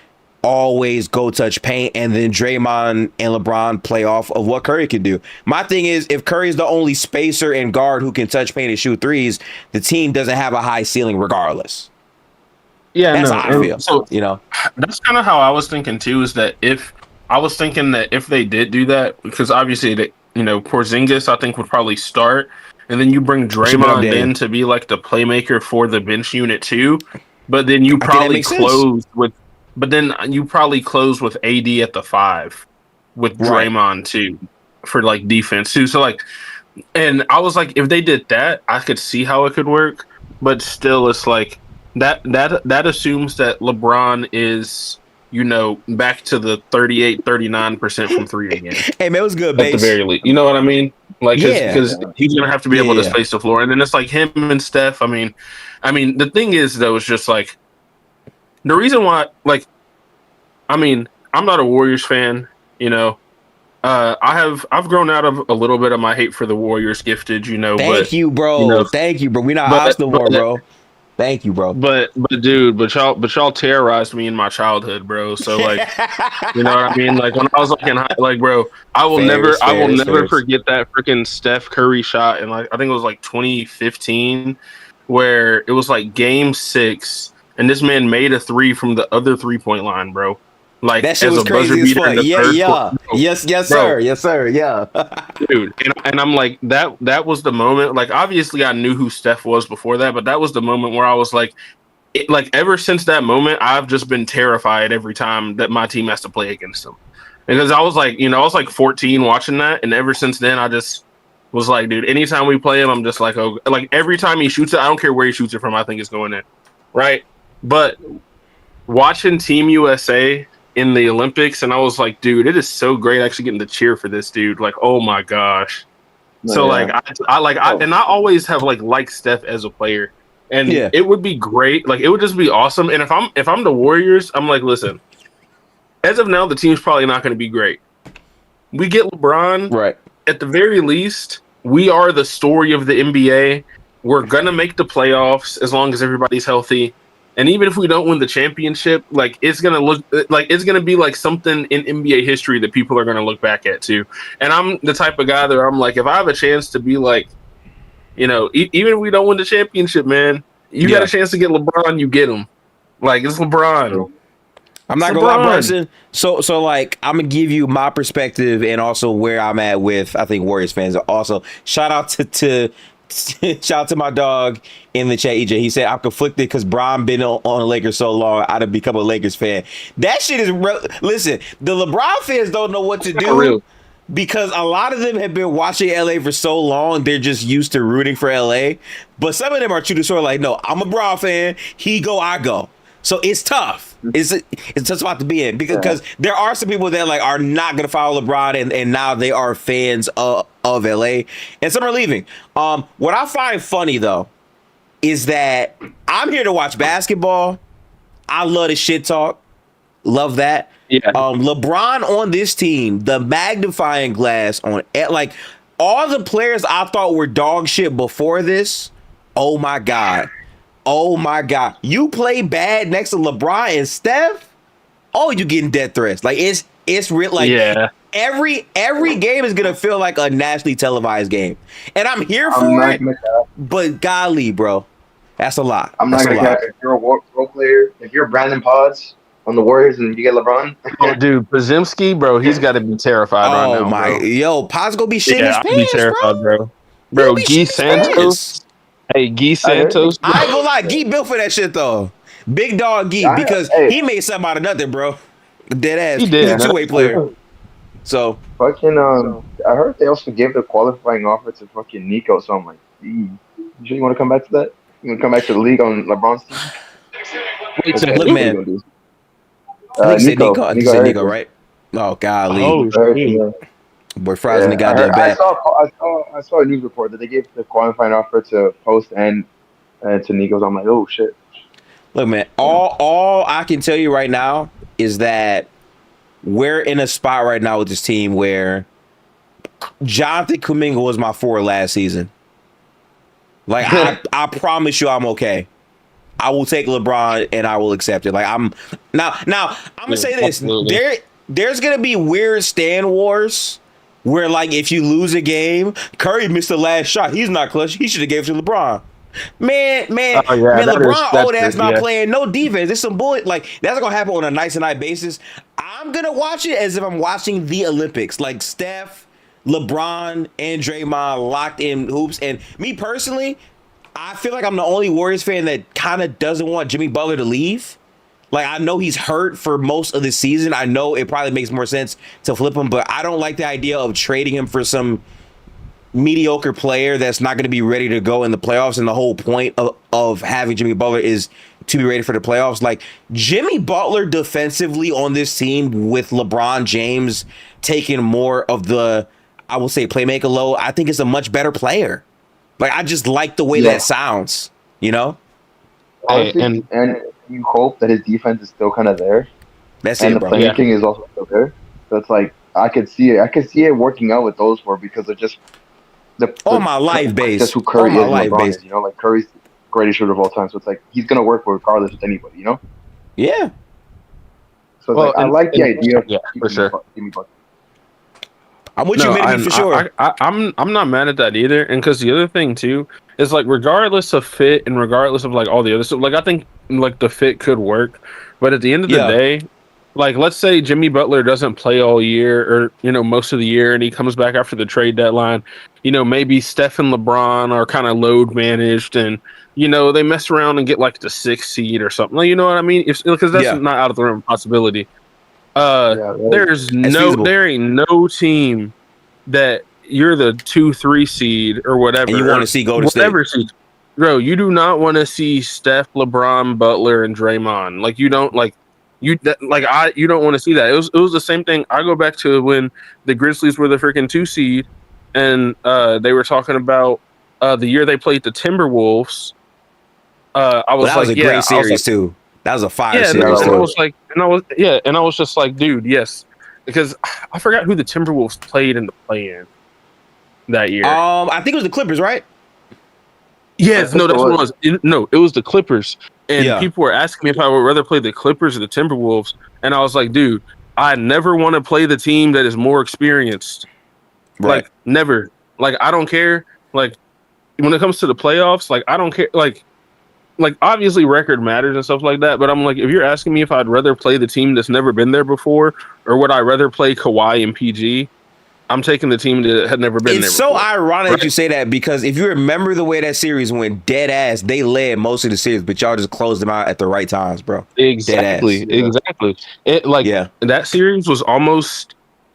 always go touch paint, and then Draymond and LeBron play off of what Curry can do. My thing is, if Curry's the only spacer and guard who can touch paint and shoot threes, the team doesn't have a high ceiling regardless. Yeah, that's how I feel. So, that's kind of how I was thinking too, is that if they did do that, because obviously Porzingis, I think, would probably start, and then you bring Draymond in to be like the playmaker for the bench unit too. but then you probably close with AD at the 5 with Draymond too for like defense too. So like, and I was like, if they did that, I could see how it could work, but still, it's like that assumes that LeBron is, you know, back to the 38-39% from 3 again. Hey man, it was good, at the very least. You know what I mean? Like, because he's gonna have to be able to space the floor, and then it's like him and Steph. I mean, the thing is though, it's just like the reason why. Like, I mean, I'm not a Warriors fan. You know, I've grown out of a little bit of my hate for the Warriors. Gifted, you know. Thank you, bro. You know, thank you, bro. We're not ops no more, bro. Thank you, bro. But y'all terrorized me in my childhood, bro. So like, you know what I mean? Like when I was like in high, like, bro, I will never forget that freaking Steph Curry shot, and like I think it was like 2015, where it was like Game 6, and this man made a 3 from the other 3-point line, bro. Like that shit was crazy as fuck. Yeah. Yes, sir. Yeah. Dude, and I'm like, that was the moment. Like, obviously I knew who Steph was before that, but that was the moment where I was like, ever since that moment, I've just been terrified every time that my team has to play against them. Because I was like, you know, I was like 14 watching that, and ever since then I just was like, dude, anytime we play him, I'm just like, oh, like every time he shoots it, I don't care where he shoots it from, I think it's going in. Right? But watching Team USA in the Olympics, and I was like, dude, it is so great actually getting to cheer for this dude. Like, oh my gosh. So like I always have like liked Steph as a player, and it would be great. Like, it would just be awesome. And if I'm the Warriors, I'm like, listen, as of now, the team's probably not going to be great. We get LeBron, right? At the very least, we are the story of the NBA. We're gonna make the playoffs as long as everybody's healthy. And even if we don't win the championship, like, it's gonna look like it's gonna be like something in NBA history that people are gonna look back at too. And I'm the type of guy that I'm like, if I have a chance to be like, you know, even if we don't win the championship, man, you got a chance to get LeBron, you get him. Like, it's LeBron. I'm not gonna lie, Bryson. So like, I'm gonna give you my perspective and also where I'm at with, I think, Warriors fans. Also, shout out to shout out to my dog in the chat, EJ. He said, I'm conflicted because Bron been on the Lakers so long, I'd have become a Lakers fan. That shit is listen, the LeBron fans don't know what to do because a lot of them have been watching LA for so long, they're just used to rooting for LA. But some of them are true to sort of like, no, I'm a Bron fan. He go, I go. So it's tough. It's a tough spot to be in because there are some people that like are not gonna follow LeBron and now they are fans of LA, and some are leaving. What I find funny though is that I'm here to watch basketball. I love the shit talk. Love that. Yeah. LeBron on this team, the magnifying glass on like all the players I thought were dog shit before this. Oh my God. Oh my God. You play bad next to LeBron and Steph? Oh, you getting death threats. Like it's real, like every game is gonna feel like a nationally televised game. And I'm here for it. But golly, bro. That's a lot. I'm not gonna cap. If you're a role player, if you're Brandon Podds on the Warriors and you get LeBron. Oh, dude, Podziemski, bro, he's gotta be terrified right now. Oh my, bro. Yo, Podds gonna be shitting his pants, be terrified, bro. Bro, Guy Santos. Hey, Guy Santos. I ain't gonna lie, Guy built for that shit though. Big dog Guy, because he made something out of nothing, bro. Dead ass. He did. He's a two-way player. So fucking I heard they also gave the qualifying offer to fucking Nico, so I'm like, you sure you want to come back to that? You want to come back to the league on LeBron's team? Look, man. I think Nico, right? Oh, golly. Oh, boy, fries in the goddamn bag. I saw a news report that they gave the qualifying offer to Post and to Nico. So I'm like, oh shit. Look, man. All I can tell you right now is that we're in a spot right now with this team where Jonathan Kuminga was my 4 last season. Like I promise you, I'm okay. I will take LeBron and I will accept it. Like I'm now. I'm gonna say this: there's gonna be weird stand wars where, like, if you lose a game, Curry missed the last shot. He's not clutch. He should have gave it to LeBron. Man, LeBron old ass not playing no defense. It's some bullet. Like, that's gonna happen on a night to night basis. I'm gonna watch it as if I'm watching the Olympics. Like Steph, LeBron, and Draymond locked in hoops. And me personally, I feel like I'm the only Warriors fan that kind of doesn't want Jimmy Butler to leave. Like, I know he's hurt for most of the season. I know it probably makes more sense to flip him, but I don't like the idea of trading him for some mediocre player that's not going to be ready to go in the playoffs. And the whole point of having Jimmy Butler is to be ready for the playoffs. Like, Jimmy Butler defensively on this team with LeBron James taking more of the, I will say, playmaker load, I think is a much better player. Like, I just like the way that sounds, you know? Honestly, and you hope that his defense is still kind of there. That's and it, the bro. playmaking is also still there. So it's like, I could see it working out with those four because of just my life base. Just who Curry my is, life LeBron base. is, you know, like Curry's the greatest shooter of all time. So it's like he's gonna work regardless with anybody, you know. Yeah. So it's I like the idea. Yeah, for sure. I'm with you, Minnie, for sure. I'm not mad at that either, and because the other thing too is like regardless of fit and regardless of like all the other stuff, like I think like the fit could work, but at the end of the day, like let's say Jimmy Butler doesn't play all year or most of the year, and he comes back after the trade deadline, maybe Steph and LeBron are kind of load managed, and they mess around and get like the 6th seed or something. Like, you know what I mean? Because that's not out of the realm of possibility. There ain't no team that you're the 2-3 seed or whatever. And you want to see Golden State. Seed. Bro, you do not want to see Steph, LeBron, Butler, and Draymond. Like you don't you don't want to see that. It was the same thing. I go back to when the Grizzlies were the freaking 2 seed, and they were talking about the year they played the Timberwolves. That was a great series too. That was a fire series. And I was just like, dude, yes, because I forgot who the Timberwolves played in the play-in that year. I think it was the Clippers, right? Yes, no, that's what it was. It was the Clippers, and people were asking me if I would rather play the Clippers or the Timberwolves, and I was like, dude, I never want to play the team that is more experienced. Right. Like, never. Like, I don't care. Like, when it comes to the playoffs, like, I don't care. Like obviously record matters and stuff like that, but I'm like, if you're asking me if I'd rather play the team that's never been there before, or would I rather play Kawhi and PG, I'm taking the team that had never been there. It's so ironic that you say that, because if you remember the way that series went, dead ass, they led most of the series, but y'all just closed them out at the right times, bro. Exactly. That series was almost.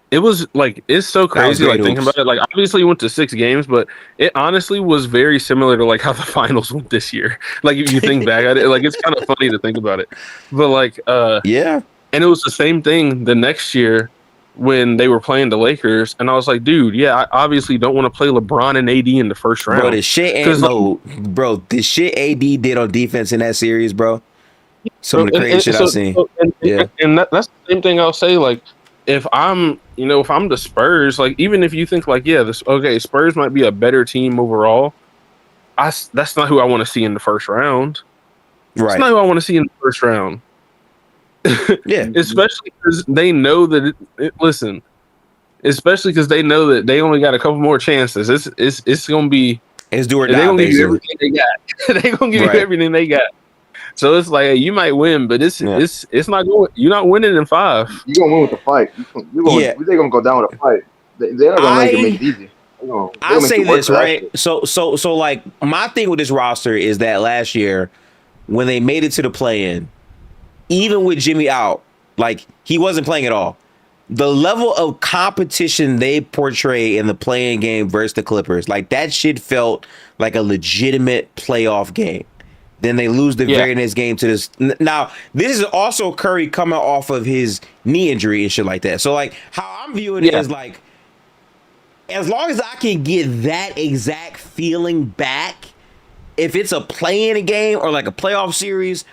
It was like, it's so crazy, like thinking about it. Like, obviously, you went to 6 games, but it honestly was very similar to like how the finals went this year. Like, if you think back at it, like it's kind of funny to think about it. But like, and it was the same thing the next year when they were playing the Lakers, and I was like, dude, I obviously don't want to play LeBron and AD in the first round. Bro, the shit AD did on defense in that series, bro. Some of the crazy shit I've seen. And that's the same thing I'll say. Like, if I'm the Spurs, like, even if you think like, Spurs might be a better team overall, that's not who I want to see in the first round. Right. That's not who I want to see in the first round. Especially because they know that. Especially because they know that they only got a couple more chances. It's gonna be. It's do or die. They're gonna give you everything they got. They're gonna give you everything they got. So it's like, you might win, but it's not going. You're not winning in 5. You're gonna win with a fight. They're gonna go down with a fight. They're not gonna make it easy. I'll say this, right? So like, my thing with this roster is that last year, when they made it to the play-in, even with Jimmy out, like, he wasn't playing at all. The level of competition they portray in the play-in game versus the Clippers, like, that shit felt like a legitimate playoff game. Then they lose the very next game to this. Now, this is also Curry coming off of his knee injury and shit like that. So, like, how I'm viewing it is, like, as long as I can get that exact feeling back, if it's a play-in game or like a playoff series,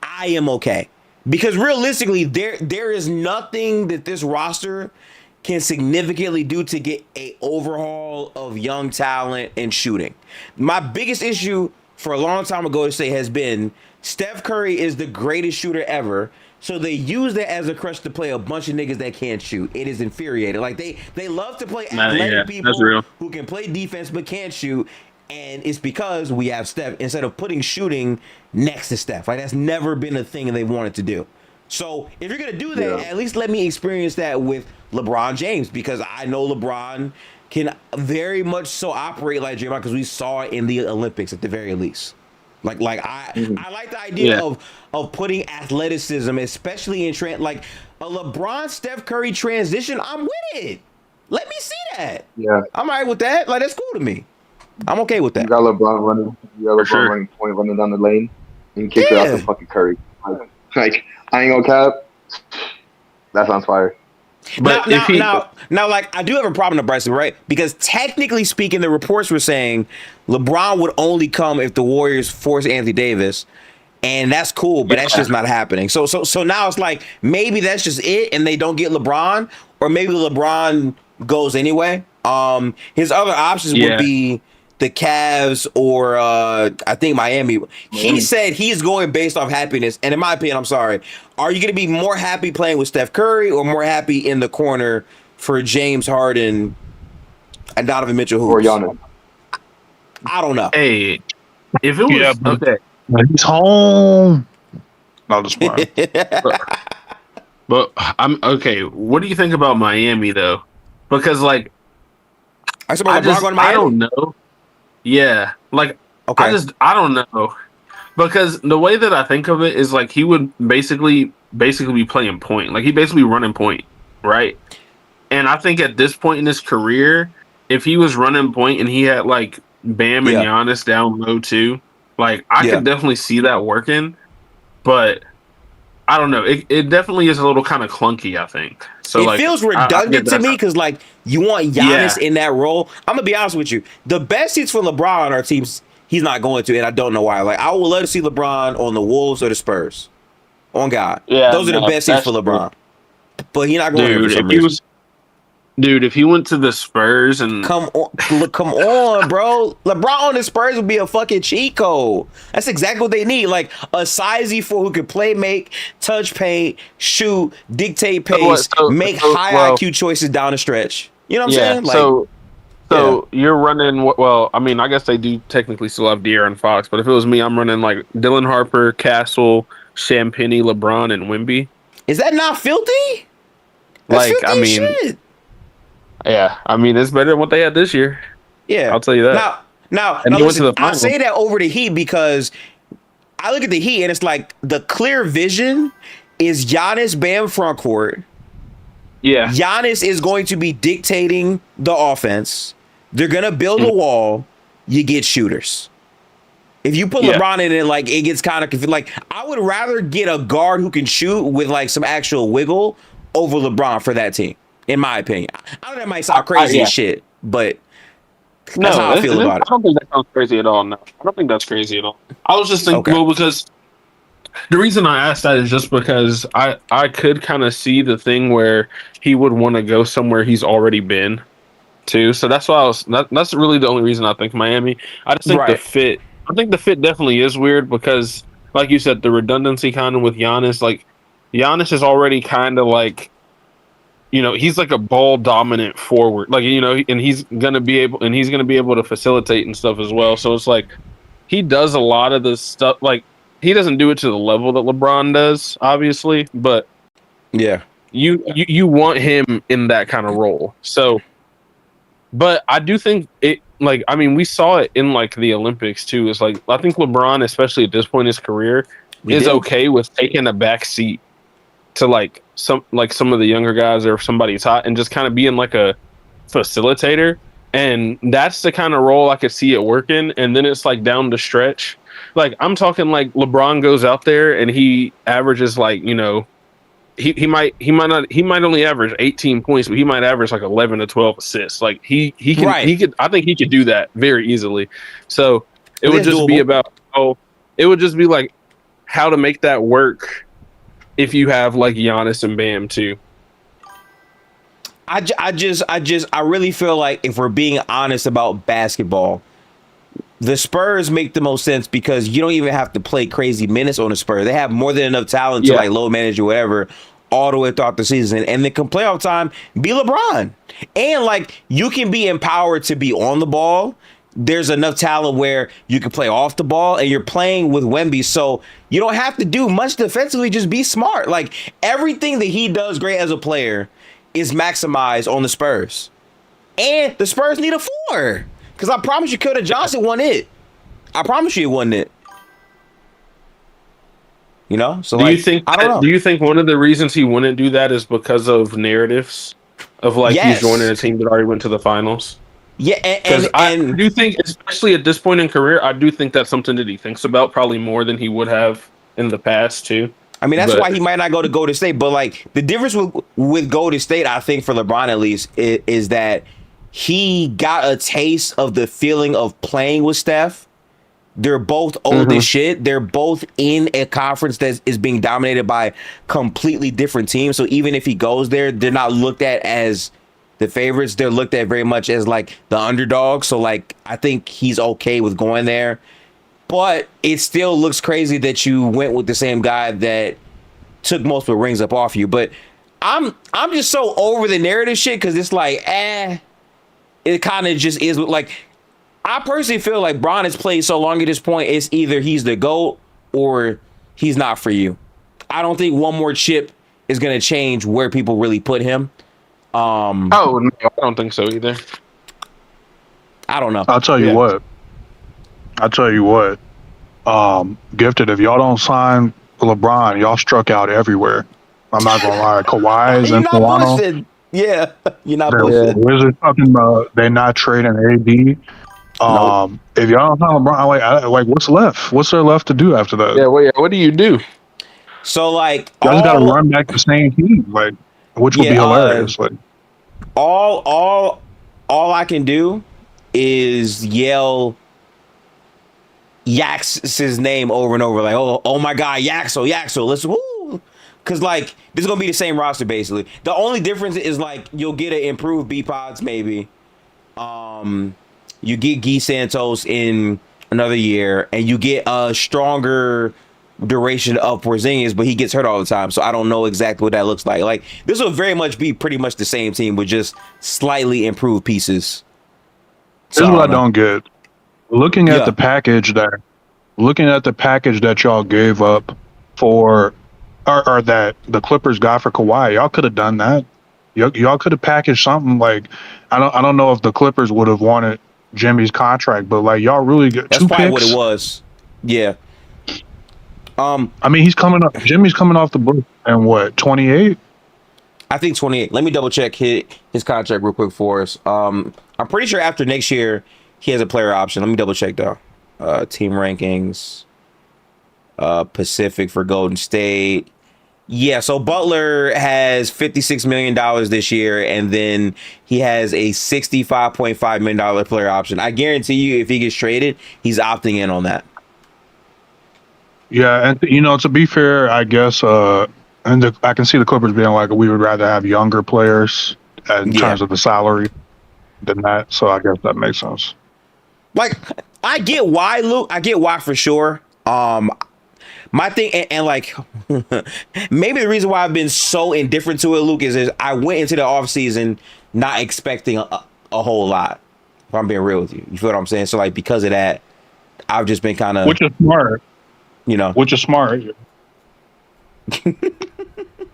I am okay. Because realistically, there is nothing that this roster can significantly do to get a overhaul of young talent and shooting. My biggest issue for a long time ago to say has been Steph Curry is the greatest shooter ever. So they use that as a crutch to play a bunch of niggas that can't shoot. It is infuriating. Like, they love to play athletic people who can play defense but can't shoot. And it's because we have Steph instead of putting shooting next to Steph. Like, that's never been a thing they wanted to do. So if you're going to do that, at least let me experience that with LeBron James, because I know LeBron can very much so operate like Draymond because we saw it in the Olympics at the very least. I like the idea of putting athleticism, especially in like a LeBron Steph Curry transition. I'm with it. Let me see that. Yeah, I'm all right with that. Like, that's cool to me. I'm okay with that. You got LeBron running. You got LeBron running point, running down the lane, and kick it out to fucking Curry. Like, I ain't gonna cap. That sounds fire. But now, like, I do have a problem with Bryson, right? Because technically speaking, the reports were saying LeBron would only come if the Warriors force Anthony Davis, and that's cool, but that's just not happening. So now it's like maybe that's just it, and they don't get LeBron, or maybe LeBron goes anyway. His other options would be the Cavs or I think Miami. He said he's going based off happiness, and in my opinion, I'm sorry. Are you going to be more happy playing with Steph Curry or more happy in the corner for James Harden and Donovan Mitchell? Or Giannis? I don't know. Hey, if it was okay, he's home. No, just but I'm okay. What do you think about Miami though? Because like, I don't know. Yeah, like I don't know, because the way that I think of it is like he would basically be playing point, like he basically running point, right? And I think at this point in his career, if he was running point and he had like Bam and Giannis down low too, like I could definitely see that working, but I don't know. It definitely is a little kind of clunky, I think. So it feels redundant to me because like you want Giannis in that role. I'm gonna be honest with you. The best seats for LeBron on our teams, he's not going to, and I don't know why. Like I would love to see LeBron on the Wolves or the Spurs. On God, those are the best seats for LeBron. But he's not going to. Dude, if he went to the Spurs and come on, bro. LeBron on the Spurs would be a fucking cheat code. That's exactly what they need. Like a sizey four who can play, make, touch paint, shoot, dictate pace, make high IQ choices down the stretch. You know what I'm saying? Like, so you're running. Well, I mean, I guess they do technically still have De'Aaron Fox, but if it was me, I'm running like Dylan Harper, Castle, Champagny, LeBron, and Wemby. Is that not filthy? That's like, filthy shit. Yeah, I mean, it's better than what they had this year. Yeah, I'll tell you that. Now listen, I say that over the Heat because I look at the Heat and it's like the clear vision is Giannis, Bam, front court. Yeah, Giannis is going to be dictating the offense. They're gonna build a wall. You get shooters. If you put LeBron in it, like it gets kind of confusing. Like I would rather get a guard who can shoot with like some actual wiggle over LeBron for that team. In my opinion, I know that might sound crazy as shit, but that's how I feel about it. I don't think that sounds crazy at all. No, I don't think that's crazy at all. I was just thinking, well, because the reason I asked that is just because I could kind of see the thing where he would want to go somewhere he's already been too. So that's why that's really the only reason I think Miami. I just think the fit. I think the fit definitely is weird because, like you said, the redundancy kind of with Giannis. Like Giannis is already kind of like. You know, he's like a ball dominant forward, like, you know, and he's going to be able to facilitate and stuff as well. So it's like, he does a lot of this stuff. Like he doesn't do it to the level that LeBron does, obviously, but you want him in that kind of role. So, but I do think it, like, I mean, we saw it in like the Olympics too. It's like, I think LeBron, especially at this point in his career, is okay with taking a back seat to like some of the younger guys or if somebody's hot and just kind of being like a facilitator. And that's the kind of role I could see it working. And then it's like down the stretch. Like I'm talking like LeBron goes out there and he averages like, you know, he might only average 18 points, but he might average like 11 to 12 assists. Like he could, I think he could do that very easily. So it would just be about, it would just be like how to make that work. If you have like Giannis and Bam too. I really feel like if we're being honest about basketball, the Spurs make the most sense because you don't even have to play crazy minutes on the Spurs. They have more than enough talent to like low manage or whatever all the way throughout the season. And then come playoff time, be LeBron. And like you can be empowered to be on the ball. There's enough talent where you can play off the ball and you're playing with Wemby. So you don't have to do much defensively. Just be smart. Like everything that he does great as a player is maximized on the Spurs. And the Spurs need a 4. Because I promise you, Keldon Johnson won it. I promise you it wasn't it. You know? So do you think I don't know. Do you think one of the reasons he wouldn't do that is because of narratives of like he's joining a team that already went to the finals? Yeah, and I do think, especially at this point in career, I do think that's something that he thinks about probably more than he would have in the past too. I mean, that's why he might not go to Golden State. But like the difference with Golden State, I think for LeBron at least, is that he got a taste of the feeling of playing with Steph. They're both old as shit. They're both in a conference that is being dominated by completely different teams. So even if he goes there, they're not looked at as the favorites. They're looked at very much as like the underdog. So like I think he's okay with going there. But it still looks crazy that you went with the same guy that took multiple rings up off you. But I'm just so over the narrative shit because it's like, it kind of just is. Like, I personally feel like Bron has played so long at this point, it's either he's the GOAT or he's not for you. I don't think one more chip is going to change where people really put him. Oh, no, I don't think so either. I don't know. I'll tell you what. Gifted, if y'all don't sign LeBron, y'all struck out everywhere. I'm not gonna lie. Kawhi is in Toronto. Bullshit. Yeah, you're not bullshit. Wizards talking about they're not trading AD. Nope. If y'all don't sign LeBron, like what's left? What's there left to do after that? Yeah, what do you do? So like, y'all just gotta run back the same team, like, which would be hilarious. Like, all I can do is yell Yax's name over and over, like, oh my God, Yaxo, let's woo, because like this is gonna be the same roster basically. The only difference is like you'll get an improved B pods maybe. You get Guy Santos in another year, and you get a stronger duration of RESIGNS, but he gets hurt all the time, so I don't know exactly what that looks like. Like this will very much be pretty much the same team with just slightly improved pieces. Here's what I don't get. Looking at the package that y'all gave up for, or that the Clippers got for Kawhi, y'all could have done that. Y'all could have packaged something like, I don't know if the Clippers would have wanted Jimmy's contract, but like y'all really get that's two probably picks. What it was. Yeah. I mean, Jimmy's coming off the book and what, 28? I think 28. Let me double check his contract real quick for us. I'm pretty sure after next year he has a player option. Let me double check though. Team rankings. Pacific for Golden State. Yeah, so Butler has $56 million this year, and then he has a $65.5 million player option. I guarantee you, if he gets traded, he's opting in on that. Yeah, and to be fair, I guess, I can see the Clippers being like, we would rather have younger players in terms of the salary than that. So I guess that makes sense. Like, I get why, Luke. I get why for sure. My thing, and like, maybe the reason why I've been so indifferent to it, Luke, is I went into the offseason not expecting a whole lot. If I'm being real with you. You feel what I'm saying? So, like, because of that, I've just been kind of... Which is smart. Which is smart.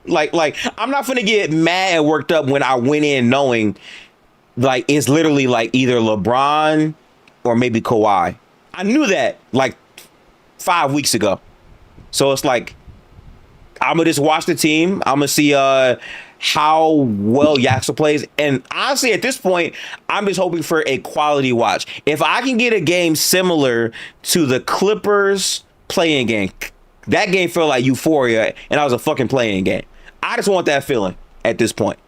like, I'm not going to get mad and worked up when I went in knowing, like, it's literally, like, either LeBron or maybe Kawhi. I knew that, like, 5 weeks ago. So it's like, I'm going to just watch the team. I'm going to see how well Yaxel plays. And honestly, at this point, I'm just hoping for a quality watch. If I can get a game similar to the Clippers playing game, that game felt like euphoria, and I was a fucking playing game. I just want that feeling at this point.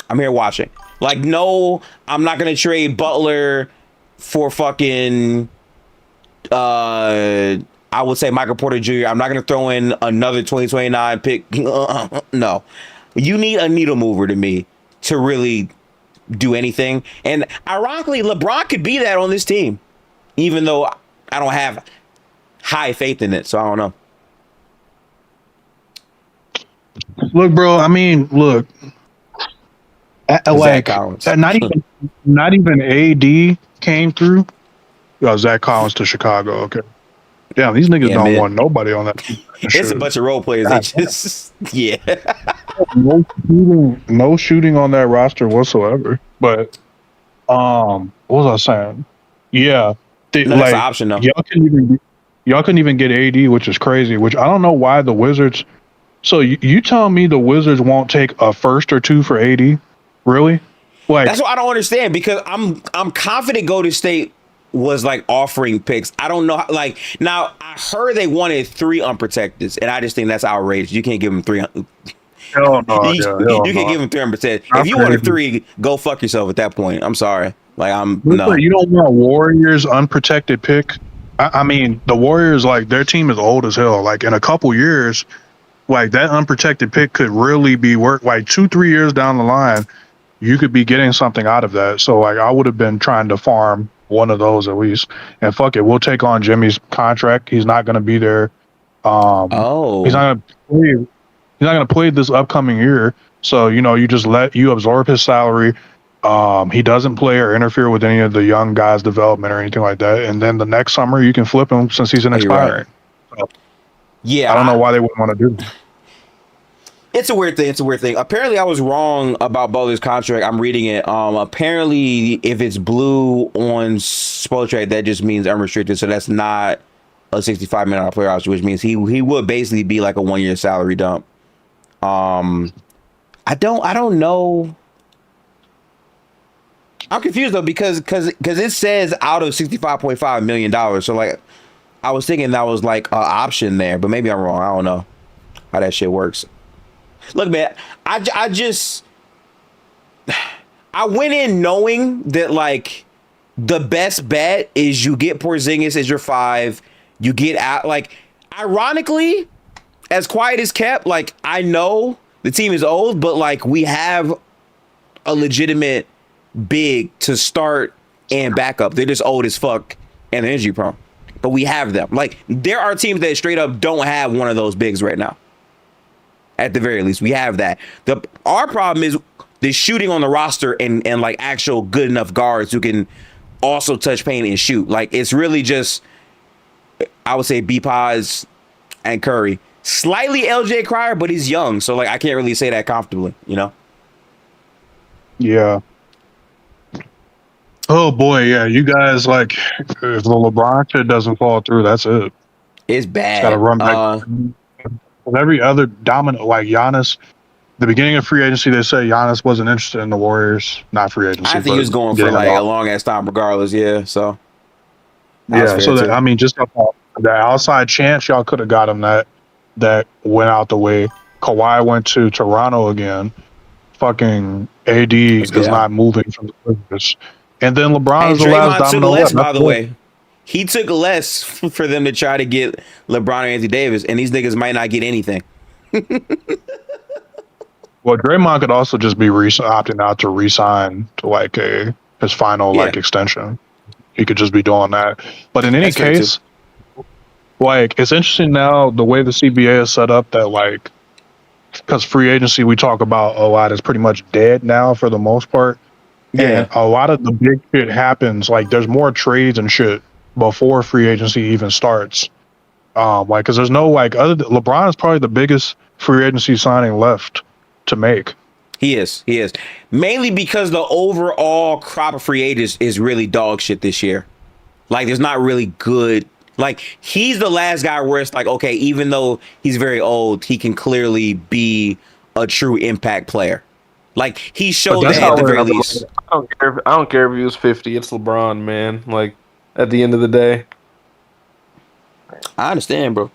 I'm here watching. Like, no, I'm not going to trade Butler for fucking... I would say Michael Porter Jr. I'm not going to throw in another 2029 pick. No. You need a needle mover to me to really do anything. And ironically, LeBron could be that on this team, even though I don't have high faith in it. So I don't know. Look, bro, I mean, look. Like, not even AD came through. Zach Collins to Chicago. Okay. Damn, these niggas don't want nobody on that team. It's a bunch of role players. They just, no shooting on that roster whatsoever. But What was I saying? Yeah, No, that's an option though. Y'all couldn't even get AD, which is crazy. Which I don't know why the Wizards. So you telling me the Wizards won't take a first or two for AD? Really? Like, that's what I don't understand, because I'm confident Golden State was like offering picks. I don't know. Like, now I heard they wanted 3 unprotected, and I just think that's outrageous. You can't give them 3. Hell no, you can't give them 3 unprotected. If you wanted 3, go fuck yourself at that point. I'm sorry. Like, no. You don't want Warriors unprotected pick. I mean, the Warriors, like, their team is old as hell. Like, in a couple years, like, that unprotected pick could really be worth, like, 2-3 years down the line, you could be getting something out of that. So, like, I would have been trying to farm one of those at least. And fuck it, we'll take on Jimmy's contract. He's not going to be there. He's not going to play this upcoming year. So, you just you absorb his salary. He doesn't play or interfere with any of the young guys' development or anything like that. And then the next summer, you can flip him since he's an expiring. Right. So, yeah, I don't know why they wouldn't want to do that. It's a weird thing. Apparently, I was wrong about Butler's contract. I'm reading it. Apparently, if it's blue on Spotrac, that just means unrestricted. So that's not a $65 million player option, which means he would basically be like a 1-year salary dump. I don't know. I'm confused though, because it says out of $65.5 million. So like, I was thinking that was like an option there, but maybe I'm wrong. I don't know how that shit works. Look, man, I went in knowing that, like, the best bet is you get Porzingis as your 5. You get out, like, ironically, as quiet as kept, like, I know the team is old, but, like, we have a legitimate big to start and backup. They're just old as fuck and injury prone, but we have them. Like, there are teams that straight up don't have one of those bigs right now. At the very least, we have that. Our problem is the shooting on the roster and like actual good enough guards who can also touch paint and shoot. Like, it's really just, I would say, B-Pods and Curry. Slightly LJ Cryer, but he's young, so like I can't really say that comfortably, Yeah. Oh boy, yeah. You guys, like, if the LeBron shit doesn't fall through, that's it. It's bad. Got to run back. Every other dominant, like Giannis, the beginning of free agency, they said Giannis wasn't interested in the Warriors, not free agency. I think he was going for like a long ass time, regardless. Yeah, so so I mean, just the outside chance y'all could have got him that went out the way. Kawhi went to Toronto again. Fucking AD is not moving from the Clippers, and then LeBron is the last domino left. By the way. He took less for them to try to get LeBron and Anthony Davis, and these niggas might not get anything. Well, Draymond could also just be opting out to re-sign to like his final extension. He could just be doing that. But in any case, like, it's interesting now the way the CBA is set up that, like, because free agency we talk about a lot is pretty much dead now for the most part. Yeah. And a lot of the big shit happens. Like, there's more trades and shit before free agency even starts. Like, because there's no, like, LeBron is probably the biggest free agency signing left to make. He is. Mainly because the overall crop of free agents is really dog shit this year. Like, there's not really good. Like, he's the last guy where it's like, okay, even though he's very old, he can clearly be a true impact player. Like, he showed that at the very least. I don't care if he was 50. It's LeBron, man. Like, at the end of the day. I understand, bro.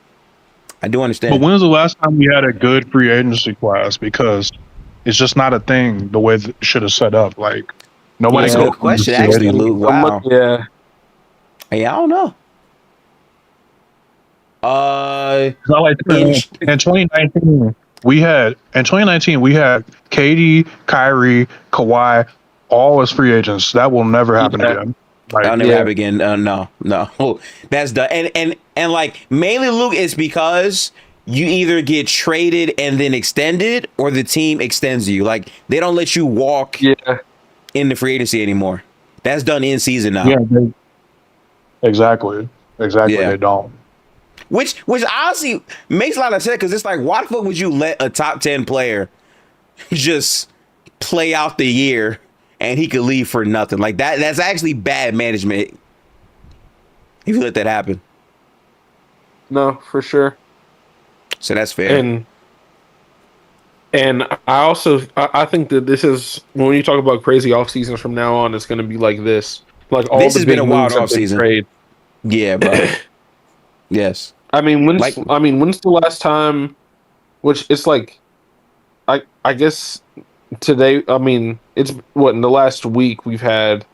I do understand. But when was the last time we had a good free agency class? Because it's just not a thing the way it should have set up. Like, nobody. That's a good question, actually, Luke. Wow. Yeah. I don't know. In 2019, we had KD, Kyrie, Kawhi, all as free agents. That will never happen again. Like, That'll never happen again. No. That's done. And like, mainly, Luke, it's because you either get traded and then extended, or the team extends you. Like, they don't let you walk in the free agency anymore. That's done in season now. Yeah, exactly. Yeah. They don't. Which honestly makes a lot of sense, because it's like, why the fuck would you let a top 10 player just play out the year and he could leave for nothing. Like that's actually bad management if you let that happen. No, for sure. So that's fair. And I think that this is, when you talk about crazy off seasons from now on, it's going to be like this. Like all this the has big been a wild moves have off been season. trade. Yeah, bro. Yes. I mean, when's the last time? Which it's like, I guess today. I mean, it's what in the last week we've had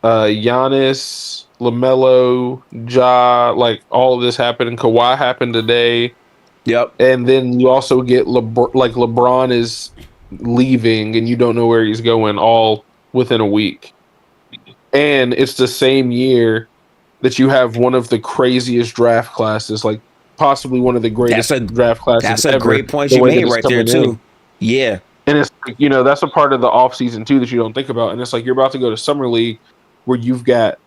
Giannis, LaMelo, Ja, like all of this happened, and Kawhi happened today. Yep. And then you also get LeBron is leaving, and you don't know where he's going, all within a week. And it's the same year that you have one of the craziest draft classes, like possibly one of the greatest draft classes. That's ever, a great point you made right there too. Yeah. And it's like, that's a part of the offseason too that you don't think about. And it's like you're about to go to Summer League where you've got,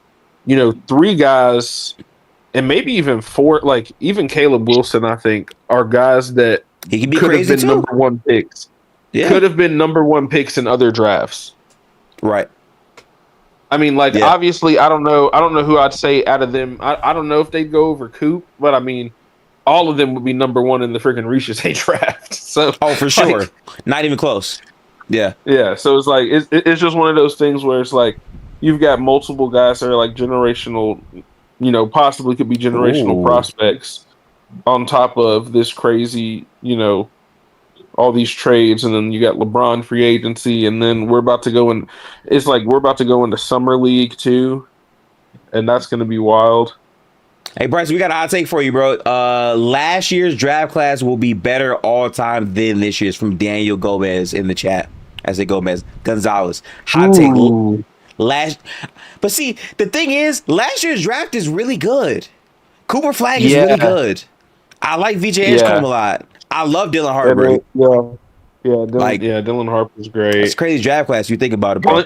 3 guys and maybe even 4, like even Caleb Wilson, I think, are guys that he could be could have crazy been too. number 1 picks. Yeah. Could have been number 1 picks in other drafts. Right. I mean, like, obviously, I don't know who I'd say out of them. I don't know if they'd go over Coop, but I mean, all of them would be number 1 in the freaking Reese's draft. So, for sure, not even close. Yeah, yeah. So it's like it's just one of those things where it's like you've got multiple guys that are like generational, possibly could be generational prospects on top of this crazy, all these trades, and then you got LeBron free agency, and then we're about to go in. It's like we're about to go into Summer League too, and that's going to be wild. Hey Bryce, we got a hot take for you, bro. Last year's draft class will be better all time than this year's, from Daniel Gomez in the chat. I say Gomez Gonzalez. Hot take. But see, the thing is, last year's draft is really good. Cooper Flag is really good. I like VJ Edgecombe a lot. I love Dylan Harper. Dylan Harper's great. It's a crazy draft class. You think about it, bro.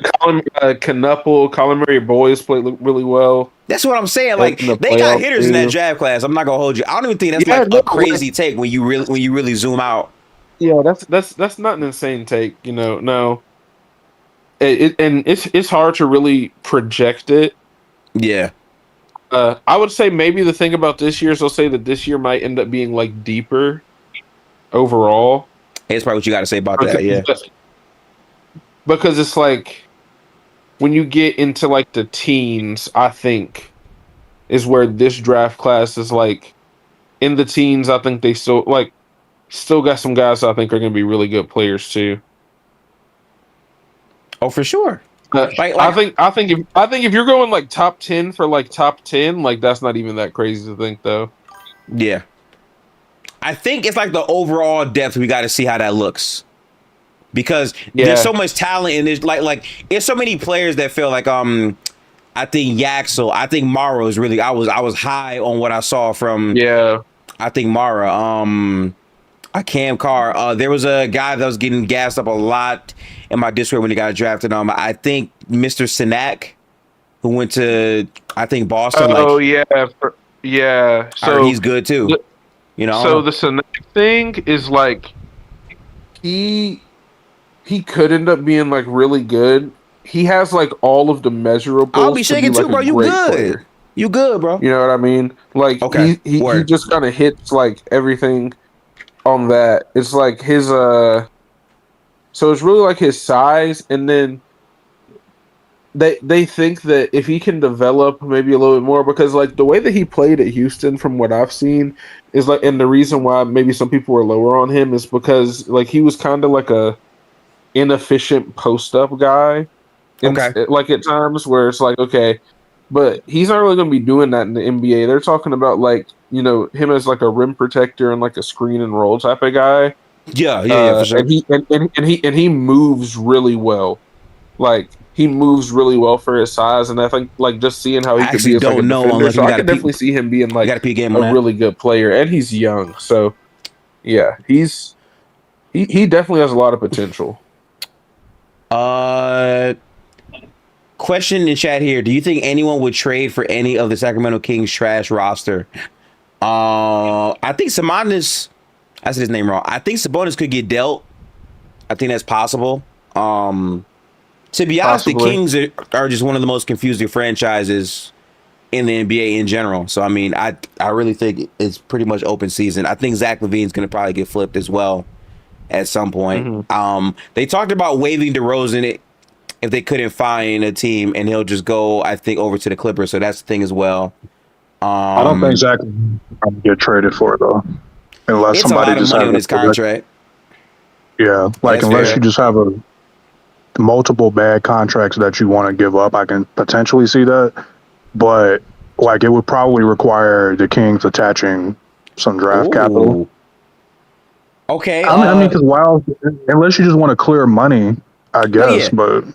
Colin Murray Boyce played really well. That's what I'm saying. Like they got hitters in that draft class. I'm not gonna hold you. I don't even think that's a crazy take when you really zoom out. Yeah, that's not an insane take. No. It's hard to really project it. Yeah. I would say maybe the thing about this year is I'll say that this year might end up being like deeper overall. That's probably what you got to say about that, yeah. Because it's like when you get into like the teens, I think is where this draft class is like in the teens. I think they still got some guys I think are going to be really good players too. Oh, for sure. I think if you're going like top 10 for like top 10, like that's not even that crazy to think though. Yeah. I think it's like the overall depth. We got to see how that looks, because there's so much talent in this. Like it's so many players that feel like I think Yaxel, I think Mara is really. I was high on what I saw from. Yeah. I think Mara. Cam Carr. There was a guy that was getting gassed up a lot in my Discord when he got drafted. I think Mr. Sinak, who went to Boston. Oh yeah. So he's good too. So the Sinek thing is like he could end up being like really good. He has like all of the measurables. I'll be shaking too, bro. You good? Player. You good, bro? You know what I mean? Like he just kind of hits like everything on that. It's like his so it's really like his size, and then they think that if he can develop maybe a little bit more, because like the way that he played at Houston from what I've seen is like, and the reason why maybe some people were lower on him is because like he was kind of like a inefficient post up guy. Like at times where it's like, okay, but he's not really going to be doing that in the NBA. They're talking about like, him as like a rim protector and like a screen and roll type of guy. Yeah, for sure. And he moves really well. Like he moves really well for his size, and I think like just seeing how he could be as like a defender, so I could definitely see him being like a really good player, and he's young, so yeah, he definitely has a lot of potential. Question in chat here: do you think anyone would trade for any of the Sacramento Kings trash roster? I think Sabonis. I said his name wrong. I think Sabonis could get dealt. I think that's possible. To be honest, Possibly. the Kings are just one of the most confusing franchises in the NBA in general. So, I mean, I really think it's pretty much open season. I think Zach LaVine's going to probably get flipped as well at some point. Mm-hmm. They talked about waiving DeRozan if they couldn't find a team, and he'll just go, I think, over to the Clippers. So that's the thing as well. I don't think Zach will get traded for it, though. Unless it's somebody a lot of money on his contract. Yeah, like That's unless fair. you just have multiple bad contracts that you want to give up, I can potentially see that. But like it would probably require the Kings attaching some draft capital. Okay. I mean, because unless you just want to clear money, I guess. But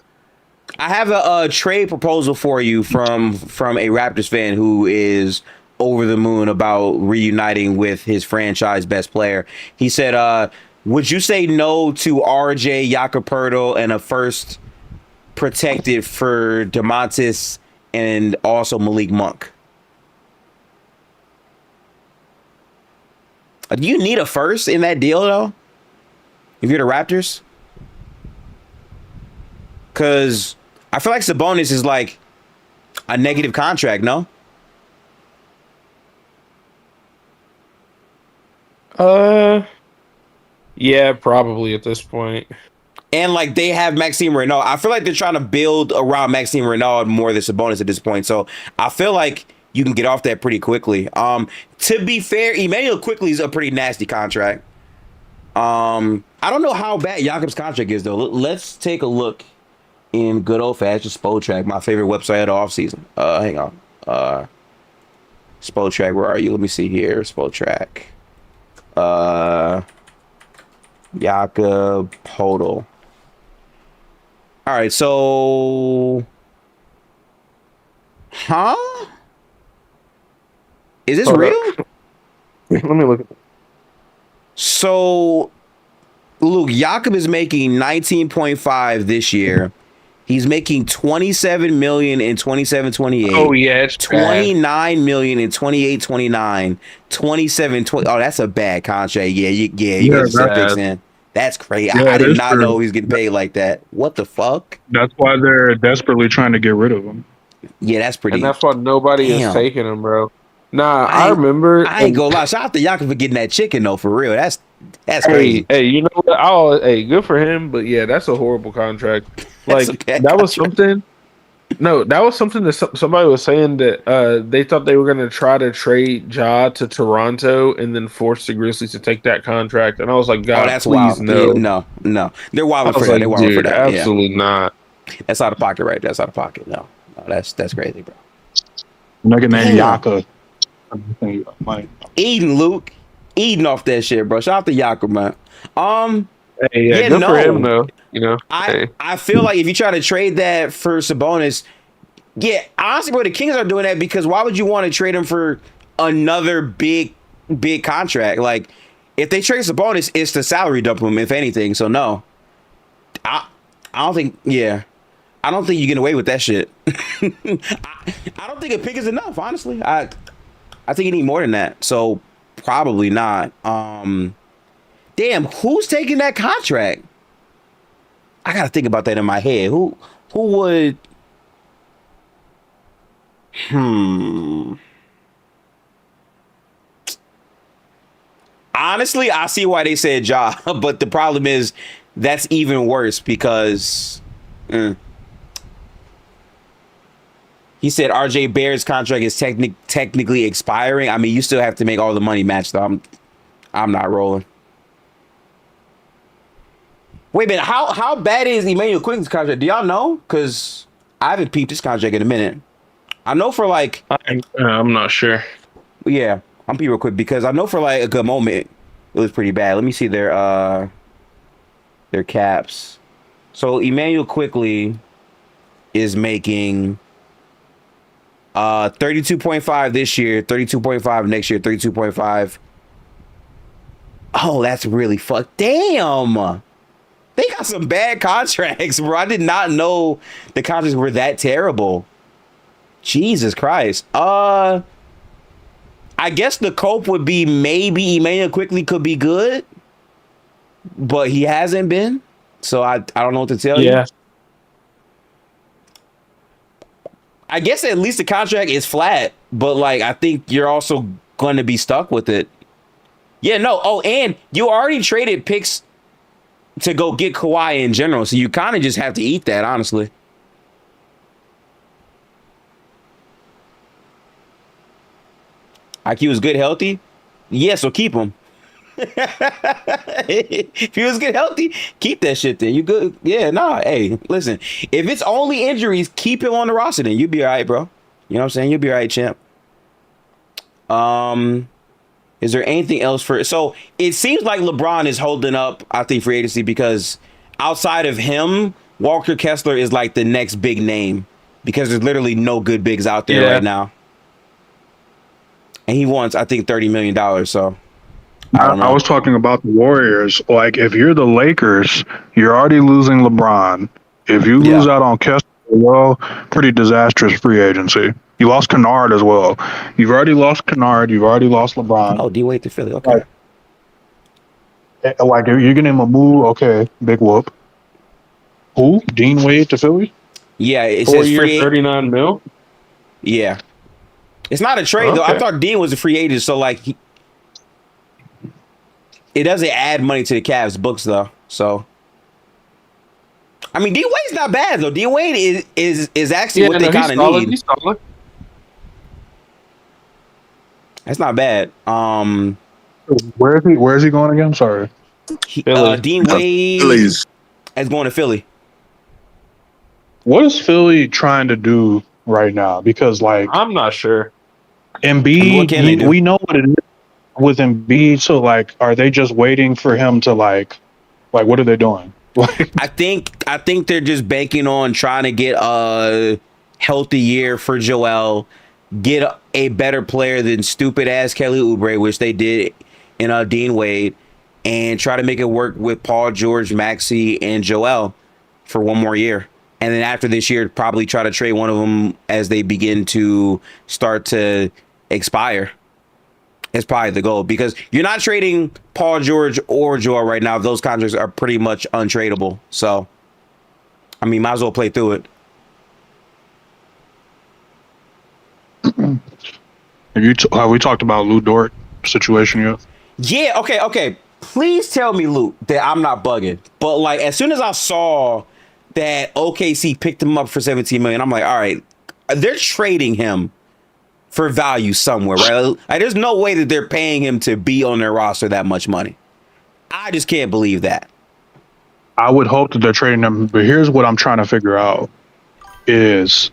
I have a trade proposal for you from a Raptors fan who is over the moon about reuniting with his franchise best player. He said, would you say no to RJ Jakob and a first protected for DeMontis and also Malik Monk? Do you need a first in that deal, though? If you're the Raptors? Because I feel like Sabonis is like a negative contract, no? Yeah, probably at this point. And like they have Maxime Renaud. I feel like they're trying to build around Maxime Renaud more than Sabonis at this point. So I feel like you can get off that pretty quickly. To be fair, Emmanuel Quickly is a pretty nasty contract. I don't know how bad Jakob's contract is though. Let's take a look in good old fashioned Spotrac, my favorite website of the offseason. Hang on. Spotrac, where are you? Let me see here. Spotrac. Jakob Podol. All right, so is this Hold real? up. Let me look at it. So Luke, Jakob is making 19.5 this year. He's making 27 million in 27-28. Oh yeah, it's 29 million in 28-29. 27-20. Oh, that's a bad contract. Yeah, you got your fix in. That's crazy. Yeah, I did not know he's getting paid like that. What the fuck? that's why they're desperately trying to get rid of him. Yeah, that's pretty. And that's why nobody Damn. is taking him, bro. Nah, I remember. I ain't gonna lie. Shout out to Jakob for getting that chicken though. For real, that's crazy. Hey, you know what? Hey, good for him. But yeah, that's a horrible contract. Like that was something. No, that was something that somebody was saying that they thought they were going to try to trade Ja to Toronto and then force the Grizzlies to take that contract. And I was like, God, that's please wild. no. Yeah, no. They're wild for Like, that. They're wild for that. Absolutely not. That's out of pocket, right? That's out of pocket. No, that's crazy, bro. Nigga named Yaka. Eating, Luke. Eating off that shit, bro. Shout out to Jakob, man. Hey, yeah, good for him though. You know, I feel like if you try to trade that for Sabonis, yeah, honestly, bro, the Kings are doing that because why would you want to trade him for another big contract? Like, if they trade Sabonis, it's to salary dump him, if anything. So no, I don't think. Yeah, I don't think you get away with that shit. I don't think a pick is enough. Honestly, I think you need more than that. So probably not. Damn, who's taking that contract? I gotta think about that in my head. Who would? Honestly, I see why they said Ja, but the problem is that's even worse because he said RJ Barrett's contract is technically expiring. I mean, you still have to make all the money match though. I'm not rolling. Wait a minute, how bad is Emmanuel Quickly's contract? Do y'all know? Because I haven't peeped this contract in a minute. I know for like... I'm not sure. Yeah, I'm peeping real quick because I know for like a good moment it was pretty bad. Let me see their caps. So Emmanuel Quickly is making 32.5 this year, 32.5 next year, 32.5. Oh, that's really fucked. Damn. They got some bad contracts, bro. I did not know the contracts were that terrible. Jesus Christ. I guess the cope would be maybe Emmanuel Quickly could be good, but he hasn't been. So I don't know what to tell you. I guess at least the contract is flat, but like I think you're also going to be stuck with it. Yeah, no. Oh, and you already traded picks to go get Kawhi in general, so you kind of just have to eat that, honestly. IQ is good, healthy. Yeah, so keep him. If he was good, healthy, keep that shit then. You good? Yeah, nah. Hey, listen. If it's only injuries, keep him on the roster then. You'll be all right, bro. You know what I'm saying? You'll be all right, champ. Is there anything else for... So, it seems like LeBron is holding up, I think, free agency because outside of him, Walker Kessler is like the next big name because there's literally no good bigs out there right now. And he wants, I think, $30 million, so... I was talking about the Warriors. Like, if you're the Lakers, you're already losing LeBron. If you lose out on Kessler, well, pretty disastrous free agency. You lost Kennard as well. You've already lost Kennard. You've already lost LeBron. Oh, D-Wade to Philly. Okay. Like if you're getting Mamu, okay, big whoop. Who? Dean Wade to Philly? Yeah, it 4 says years, 39 mil. Yeah. It's not a trade, though. I thought Dean was a free agent, so, like... It doesn't add money to the Cavs books though. So I mean, D Wade's not bad though. D Wade is actually what they kind of need. He's solid. That's not bad. Where is he going again? Sorry. Dean Wade is going to Philly. What is Philly trying to do right now? Because like I'm not sure. Embiid, we know what it is with Embiid, so like, are they just waiting for him to like what are they doing? I think they're just banking on trying to get a healthy year for Joel, get a better player than stupid ass Kelly Oubre, which they did in Dean Wade, and try to make it work with Paul George, Maxey, and Joel for one more year. And then after this year, probably try to trade one of them as they begin to start to expire. It's probably the goal because you're not trading Paul George or Joel right now. Those contracts are pretty much untradeable. So, I mean, might as well play through it. Have we talked about Lou Dort situation yet? Yeah. Okay. Please tell me, Luke, that I'm not bugging. But like, as soon as I saw that OKC picked him up for $17 million, I'm like, all right, they're trading him for value somewhere, right? Like, there's no way that they're paying him to be on their roster that much money. I just can't believe that. I would hope that they're trading him, but here's what I'm trying to figure out is,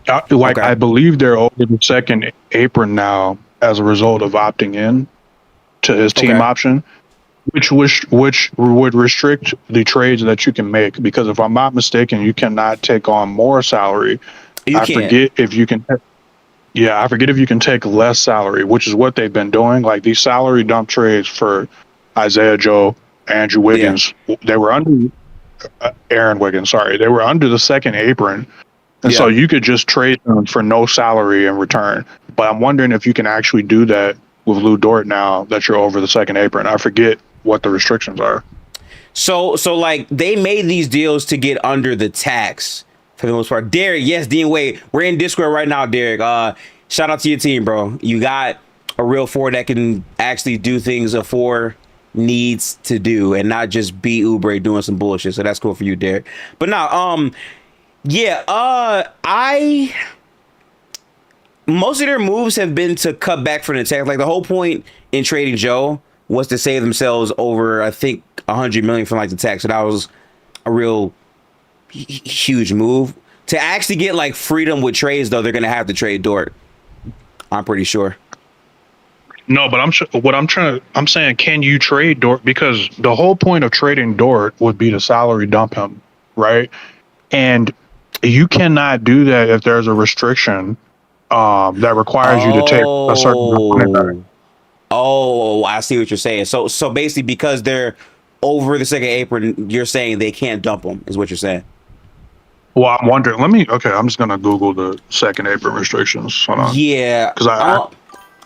I believe they're over the second apron now as a result of opting in to his team option, which would restrict the trades that you can make, because if I'm not mistaken, you cannot take on more salary. I forget if you can take less salary, which is what they've been doing. Like these salary dump trades for Isaiah Joe, Andrew Wiggins, they were under Aaron Wiggins. Sorry, they were under the second apron, and so you could just trade them for no salary in return. But I'm wondering if you can actually do that with Lou Dort now that you're over the second apron. I forget what the restrictions are. So like they made these deals to get under the tax. For the most part, Derek, yes, Dean Wade. We're in Discord right now, Derek. Shout out to your team, bro. You got a real four that can actually do things a four needs to do and not just be Oubre doing some bullshit. So that's cool for you, Derek. But now, most of their moves have been to cut back from the tax. Like the whole point in trading Joe was to save themselves over, I think, $100 million from like the tax. So that was a real huge move. To actually get like freedom with trades, though, they're gonna have to trade Dort. I'm pretty sure. No, but I'm saying, can you trade Dort? Because the whole point of trading Dort would be to salary dump him, right? And you cannot do that if there's a restriction that requires you to take a certain money. Oh, I see what you're saying. So basically, because they're over the second apron, you're saying they can't dump them, is what you're saying. Well, I'm wondering. I'm just gonna Google the second apron restrictions. Hold on. Yeah, because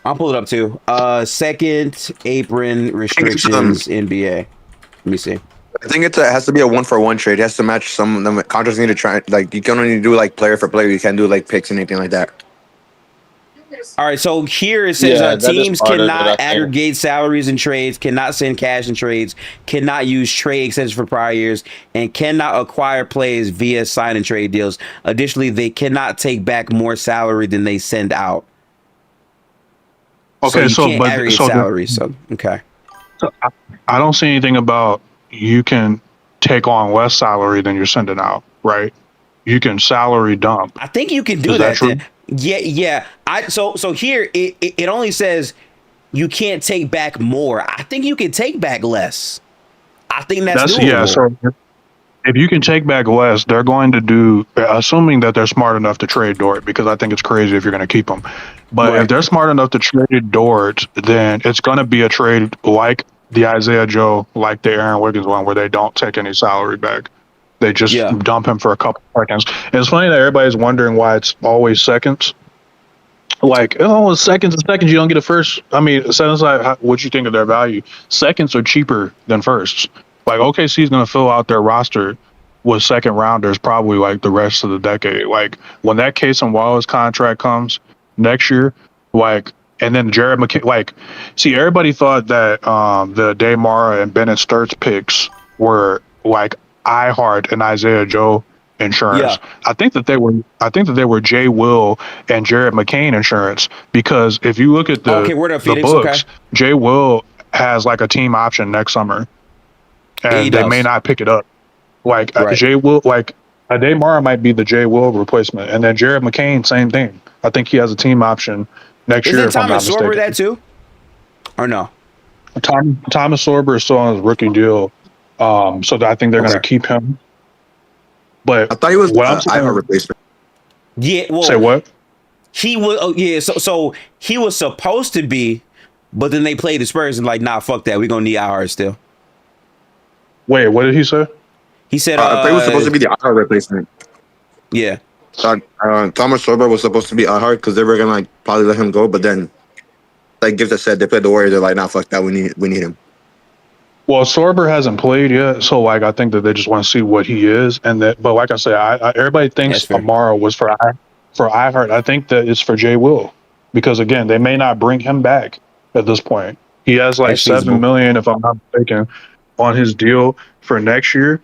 I'll pull it up too. Second apron restrictions NBA. Let me see. I think it has to be a 1-for-1 trade. It has to match some of them. Contracts need to try. Like you can only do like player for player. You can't do like picks and anything like that. All right, so here it says teams cannot aggregate salaries in trades, cannot send cash in trades, cannot use trade extensions for prior years, and cannot acquire players via sign and trade deals. Additionally, they cannot take back more salary than they send out. Okay, so you can't aggregate salaries. So okay. So I don't see anything about you can take on less salary than you're sending out, right? You can salary dump. I think you can do that. Yeah. So here it only says you can't take back more. I think you can take back less. I think that's doable. Yeah. So if you can take back less, they're going to do, assuming that they're smart enough to trade Dort, because I think it's crazy if you're going to keep him. But if they're smart enough to trade Dort, then it's going to be a trade like the Isaiah Joe, like the Aaron Wiggins one, where they don't take any salary back. They just dump him for a couple seconds. And it's funny that everybody's wondering why it's always seconds. Like, seconds and seconds, you don't get a first. I mean, set aside what you think of their value. Seconds are cheaper than firsts. Like, OKC is going to fill out their roster with second rounders probably like the rest of the decade. Like, when that Case and Wallace contract comes next year, like, and then Jared McKay, like, see, everybody thought that the Damara and Bennett Sturts picks were like iHeart and Isaiah Joe insurance. Yeah. I think that they were Jay Will and Jared McCain insurance, because if you look at the books, Jay Will has like a team option next summer, and they may not pick it up. Like Jay Will, like Damara might be the Jay Will replacement, and then Jared McCain, same thing. I think he has a team option next year. Isn't Thomas Sorber that too, or no? Thomas Sorber is still on his rookie deal. So I think they're going to keep him. But I thought he was a replacement. Yeah. Well, say what? He was. Oh, yeah. So he was supposed to be, but then they played the Spurs and like, nah, fuck that. We're gonna need IR still. Wait, what did he say? He said he was supposed to be the IR replacement. Yeah. Thomas Sorber was supposed to be IR because they were gonna like probably let him go, but then like Gifted said, they played the Warriors. They're like, nah, fuck that. We need him. Well, Sorber hasn't played yet, so like I think that they just want to see what he is, and that. But like I said, everybody thinks Amara was for iHeart. I think that it's for Jay Will, because again, they may not bring him back at this point. He has like $7 million, if I'm not mistaken, on his deal for next year,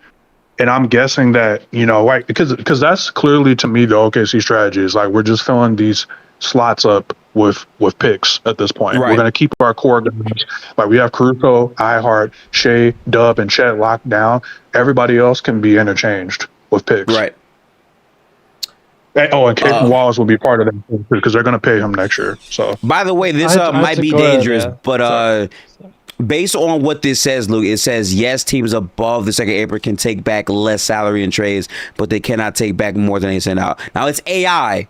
and I'm guessing that like because that's clearly to me the OKC strategy is like we're just filling these slots up with picks at this point. We're going to keep our core guys. Like we have Caruso, iHeart, Shea, Dub, and Chet locked down. Everybody else can be interchanged with picks. Right. And Caden Wallace will be part of that because they're going to pay him next year. So, by the way, this might be dangerous, but based on what this says, Luke, it says yes, teams above the second apron can take back less salary in trades, but they cannot take back more than they send out. Now it's AI,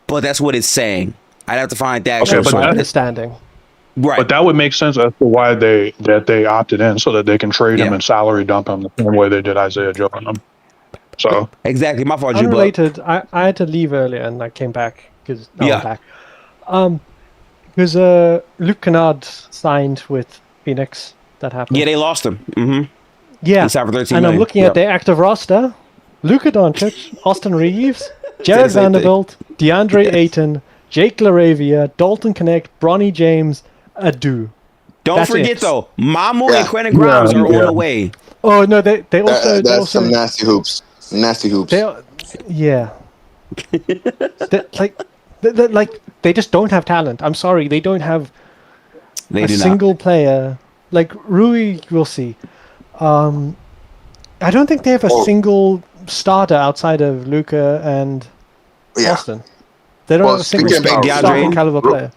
but that's what it's saying. I'd have to find that. Okay, but understanding. Right. But that would make sense as to why they opted in, so that they can trade him and salary dump him the same way they did Isaiah Joe on them. So exactly, my fault. Unrelated. I had to leave earlier and I came back because I'm back. Because Luke Kennard signed with Phoenix. That happened. Yeah, they lost him. Mm-hmm. Yeah, he signed for $13 and million. I'm looking at their active roster: Luka Doncic, Austin Reeves, Jared Vanderbilt, DeAndre Ayton, Jake LaRavia, Dalton Connect, Bronny James, Adu. Don't forget though, Mamu and Quentin Grimes are on the way. Oh no, they also that's some nasty hoops. Nasty hoops. They just don't have talent. I'm sorry, they don't have a single player. Like Rui, we'll see. I don't think they have a single starter outside of Luka and Austin. They don't have a single starting caliber player.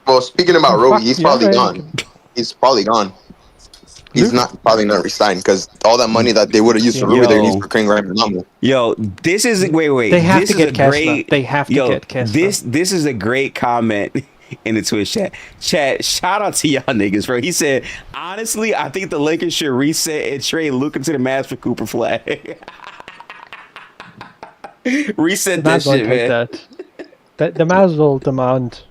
Well, speaking about Rui, he's probably gone. He's probably gone. He's probably not resigned because all that money that they would have used for Rui, they're used for King Graham and Lamu. Yo, this is wait. They have to get Kessler. They have to get Kessler. This is a great comment in the Twitch chat. Shout out to y'all niggas, bro. He said, honestly, I think the Lakers should reset and trade Luka to the Mavs for Cooper Flag. Reset that shit, man. The Mavs will demand.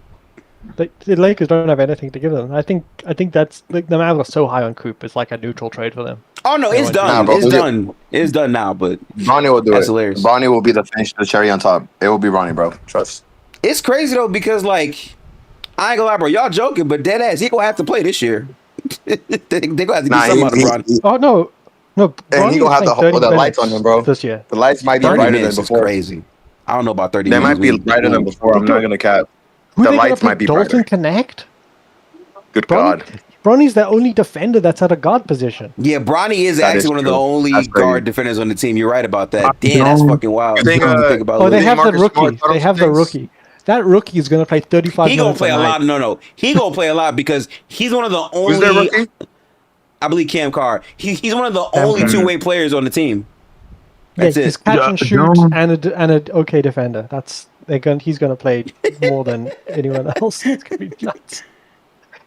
The Lakers don't have anything to give them. I think that's like the Mavs are so high on Coop. It's like a neutral trade for them. Oh no, it's done. It's done. It's done now. But Bronny will do that's it. hilarious. Bronny will be the finish, the cherry on top. It will be Bronny, bro. Trust. It's crazy though because like I ain't gonna lie, bro. Y'all joking, but dead ass, he gonna have to play this year. they gonna have to get something out of Bronny. Oh no. And he gonna have the lights on him, bro. This year. The lights might be brighter than before. Crazy. I don't know about 30 They minutes. might be brighter than before. I'm not gonna cap. Who The they lights gonna might be play? Dalton brighter. Connect? Good God. Bronny's the only defender that's at a guard position. Yeah, Bronny is That actually is one of the true. only That's crazy. guard defenders on the team. You're right about that. Damn, that's fucking wild. You think, Think about Oh, they Luka. have the Marcus rookie. Smart They have the things? rookie. That rookie is going to play 35 He minutes gonna play a night. lot. No, he gonna play a lot because he's one of the Who's their only. rookie? I believe Cam Carr. He's one of the only two-way players on the team. That's He's it. catch and shoot and a okay defender. He's going to play more than anyone else. It's going to be nuts.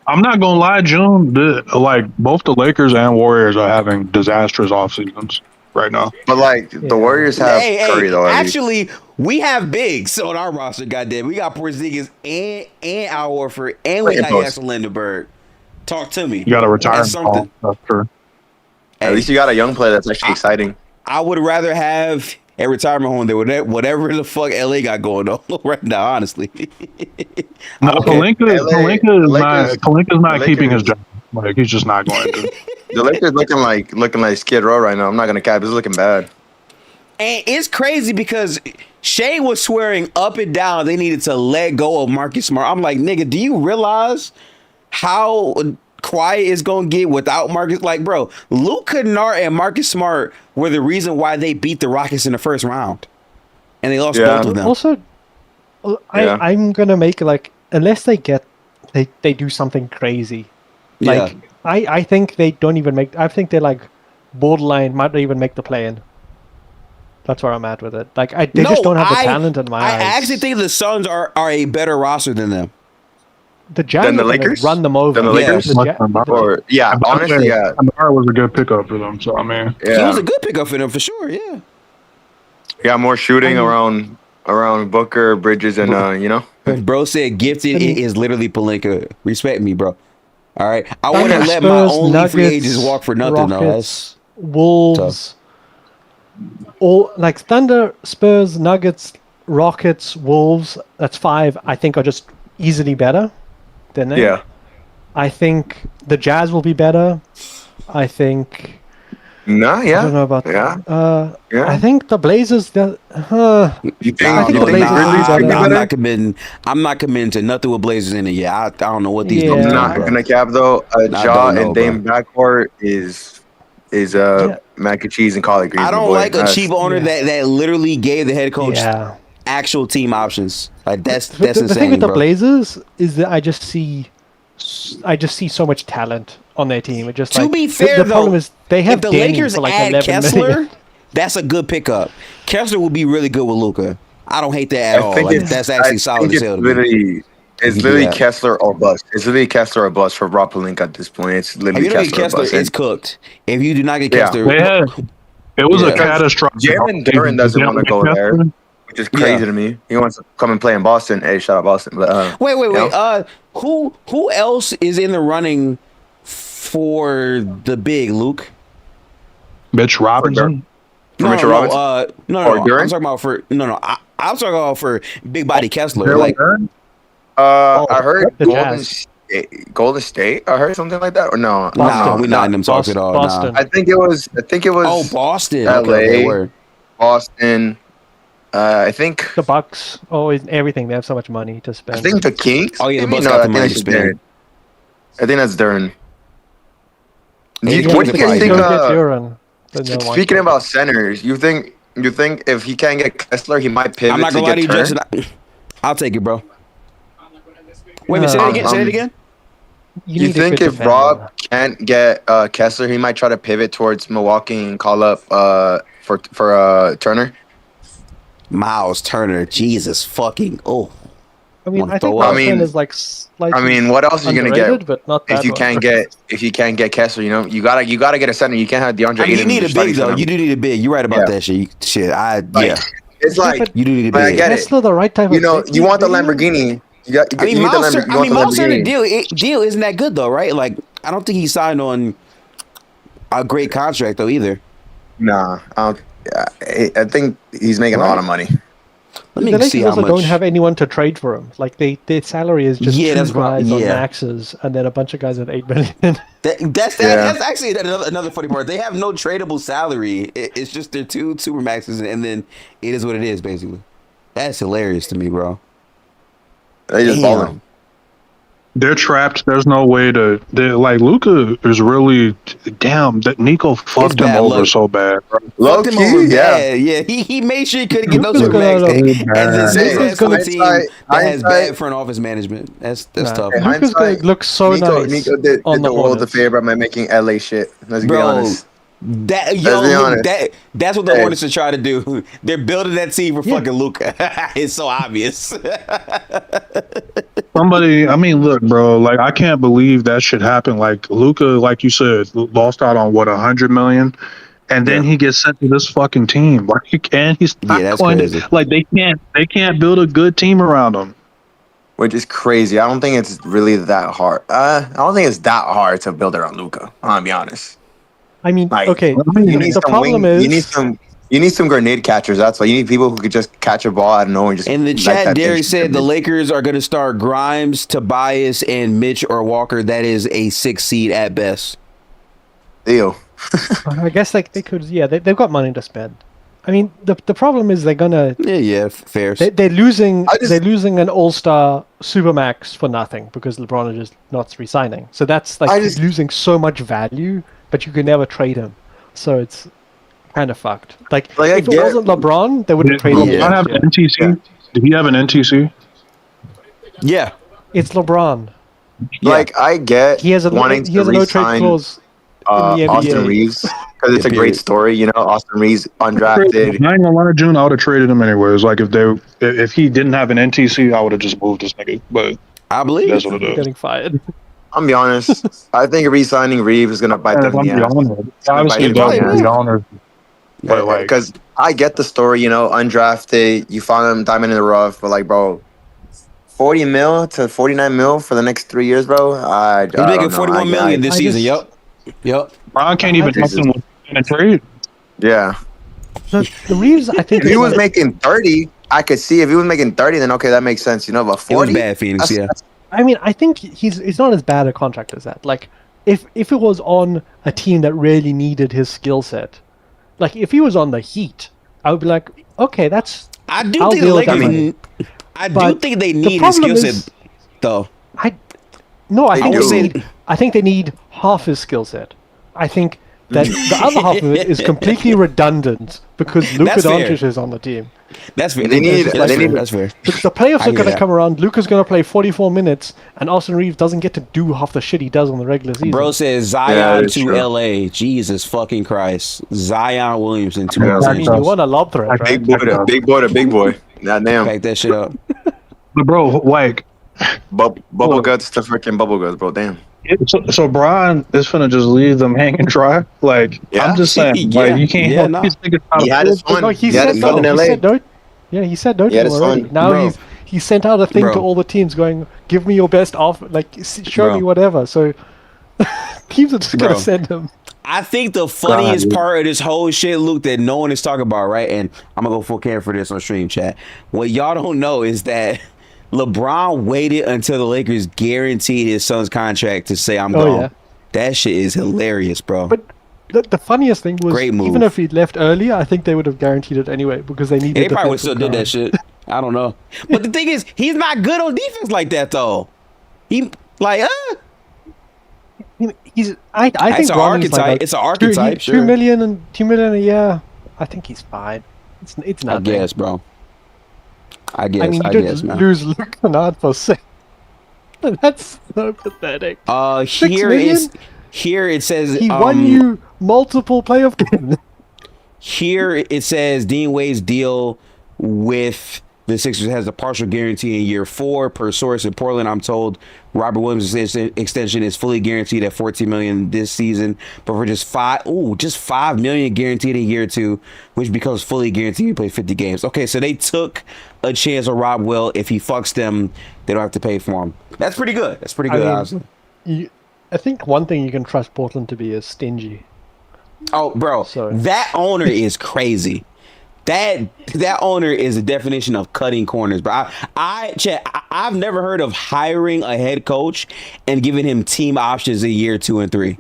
I'm not gonna lie, June. Like both the Lakers and Warriors are having disastrous off seasons right now. But like the Warriors have Curry though. Actually, we have bigs on our roster. Goddamn, we got Porzingis and Al Horford, and we got Jackson Lindenberg. Talk to me. You got to retire. That's something. That's true. At least you got a young player that's actually exciting. I would rather have a retirement home than whatever the fuck LA got going on right now. Honestly, no, Pelinka's not keeping his job. Like he's just not going to. The Lakers looking like Skid Row right now. I'm not gonna cap. It's looking bad. And it's crazy because Shai was swearing up and down they needed to let go of Marcus Smart. I'm like, nigga, do you realize how quiet is gonna get without Marcus? Like, bro, Luke Kennard and Marcus Smart were the reason why they beat the Rockets in the first round, and they lost both of them. Also, I'm gonna make unless they do something crazy. Like I think they don't even make. I think they're like borderline, might not even make the play-in. That's where I'm at with it. Like they just don't have the talent in my eyes. I actually think the Suns are a better roster than them. The Jazz Than the are gonna Lakers? run them over. Than the Lakers? Honestly, yeah. Kamara was a good pickup for them. So I mean, He was a good pickup for them for sure. Yeah. Yeah, more shooting around Booker, Bridges, and you know. Bro said gifted is literally Pelinka. Respect me, bro. All right. I Thunder, wouldn't let my Spurs, only free Nuggets, agents walk for nothing. Though. Rockets, That's Wolves, all like Thunder, Spurs, Nuggets, Rockets, Wolves. That's 5. I think are just easily better than them. Yeah. I think the Jazz will be better. I think. No, yeah. I don't know about yeah. Yeah. I think the Blazers. You think? I think the Blazers will be better. I'm not committing to nothing with Blazers in it. Yeah, I don't know what these. Yeah. numbers I'm are, not bro. gonna cap though. Ja know, and Dame backcourt is mac and cheese and collard greens. I don't like a cheap owner that literally gave the head coach actual team options. Like that's insane. The thing with the bro. Blazers is that I just see so much talent on their team. It just To be fair, the problem is they have if the Dame Lakers for like add 11 Kessler, million. that's a good pickup. Kessler will be really good with Luka. I don't hate that at all. Like, that's actually solid as hell to me. It's literally Kessler or bust. It's literally Kessler or bust for Rob Pelinka at this point. It's literally Kessler or bust. It's cooked. If you do not get Kessler, it was a catastrophic. Jaylen Duren doesn't want to go there, which is crazy to me. He wants to come and play in Boston. Hey, shout out Boston. But wait. Who else is in the running for the big Luke? Mitch Robinson. Mitchell Robinson? No. Duren? I'm talking about I'm talking about for big body Kessler. Like, I heard Golden State. I heard something like that. Or no, we're not in them talks at all. Boston. I think it was. Oh, Boston. LA. Okay, Boston. I think The Bucks, always everything. They have so much money to spend. I think the Kings. Oh yeah, the Maybe? Bucks got the money to that's spend. Duren. I think that's Duren. Maybe What do you guys think? Duren, Speaking about centers, you think if he can't get Kessler, he might pivot I'm not to gonna lie to get you, Turner? Jackson. I'll take it, bro. Wait a minute, say it again. You think if Rob can't get Kessler, he might try to pivot towards Milwaukee and call up for Turner? Miles Turner, Jesus fucking I mean, I think Boston is like slightly. I mean, what else are you gonna get? But not that if you can't get Kessler, you gotta get a center. You can't have DeAndre. You need a big though. You do need a big. You're right about that shit. It's like you do need a big. I get it. Kessler, the right type. You want the Lamborghini. Miles Turner deal isn't that good though, right? Like I don't think he signed on. a great contract though either. Nah, I think he's making a lot of money. The Lakers also don't have anyone to trade for him. Like their salary is just two guys on maxes, and then a bunch of guys at $8 million. That's actually another funny part. They have no tradable salary. It's just their two super maxes, and then it is what it is basically. That's hilarious to me, bro. They just balling. They're trapped. There's no way to. Like Luka is really damn. That Nico fucked him over so bad. Fucked him over bad. Yeah. He made sure he couldn't get those max. And then says for the team that has bad front office management. That's tough. Luka's gonna look so nice. Nico did the world a favor by making LA shit. Let's be honest. That's what the Hornets are trying to do. They're building that team for fucking Luka. It's so obvious. I mean, look, bro. Like, I can't believe that should happen. Like, Luka, like you said, lost out on what, $100 million, and then he gets sent to this fucking team. Like, and he's not going to, like, they can't build a good team around him. Which is crazy. I don't think it's really that hard. I don't think it's that hard to build around Luka. I'm gonna be honest. I mean, okay. The problem is you need some grenade catchers. That's why you need people who could just catch a ball out of nowhere and just. In the chat, Derek said the Lakers are going to start Grimes, Tobias, and Mitch or Walker. That is a 6 seed at best. Deal. I guess like they could. Yeah, they've got money to spend. I mean, the problem is they're gonna. Yeah, fair. They're losing. They're losing an all-star supermax for nothing because LeBron is just not resigning. So that's like losing so much value. But you could never trade him, so it's kind of fucked. Like if it wasn't LeBron, they would have traded him. Did he have an NTC? Did he have an NTC? Yeah, it's LeBron. Like I get he has a no trade clause in the NBA. Austin Reeves because it's a great story. You know, Austin Reeves undrafted. I ain't gonna lie, June. I would have traded him anyways. Like if he didn't have an NTC, I would have just moved this nigga. But I believe that's what it is. Getting fired. I'm be honest. I think re-signing Reeves is gonna bite them in the ass. Obviously, the owner. But like, because I get the story, you know, undrafted, you found them diamond in the rough, but like, bro, 40 mil to 49 mil for the next 3 years, bro. He's making 41 million this season. Yep. Ron can't even trust him in a trade. Yeah. The Reeves, I think, if he was making 30, I could see. If he was making 30, then okay, that makes sense, you know. But 40, it was bad, Phoenix. I mean, I think he's not as bad a contract as that. Like, if it was on a team that really needed his skill set, like if he was on the Heat, I would be like, okay, that's. I do think the Lakers. I do think they need his skill set, though. I think they need half his skill set. I think that the other half of it is completely redundant because Luka Doncic is on the team. That's fair. That's fair. The playoffs are going to come around. Luka's going to play 44 minutes, and Austin Reeves doesn't get to do half the shit he does on the regular season. Bro says Zion to LA. Jesus fucking Christ. Zion Williamson to LA. I mean, you want a lob threat, right? Big boy. Goddamn. Back that shit up. But bro, like bubble guts to freaking bubble guts, bro. Damn. So Brian is finna just leave them hanging dry. Like I'm just saying, like you can't help these niggas out he had his fun. He had his fun in LA. He said no to him already. Now he sent out a thing to all the teams going, "Give me your best offer. Like show me whatever." So teams are just gonna send him. I think the funniest part of this whole shit, Luke, that no one is talking about, right? And I'm gonna go full camera for this on stream chat. What y'all don't know is that LeBron waited until the Lakers guaranteed his son's contract to say, I'm gone. Yeah. That shit is hilarious, bro. But the funniest thing was, even if he'd left earlier, I think they would have guaranteed it anyway because they needed. They probably would still did that shit. I don't know. But the thing is, he's not good on defense like that, though. He like, he's. I think it's an archetype. It's an archetype. 2 million a year. I think he's fine. It's nothing. I guess, bro. I mean, you did lose Luke Kennard for 6. That's so pathetic. Here it says he won you multiple playoff games. Here it says Dean Wade's deal with the Sixers has a partial guarantee in year 4 per source in Portland. I'm told Robert Williams' extension is fully guaranteed at $14 million this season, but for just $5 million guaranteed in year 2, which becomes fully guaranteed to play 50 games. Okay, so they took a chance on Rob Will. If he fucks them, they don't have to pay for him. That's pretty good. Honestly. I think one thing you can trust Portland to be is stingy. Oh, bro, that owner is crazy. That owner is the definition of cutting corners, bro. I've never heard of hiring a head coach and giving him team options in year 2 and 3.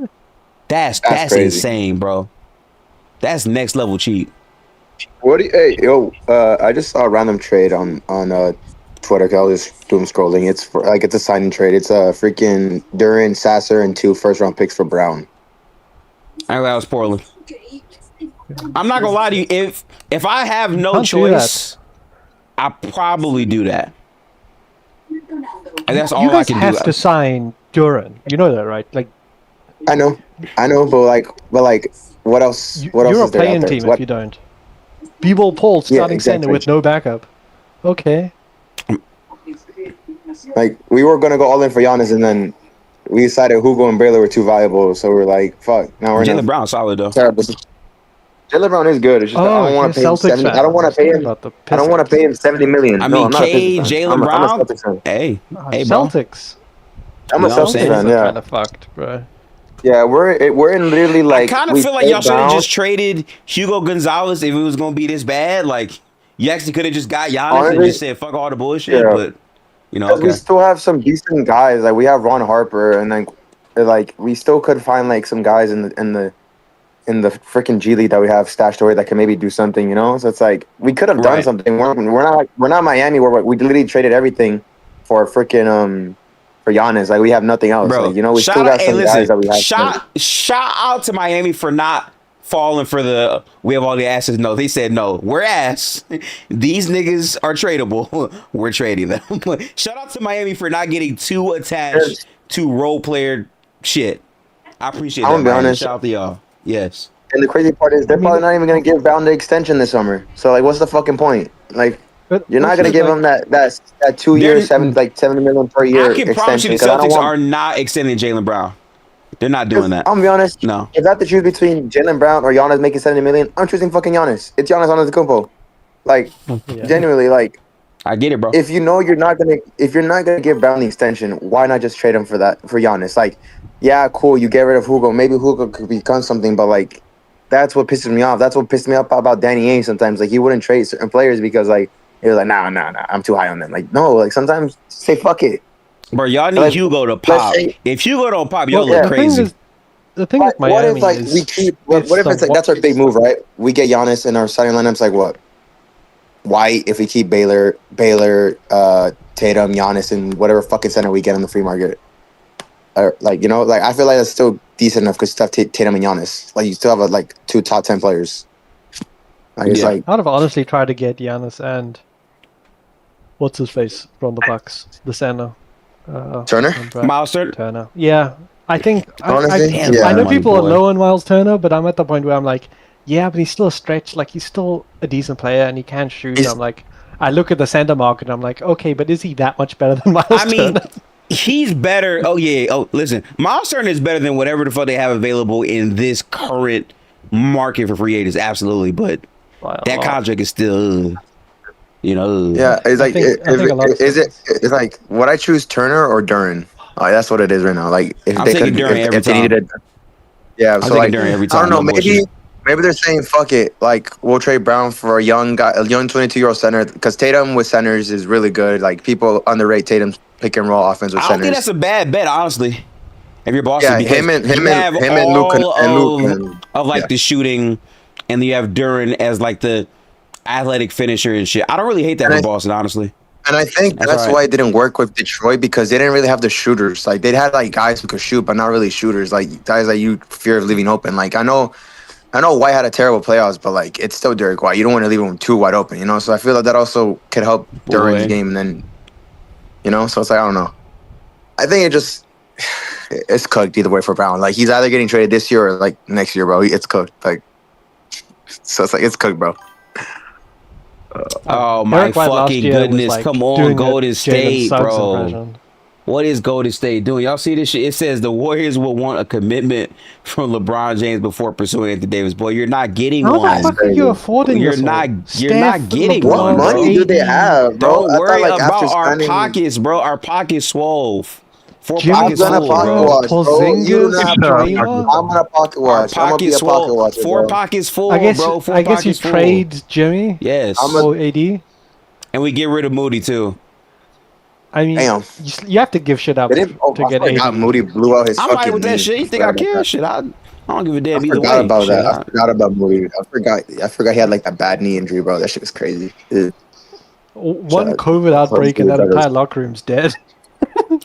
That's insane, bro. That's next level cheap. I just saw a random trade on Twitter. 'Cause I was just doom scrolling. It's a signing trade. It's a freaking Duren, Sasser, and 2 first-round picks for Brown. I think that was Portland. I'm not gonna lie to you. If I have no choice, I probably do that. And that's all I can do. You guys have to sign Duren. You know that, right? Like, I know, but what else? What else you're is a there playing out there? team if you don't. B-ball Paul starting center with no backup. Okay. Like, we were gonna go all in for Giannis, and then we decided Hugo and Baylor were too valuable, so we're like, fuck. Now we're Jaylen Brown solid though. Terrible. Jaylen Brown is good. It's just I don't want to pay him 70. I don't want to pay him. I don't want to pay him $70 million. I mean, Jaylen Brown. Hey, bro. Celtics. I'm a Celtics fan. Yeah. Kind of fucked, bro. Yeah, we're in literally like. I kind of feel like y'all should have just traded Hugo Gonzalez if it was gonna be this bad. Like, you actually could have just got Giannis and just said fuck all the bullshit. Yeah. But okay. We still have some decent guys. Like, we have Ron Harper, and then like we still could find like some guys in the freaking G League that we have stashed away that can maybe do something. So it's like we could have done something. We're not Miami where we literally traded everything for freaking for Giannis. Like, we have nothing else. Bro, like, we still got some guys that we have. Shout out to Miami for not falling for we have all the assets. No, they said no. We're ass. These niggas are tradable. We're trading them. Shout out to Miami for not getting too attached to role player shit. I appreciate that. I'm gonna be honest. Shout out to y'all. Yes. And the crazy part is they're probably not even gonna give Brown the extension this summer. So like, what's the fucking point? Like, you're not gonna give him that 2 years, $70 million per year I can promise you the Celtics are not extending Jaylen Brown. They're not doing that. I'm gonna be honest. No. If that's the choose between Jaylen Brown or Giannis making $70 million, I'm choosing fucking Giannis. It's Giannis Antetokounmpo. Like, genuinely, like. I get it, bro. If you're not gonna give Brown the extension, why not just trade him for Giannis? Like, yeah, cool. You get rid of Hugo. Maybe Hugo could become something, but like, that's what pisses me off. That's what pissed me off about Danny Ainge sometimes. Like, he wouldn't trade certain players because like he was like, nah, I'm too high on them. Like, no, like sometimes say fuck it. Bro, y'all need Hugo to pop. If Hugo don't pop, y'all look crazy. The thing with Miami what if it's like that's our big move, right? We get Giannis in our starting lineup's like what? White, if we keep Baylor, Tatum, Giannis, and whatever fucking center we get on the free market. I feel like that's still decent enough because you still have Tatum and Giannis. Like, you still have 2 top 10 players. I'd have honestly tried to get Giannis and what's his face from the Bucks, the center. Turner? Miles Turner. Yeah. I think honestly, I know people are low on Miles Turner, but I'm at the point where I'm like, yeah, but he's still a stretch. Like, he's still a decent player and he can shoot. I'm like, I look at the center market and I'm like, okay, but is he that much better than Miles Turner? He's better. Oh, yeah. Oh, listen. Miles Turner is better than whatever the fuck they have available in this current market for free agents. Absolutely. But that contract is still, Yeah, it's like, it's like, would I choose Turner or Duren? That's what it is right now. Like, if I'm they taking Duren every time. Needed yeah, I'm taking Duren every time. I don't know. Maybe they're saying fuck it. Like, we'll trade Brown for a young 22-year-old center because Tatum with centers is really good. Like, people underrate Tatum's pick and roll offense with centers. I don't think that's a bad bet, honestly. If you're Boston, yeah, because him and Luke of the shooting, and you have Duren as like the athletic finisher and shit. I don't really hate that for Boston, honestly. And I think that's why it didn't work with Detroit because they didn't really have the shooters. Like, they had like guys who could shoot, but not really shooters. Like, guys that you fear of leaving open. Like, I know White had a terrible playoffs, but like, it's still Derek White. You don't want to leave him too wide open, So I feel like that also could help Duren's game, and then, so it's like, I don't know. I think it's cooked either way for Brown. Like, he's either getting traded this year or like next year, bro. It's cooked. Like, so it's like, it's cooked, bro. Oh my fucking goodness! Come on, Golden State, bro. Impression. What is Golden State doing? Y'all see this shit? It says the Warriors will want a commitment from LeBron James before pursuing Anthony Davis. Boy, you're not getting one. How the fuck are you affording You're this not getting LeBron, one. What money do they have, bro? Don't worry about our pockets, bro. Our pockets swole. Four Jimmy pockets I'm gonna full, pocket bro. watch, bro. You Porzingis, not. Draymond. I'm gonna pocket Our watch. I'm gonna be pockets a pocket full. watcher, Four bro. pockets full, I guess bro. Four I guess you pockets full. trade Jimmy. Yes. Or AD. And we get rid of Moody too. I mean, Damn. you have to give shit up They didn't. Oh, to I get forgot AD. Moody blew out his I'm fucking right with that knee. shit. You think I care? Shit, I don't give a damn I either forgot way. about Shit, that. I forgot about Moody. I forgot he had like that bad knee injury, bro. That shit was crazy. One Shut- COVID outbreak and that Beggars. entire locker room's dead.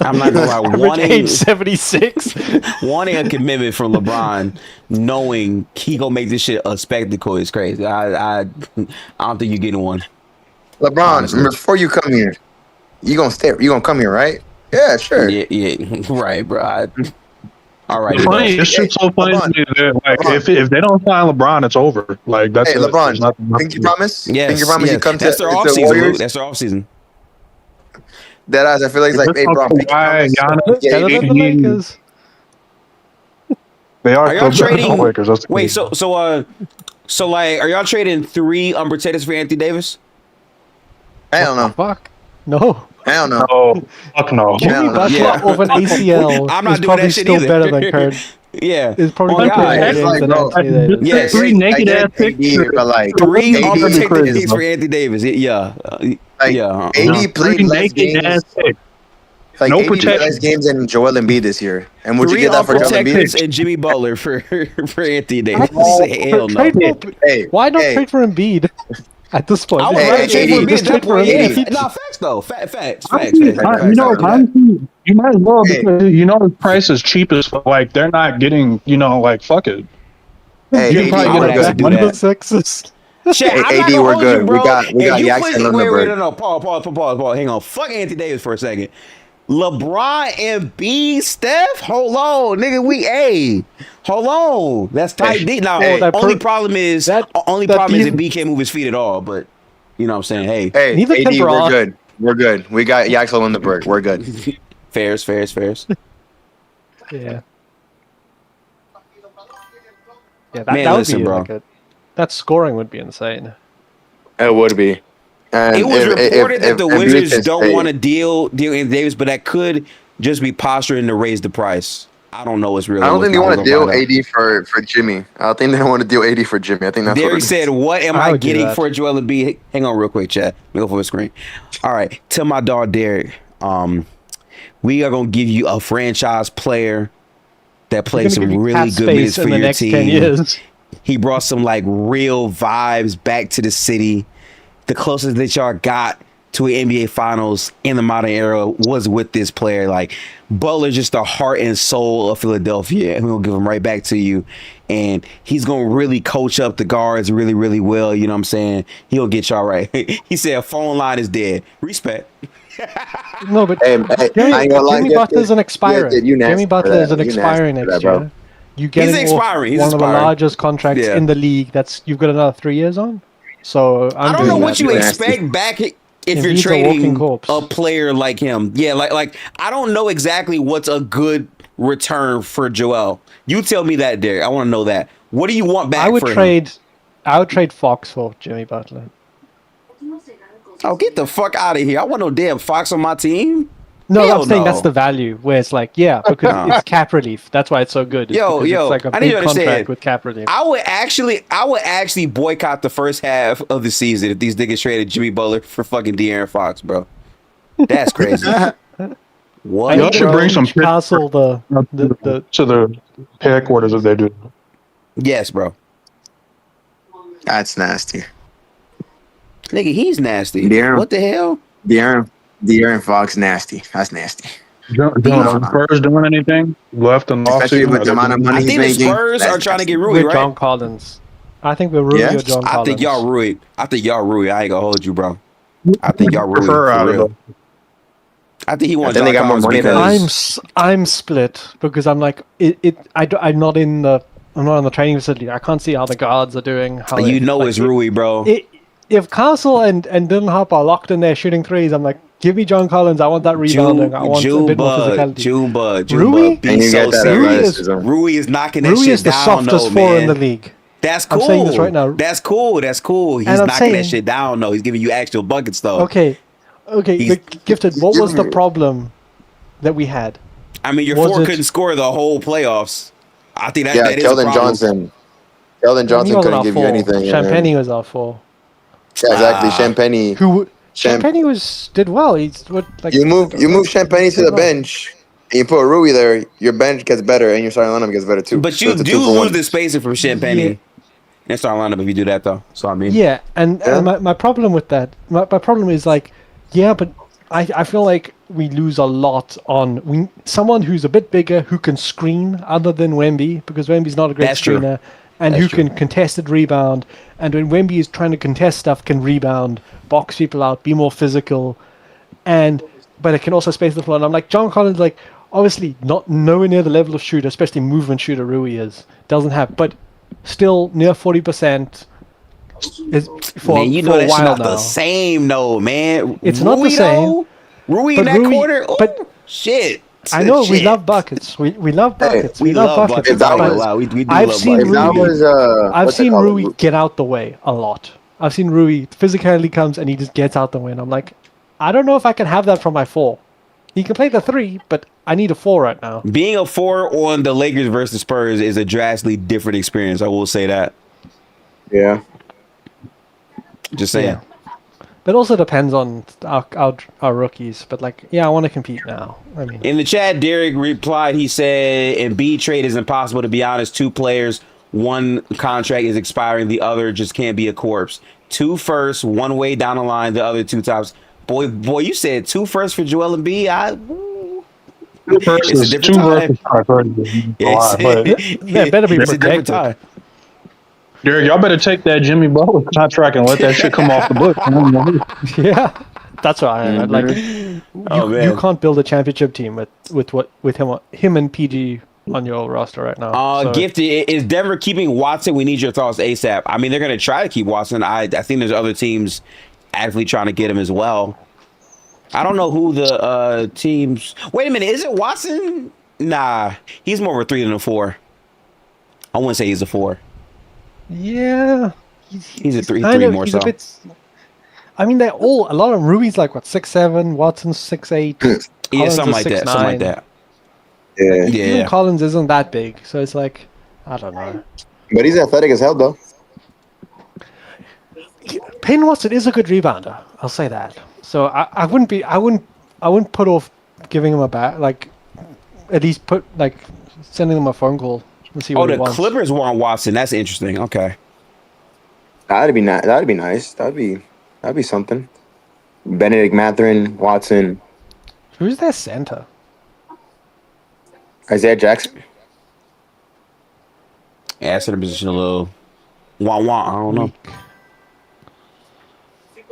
I'm not gonna lie. Average age 76. Wanting a commitment from LeBron, knowing he gonna make this shit a spectacle is crazy. I don't think you're getting one. LeBron, Honestly. before you come here, you gonna stay? You gonna come here, right? Yeah, sure. Yeah, right, bro. All right. It's funny. It's just so funny to me that like if they don't sign LeBron, it's over. Like that's Hey, it. LeBron, There's nothing think you promise? Yes, Think you promise yes. you come to That's their the off season. Warriors? That's their off season. That eyes, I feel like it's like, hey, bro, I'm thinking Kawhi, promise. Giannis, Yeah, Better than the AD. Lakers. They Are are y'all still better than trading? the Lakers. That's the Wait, case. so like, are y'all trading 3 unprotected for Anthony Davis? Hell no. Fuck. No. Hell no. No, fuck no. Jimmy no. Butler Yeah. of an ACL I'm not is doing probably that shit still either. better than Curd. Yeah. Is probably Oh, better God. than It's James like, than bro, Anthony Davis. Yes. Three naked ass AD, pictures. but like 3 AD unprotected crazy, picks bro. for Anthony Davis. Yeah. Like, Yeah. AD played Three less naked ass games. picks. Like No AD played protection. less games than Joel Embiid this year. And would you 3 get that for Joel unprotected Embiid? and Jimmy Butler for Anthony Davis. Oh, Hell no. Trade for- Hey, Why not hey, trade for Embiid at this point? I would Hey, rather hey, trade for AD, Embiid Just at that trade for point. AD. Yeah. Nah, facts though. Facts. Honestly, facts. you know, Facts. honestly, you might as well Hey. because you know his price is cheap as fuck. Like they're not getting, like fuck it. Hey, You AD, probably I get would a actually good do money. that. Sexist. Shit, Hey, I'm not AD, gonna we're hold you, good. bro. We got If you Jackson put, wait, Lindenberg. no. Pause. Hang on. Fuck Anthony Davis for a second. LeBron and B, Steph. Hold on, nigga. Hold on. That's tight. D. Now, Hey. only problem is that that B can't move his feet at all. But you know what I'm saying. Hey, Hey, Neither AD, can we're Bron. good. We're good. We got Jackson Lindenberg. We're good. fairs. Yeah. Yeah, that, Man, that would listen, be bro. like that scoring would be insane. It would be. And It was reported that the Embiid Wizards can don't stay- want to deal Anthony Davis, but that could just be posturing to raise the price. I don't know what's real. I don't think they want to deal deal AD for Jimmy. I don't think they want to deal AD for Jimmy. I think that's what Derek it is. said, "What am I I would do getting that. for Joel Embiid?" Hang on, real quick, chat. Let me go for the screen. All right, tell my dog Derek. We are gonna give you a franchise player that plays We're gonna some give you really cap good minutes space for in the your next 10 team. years. He brought some like real vibes back to the city. The closest that y'all got to an NBA Finals in the modern era was with this player. Like Butler's just the heart and soul of Philadelphia, and we'll give him right back to you. And he's gonna really coach up the guards really, really well. You know what I'm saying? He'll get y'all right. He said a phone line is dead. Respect. No, but Hey, I ain't gonna lie, Jimmy Gifted. Butler's an expiring. Gifted, you nasty Jimmy for Butler that. is an You nasty expiring for next that, bro. year. You get He's him expiring. He's one of the expiring. largest contracts Yeah. in the league. You've got another 3 years on. So I don't know doing what that. you Nasty. expect back if And you're he's a walking trading corpse. a player like him. Yeah, like I don't know exactly what's a good return for Joel. You tell me that, Derek. I want to know that. What do you want back I would for him? trade Fox for Jimmy Butler. Oh, get the fuck out of here. I want no damn Fox on my team. No, Hell I'm saying no. that's the value where it's like, yeah, because No. it's cap relief. That's why it's so good. It's Yo, because yo, it's like a I need big you to understand. contract with cap relief. I would actually boycott the first half of the season if these niggas traded Jimmy Butler for fucking De'Aaron Fox, bro. That's crazy. What? Y'all should bring some Castle the to the headquarters if they do. Yes, bro. That's nasty. Nigga, he's nasty. De'Aaron. What the hell? De'Aaron Fox, nasty. That's nasty. Spurs doing anything left in the Especially offseason? with the amount of money I he's think the making. Spurs that's are trying to nasty. get Rui, with right? John Collins. I think we're Rui Yeah? or John I Collins. think y'all Rui. I ain't gonna hold you, bro. I think y'all Rui Prefer for out of real. the I think he wants I think John they got more Collins money than because I'm split because I'm like I'm not in the training facility. I can't see how the guards are doing. How you know it's Rui, bro. If Castle and Dylan Harper are locked in there shooting threes, I'm like, give me John Collins. I want that rebounding. I want a bit more physicality. Juba. Rui? Be And you so get that serious. athleticism. Rui is knocking that Rui shit is the down, softest though, four man. in the league. That's cool. I'm saying this right now. That's cool. He's And I'm knocking saying- that shit down, though. He's giving you actual buckets, though. Okay. He's- Gifted. What was the problem that we had? I mean, your four couldn't score the whole playoffs. I think that is a problem. Johnson. Keldon Johnson couldn't give you anything. Champagny was our 4. Yeah, exactly. Champagny. Champagny did well. You move Champagny to the bench. And you put Rui there, your bench gets better, and your starting lineup gets better too. But you do lose the spacing from Champagny and starting lineup if you do that, though. So I mean, and my problem with that, my problem is like, but I feel like we lose a lot on someone who's a bit bigger who can screen other than Wemby, because Wemby's not a great screener, and who can contested rebound, and when Wemby is trying to contest stuff, can rebound, box people out, be more physical, but it can also space the floor. And I'm like, John Collins, like, obviously not nowhere near the level of shooter, especially movement shooter Rui doesn't have, but still near 40%. Is for, man, you know that's not the same, though, man. It's not the same. Rui in that corner, but shit. I know we love buckets. We love buckets. We love buckets. I've seen Rui get out the way a lot. I've seen Rui physically comes and he just gets out the way, and I'm like, I don't know if I can have that from my 4. He can play the 3, but I need a 4 right now. Being a 4 on the Lakers versus Spurs is a drastically different experience. I will say that. Yeah. Just saying. Yeah. But also depends on our rookies. But like, I want to compete now. I mean, in the chat, Derek replied. He said, "Embiid trade is impossible. To be honest, 2 players, one contract is expiring, the other just can't be a corpse. 2 firsts, one way down the line, the other 2 tops. Boy, you said 2 firsts for Joel Embiid. 2 firsts is 2 versus. That better be protected. Derek, y'all better take that Jimmy Butler contract and let that shit come off the book. Yeah, that's what I like. You can't build a championship team with him and PG on your roster right now. Gifted, is Denver keeping Watson? We need your thoughts ASAP. I mean, they're going to try to keep Watson. I think there's other teams actively trying to get him as well. I don't know who the teams. Wait a minute, is it Watson? Nah, he's more of a 3 than a 4. I wouldn't say he's a 4. Yeah, he's a 3 more so. I mean, they're all a lot of Rui's like 6'7", Watson's 6'8". Yeah, something like that. Yeah. Even Collins isn't that big, so it's like, I don't know. But he's athletic as hell, though. Payne Watson is a good rebounder. I'll say that. So I wouldn't put off giving him a bat. Like, at least sending him a phone call. See what the Clippers want Watson. That's interesting. Okay, that'd be nice. That'd be something. Benedict Mathurin, Watson. Who's their center? Isaiah Jackson. Yeah, center position a little. I don't know.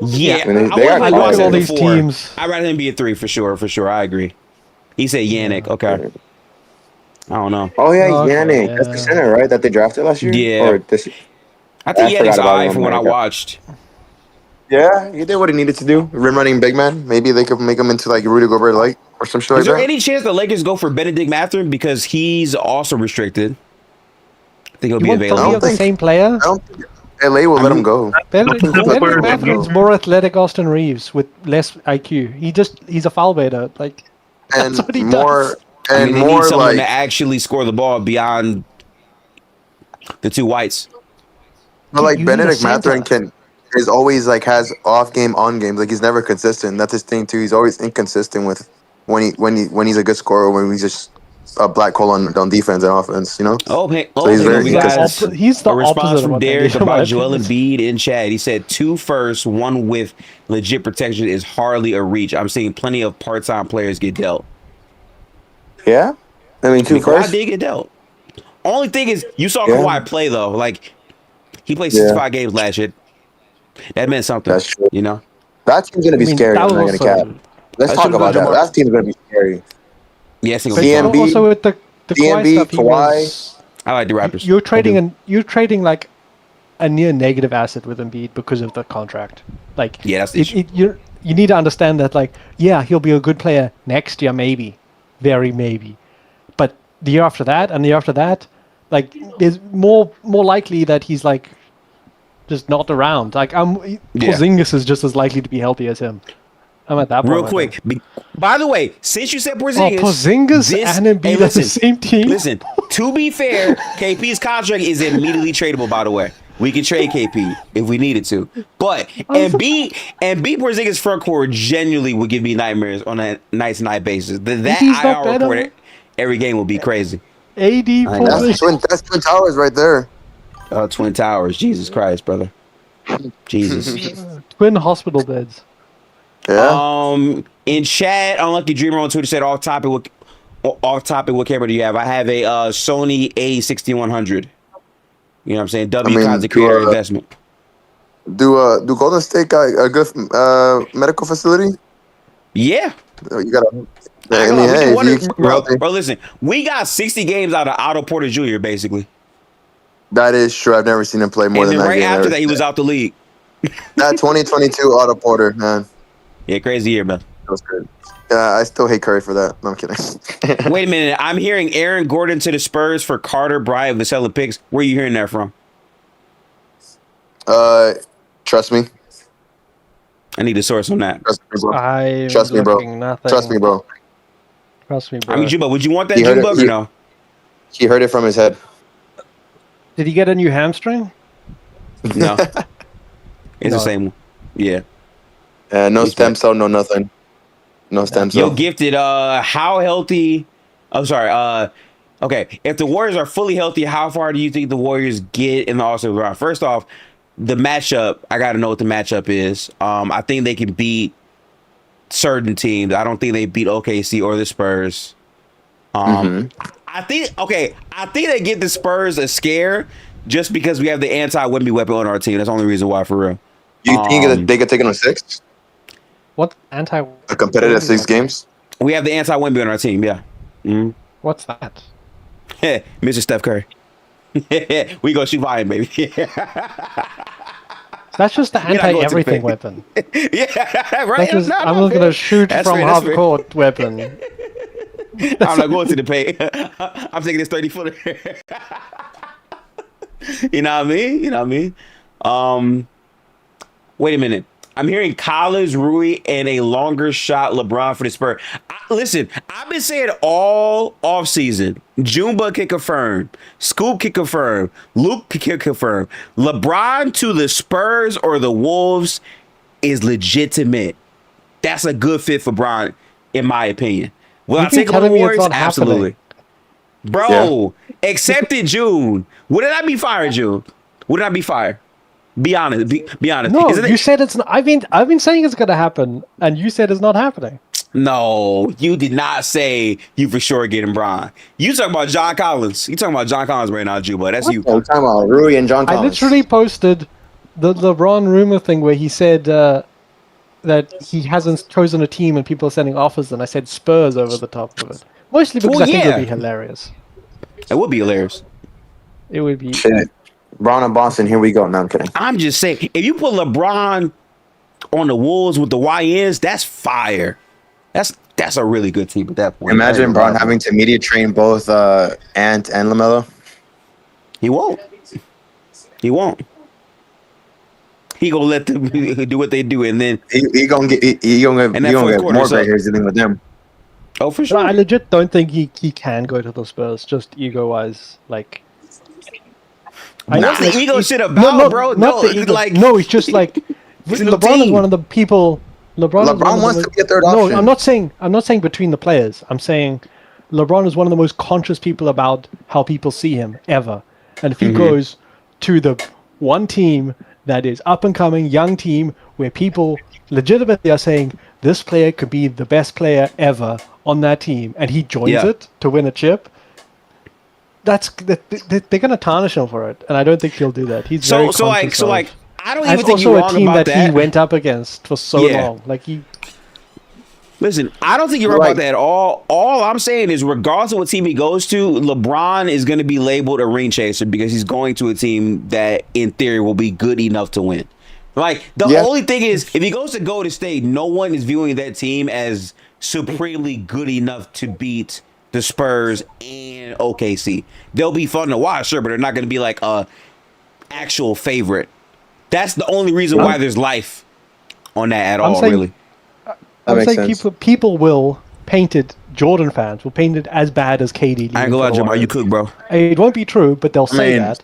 Yeah, I like all these teams. I'd rather him be a 3 for sure. I agree. He said Yannick. Okay. I don't know. Oh yeah, Yannick. That's the center, right? That they drafted last year. Yeah. Or this. I think Yannick's alright from what I watched. Yeah, he did what he needed to do. Rim running big man. Maybe they could make him into like Rudy Gobert light or some shit like that. Is there any chance the Lakers go for Benedict Mathurin because he's also restricted? I think he'll be available. I don't think the same player. I don't think LA will let him go. Benedict Mathurin's more athletic Austin Reeves with less IQ. He's a foul baiter. Like, that's what he does. And they need someone to actually score the ball beyond the 2 whites. But like Benedict Mathurin is always like has off game, on games. Like he's never consistent. That's his thing too. He's always inconsistent with when he's a good scorer, when he's just a black hole on defense and offense. You know. So he's very inconsistent. He's the response from Derek about Joel Embiid in chat. He said 2 firsts, 1 with legit protection is hardly a reach. I'm seeing plenty of part-time players get dealt. Yeah, I mean 2 firsts. Kawhi did get dealt. Only thing is, you saw Kawhi play though. Like he played 65 games last year. That meant something. That's true. You know, that team's gonna be scary. I'm not gonna cap. Let's talk about that. That team's gonna be scary. Yes, DMB. Also with the Kawhi stuff, Kawhi. I like the Raptors. You're trading like a near negative asset with Embiid because of the contract. Like, that's the issue. You need to understand that. Like, he'll be a good player next year, maybe. Very maybe, but the year after that and the year after that, like, is more likely that he's like just not around. Like, Porzingis is just as likely to be healthy as him. I'm at that point. Real quick. By the way, since you said Porzingis, Porzingis and Embiid on the same team. Listen, to be fair, KP's contract is immediately tradable. By the way, we can trade KP if we needed to. But Embiid Porzingis front court genuinely would give me nightmares on a night-to-night basis. That IR report every game will be crazy. AD Porzingis. That's Twin Towers right there. Twin Towers. Jesus Christ, brother. Jesus. Twin hospital beds. Yeah. In chat, Unlucky Dreamer on Twitter said, off topic, what camera do you have? I have a Sony A6100. You know what I'm saying? Content creator investment. Do Golden State got a good medical facility? Yeah. You gotta. Bro, listen, we got 60 games out of Otto Porter Jr. basically. That is true. I've never seen him play more than that. Right after that, he was out the league. That 2022 Otto Porter, man. Yeah, crazy year, man. That was good. Yeah, I still hate Curry for that. No, I'm kidding. Wait a minute. I'm hearing Aaron Gordon to the Spurs for Carter Bryant Vassell picks. Where are you hearing that from? Trust me. I need a source on that. Trust me, bro. Nothing. Trust me, bro. Trust me, bro. I mean, Juba, would you want that Juba or no? He heard it from his head. Did he get a new hamstring? No. It's the same one. Yeah. No stem cell, no nothing. No stem cell. Yo, Gifted, how healthy... I'm sorry. Okay, if the Warriors are fully healthy, how far do you think the Warriors get in the All-Star round? First off, the matchup, I got to know what the matchup is. I think they can beat certain teams. I don't think they beat OKC or the Spurs. I think they give the Spurs a scare just because we have the anti-Wemby weapon on our team. That's the only reason why, for real. You think they could take it on 6? What a competitive 6 games? We have the anti-Wemby on our team, yeah. Mm-hmm. What's that? Mr. Steph Curry. We go shoot volume, baby. That's just the anti-everything weapon. Yeah, right. I'm not going to shoot from half court weapon. I'm not going to the paint. I'm taking this 30-footer. You know what I mean? Wait a minute. I'm hearing Collins, Rui, and a longer shot LeBron for the Spurs. Listen, I've been saying all offseason, Jumba can confirm, Scoop can confirm, Luke can confirm. LeBron to the Spurs or the Wolves is legitimate. That's a good fit for Bron, in my opinion. Will I take him on the Warriors? Absolutely. Bro, except in June. Wouldn't I be fired, June? Wouldn't I be fired? Be honest. Be honest. No, you said it's not. I've been saying it's going to happen, and you said it's not happening. No, you did not say you for sure getting Bron. You talking about John Collins. You talking about John Collins right now, Juba. That's you. I'm talking about Rui and John Collins. I literally posted the LeBron rumor thing where he said that he hasn't chosen a team and people are sending offers, and I said Spurs over the top of it. Mostly because I think it would be hilarious. It would be hilarious. It would be. Shit. Bron and Boston, here we go. No, I'm kidding. I'm just saying, if you put LeBron on the Wolves with the YNs, that's fire. That's a really good team at that point. Imagine Bron having to media train both Ant and LaMelo. He won't. He gonna let them do what they do, and then he gonna get more gray hairs dealing with them. Oh, for sure. I legit don't think he can go to the Spurs, just ego-wise. Like, not the ego shit about, bro. No, it's just like LeBron is one of the people. LeBron wants to be a third option. No, I'm not saying between the players. I'm saying LeBron is one of the most conscious people about how people see him ever. And if he goes to the one team that is up and coming, young team, where people legitimately are saying this player could be the best player ever on that team, and he joins it to win a chip, they're going to tarnish him for it, and I don't think he'll do that. He's very conscious of. I don't even think you're wrong about that. Also a team that he went up against for so long. Like Listen, I don't think you're wrong about that at all. All I'm saying is, regardless of what team he goes to, LeBron is going to be labeled a ring chaser because he's going to a team that, in theory, will be good enough to win. Like, the only thing is, if he goes to Golden State, no one is viewing that team as supremely good enough to beat the Spurs and OKC. They'll be fun to watch, sure, but they're not going to be like a actual favorite. That's the only reason why there's life on that at all, really. That I'm makes saying sense. people will paint it. Jordan fans will paint it as bad as KD. I ain't gonna lie, Jamal. You cook, bro. It won't be true, but they'll say mean- that.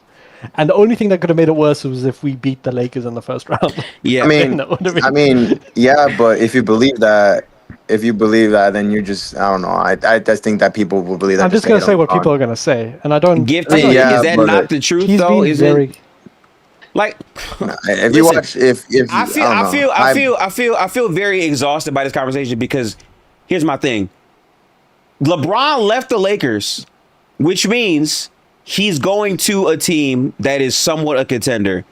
And the only thing that could have made it worse was if we beat the Lakers in the first round. Yeah. I mean, That would have been- I mean, yeah, but if you believe that, then you're just, I don't know. I just think that people will believe that. I'm just going to say what people are going to say, and I don't. Gifted. Yeah, is that but not the truth He's though? being Is very. it like? If you Listen, watch, if I feel very exhausted by this conversation because here's my thing. LeBron left the Lakers, which means he's going to a team that is somewhat a contender,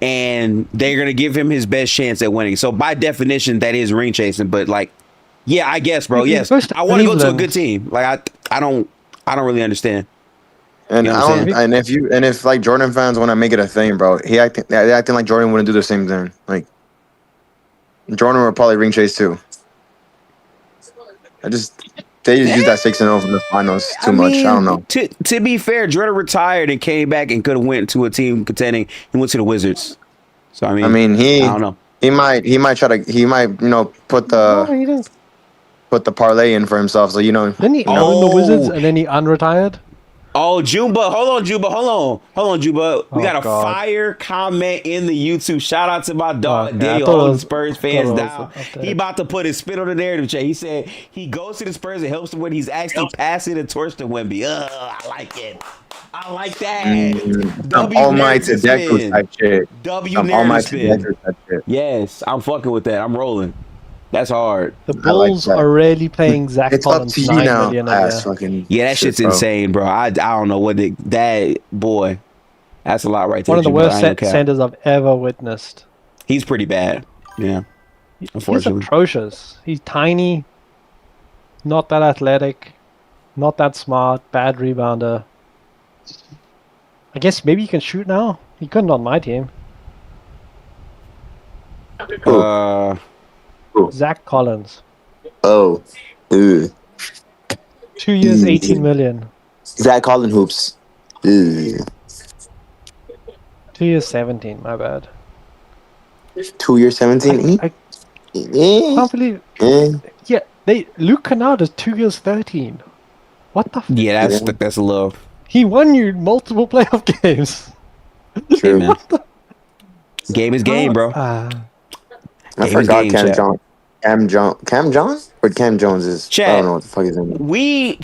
and they're going to give him his best chance at winning. So by definition, that is ring chasing. But like, yeah, I guess, bro. Yes, I want to go to a good team. Like I don't really understand. And You know I what I'm don't, saying? and if like Jordan fans want to make it a thing, bro, they're acting like Jordan wouldn't do the same thing. Like Jordan would probably ring chase too. They just use that 6-0 from the finals too much. I don't know. To be fair, Jordan retired and came back and could have went to a team contending and went to the Wizards. So I mean, I don't know. He might put No, he didn't. the parlay in for himself. So Didn't he own the Wizards and then he unretired? Oh, Juba. Hold on, Juba. We got a God. fire comment in the YouTube. Shout out to my dog, Okay, Daniel, I thought it holding was- Spurs fans I thought it down. was up there. He about to put his spit on the narrative chat. He said he goes to the Spurs and helps them when he's actually passing the torch to Wemby. I like it. I like that. Some almighty narrative Deku spin. type shit. W Some narrative almighty spin. Deku type shit. Yes, I'm fucking with that. I'm rolling. That's hard. The I like Bulls that. are really paying Zach It's up Collins to you $9 now. million a Ass year. fucking Yeah, that shit, shit's bro. insane, bro. I don't know what that boy. That's a lot right there. One of the Juba. worst I ain't gonna cap. centers I've ever witnessed. He's pretty bad. Yeah. He's Unfortunately. atrocious. He's tiny, not that athletic, not that smart, bad rebounder. I guess maybe he can shoot now. He couldn't on my team. Zach Collins. Oh, ew. 2 years, 18 million. Zach Collins hoops. Ew. 2 years, 17. My bad. 2 years, 17. I can't believe. Yeah, Luke Kennard is 2 years, 13. What the? Yeah, that's a little. He won you multiple playoff games. True. Man. Game is game, bro. I Game is forgot game, Cam chat. Jones. Cam Jones? Or Cam Jones is? Chat. I don't know what the fuck his name is. We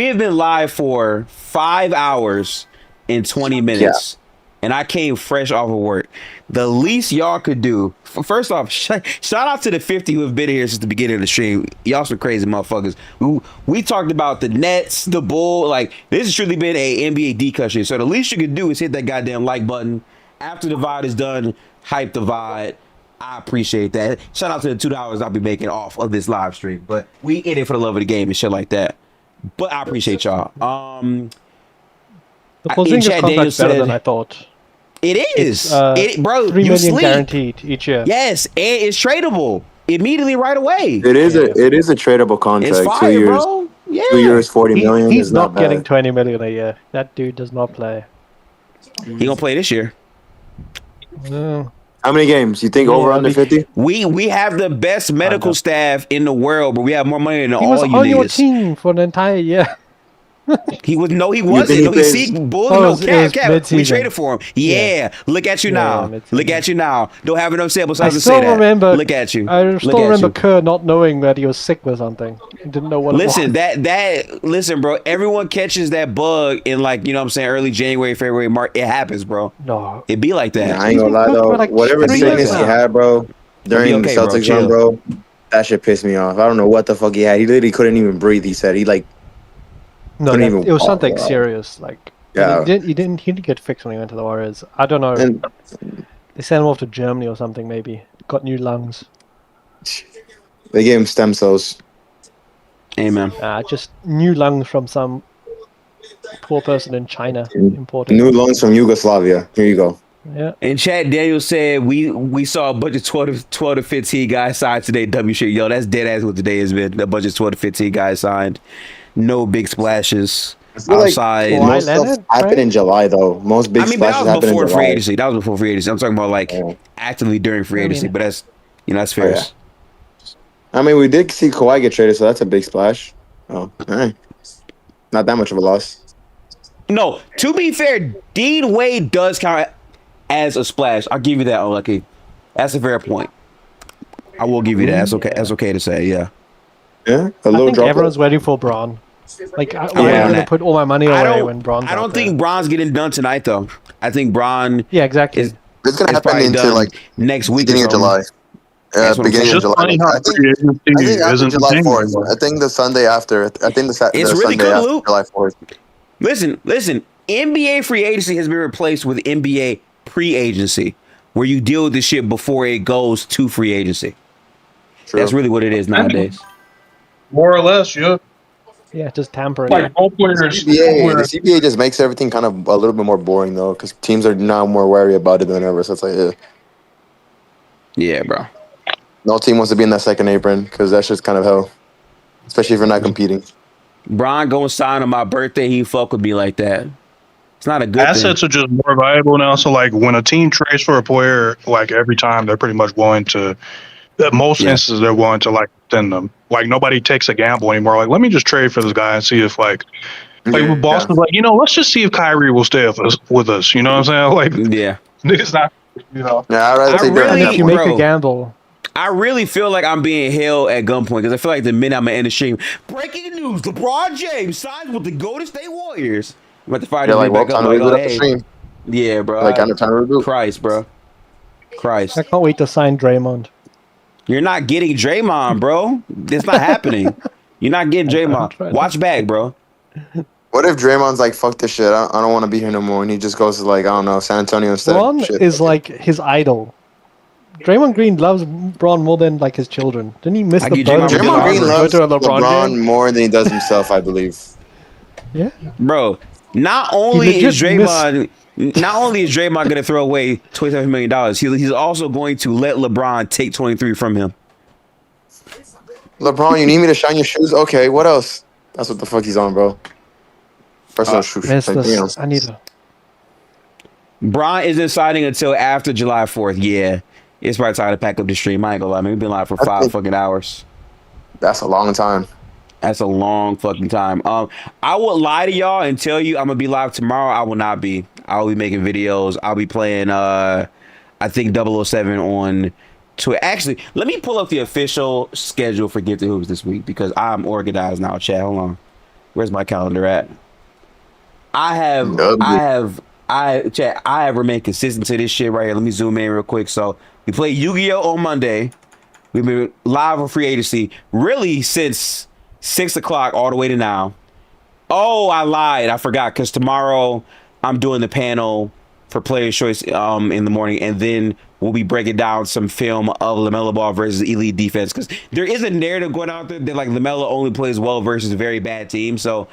have been live for 5 hours and 20 minutes. And I came fresh off of work. The least y'all could do, first off, shout out to the 50 who have been here since the beginning of the stream. Y'all some crazy motherfuckers. We talked about the Nets, the Bull. Like, this has truly been a NBA discussion. So the least you can do is hit that goddamn like button. After the VOD is done, hype the VOD. I appreciate that. Shout out to the $2 I'll be making off of this live stream. But we in it for the love of the game and shit like that. But I appreciate y'all. The in Porzingis chat, Daniel contract's better said- than I thought. It is. Bro, $3 you million sleep. guaranteed each year. Yes, and it's tradable immediately right away. It is a tradable contract. It's fire, 2 years. bro. Yeah. 2 years, 40 million. He's is not bad. getting 20 million a year. That dude does not play. He gonna play this year. No. How many games? You think over Yeah, under I 50? We have the best medical staff in the world, but we have more money than He all was you on your niggas. team for an entire year. He wasn't. think he No, he plays- see bull. Oh, No, it was cap. We mid-season. traded for him. Yeah. Look at you Yeah, now. mid-season. Look at you now. Don't have enough sample I size to still say that. remember. Look at you. I Look still at remember you. Kerr not knowing that he was sick with something. He didn't know what. Listen, it was. listen, bro. Everyone catches that bug in, like, you know what I'm saying, early January, February, March. It happens, bro. No. It be like that. I ain't gonna lie He's been though. for like Whatever 3 sickness years he now. had, bro, during okay, the bro. Celtics Chill. run, bro, that shit pissed me off. I don't know what the fuck he had. He literally couldn't even breathe. He said he like No, couldn't that, even it was walk, something bro. serious. Like, Yeah. he didn't get fixed when he went to the Warriors. I don't know. And They sent him off to Germany or something. Maybe got new lungs. they gave him stem cells. Amen. Just new lungs from some poor person in China imported. New lungs from Yugoslavia. Here you go. Yeah. In chat, Daniel said we saw a bunch of 12 to 15 guys signed today. W shit, yo, that's dead ass what today has been. A bunch of 12 to 15 guys signed. No big splashes I feel outside. Kawhi most stuff Leonard, happened right? in July though. Most big I mean, but splashes that was happened in before free July. agency. That was before free agency. I'm talking about like Yeah. actively during free I agency, mean- but that's, you know, that's fair. yeah. I mean, we did see Kawhi get traded, so that's a big splash. Oh, all right. Not that much of a loss. No, to be fair, Dean Wade does count as a splash. I'll give you that, Unlucky. That's a fair point. I will give you that. That's okay. That's okay to say. Yeah. Yeah. I think everyone's waiting for Bron. Like, I'm going to put all my money away when Bron's I don't think Bron's getting done tonight, though. I think Bron. Yeah, exactly. It's going to happen into like next week, beginning of July. Beginning of July. I think after July 4th. I think the Sunday after. I think the really Sunday good, after Luke. July 4th. Listen. NBA free agency has been replaced with NBA pre-agency, where you deal with this shit before it goes to free agency. True. That's really what it is nowadays. More or less, yeah. Yeah, just tampering. Like both players. The CBA just makes everything kind of a little bit more boring, though, because teams are now more wary about it than ever. So it's like, yeah, bro. No team wants to be in that second apron because that's just kind of hell, especially if you're not competing. Bron going to sign on my birthday. He fuck with me like that. It's not a good Assets thing. are just more valuable now. So, like, when a team trades for a player, like, every time they're pretty much willing to, at most instances, they're willing to, like, send them. Like, nobody takes a gamble anymore. Like, let me just trade for this guy and see if, like Boston's like, let's just see if Kyrie will stay with us. You know what I'm saying? Like, niggas not, Yeah, I'd rather take if you make a gamble. I really feel like I'm being held at gunpoint because I feel like the minute I'm in the stream, breaking news: LeBron James signs with the Golden State Warriors. I'm about to fire this back up. Yeah, bro. Like, I'm trying to reboot. Christ. I can't wait to sign Draymond. You're not getting Draymond, bro. It's not happening. You're not getting Draymond. Watch back, bro. What if Draymond's like, fuck this shit, I don't want to be here no more, and he just goes to, like, I don't know, San Antonio instead? Bron is like his idol. Draymond Green loves Bron more than like his children. Didn't he miss the boat? Draymond Green loves LeBron more than he does himself, I believe. Yeah, bro. Not only is Draymond going to throw away $27 million, he's also going to let LeBron take 23 from him. LeBron, you need me to shine your shoes? Okay, what else? That's what the fuck he's on, bro. Personal shoes. I need to. Bron isn't signing until after July 4th. Yeah. It's probably time to pack up the stream. I ain't gonna lie, man. We've been live for 5 fucking hours. That's a long time. That's a long fucking time. I would lie to y'all and tell you I'm gonna be live tomorrow. I will not be. I'll be making videos. I'll be playing I think 007 on Twitter. Actually, let me pull up the official schedule for Gifted Hoops this week because I'm organized now, chat. Hold on. Where's my calendar at? I have remained consistent to this shit right here. Let me zoom in real quick. So we play Yu-Gi-Oh! On Monday. We've been live on free agency really since 6 o'clock all the way to now. Oh, I lied. I forgot because tomorrow I'm doing the panel for Player's Choice in the morning, and then we'll be breaking down some film of LaMelo Ball versus elite defense because there is a narrative going out there that like LaMelo only plays well versus a very bad team. So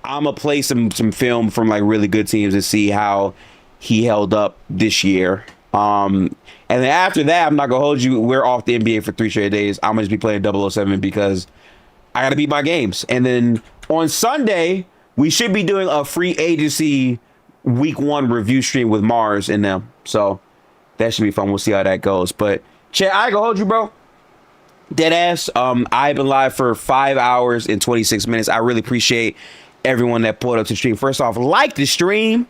I'm gonna play some film from like really good teams and see how he held up this year. And then after that, I'm not gonna hold you. We're off the NBA for 3 straight days. I'm gonna just be playing 007 because I gotta beat my games. And then on Sunday, we should be doing a free agency week 1 review stream with Mars and them. So that should be fun. We'll see how that goes. But Chad, I ain't gonna hold you, bro. Dead ass. I've been live for 5 hours and 26 minutes. I really appreciate everyone that pulled up to the stream. First off, like the stream.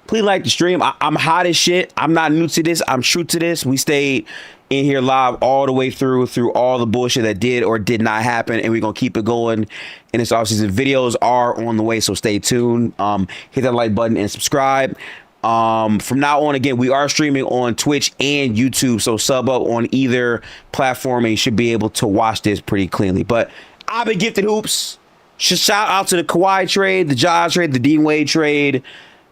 Please like the stream. I'm hot as shit. I'm not new to this. I'm true to this. We stayed in here live all the way through all the bullshit that did or did not happen, and we're gonna keep it going in this offseason. Videos are on the way, so stay tuned. Hit that like button and subscribe. From now on, again, we are streaming on Twitch and YouTube, so sub up on either platform and you should be able to watch this pretty cleanly. But I've been Gifted Hoops. Shout out to the Kawhi trade, the Ja trade, the Dean Wade trade,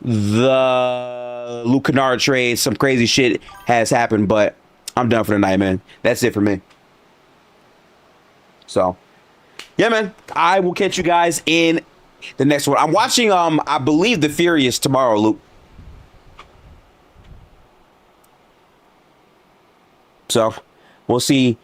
the Luke Kennard trade. Some crazy shit has happened, but I'm done for the night, man. That's it for me. So, yeah, man. I will catch you guys in the next one. I'm watching, I believe, The Furious tomorrow, Luke. So, we'll see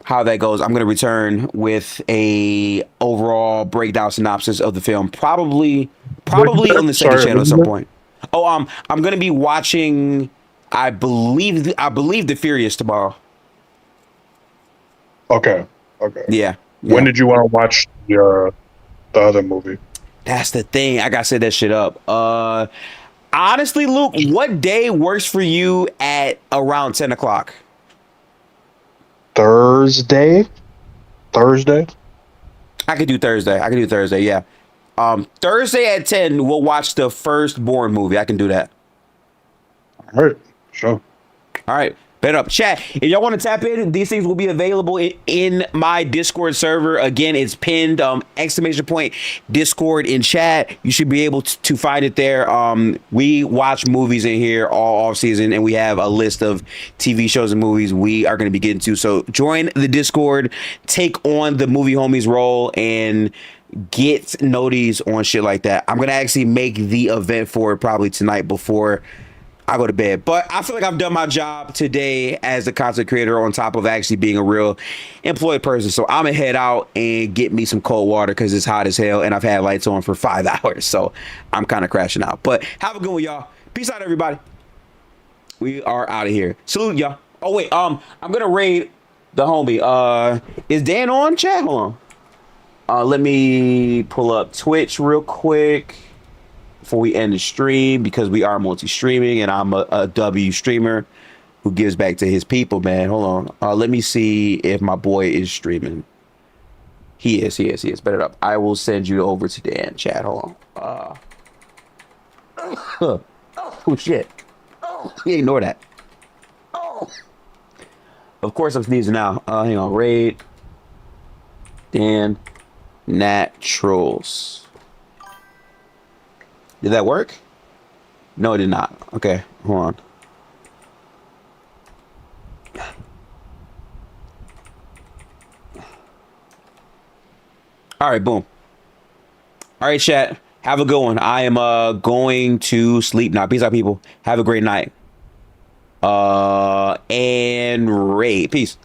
how that goes. I'm going to return with a overall breakdown synopsis of the film, probably on the second channel at some point. Oh, I'm going to be watching, I believe The Furious tomorrow. Okay. Okay. Yeah. When did you want to watch the other movie? That's the thing. I gotta set that shit up. Honestly, Luke, what day works for you at around 10 o'clock? Thursday. I could do Thursday. Yeah. Thursday at 10, we'll watch the first Bourne movie. I can do that. All right. Sure. All right. Bet up. Chat. If y'all want to tap in, these things will be available in my Discord server. Again, it's pinned exclamation point Discord in chat. You should be able to find it there. We watch movies in here all off season, and we have a list of TV shows and movies we are going to be getting to. So join the Discord, take on the movie homies role, and get noties on shit like that. I'm going to actually make the event for it probably tonight before I go to bed. But I feel like I've done my job today as a content creator on top of actually being a real employed person. So I'm gonna head out and get me some cold water because it's hot as hell and I've had lights on for 5 hours. So I'm kind of crashing out. But have a good one, y'all. Peace out, everybody. We are out of here. Salute, y'all. Oh, wait. I'm gonna raid the homie. Is Dan on, chat? Hold on. Let me pull up Twitch real quick before we end the stream, because we are multi-streaming and I'm a W streamer who gives back to his people, man. Hold on. Let me see if my boy is streaming. He is. Bet it up. I will send you over to Dan, chat. Hold on. Oh, shit. Ignore that. Of course I'm sneezing now. Hang on. Raid Dan Naturals. Did that work? No, it did not. Okay, hold on. All right, boom. All right, chat. Have a good one. I am going to sleep now. Peace out, people. Have a great night. And raid. Peace.